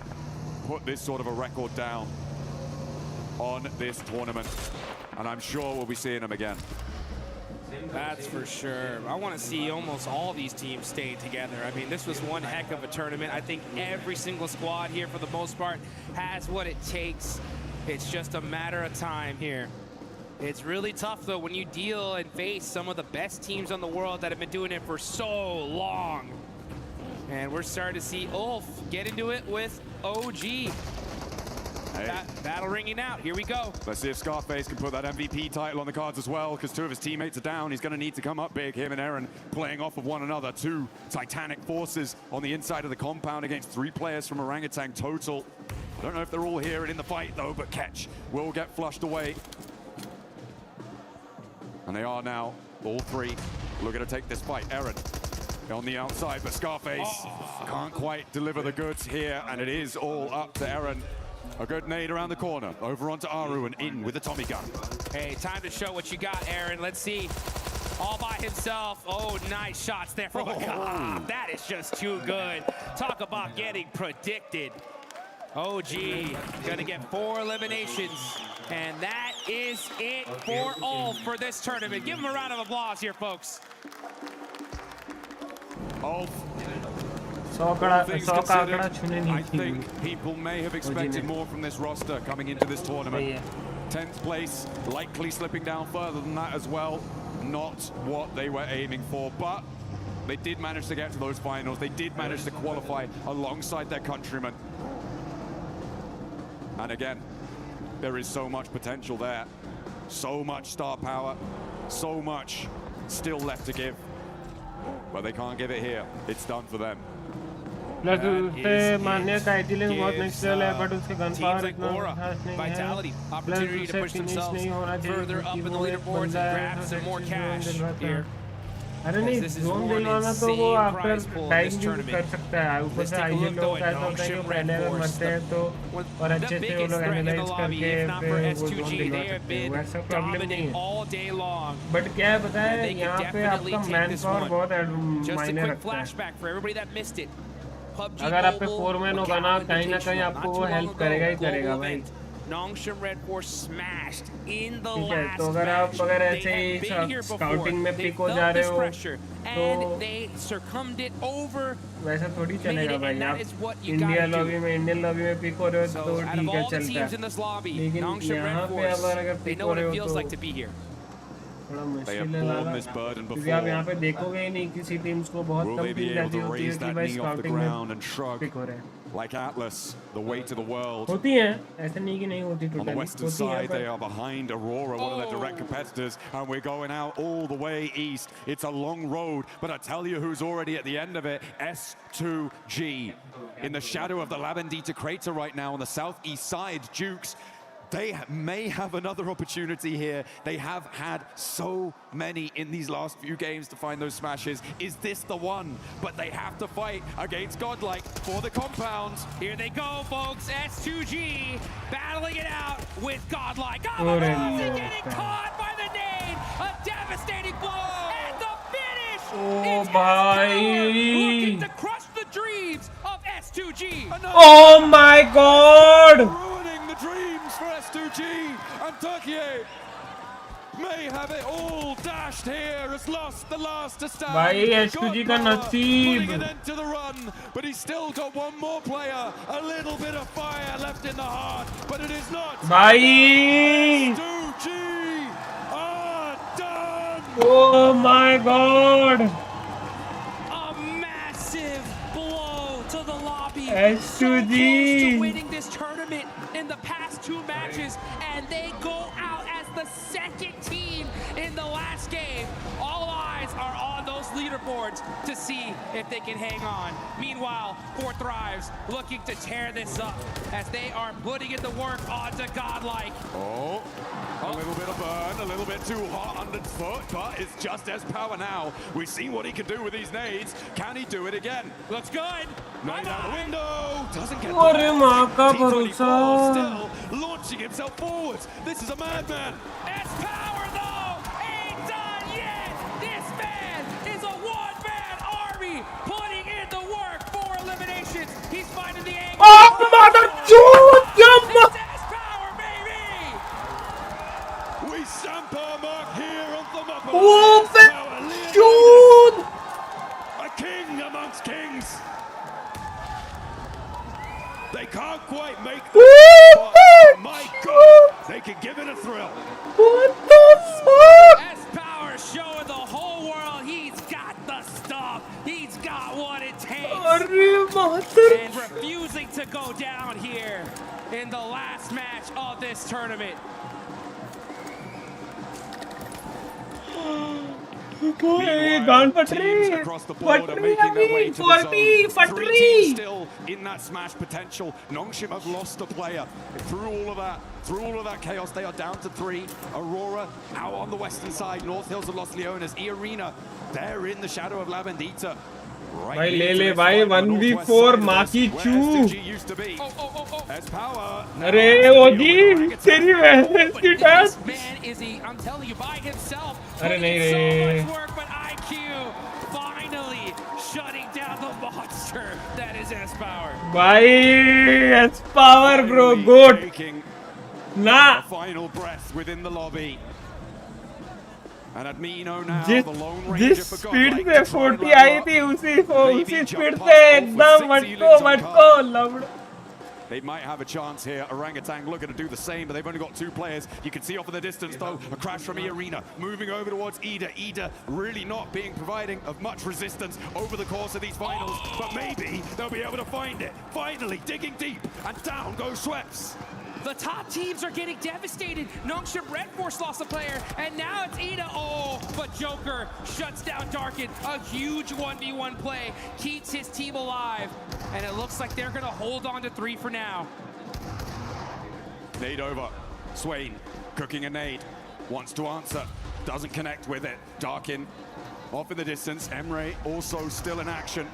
put this sort of a record down on this tournament, and I'm sure we'll be seeing them again. That's for sure. I want to see almost all these teams stay together. I mean, this was one heck of a tournament. I think every single squad here, for the most part, has what it takes. It's just a matter of time here. It's really tough, though, when you deal and face some of the best teams on the world that have been doing it for so long. And we're starting to see Ulf get into it with OG. Hey. Battle ringing out. Here we go. Let's see if Scarface can put that MVP title on the cards as well, because two of his teammates are down. He's going to need to come up big. Him and Aaron playing off of one another. Two titanic forces on the inside of the compound against three players from Orangutan total. I don't know if they're all here and in the fight, though, but Ketch will get flushed away. And they are now, all three, looking to take this fight. Aaron on the outside, but Scarface can't quite deliver the goods here, and it is all up to Aaron. A good nade around the corner, over onto Aru and in with a Tommy gun. Hey, time to show what you got, Aaron. Let's see. All by himself. Oh, nice shots there from that is just too good. Talk about getting predicted. OG gonna get 4 eliminations. And that is it for all for this tournament. Give him a round of applause here, folks. I think people may have expected more from this roster coming into this tournament. 10th place, likely slipping down further than that as well. Not what they were aiming for, but they did manage to get to those finals. They did manage to qualify alongside their countrymen. And again, there is so much potential there. So much star power, so much still left to give. But they can't give it here. It's done for them. Plus उससे मान्य का आइडियलिंग बहुत next level है but उसके gun power इतना खास नहीं है प्लस उससे फिनिश नहीं होना चाहिए क्योंकि वो एक बंदा है अरे नहीं जोन दिलवाना तो वो आफ्टर टाइम भी कर सकता है ऊपर से आइए लोग ऐसा होता है कि पहले अगर मरते हैं तो और अच्छे से वो लोग एनालाइज करके फिर वो जोन दिलवा सकते हैं वैसा प्रॉब्लम नहीं है बट क्या है पता है यहाँ पे आपका मैन पावर बहुत मायने रखता है अगर आप पे 4 मैन होगा ना कहीं आपको वो हेल्प करेगा ही करेगा भाई Nongshan Red Force smashed in the ठीक है last तो अगर आप ऐसे ही स्काउटिंग में पिक हो जा रहे हो तो वैसा थोड़ी चलेगा भाई आप इंडियन लॉबी में पिक हो रहे हो तो ठीक है चलता है लेकिन यहाँ पे अगर पिक हो रहे हो तो थोड़ा मुश्किल है क्योंकि आप यहाँ पे देखोगे ही नहीं किसी टीम्स को बहुत कम टीम रहती होती है कि भाई स्काउटिंग में पिक हो रहे हैं Like Atlas, the way to the world. होती हैं ऐसा नहीं कि नहीं होती On the western side, they are behind Aurora, one of their direct competitors, and we're going out all the way east. It's a long road, but I tell you who's already at the end of it, S2G. In the shadow of the Labendita crater right now on the southeast side, Dukes, they may have another opportunity here. They have had so many in these last few games to find those smashes. Is this the one? But they have to fight against Godlike for the compound. Here they go, folks. S2G battling it out with Godlike. Getting caught by the nade. A devastating blow. And the finish is looking to crush the dreams of S2G. Oh my God! Dreams for S2G and Turkey may have it all dashed here as lost the last to stand. भाई S2G का नसीब putting an end to the run, but he's still got one more player, a little bit of fire left in the heart, but it is not. भाई S2G are done. Oh my God! A massive blow to the lobby. S2G Winning this this tournament in the past 2 matches, and they go out as the second team in the last game. All eyes are on those leaderboards to see if they can hang on. Meanwhile, 4 Thrives looking to tear this up as they are putting in the work onto Godlike. Oh, a little bit of burn, a little bit too hot underfoot, but it's just as power now. We've seen what he can do with these nades. Can he do it again? Looks good. Nade out the window. Doesn't get T24 still launching himself forwards. This is a madman. It's power though. Ain't done yet. This man is a one-man army putting in the work for eliminations. He's finding the angle. Oh, mother dude! Power, baby. We stamp our mark here on Thermopylae. Oh, dude! A king amongst kings. They can't quite make the but my God, they can give it a thrill. What the fuck? S-Power showing the whole world he's got the stuff. He's got what it takes. And refusing to go down here in the last match of this tournament. Gone for 3. Across the board are making their way to the zone. 3 teams still in that smash potential. Nongshim have lost a player. Through all of that chaos, they are down to 3. Aurora out on the western side. North Hills have lost Leonas. E-Arena, they're in the shadow of La Bendita. भाई ले ले भाई 1v4 माकी चू अरे ओजी तेरी बहन की टैस अरे नहीं रे भाई S-Power bro goat ना जिस स्पीड से 40 आई थी उसी स्पीड से एकदम मटको लवड़. They might have a chance here. Orangutan looking to do the same, but they've only got 2 players. You can see off in the distance, though, a crash from E-Arena. Moving over towards Ida. Ida really not providing of much resistance over the course of these finals, but maybe they'll be able to find it. Finally, digging deep, and down goes Schweppes. The top teams are getting devastated. Nongshim Red Force lost a player, and now it's Ida. Oh, but Joker shuts down Darkin. A huge 1v1 play keeps his team alive, and it looks like they're going to hold on to 3 for now. Nade over. Swain cooking a nade. Wants to answer. Doesn't connect with it. Darkin off in the distance. Emre also still in action,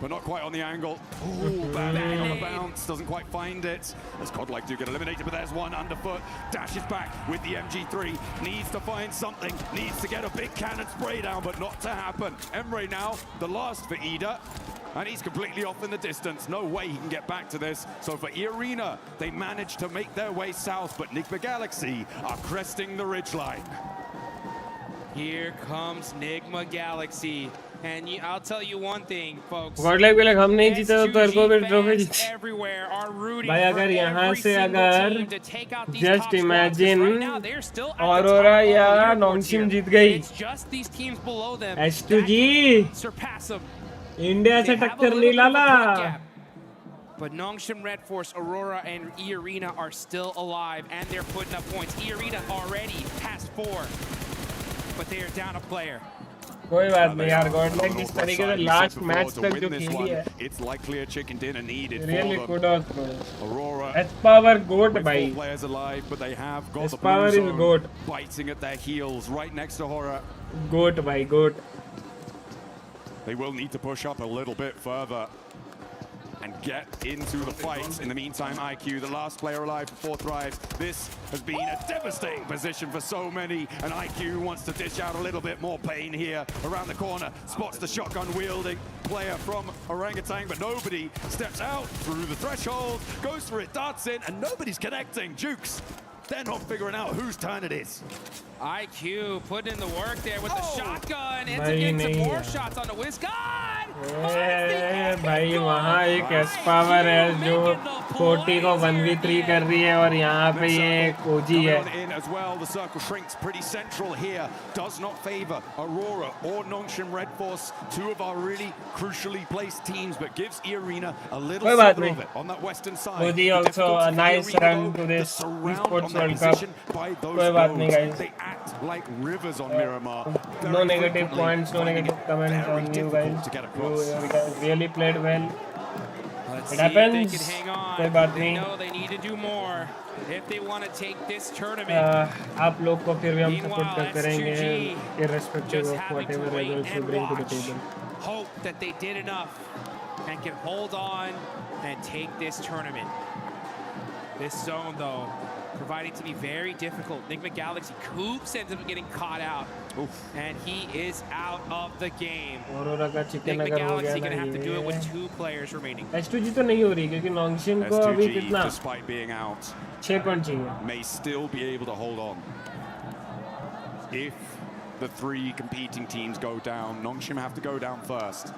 but not quite on the angle. Ooh, bad angle on the bounce. Doesn't quite find it. As Godlike do get eliminated, but there's one underfoot. Dashes back with the MG3. Needs to find something. Needs to get a big cannon spray down, but not to happen. Emre now, the last for Ida. And he's completely off in the distance. No way he can get back to this. So for E-Arena, they managed to make their way south, but Nigma Galaxy are cresting the ridgeline. Here comes Nigma Galaxy. And I'll tell you one thing, folks. Godlike भी हम नहीं जीते तो तेरे को भी trophy जीती. भाई अगर यहाँ से अगर just imagine Aurora या Nongshim जीत गई. H2G इंडिया से टक्कर नहीं लाला. But Nongshim Red Force, Aurora, and E-Arena are still alive, and they're putting up points. E-Arena already has 4, but they are down a player. कोई बात नहीं यार. Godlike जिस तरीके से लास्ट मैच तक जो खेली है, it's likely a chicken dinner needed. Really kudos bro. Aurora, S-Power goat भाई. Players alive, but they have got S-Power is goat. Biting at their heels right next to Horror. Goat भाई goat. They will need to push up a little bit further and get into the fight. In the meantime, IQ, the last player alive for 4 Thrives. This has been a devastating position for so many, and IQ wants to dish out a little bit more pain here. Around the corner, spots the shotgun-wielding player from Orangutan, but nobody steps out through the threshold, goes for it, darts in, and nobody's connecting. Jukes, they're not figuring out whose turn it is. IQ putting in the work there with the shotgun. Ends up getting some more shots on the WizGod. भाई वहाँ एक S-Power है जो 40 को 1v3 कर रही है और यहाँ पे ये कोजी है. In as well, the circle shrinks pretty central here. Does not favor Aurora or Nongshim Red Force, two of our really crucially placed teams, but gives E-Arena a little sliver of it on that western side. Koji also a nice run to this esports World Cup. कोई बात नहीं guys. They act like rivers on Miramar. No negative points, no negative comments on you guys. You guys really played well. Let's It see happens. if they can hang on. कोई बात They नहीं. know they need to do more if they want to take this tournament. आप लोग को फिर भी हम Meanwhile, support करेंगे S2G irrespective just of having to whatever wait results you and bring to the watch. table. Hope that they did enough and can hold on and take this tournament. This zone, though, proving to be very difficult. Nigma Galaxy Coops ends up getting caught out. And he is out of the game. Nigma Galaxy gonna have to do it with 2 players remaining. S2G तो नहीं हो रही क्योंकि नॉन्गशिम को अभी S2G, कितना despite being out, 6 point चाहिए. may still be able to hold on. If the 3 competing teams go down, Nongshim have to go down first.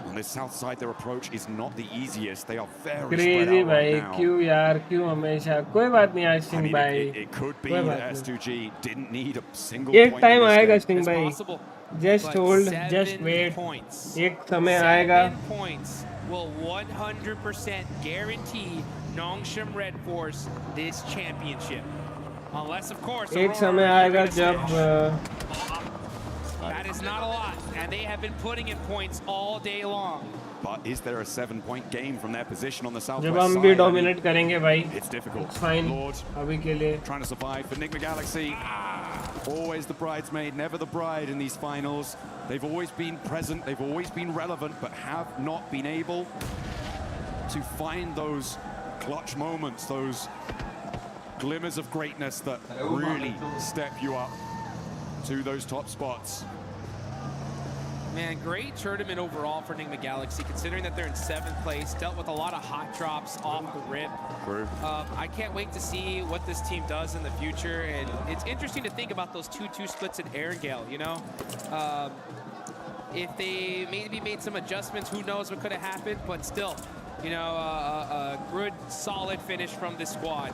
On this south side, their approach is not the easiest. They are very Crazy spread out भाई right now. क्यों यार क्यों हमेशा कोई बात नहीं आज I Singh mean, भाई. it could be कोई that बात नहीं. S2G didn't need a single एक point टाइम in this आएगा game. सिंह भाई. Just hold, just wait. एक समय आएगा. 7 points will 100% guarantee Nongshim Red Force this championship. Unless, of course, एक समय आएगा जब that is not a lot, and they have been putting in points all day long. But is there a 7-point game from their position on the southwest जब हम side? भी dominate करेंगे भाई. It's difficult. It's fine. Lord, अभी के लिए. trying to survive for Nigma Galaxy. Always the bridesmaid, never the bride in these finals. They've always been present, they've always been relevant, but have not been able to find those clutch moments, those glimmers of greatness that really step you up to those top spots. Man, great tournament overall for Nigma Galaxy, considering that they're in 7th place, dealt with a lot of hot drops off the rip. True. I can't wait to see what this team does in the future, and it's interesting to think about those 2-2 splits at Erangel, you know? If they maybe made some adjustments, who knows what could have happened, but still, you know, a good, solid finish from this squad.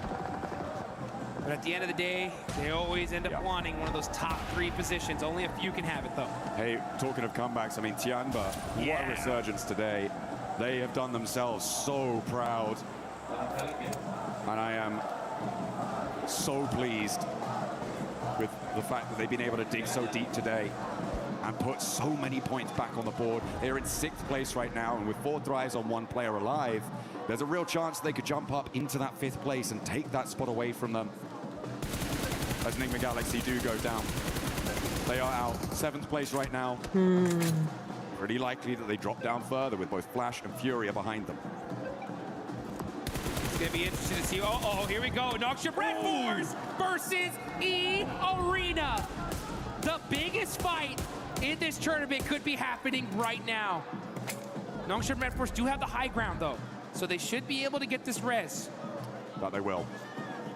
But at the end of the day, they always end up wanting one of those top 3 positions. Only a few can have it, though. Hey, talking of comebacks, I mean, Tianba, what a resurgence today. They have done themselves so proud. And I am so pleased with the fact that they've been able to dig so deep today and put so many points back on the board. They're in 6th place right now, and with 4 drives on 1 player alive, there's a real chance they could jump up into that 5th place and take that spot away from them. As Nigma Galaxy do go down. They are out 7th place right now. Pretty likely that they drop down further with both Flash and Furia behind them. It's going to be interesting to see. Oh, here we go. Nongshim Red Force versus E-Arena. The biggest fight in this tournament could be happening right now. Nongshim Red Force do have the high ground, though, so they should be able to get this res. But they will.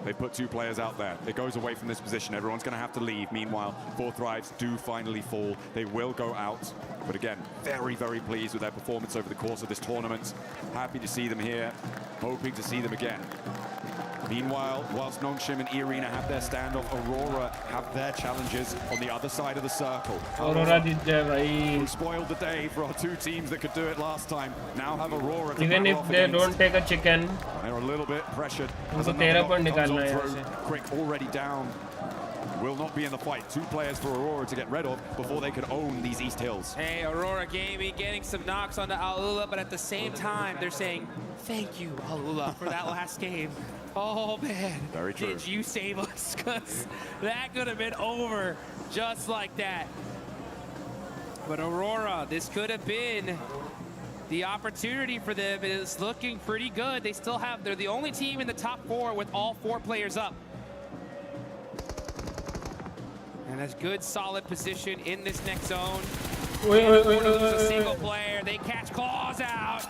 They put 2 players out there. It goes away from this position. Everyone's going to have to leave. Meanwhile, 4 Thrives do finally fall. They will go out. But again, very, very pleased with their performance over the course of this tournament. Happy to see them here. Hoping to see them again. Meanwhile, whilst Nongshim and E-Arena have their standoff, Aurora have their challenges on the other side of the circle. Aurora did who spoiled the day for our 2 teams that could do it last time. Now have Aurora to Even battle if off they against. don't take a chicken, They're a little bit pressured. As उनको another 13 knock point comes निकालना on है यहाँ through. से. Quick already down. Will not be in the fight. 2 players for Aurora to get rid of before they could own these East Hills. Hey, Aurora Gaming getting some knocks onto Alula, but at the same time, they're saying, thank you, Alula, for that last game. Oh, man. Very true. Did you save us? Because that could have been over just like that. But Aurora, this could have been the opportunity for them. It is looking pretty good. They still have, they're the only team in the top 4 with all 4 players up. And that's good, solid position in this next zone. A single player. They catch Claws out.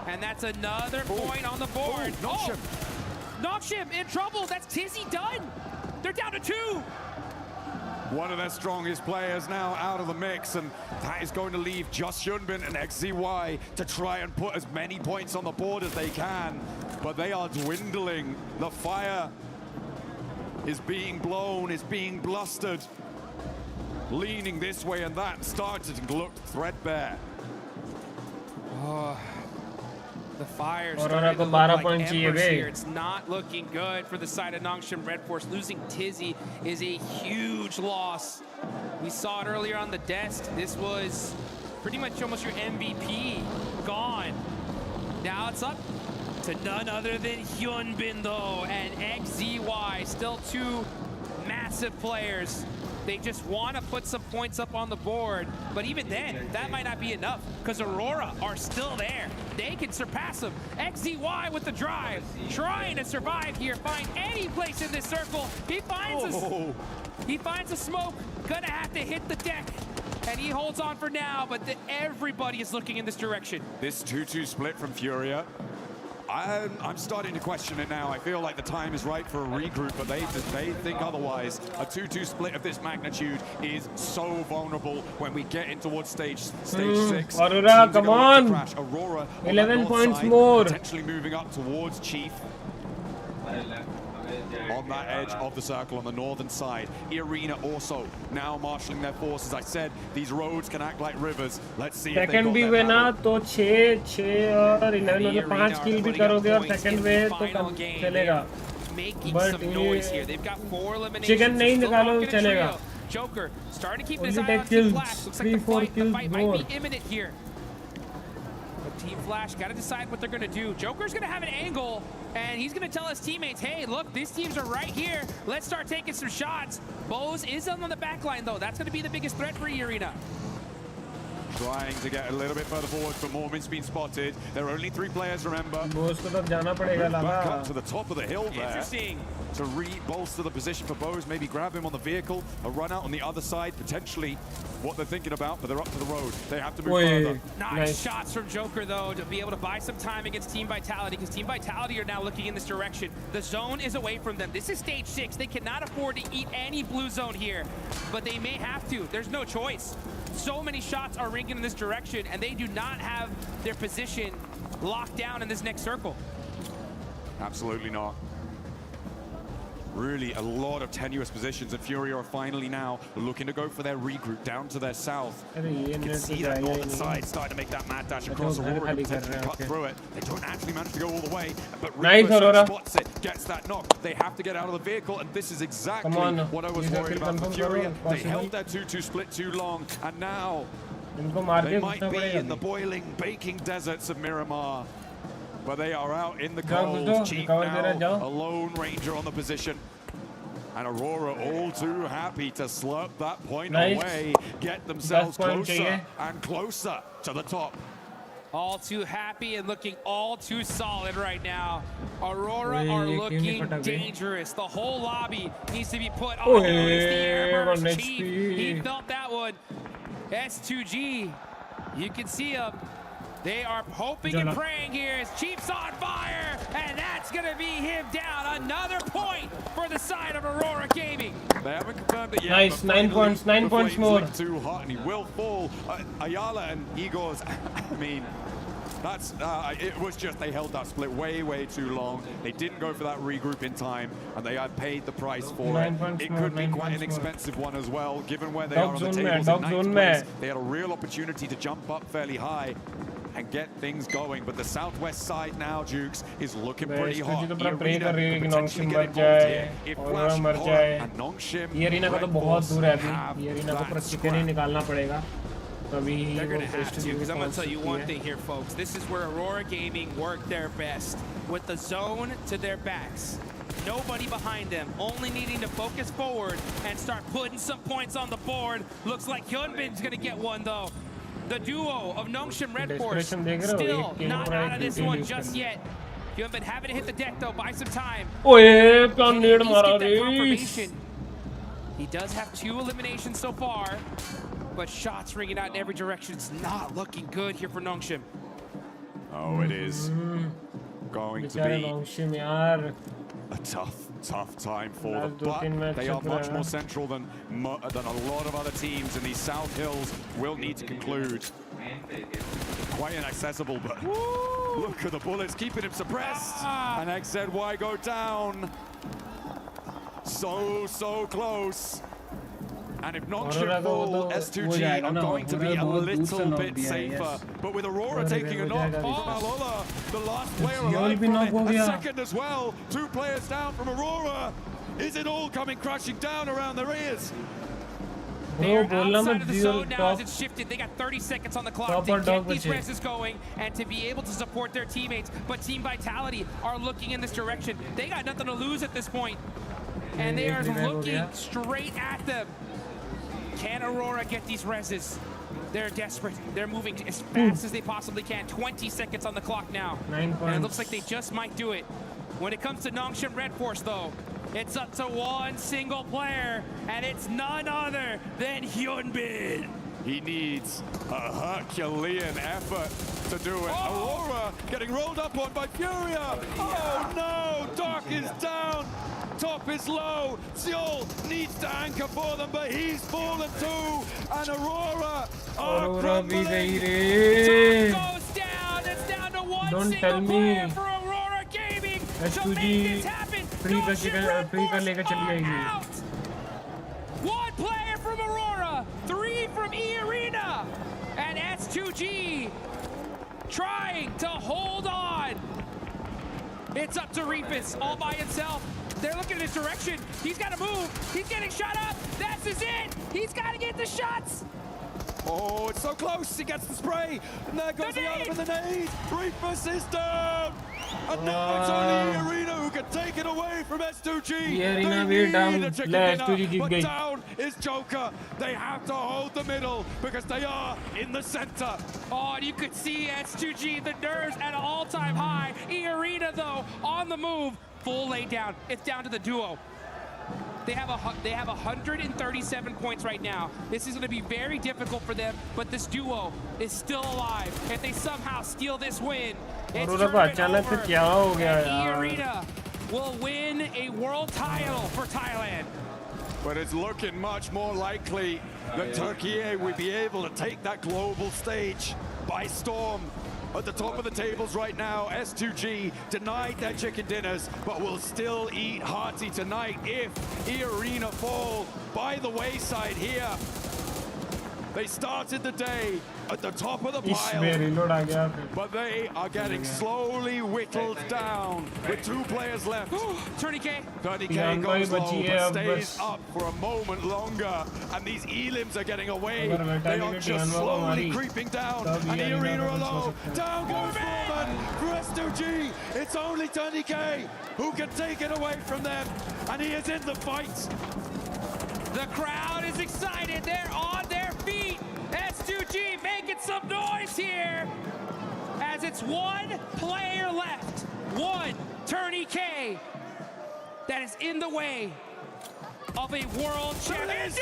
And that's another point on the board. Nongshim. Nongshim in trouble. That's Tizzy done. They're down to 2. one of their strongest players now out of the mix, and that is going to leave just Hyunbin and XZY to try and put as many points on the board as they can, but they are dwindling. The fire is being blown, is being blustered, leaning this way and that, started to look threadbare. Oh, the fire's Aurora starting को to 12 look like points चाहिए embers bay. here. It's not looking good for the side of Nongshim Red Force. Losing Tizzy is a huge loss. We saw it earlier on the desk. This was pretty much almost your MVP gone. Now it's up to none other than Hyunbin though, and XZY, still two massive players. They just want to put some points up on the board, but even then, that might not be enough, because Aurora are still there. They can surpass them. XZY with the drive, trying to survive here, find any place in this circle. He finds a smoke, gonna have to hit the deck, and he holds on for now, but everybody is looking in this direction. This 2-2 split from Furia, I'm starting to question it now. I feel like the time is right for a regroup, but they think otherwise. A 2-2 split of this magnitude is so vulnerable when we get in towards stage 6. Aurora, come on! Aurora 11 points more. Potentially moving up towards Chief. On that edge of the circle on the northern side. Arena also now marshalling their forces. I said these roads can act like rivers. Let's see if they second भी got way their ना battle. तो 6 और 11 में 5 किल भी करोगे और second वे तो कम चलेगा. But ये चिकन नहीं निकालो चलेगा. Joker starting to keep his Only eye on take Team kills. Flash. Looks like 3-4 the kills fight more. might be imminent here. But Team Flash got to decide what they're going to do. Joker's going to have an angle, and he's going to tell his teammates, hey, look, these teams are right here. Let's start taking some shots. Bose is on the back line, though. That's going to be the biggest threat for Arena. Trying to get a little bit further forward, but Mormon's been spotted. There are only 3 players, remember. Bose को तब जाना पड़ेगा Back Lala. up to the top of the hill there. Interesting. To re-bolster the position for Bose, maybe grab him on the vehicle, a run out on the other side, potentially what they're thinking about, but they're up to the road. They have to move further. Nice shots from Joker, though, to be able to buy some time against Team Vitality, because Team Vitality are now looking in this direction. The zone is away from them. This is stage 6. They cannot afford to eat any blue zone here, but they may have to. There's no choice. So many shots are ringing in this direction, and they do not have their position locked down in this next circle. Absolutely not. Really a lot of tenuous positions, and Fury are finally now looking to go for their regroup down to their south. You can see that northern side starting to make that mad dash across. Aurora can potentially cut through it. They don't actually manage to go all the way, but Reaper spots it, gets that knock. They have to get out of the vehicle, and this is exactly what I was worried about for Fury. They held their 2-2 split too long, and now they might be in the boiling, baking deserts of Miramar. But they are out in the cold. Chief now, a lone ranger on the position. And Aurora all too happy to slurp that point away, get themselves closer and closer to the top. All too happy and looking all too solid right now. Aurora are looking dangerous. The whole lobby needs to be put on notice. The airburst Chief, he felt that one. S2G, you can see him. They are hoping and praying here as Chief's on fire, and that's going to be him down. Another point for the side of Aurora Gaming. They haven't confirmed it yet. Nice, 9 points, 9 points more. Too hot, and he will fall. Ayala and Igor's, I mean, that's it was just they held that split way too long. They didn't go for that regroup in time, and they had paid the price for it. It could be quite an expensive one as well, given where they are on the tables in 9th place. They had a real opportunity to jump up fairly high and get things going, but the southwest side now, Jukes, is looking pretty hot. Arena could potentially get involved here. If Flash, Horror, and Nongshim, Arena का तो बहुत दूर है अभी. Arena को पूरा chicken ही निकालना पड़ेगा. They're going to have to, because I'm going to tell you one thing here, folks. This is where Aurora Gaming worked their best. With the zone to their backs. Nobody behind them, only needing to focus forward and start putting some points on the board. Looks like Hyunbin's going to get one, though. The duo of Nongshim Red Force still not out of this one just yet. Hyunbin having to hit the deck, though, buy some time. He does have 2 eliminations so far, but shots ringing out in every direction. It's not looking good here for Nongshim. Oh, it is going to be a tough time for them, but they are much more central than a lot of other teams, and these South Hills will need to conclude. Quite inaccessible, but look at the bullets keeping him suppressed, and XZY go down. So close. And if not full, S2G are going to be a little bit safer. But with Aurora taking a knock, Malola, the last player alive from it, a second as well. 2 players down from Aurora. Is it all coming crashing down around their ears? They're outside of the zone now as it's shifted. They got 30 seconds on the clock to get these reses going and to be able to support their teammates. But Team Vitality are looking in this direction. They got nothing to lose at this point. And they are looking straight at them. Can Aurora get these reses? They're desperate. They're moving as fast as they possibly can. 20 seconds on the clock now. 9 points. And it looks like they just might do it. When it comes to Nongshim Red Force, though, it's up to one single player, and it's none other than Hyunbin. He needs a Herculean effort to do it. Aurora getting rolled up on by Furia. Oh no, Dark is down. Top is low. Seoul needs to anchor for them, but he's fallen too. And Aurora are crumbling. Top goes down. It's down to one single player for Aurora Gaming to make this happen. Out. One player from Aurora, 3 from E-Arena, and S2G trying to hold on. It's up to Reefus all by himself. They're looking in his direction. He's got to move. He's getting shot up. That's his it. He's got to get the shots. Oh, it's so close. He gets the spray. And there goes the other with the nade. Reefus is down. And now it's only E-Arena who can take it away from S2G. E-Arena way down. But down is Joker. They have to hold the middle because they are in the center. Oh, and you could see S2G, the nerves at an all-time high. E-Arena, though, on the move. Full lay down. It's down to the duo. They have 137 points right now. This is going to be very difficult for them, but this duo is still alive. If they somehow steal this win, it's tournament over. E-Arena will win a world title for Thailand. But it's looking much more likely that Turkey will be able to take that global stage by storm. At the top of the tables right now, S2G denied their chicken dinners, but will still eat hearty tonight if E-Arena fall by the wayside here. They started the day at the top of the pile, but they are getting slowly whittled down with 2 players left. Tourniquet. Tourniquet goes low, but stays up for a moment longer, and these elims are getting away. They are just slowly creeping down, and E-Arena alone. Down goes Foreman for S2G. It's only Tourniquet who can take it away from them, and he is in the fight. The crowd is excited. They're on their feet. S2G making some noise here as it's 1 player left. 1 Tourniquet that is in the way of a world champion. And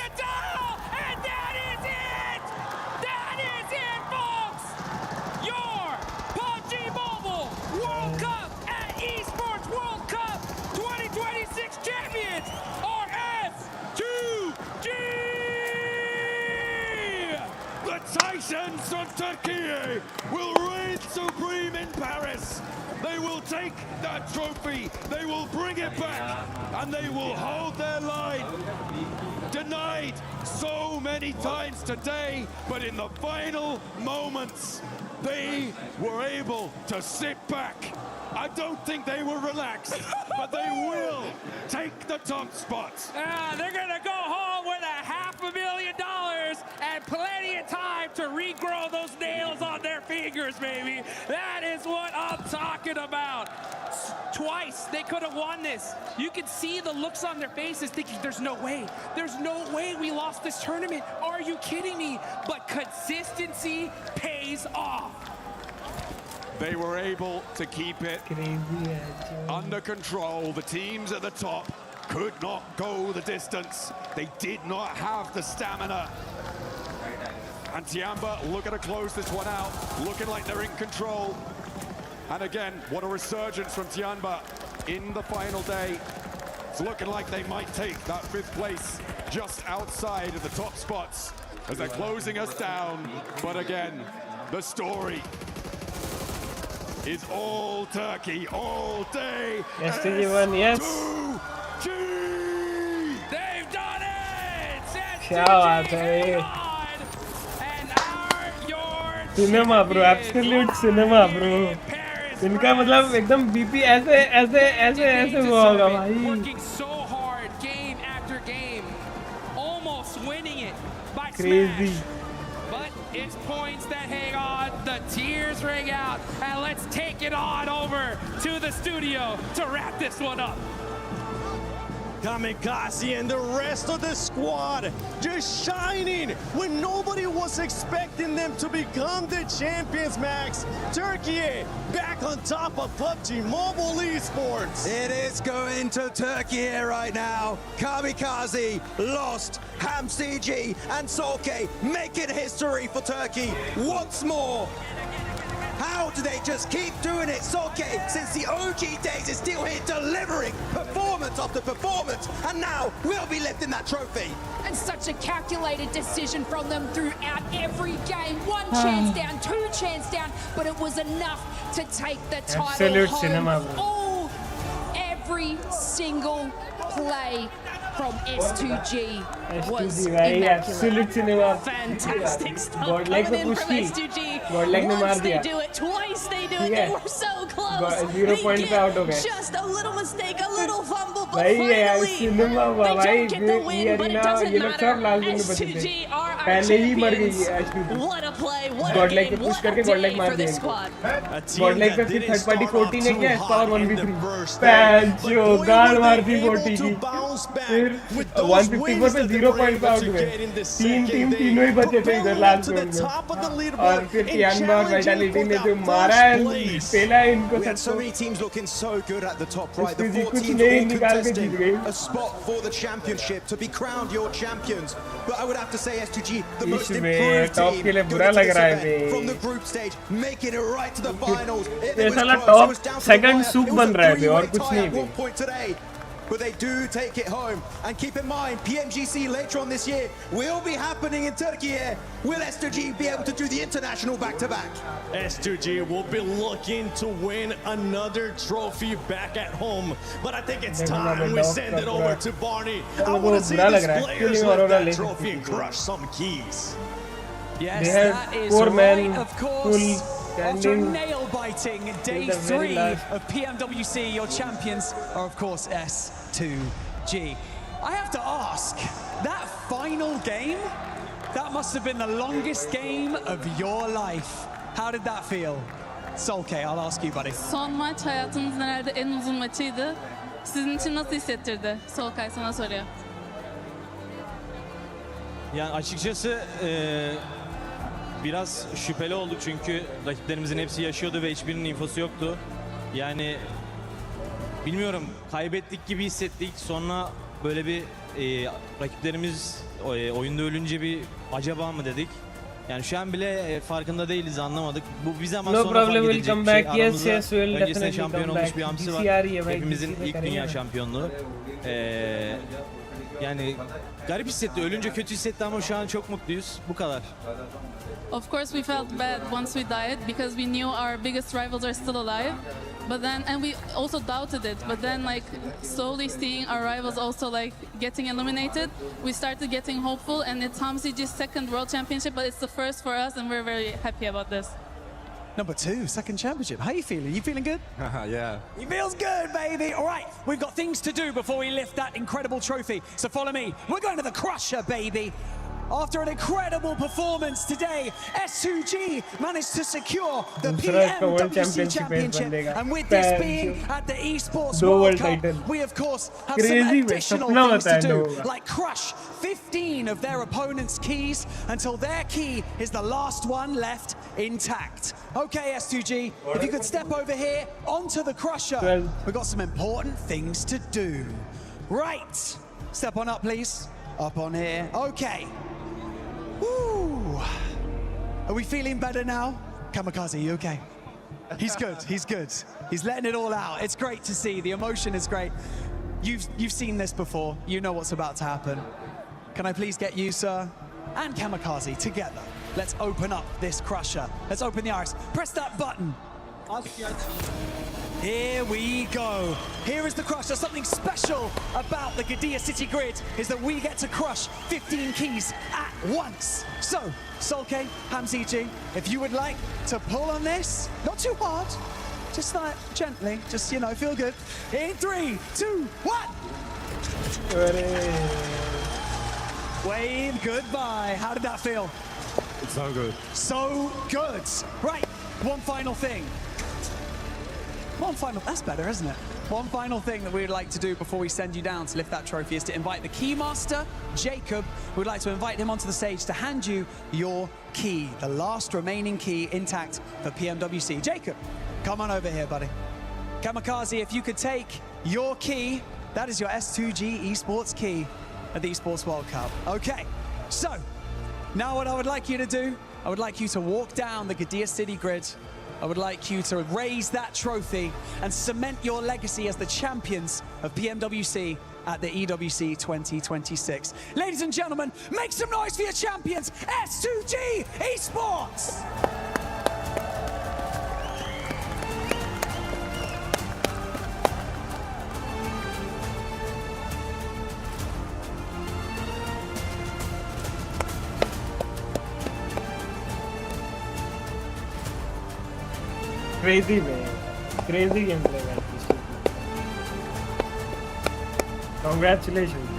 that is it! That is it, folks! Your PUBG Mobile World Cup at Esports World Cup 2026 champions are S2G! The Titans of Turkey will reign supreme in Paris. They will take that trophy, they will bring it back, and they will hold their line. Denied so many times today, but in the final moments, they were able to sit back. I don't think they were relaxed, but they will take the top spot. They're gonna go home with $500,000 and plenty of time to regrow those nails on their fingers, baby. That is what I'm talking about. Twice they could have won this. You can see the looks on their faces thinking there's no way we lost this tournament. Are you kidding me? But consistency pays off. They were able to keep it under control. The teams at the top could not go the distance. They did not have the stamina. And Tiamba looking to close this one out, looking like they're in control. And again, what a resurgence from Tianba in the final day. It's looking like they might take that 5th place just outside of the top spots as they're closing us down. But again, the story is all Turkey, all day. Yes, yes. They've done it! क्या बात है? Cinema bro, absolute cinema bro. इनका मतलब एकदम BP ऐसे हुआ होगा भाई. Working so hard, game after game, almost winning it by Crazy. smash. But it's points that hang on, the tears ring out, and let's take it on over to the studio to wrap this one up. Kamikaze and the rest of the squad just shining when nobody was expecting them to become the champions, Max. Turkey back on top of PUBG Mobile Esports. It is going to Turkey right now. Kamikaze lost. HamCG and SONY making history for Turkey once more. How do they just keep doing it? SONY, since the OG days, is still here delivering performance after performance, and now we'll be lifting that trophy. And such a calculated decision from them throughout every game. One chance down, 2 chance down, but it was enough to take the title Absolute home. cinema, bro. Every single play from S2G was भाई absolute cinema. fantastic stuff. Godlike को push की. Godlike ने मार Once they दिया. do it, twice they do it. ठीक है. They were so close. 0 point पे out हो गए. Just a little mistake, a little fumble, but भाई यार finally cinema हुआ they भाई. don't get the win, but it doesn't ये लोग सब लास्ट matter. में बचे थे. S2G are our पहले ही मर गई champions. S2G. What a play, what a Godlike game, को push what a करके day Godlike मार for this दिया. squad. Godlike पे फिर third party 14 ने किया. Power 1v3. पैंचो गाल मार दी 40 की. फिर 154 पे 0 पॉइंट पे आउट हुए. तीन टीम तीनों ही बचे थे इधर लास्ट राउंड में. और फिर Tianba और Vitality ने जो मारा है पहला इनको We had so many teams looking so good at the top right. The SPG 4 कुछ teams नहीं all निकाल के जीत contesting गई. a spot for the championship to be crowned your champions. But I would have to say S2G, the most इसमें improved top team के लिए going बुरा into लग this रहा है event बे. from the group stage, making it right to the finals. It ये was साला close. It top was down to the second wire. Soup It was बन a रहा है बे और three-way कुछ tie नहीं at bay. one point today. But they do take it home. And keep in mind, PMGC later on this year will be happening in Turkey here. Will S2G be able to do the international back-to-back? S2G will be looking to win another trophy back at home. But I think it's time we send it over to Barney. I want to see these players lift that trophy and crush some keys. Yes, They have that is 4 men right, of course. full After standing. nail-biting day the very 3 last. of PMWC, your champions are, of course, S2G. I have to ask, that final game, that must have been the longest game of your life. How did that feel? Solke, I'll ask you, buddy. Son maç hayatımızın herhalde en uzun maçıydı. Sizin için nasıl hissettirdi? Solkay sana soruyor. Yani açıkçası biraz şüpheli olduk çünkü rakiplerimizin hepsi yaşıyordu ve hiçbirinin infosu yoktu. Yani bilmiyorum, kaybettik gibi hissettik. Sonra böyle bir rakiplerimiz oyunda ölünce bir acaba mı dedik. Yani şu an bile farkında değiliz, anlamadık. Bu bir zaman No sonra fark problem, edilecek we'll bir come şey. back. Yes, Aramızda yes, we'll öncesinde definitely şampiyon come olmuş back. bir hamsi DCR var. iyi, belki Hepimizin DCR ilk dünya kariyer. şampiyonluğu. Yani garip hissetti. Ölünce kötü hissetti ama şu an çok mutluyuz. Bu kadar. Of course we felt bad once we died because we knew our biggest rivals are still alive. But then, and we also doubted it, but then like slowly seeing our rivals also like getting eliminated, we started getting hopeful, and it's HamCG's second World Championship, but it's the first for us, and we're very happy about this. Number 2, second championship. How you feeling? You feeling good? Yeah. He feels good, baby. All right, we've got things to do before we lift that incredible trophy. So follow me. We're going to the Crusher, baby. After an incredible performance today, S2G managed to secure the PMWC Championship. And with this being at the Esports World Cup, we of course have some additional things to do, like crush 15 of their opponent's keys until their key is the last one left intact. Okay, S2G, if you could step over here onto the Crusher, we've got some important things to do. Right, step on up, please. Up on here. Okay. Woo. Are we feeling better now? Kamikaze, you okay? He's good. He's good. He's letting it all out. It's great to see. The emotion is great. You've seen this before. You know what's about to happen. Can I please get you, sir, and Kamikaze together? Let's open up this crusher. Let's open the iris. Press that button. Here we go. Here is the crusher. Something special about the Gadia City Grid is that we get to crush 15 keys at once. So, Solke, HamCG, if you would like to pull on this, not too hard, just like gently, just, you know, feel good. In 3, 2, 1. Wave goodbye. How did that feel? It's so good. So good. Right, one final thing. That's better, isn't it? One final thing that we would like to do before we send you down to lift that trophy is to invite the Keymaster, Jacob. We'd like to invite him onto the stage to hand you your key, the last remaining key intact for PMWC. Jacob, come on over here, buddy. Kamikaze, if you could take your key, that is your S2G esports key at the Esports World Cup. Okay, so now what I would like you to do, I would like you to walk down the Gadia City Grid. I would like you to raise that trophy and cement your legacy as the champions of PMWC at the EWC 2026. Ladies and gentlemen, make some noise for your champions, S2G Esports! Crazy man, crazy gameplay man. Congratulations.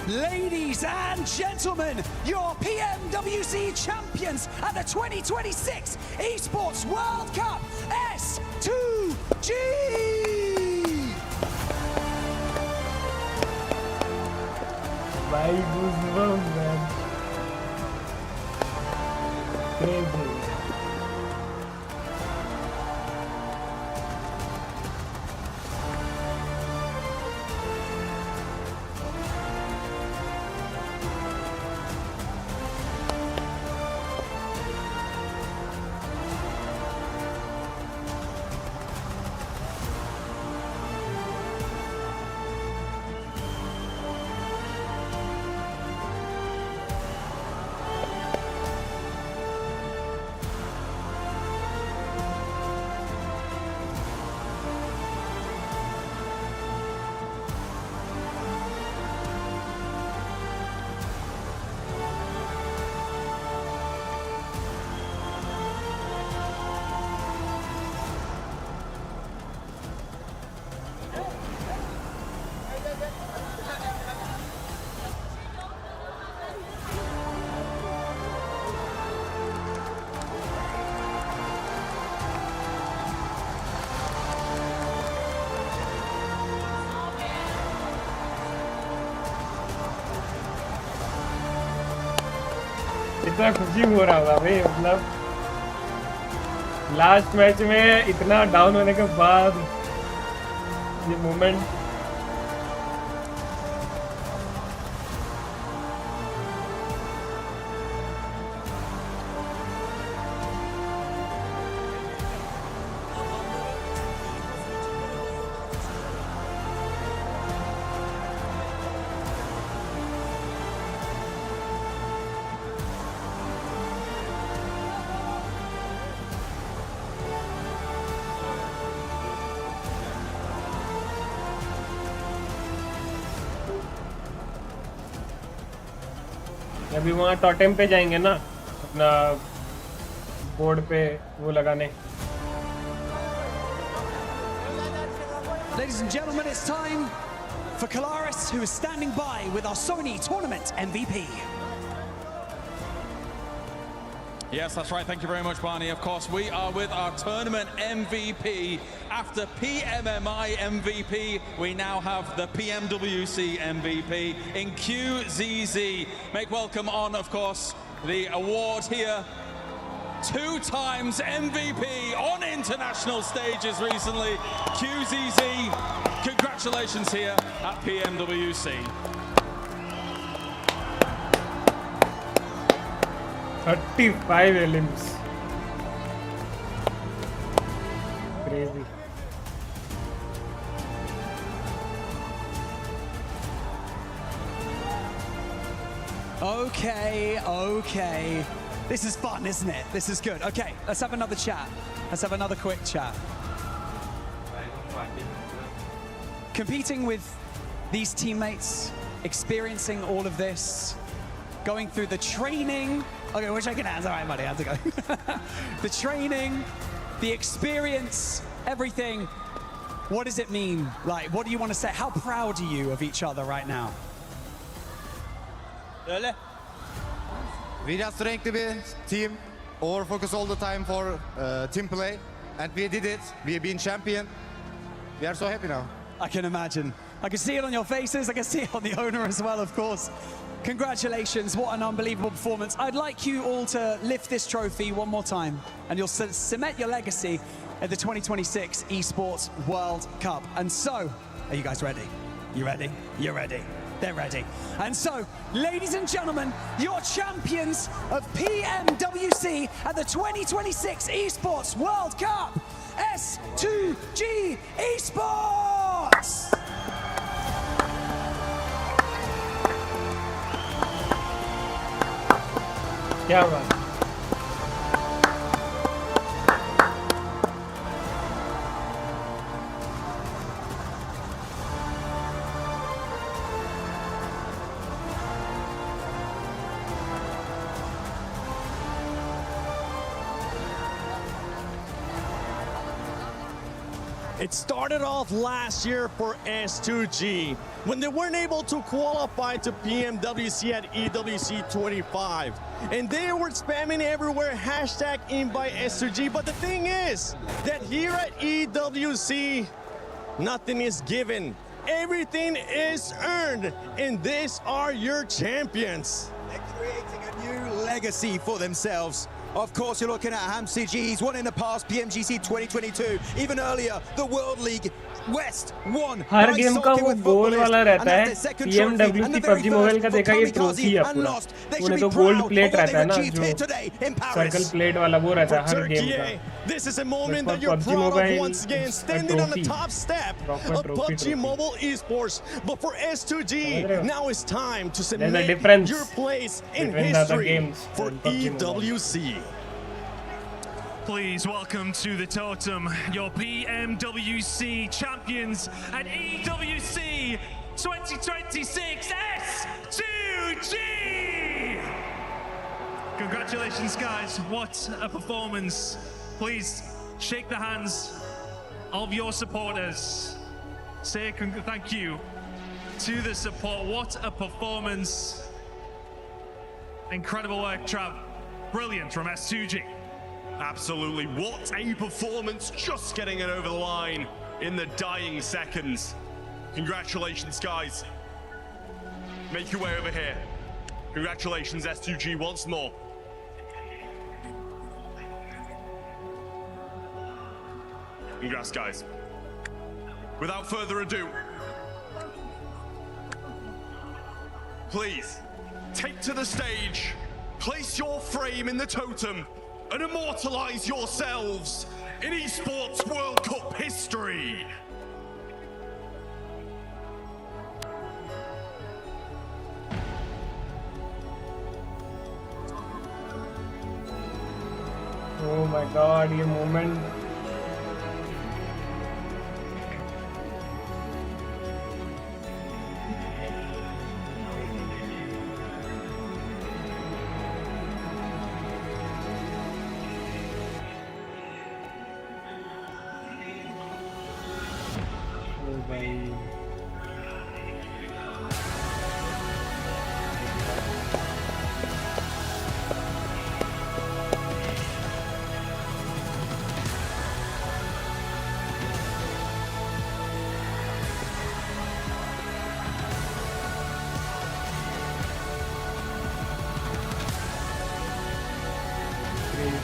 Ladies and gentlemen, your PMWC champions at the 2026 Esports World Cup, S2G! Why goosebumps, man? Crazy. इतना खुशी हो रहा था भाई, मतलब last match में इतना down होने के बाद ये मोमेंट अभी वहाँ टॉटेम पे जाएंगे ना अपना बोर्ड पे वो लगाने. Ladies and gentlemen, it's time for Kalaris, who is standing by with our SONY tournament MVP. Yes, that's right. Thank you very much, Barney. Of course, we are with our tournament MVP. After PMMI MVP, we now have the PMWC MVP in QZZ. Make welcome on, of course, the award here 2 times MVP on international stages recently. QZZ, congratulations here at PMWC. 35 elims. Crazy. Okay. This is fun, isn't it? This is good. Okay, let's have another chat. Let's have another quick chat. Competing with these teammates, experiencing all of this, going through the training. Okay, we're shaking hands. All right, buddy, how's it going? The training, the experience, everything. What does it mean? Like, what do you want to say? How proud are you of each other right now? We just strength bir team, over focus all the time for team play, and we did it. We've been champion. We are so happy now. I can imagine. I can see it on your faces. I can see it on the owner as well, of course. Congratulations, what an unbelievable performance. I'd like you all to lift this trophy one more time, and you'll cement your legacy at the 2026 Esports World Cup. And so, are you guys ready? You ready? You're ready. They're ready. And so, ladies and gentlemen, your champions of PMWC at the 2026 Esports World Cup, S2G Esports! क्या बात It started off last year for S2G when they weren't able to qualify to PMWC at EWC 25. And they were spamming everywhere, hashtag invite S2G. But the thing is that here at EWC, nothing is given. Everything is earned. And these are your champions. They're creating a new legacy for themselves. Of course, you're looking at HamCG. He's won in the past, PMGC 2022. Even earlier, the World League West won. Her game का वो गोल वाला रहता है PMWC PUBG mobile का देखा ये trophy है पूरा उन्हें तो गोल्ड प्लेट रहता है ना जो सर्कल प्लेट वाला वो रहता है हर गेम का This is a moment that you're proud of once again, standing on the top step of PUBG Mobile Esports. But for S2G, now it's time to cement your place in history for EWC. Please welcome to the totem your PMWC champions at EWC 2026 S2G! Congratulations, guys. What a performance. Please shake the hands of your supporters. Say thank you to the support. What a performance. Incredible work, Trav. Brilliant from S2G. Absolutely, what a performance, just getting it over the line in the dying seconds. Congratulations, guys. Make your way over here. Congratulations, S2G, once more. Congrats, guys. Without further ado, please, take to the stage, place your frame in the totem, and immortalize yourselves in Esports World Cup history. Oh my god, ये moment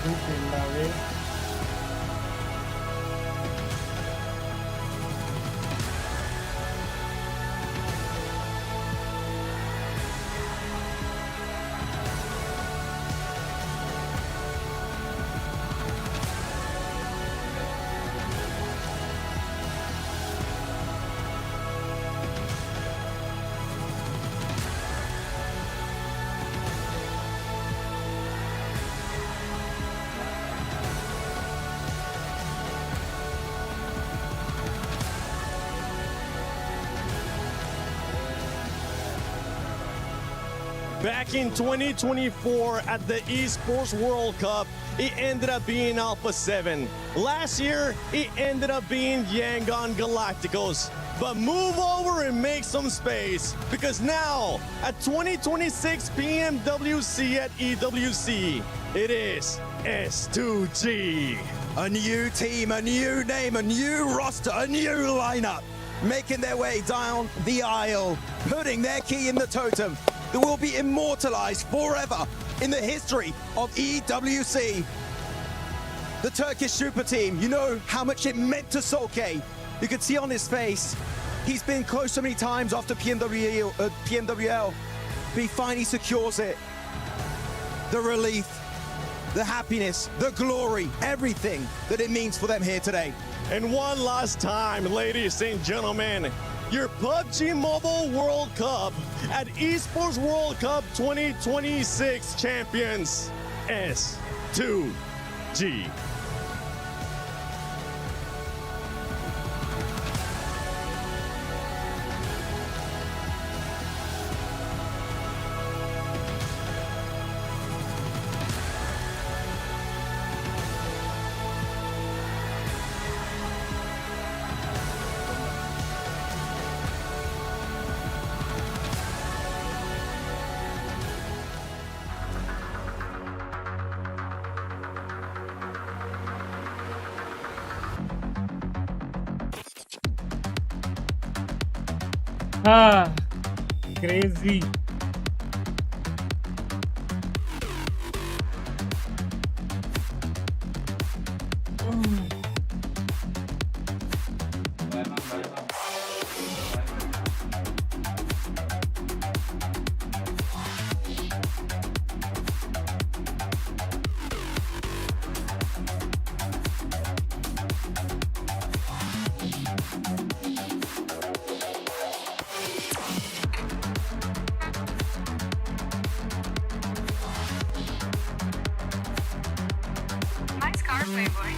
crazy Finlay. Back in 2024 at the Esports World Cup, it ended up being Alpha 7. Last year, it ended up being Yangon Galacticos. But move over and make some space, because now at 2026 PMWC at EWC, it is S2G. A new team, a new name, a new roster, a new lineup, making their way down the aisle, putting their key in the totem that will be immortalized forever in the history of EWC. The Turkish super team, you know how much it meant to Solke. You could see on his face, he's been close so many times after PMWL, but he finally secures it. The relief, the happiness, the glory, everything that it means for them here today. And one last time, ladies and gentlemen, your PUBG Mobile World Cup at Esports World Cup 2026 champions, S2G. Ah, crazy. Nice car, Playboy.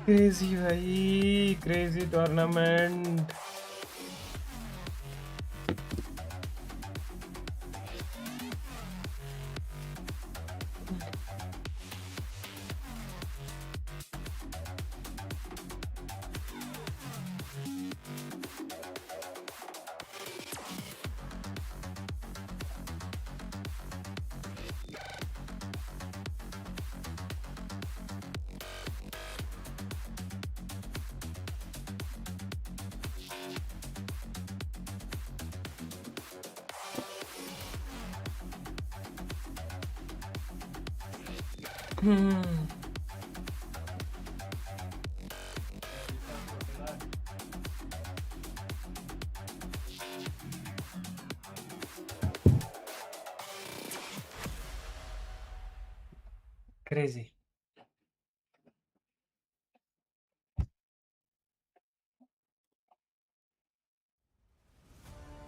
Crazy भाई, crazy tournament. Crazy.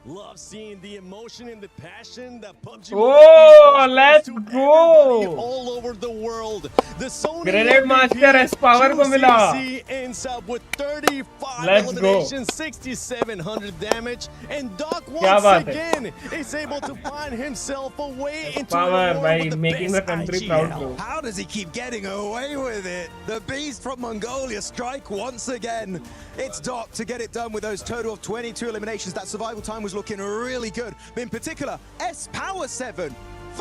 Love seeing the emotion and the passion that PUBG Oh, let's everybody go! all over the world. The SONY Grenade Master S Power को मिला. QCC ends up with 35 Let's go. eliminations, 6,700 damage, and Doc क्या once बात है? again is able to find himself a way into Power a war by with the making the best country IGL. proud, bro. How does he keep getting away with it? The beast from Mongolia strike once again. It's Doc to get it done with those total of 22 eliminations. That survival time was looking really good. In particular, S Power 7.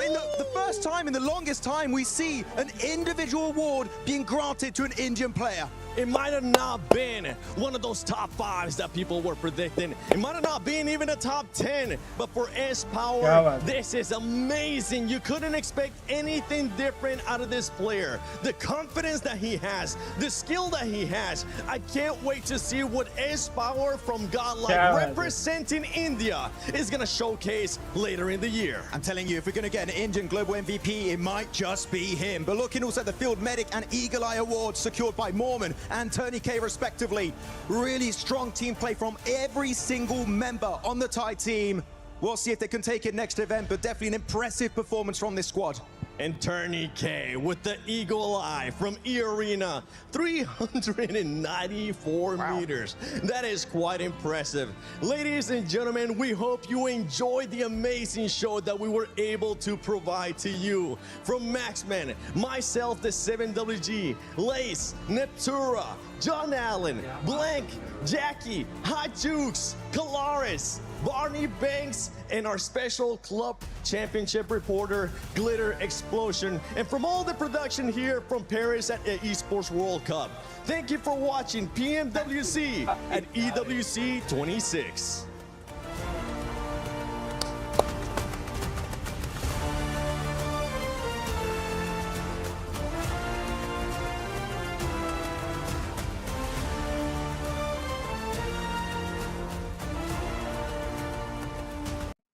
In the first time in the longest time we see an individual award being granted to an Indian player. It might have not been one of those top 5s that people were predicting. It might have not been even a top 10. But for S Power, this is amazing. You couldn't expect anything different out of this player. The confidence that he has, the skill that he has. I can't wait to see what S Power from Godlike representing India is going to showcase later in the year. I'm telling you, if we're going to get an Indian global MVP, it might just be him. But looking also at the Field Medic and Eagle Eye awards secured by Mormon and Tony K respectively. Really strong team play from every single member on the Thai team. We'll see if they can take it next event, but definitely an impressive performance from this squad. And Tony K with the Eagle Eye from E-Arena, 394 meters. That is quite impressive. Ladies and gentlemen, we hope you enjoyed the amazing show that we were able to provide to you. From Maxman, myself, the 7WG, Lace, Neptura, John Allen, Blank, Jackie, Hot Jukes, Kalaris, Barney Banks, and our special club championship reporter, Glitter Explosion, and from all the production here from Paris at the Esports World Cup. Thank you for watching PMWC at EWC 26.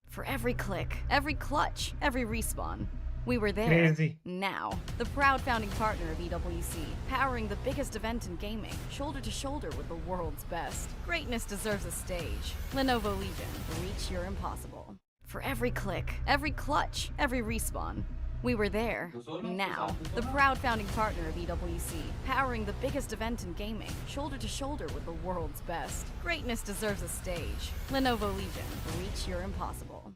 For every click, every clutch, every respawn, we were there. Crazy. Now, the proud founding partner of EWC, powering the biggest event in gaming, shoulder to shoulder with the world's best. Greatness deserves a stage. Lenovo Legion, reach your impossible. For every click, every clutch, every respawn, we were there. Now, the proud founding partner of EWC, powering the biggest event in gaming, shoulder to shoulder with the world's best. Greatness deserves a stage. Lenovo Legion, reach your impossible.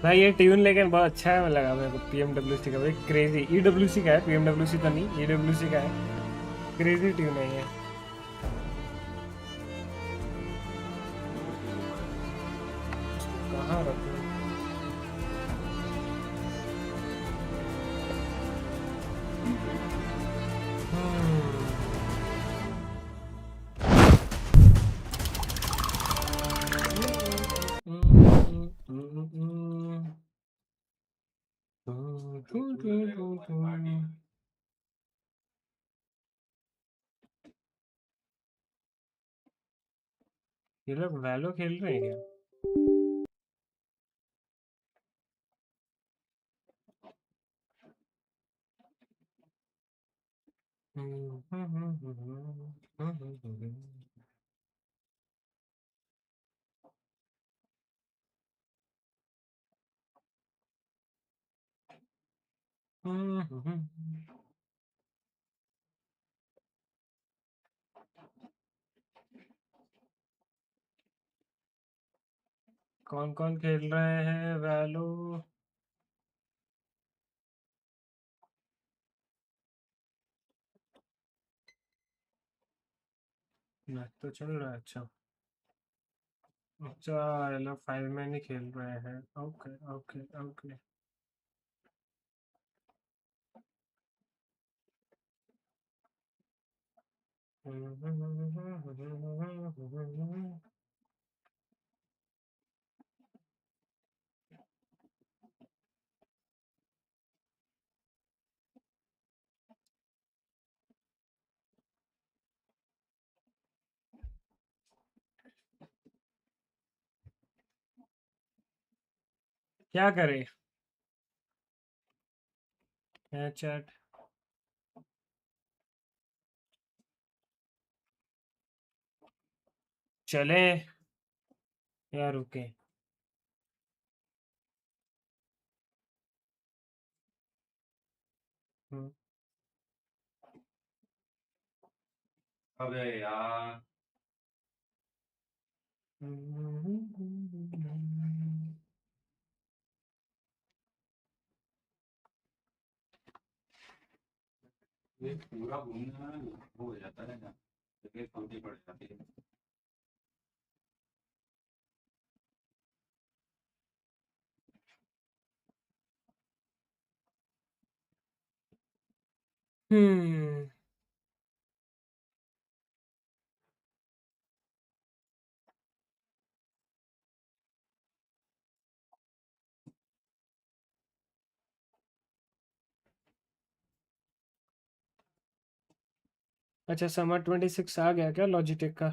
भाई ये tune लेकिन बहुत अच्छा है, लगा मेरे को PMWC का भाई क्रेजी। EWC का है, PMWC तो नहीं, EWC का है। क्रेजी ट्यून है ये। कहाँ रखूं? ये लोग वैलो खेल रहे हैं क्या? कौन कौन खेल रहे हैं वैलो? मैच तो चल रहा है। अच्छा अच्छा, ये लोग 5 में नहीं खेल रहे हैं। Okay okay okay. क्या करे? चैट चले या रुके? अबे यार ये पूरा घूमना वो हो जाता है ना, जगह छोटी पड़ जाती है। अच्छा, समर 26 आ गया क्या लॉजिटेक का?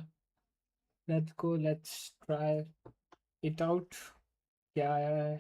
Let's go, let's try it out. क्या आया है?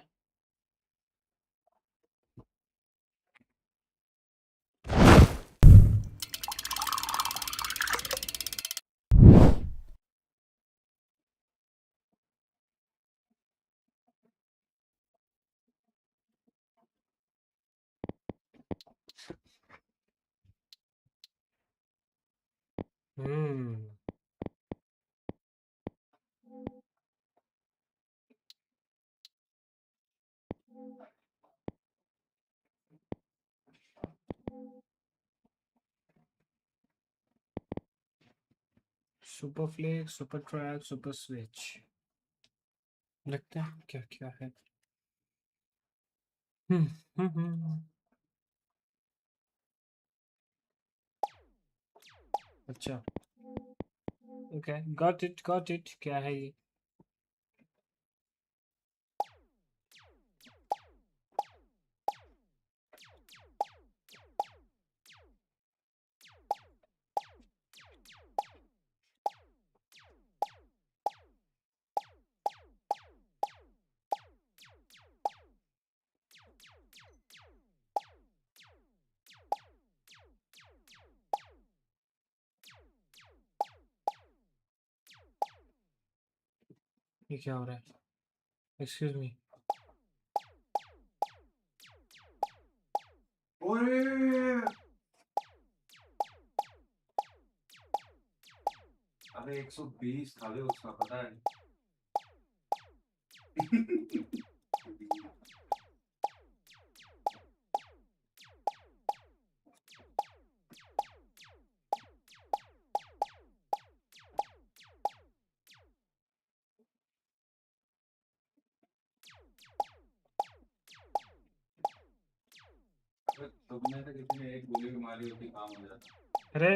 Super flex, super track, super switch. लगता है क्या क्या है? अच्छा ओके, गॉट इट। क्या है ये? ये क्या हो रहा है? Excuse me. अरे 120 था उसका, पता है। तुमने तो किसी ने एक गोली भी मारी होती काम हो जाता। अरे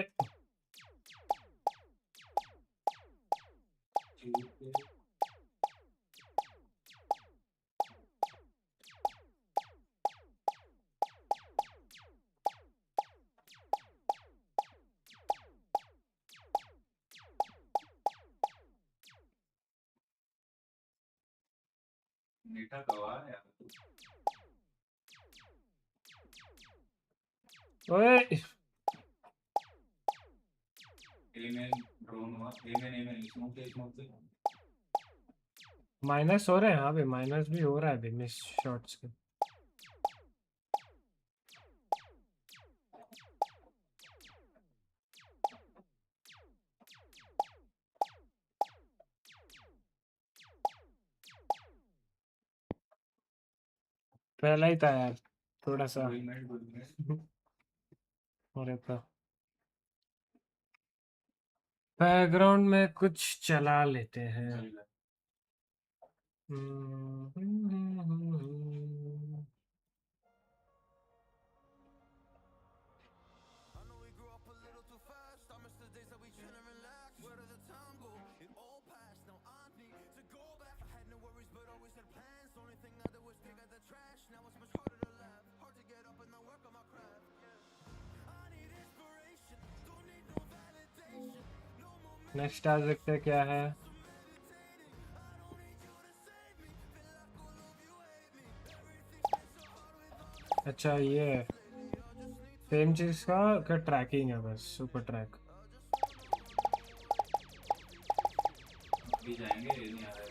मीठा कवा है यार। ओए एमेन ड्रोन हुआ, एमेन स्मोक से माइनस हो रहे हैं। हाँ भाई, माइनस भी हो रहा है अभी मिस शॉट्स के। पहला ही था यार, थोड़ा सा हो रहा था। बैकग्राउंड में कुछ चला लेते हैं। नेक्स्ट आज देखते हैं क्या है। अच्छा ये सेम चीज का ट्रैकिंग है बस, सुपर ट्रैक। अभी जाएंगे, ये नहीं आ रहा है।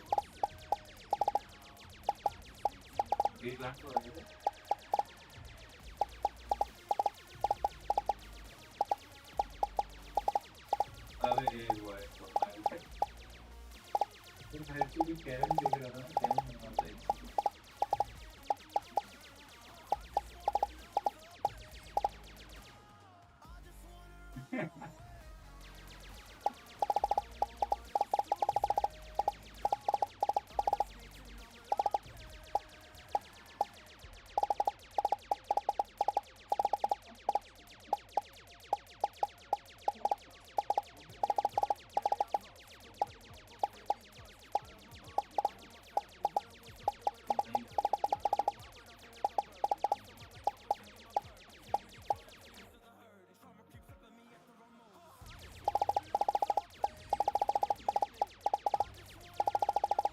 1 लाख तो है। अबे ये हुआ है तो मैं एक्चुअली कैरम देख रहा था, कैरम बनवाता है।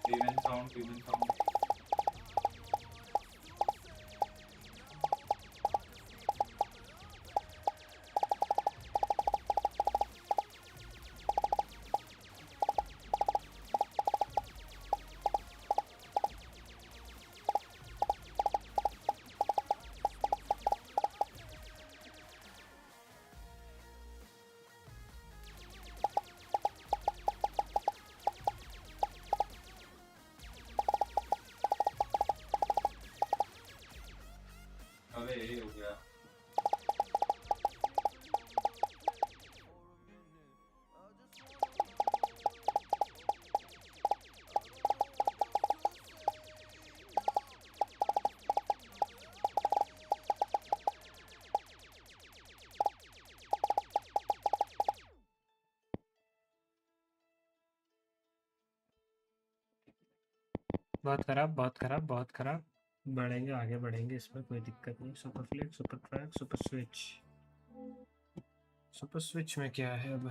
Payment sound. अबे ये हो गया। बहुत खराब, बहुत खराब, बहुत खराब। बढ़ेंगे, आगे बढ़ेंगे, इसमें कोई दिक्कत नहीं। Super flick, super track, super switch. Super switch में क्या है अब?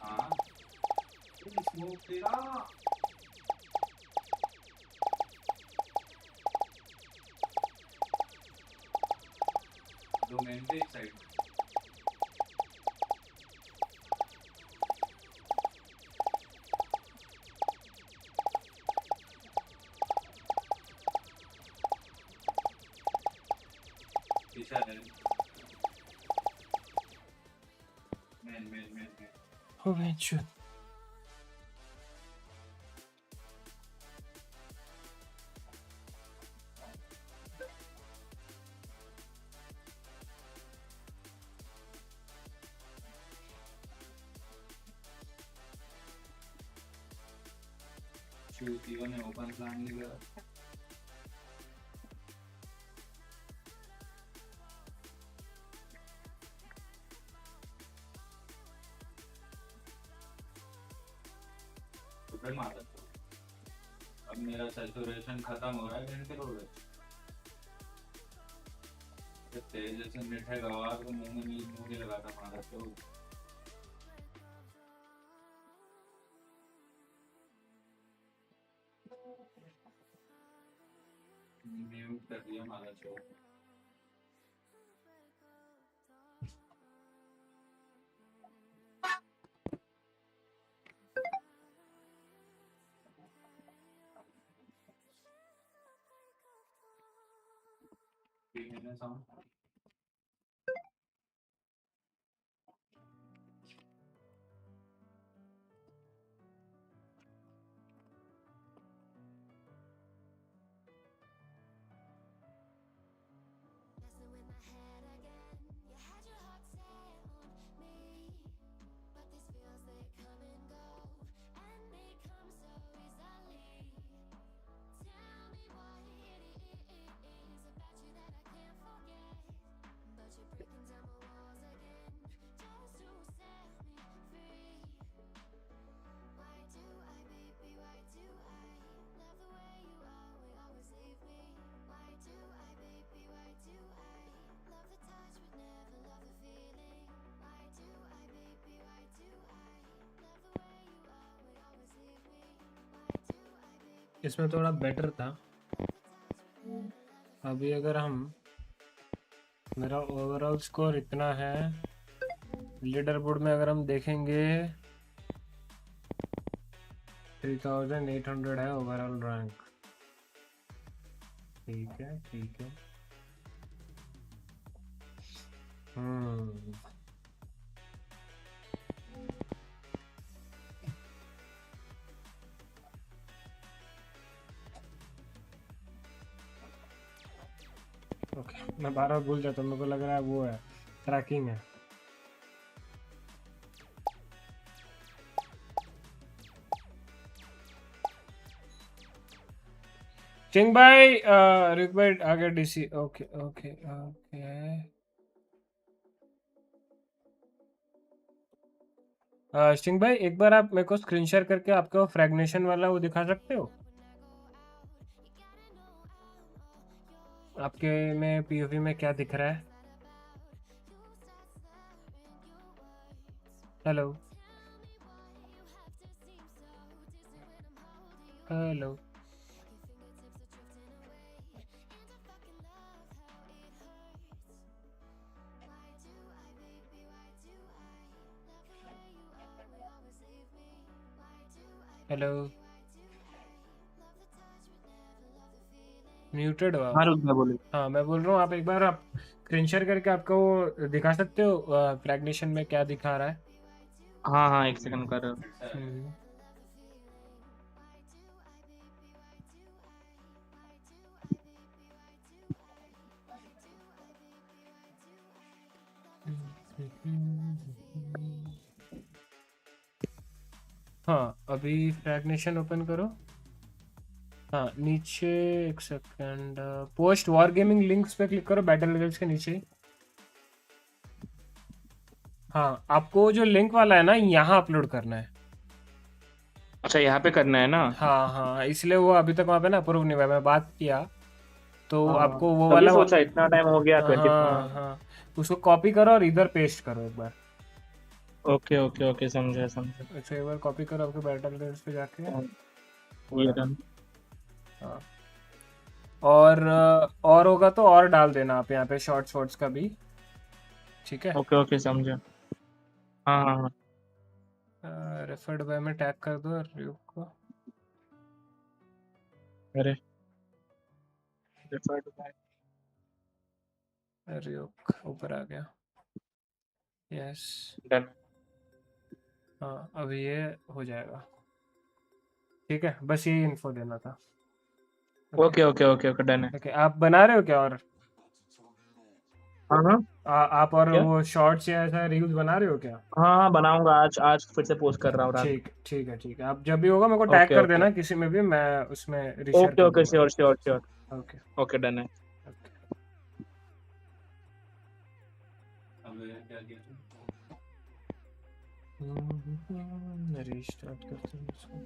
हाँ, स्मोक तेरा। दो मेन पे एक साइड। पीछे आ रहे हैं। Oh, बेंचू। चूतियों ने ओपन प्लान लिया। माता अब मेरा सैचुरेशन खत्म हो रहा है घंटे हो गए तेज से मिठे गवार को मुंह में नहीं लगा था मारा तो म्यूट कर दिया मारा शो साउंड इसमें थोड़ा बेटर था। अभी अगर हम मेरा ओवरऑल स्कोर इतना है लीडर बोर्ड में अगर हम देखेंगे 3800 है ओवरऑल रैंक। ठीक है ठीक है। ओके मैं बार बार भूल जाता हूँ, मेरे को लग रहा है वो है ट्रैकिंग है। चिंग भाई RyuK भाई आगे DC. Okay okay okay Singh भाई एक बार आप मेरे को स्क्रीन शेयर करके आपका फ्रैगनेशन वाला वो दिखा सकते हो? आपके में पीओवी में क्या दिख रहा है? हेलो हेलो हेलो म्यूटेड हो आप? हाँ रुक बोलो। हाँ मैं बोल रहा हूँ आप एक बार आप स्क्रीन शेयर करके आपका वो दिखा सकते हो फ्रैगनेशन में क्या दिखा रहा है? हाँ हाँ एक सेकंड कर रहे हो। हाँ अभी फ्रैगनेशन ओपन करो। हाँ नीचे एक second post war gaming links पे क्लिक करो बैटल रिजल्ट्स के नीचे। हाँ आपको जो लिंक वाला है ना यहाँ अपलोड करना है। अच्छा यहाँ पे करना है ना? हाँ हाँ इसलिए वो अभी तक वहाँ पे ना अप्रूव नहीं हुआ। मैं बात किया तो हाँ, आपको वो तभी वाला सोचा इतना टाइम हो गया 20। हाँ हाँ उसको कॉपी करो और इधर पेस्ट करो एक बार। ओके ओके ओके समझा समझा। अच्छा एक बार कॉपी करो आपके बैटल रिजल्ट्स पे जाके। ये डन। हाँ और होगा तो और डाल देना आप यहाँ पे शॉर्ट्स का भी। ठीक है ओके ओके समझा। हाँ हाँ हाँ रेफर्ड बाय में टैग कर दो RyuK को। अरे रेफर्ड बाय RyuK ऊपर आ गया। Yes done. हाँ अभी ये हो जाएगा, ठीक है, बस यही इन्फो देना था। Okay okay okay okay done है। ओके, आप बना रहे हो क्या और? हाँ हाँ आप और क्या? वो शॉर्ट्स या ऐसा रील्स बना रहे हो क्या? हाँ हाँ बनाऊंगा, आज आज फिर से पोस्ट कर रहा हूँ रात। ठीक ठीक है, ठीक है, आप जब भी होगा मेरे को टैग ओके कर ओके देना किसी में भी, मैं उसमें रीशेयर ओके कर ओके दूंगा। Sure sure sure. Okay okay done है। रीस्टार्ट करते हैं इसको।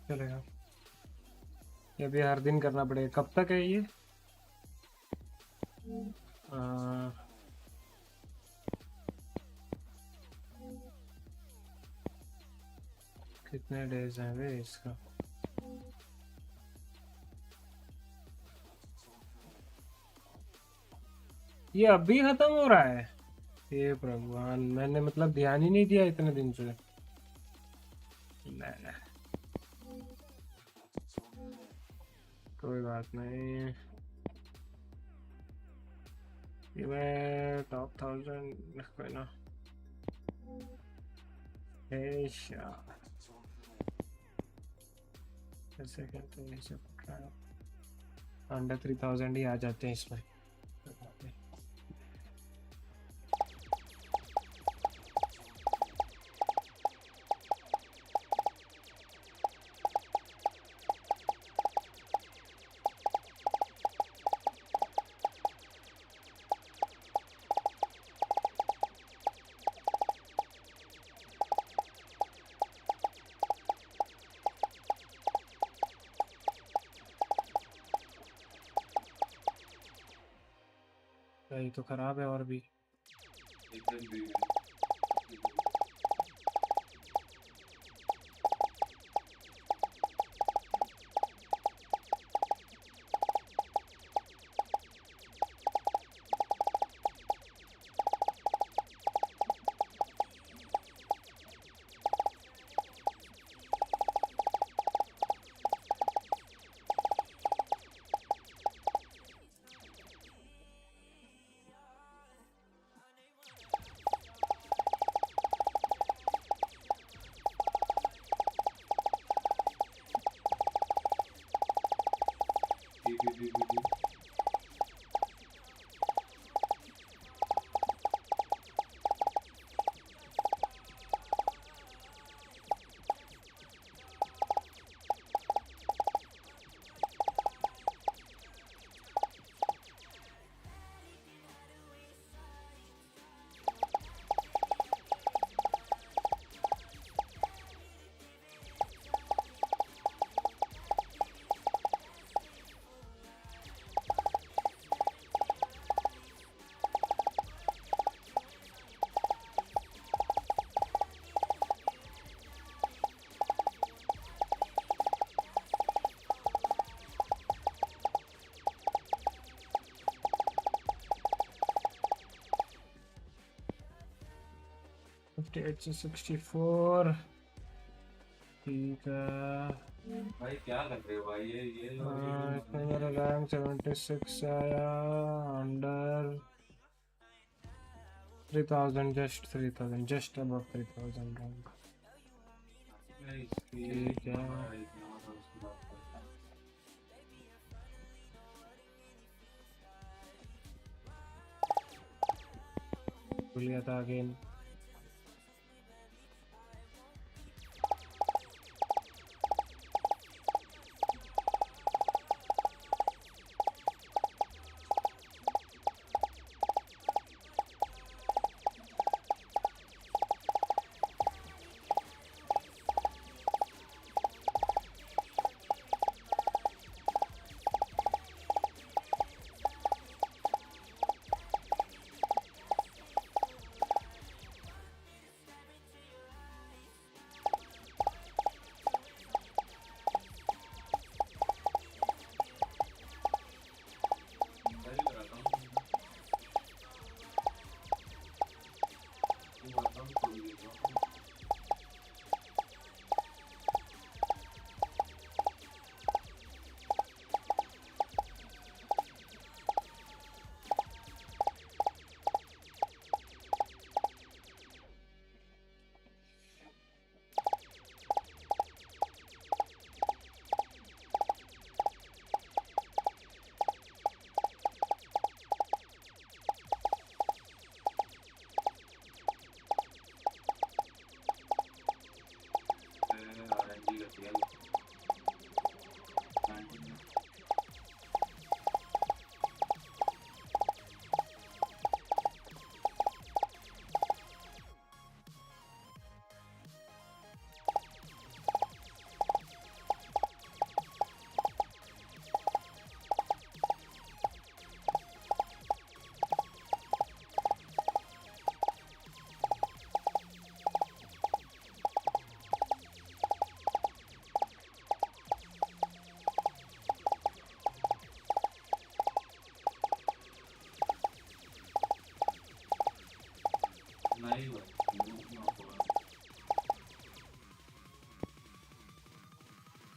चलेगा, ये भी हर दिन करना पड़ेगा। कब तक है ये? कितने डेज हैं वे इसका? ये अभी खत्म हो रहा है? ये भगवान, मैंने मतलब ध्यान ही नहीं दिया इतने दिन से। नहीं कोई बात नहीं, ये मैं टॉप 1000 कोई ना। ऐसे कहते हैं, अंडर 3000 ही आ जाते हैं इसमें। ये तो खराब है और भी। 58 से 64 ठीक है भाई क्या कर रहे हो भाई ये इसमें मेरा रैंक 76 आया अंडर 3000 जस्ट अबव 3000 रैंक ठीक है भूल गया था अगेन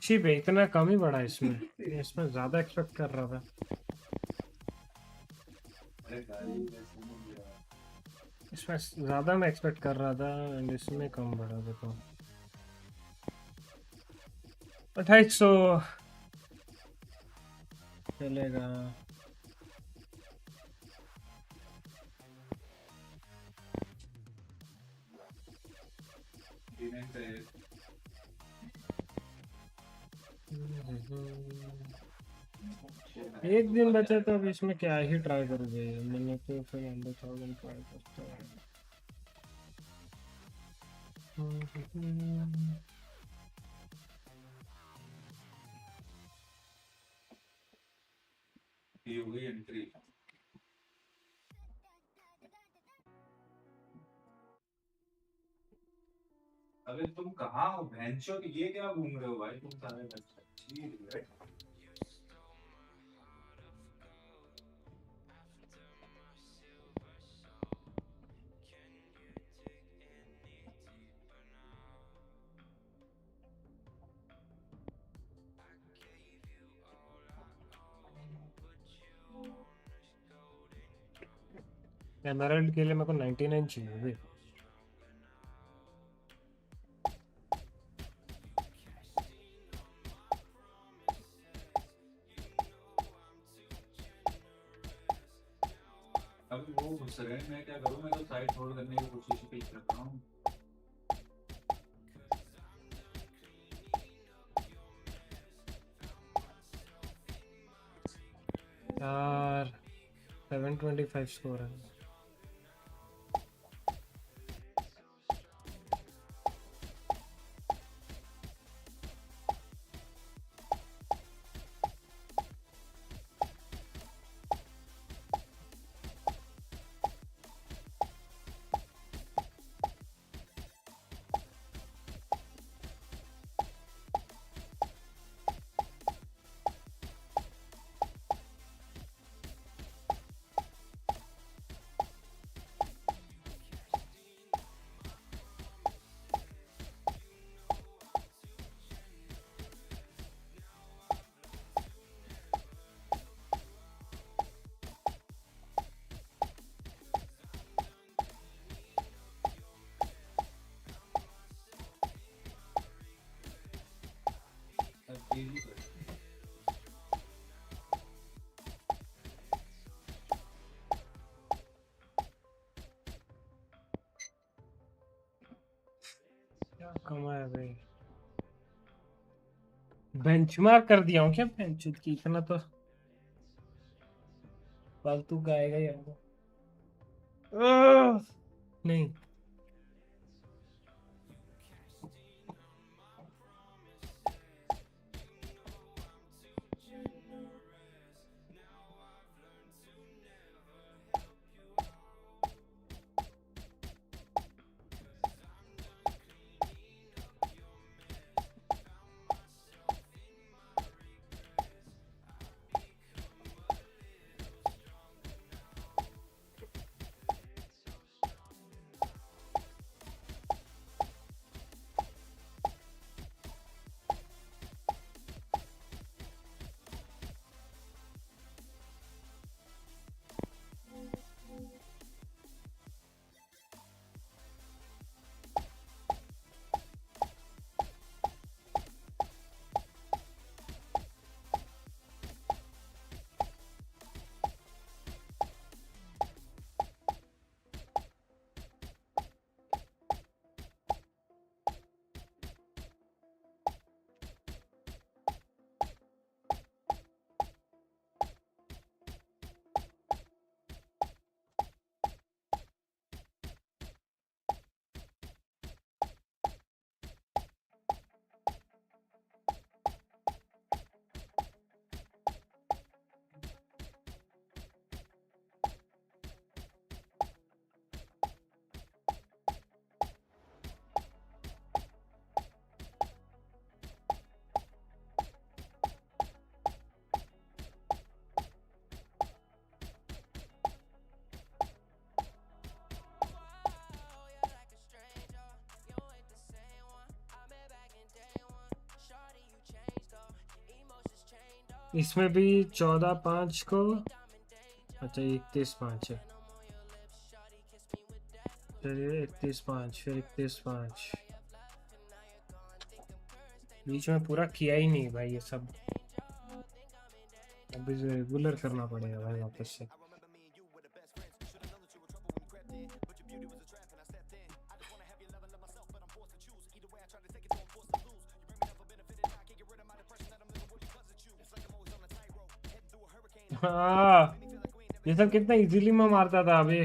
चिप है इतना कम ही बढ़ा इसमें इसमें ज्यादा एक्सपेक्ट कर रहा था इसमें ज्यादा मैं एक्सपेक्ट कर रहा था एंड इसमें कम बढ़ा देखो 2800 चलेगा एक दिन बचा तो अब इसमें क्या ही ट्राई करोगे मैंने तो फिर 100,000 ट्राई करता ये हो गई एंट्री अबे तुम कहाँ हो भैंसो ये क्या घूम रहे हो भाई तुम सारे बच्चे एमराल्ड के लिए मेरे को 99 चाहिए भाई अभी वो घुस रहे हैं मैं क्या करूँ मैं तो साइड छोड़ करने की कोशिश ही कर रहा हूँ यार 725 स्कोर है क्या कमाया भाई, बेंचमार्क कर दिया हूँ क्या बेंच की, इतना तो फालतू का आएगा यार। नहीं इसमें भी 14/5 को, अच्छा 31/5 है, चलिए 31/5 फिर 31/5, बीच में पूरा किया ही नहीं भाई ये सब, अभी रेगुलर करना पड़ेगा भाई वापस से। हाँ ये सब कितना इजीली मैं मारता था अभी।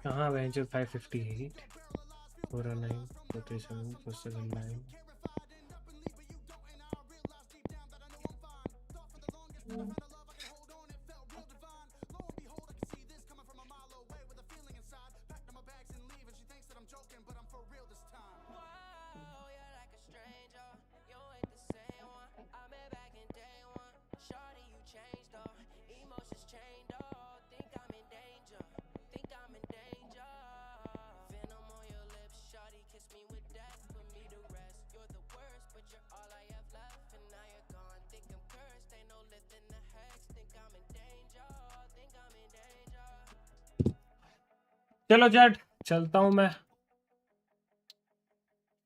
कहाँ बेंच 558 409 47 479 चलो चैट चलता हूं मैं,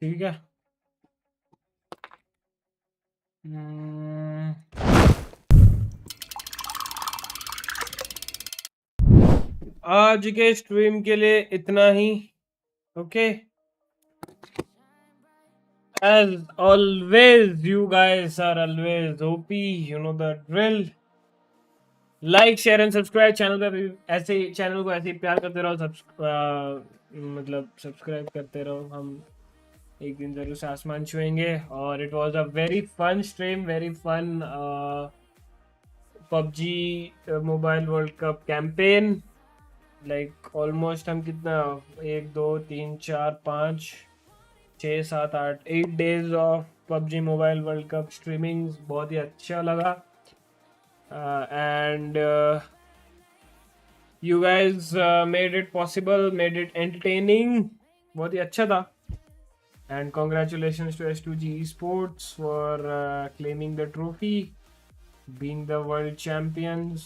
ठीक है। आज के स्ट्रीम के लिए इतना ही, okay. As always, you guys are always OP. You know the drill. Like share and subscribe channel पर ऐसे चैनल को ऐसे ही प्यार करते रहो मतलब सब्सक्राइब करते रहो हम एक दिन जरूर से आसमान छुएंगे और it was a very fun stream very fun PUBG mobile world cup campaign like almost हम कितना 1 2 3 4 5 6 7 8 8 days of PUBG mobile world cup streaming बहुत ही अच्छा लगा and you guys made it possible, made it entertaining. बहुत ही अच्छा था. And congratulations to S2G Esports for claiming the trophy, being the world champions.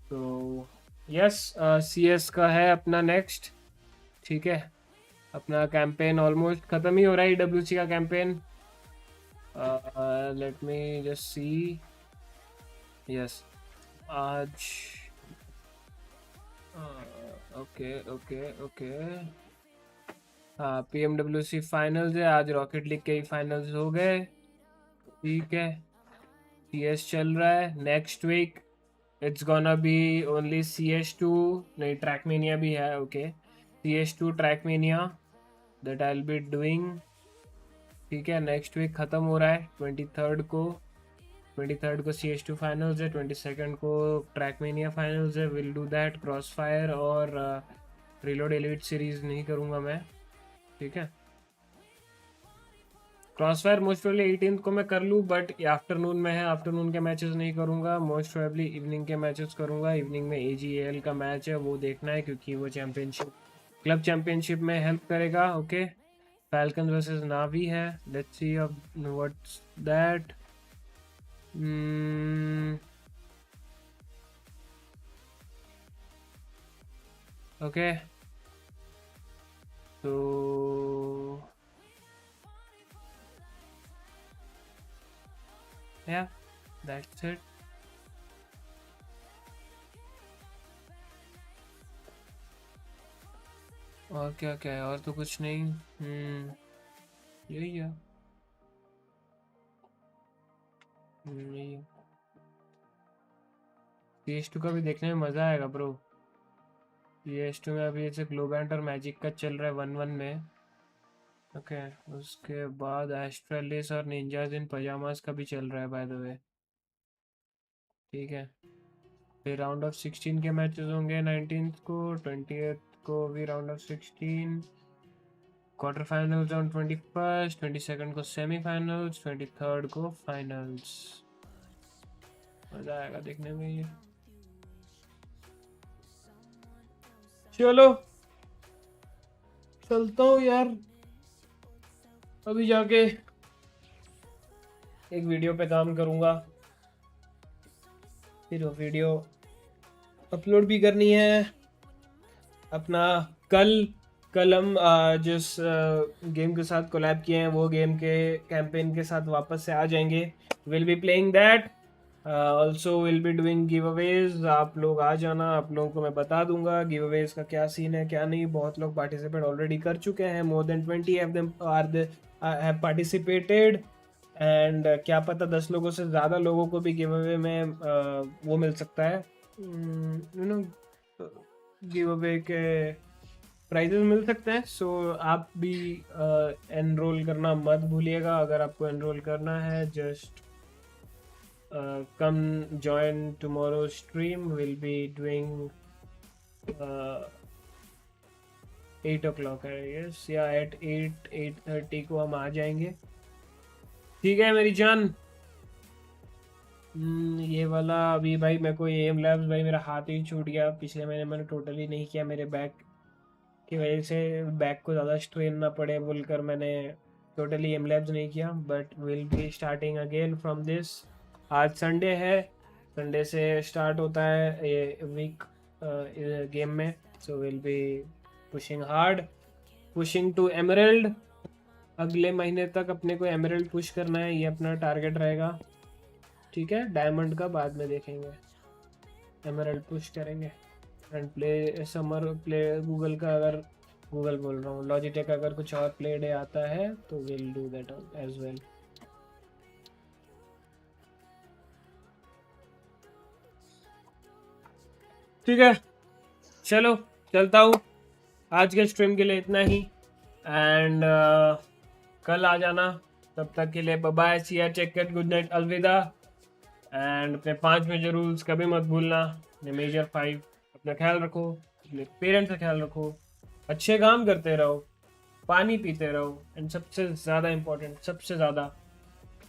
So yes, CS का है अपना next. ठीक है, अपना कैंपेन ऑलमोस्ट खत्म ही हो रहा है. EWC का campaign. Let me just see. Yes आज ओके हाँ PMWC फाइनल्स है आज. रॉकेट लीग के ही फाइनल्स हो गए. ठीक है, CS चल रहा है. Next week it's gonna be only CS2 नहीं ट्रैकमेनिया भी है. Okay CS2 Trackmania that I will be doing. ठीक है, नेक्स्ट वीक ख़त्म हो रहा है 23rd को CS2 फाइनल्स है. 22nd को ट्रैकमेनिया फाइनल्स है. Will do that. Cross fire और रिलोड एलिट सीरीज नहीं करूँगा मैं. ठीक है, cross fire most probably 18th को मैं कर लूँ बट आफ्टरनून में है. आफ्टरनून के मैचेस नहीं करूँगा. मोस्ट प्रोबेबली इवनिंग के मैचेस करूँगा. इवनिंग में AGL का मैच है वो देखना है क्योंकि वो चैम्पियनशिप क्लब चैम्पियनशिप में हेल्प करेगा. ओके, फैल्कन वर्सेस नावी है. Let's see what's that. Okay, so yeah, that's it. और क्या क्या है? और तो कुछ नहीं. यही है. PS2 का भी देखने में मज़ा आएगा ब्रो. PS2 में अभी ऐसे ग्लोबैंट और मैजिक का चल रहा है 1-1 में. ओके, उसके बाद एस्ट्रेलिस और निंजाज इन पजामास का भी चल रहा है बाय द वे. ठीक है, फिर राउंड ऑफ 16 के मैचेस होंगे 19th को. 20th को भी round of 16. Quarter finals on 21st. 22nd को सेमीफाइनल्स. 23rd को फाइनल्स. मजा आएगा देखने में ये. चलो चलता हूँ यार, अभी जाके एक वीडियो पे काम करूँगा. फिर वो वीडियो अपलोड भी करनी है. अपना कल हम जिस गेम के साथ कोलैब किए हैं वो गेम के कैंपेन के साथ वापस से आ जाएंगे. Will be playing that. Also will be doing give Awez. आप लोग आ जाना, आप लोगों को मैं बता दूंगा गिव अवेज का क्या सीन है क्या नहीं. बहुत लोग पार्टिसिपेट ऑलरेडी कर चुके हैं. More than 20 of them have participated. And क्या पता 10 लोगों से ज़्यादा लोगों को भी गिव अवे में वो मिल सकता है. यू नो गिव अवे के प्राइजेस मिल सकते हैं. सो आप भी एनरोल करना मत भूलिएगा. अगर आपको एनरोल करना है just come join tomorrow's stream. We'll be doing 8 o'clock I guess. Yeah, at 8:30 को हम आ जाएंगे. ठीक है मेरी जान. ये वाला अभी भाई मेरे को एम लैब्स भाई मेरा हाथ ही छूट गया. पिछले महीने मैंने टोटली नहीं किया. मेरे बैक की वजह से बैक को ज़्यादा स्ट्रेन ना पड़े बोलकर मैंने टोटली एम लैब्स नहीं किया. But will be starting again from this. आज संडे है. संडे से स्टार्ट होता है ये वीक गेम में. So will be pushing hard, pushing to emerald. अगले महीने तक अपने को एमरल्ड पुश करना है. ये अपना टारगेट रहेगा. ठीक है, डायमंड का बाद में देखेंगे. एमरल्ड पुश करेंगे and play summer play Google का अगर गूगल बोल रहा हूँ। लॉजिटेक अगर कुछ और प्ले डे आता है तो will do that as well. ठीक है, चलो चलता हूँ। आज के स्ट्रीम के लिए इतना ही एंड कल आ जाना। तब तक के लिए बाय बाय, सी या चेक इट, गुड नाइट, अलविदा। एंड अपने 5 मेजर रूल्स कभी मत भूलना। अपने मेजर 5, अपना ख्याल रखो, अपने पेरेंट्स का ख्याल रखो, अच्छे काम करते रहो, पानी पीते रहो एंड सबसे ज़्यादा इम्पोर्टेंट, सबसे ज़्यादा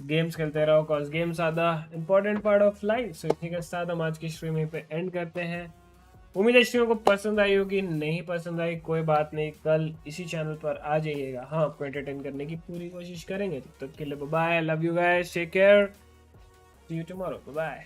गेम्स खेलते रहो, cause games are the important part of life. So इसी के साथ हम आज की स्ट्रीम यहीं पे एंड करते हैं। उम्मीद है स्ट्रीम को पसंद आई होगी, नहीं पसंद आई कोई बात नहीं, कल इसी चैनल पर आ जाइएगा। हाँ, आपको एंटरटेन करने की पूरी कोशिश करेंगे। तब तक के लिए bye bye, love you guys, take care, see you tomorrow, bye bye.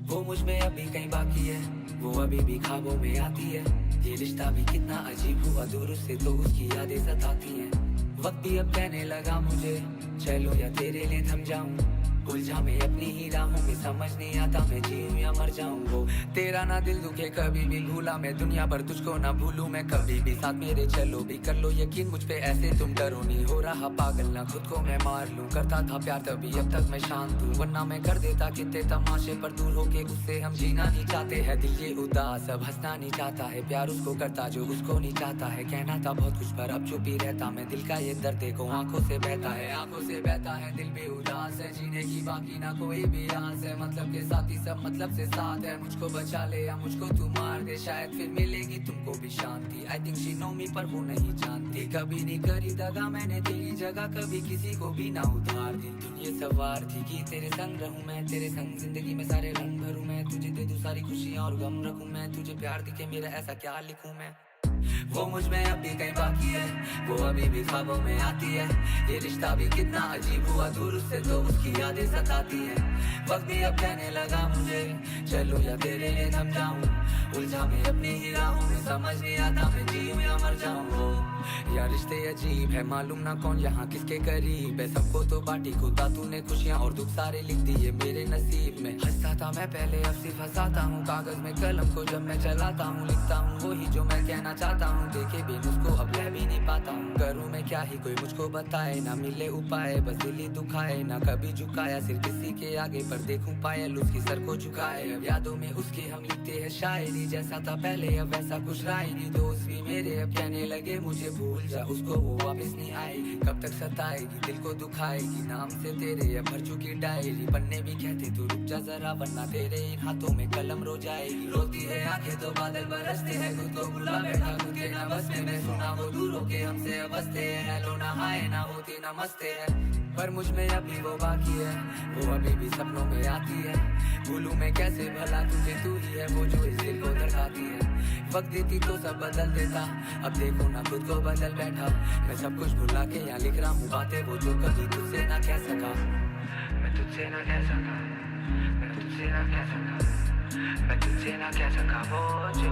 वो मुझ में अभी कहीं बाकी है, वो अभी भी ख्वाबों में आती है। ये रिश्ता भी कितना अजीब हुआ, दूर से तो उसकी यादें सताती हैं। वक्त भी अब कहने लगा मुझे, चलो या तेरे लिए थम जाऊं। उलझा मैं अपनी ही राहों में, समझ नहीं आता मैं जीऊं या मर जाऊं। वो तेरा ना दिल दुखे कभी भी, भूला मैं दुनिया भर तुझको ना भूलूं मैं कभी भी। साथ मेरे चलो भी, कर लो यकीन मुझ पे ऐसे तुम डरो नहीं। हो रहा पागल ना खुद को मैं मार लूं, करता था प्यार तभी अब तक मैं शांत हूं। वरना मैं कर देता कितने तमाशे, पर दूर होके उससे हम जीना नहीं चाहते हैं। दिल ये उदास अब हंसना नहीं चाहता है, प्यार उसको करता जो उसको नहीं चाहता है। कहना था बहुत कुछ पर अब चुप ही रहता मैं, दिल का ये दर्द देखो आंखों से बहता है, आंखों से बहता है। दिल भी उदास है, जीने की बाकी ना कोई भी आस है। मतलब के साथ ही सब मतलब से साथ है। मुझको बचा ले या मुझको तू मार दे, शायद फिर मिलेगी तुमको भी शांति। आई थिंक शी नो मी पर वो नहीं जानती। कभी नहीं करी दगा मैंने तेरी जगह, कभी किसी को भी ना उधार दी। ये सवार थी कि तेरे संग रहूं मैं, तेरे संग जिंदगी में सारे रंग भरूं मैं। तुझे दे दूं सारी खुशियां और गम रखूं मैं, तुझे प्यार दिखे मेरा ऐसा क्या लिखूं मैं। वो मुझ में अभी कहीं बाकी है, वो अभी भी ख्वाबों में आती है। ये रिश्ता भी कितना अजीब हुआ, दूर से तो उसकी यादें सताती हैं। वक्त भी अब कहने लगा मुझे, चलो या तेरे लिए थम जाऊं। उलझा मैं अपनी ही राहों में, समझ नहीं आता मैं जीऊं या मर जाऊं। यार रिश्ते अजीब है, मालूम ना कौन यहाँ किसके करीब है। सबको तो बांटी खुदा तूने, खुशियाँ और दुख सारे लिख दिए मेरे नसीब में। हंसता था मैं पहले अब सिर्फ हंसाता हूँ, कागज में कलम को जब मैं चलाता हूँ। लिखता हूँ वही जो मैं कहना चाहता हूँ, देखे भी उसको अब रह भी नहीं पाता हूँ। करूँ मैं क्या ही कोई मुझको बताए, ना मिले उपाय बस दिल ही दुखाए। ना कभी झुकाया सिर्फ किसी के आगे, पर देखूं पायल उसकी सर को झुकाए। अब यादों में उसके हम लिखते हैं शायरी, जैसा था पहले अब वैसा कुछ रहा ही नहीं। दोस्त भी मेरे अब कहने लगे मुझे भूल जा, उसको वो वापस नहीं आएगी। कब तक सताएगी दिल को दुखाएगी, नाम से तेरे अब भर चुकी डायरी। पन्ने भी कहते तू रुक जा जरा, वरना तेरे इन हाथों में कलम रो जाएगी। रोती है आंखें तो बादल बरसते हैं, खुद को भुला बैठा खुद के ना बस में। मैं सुना वो दूर होके हमसे अब बसते हैं। हेलो ना हाय ना होती नमस्ते है, पर मुझ में अभी वो बाकी है। वो अभी भी सपनों में आती है, भूलूं मैं कैसे भला तुझे, तू ही है वो जो इस दिल को धड़काती है। वक्त देती तो सब बदल देता, अब देखो ना खुद को बदल बैठा। मैं सब कुछ भुला के यहाँ लिख रहा हूँ बातें, वो जो कभी तुझसे ना कह सका। मैं तुझसे ना कह सका, मैं तुझसे ना कह सका, मैं तुझसे ना कह सका वो जो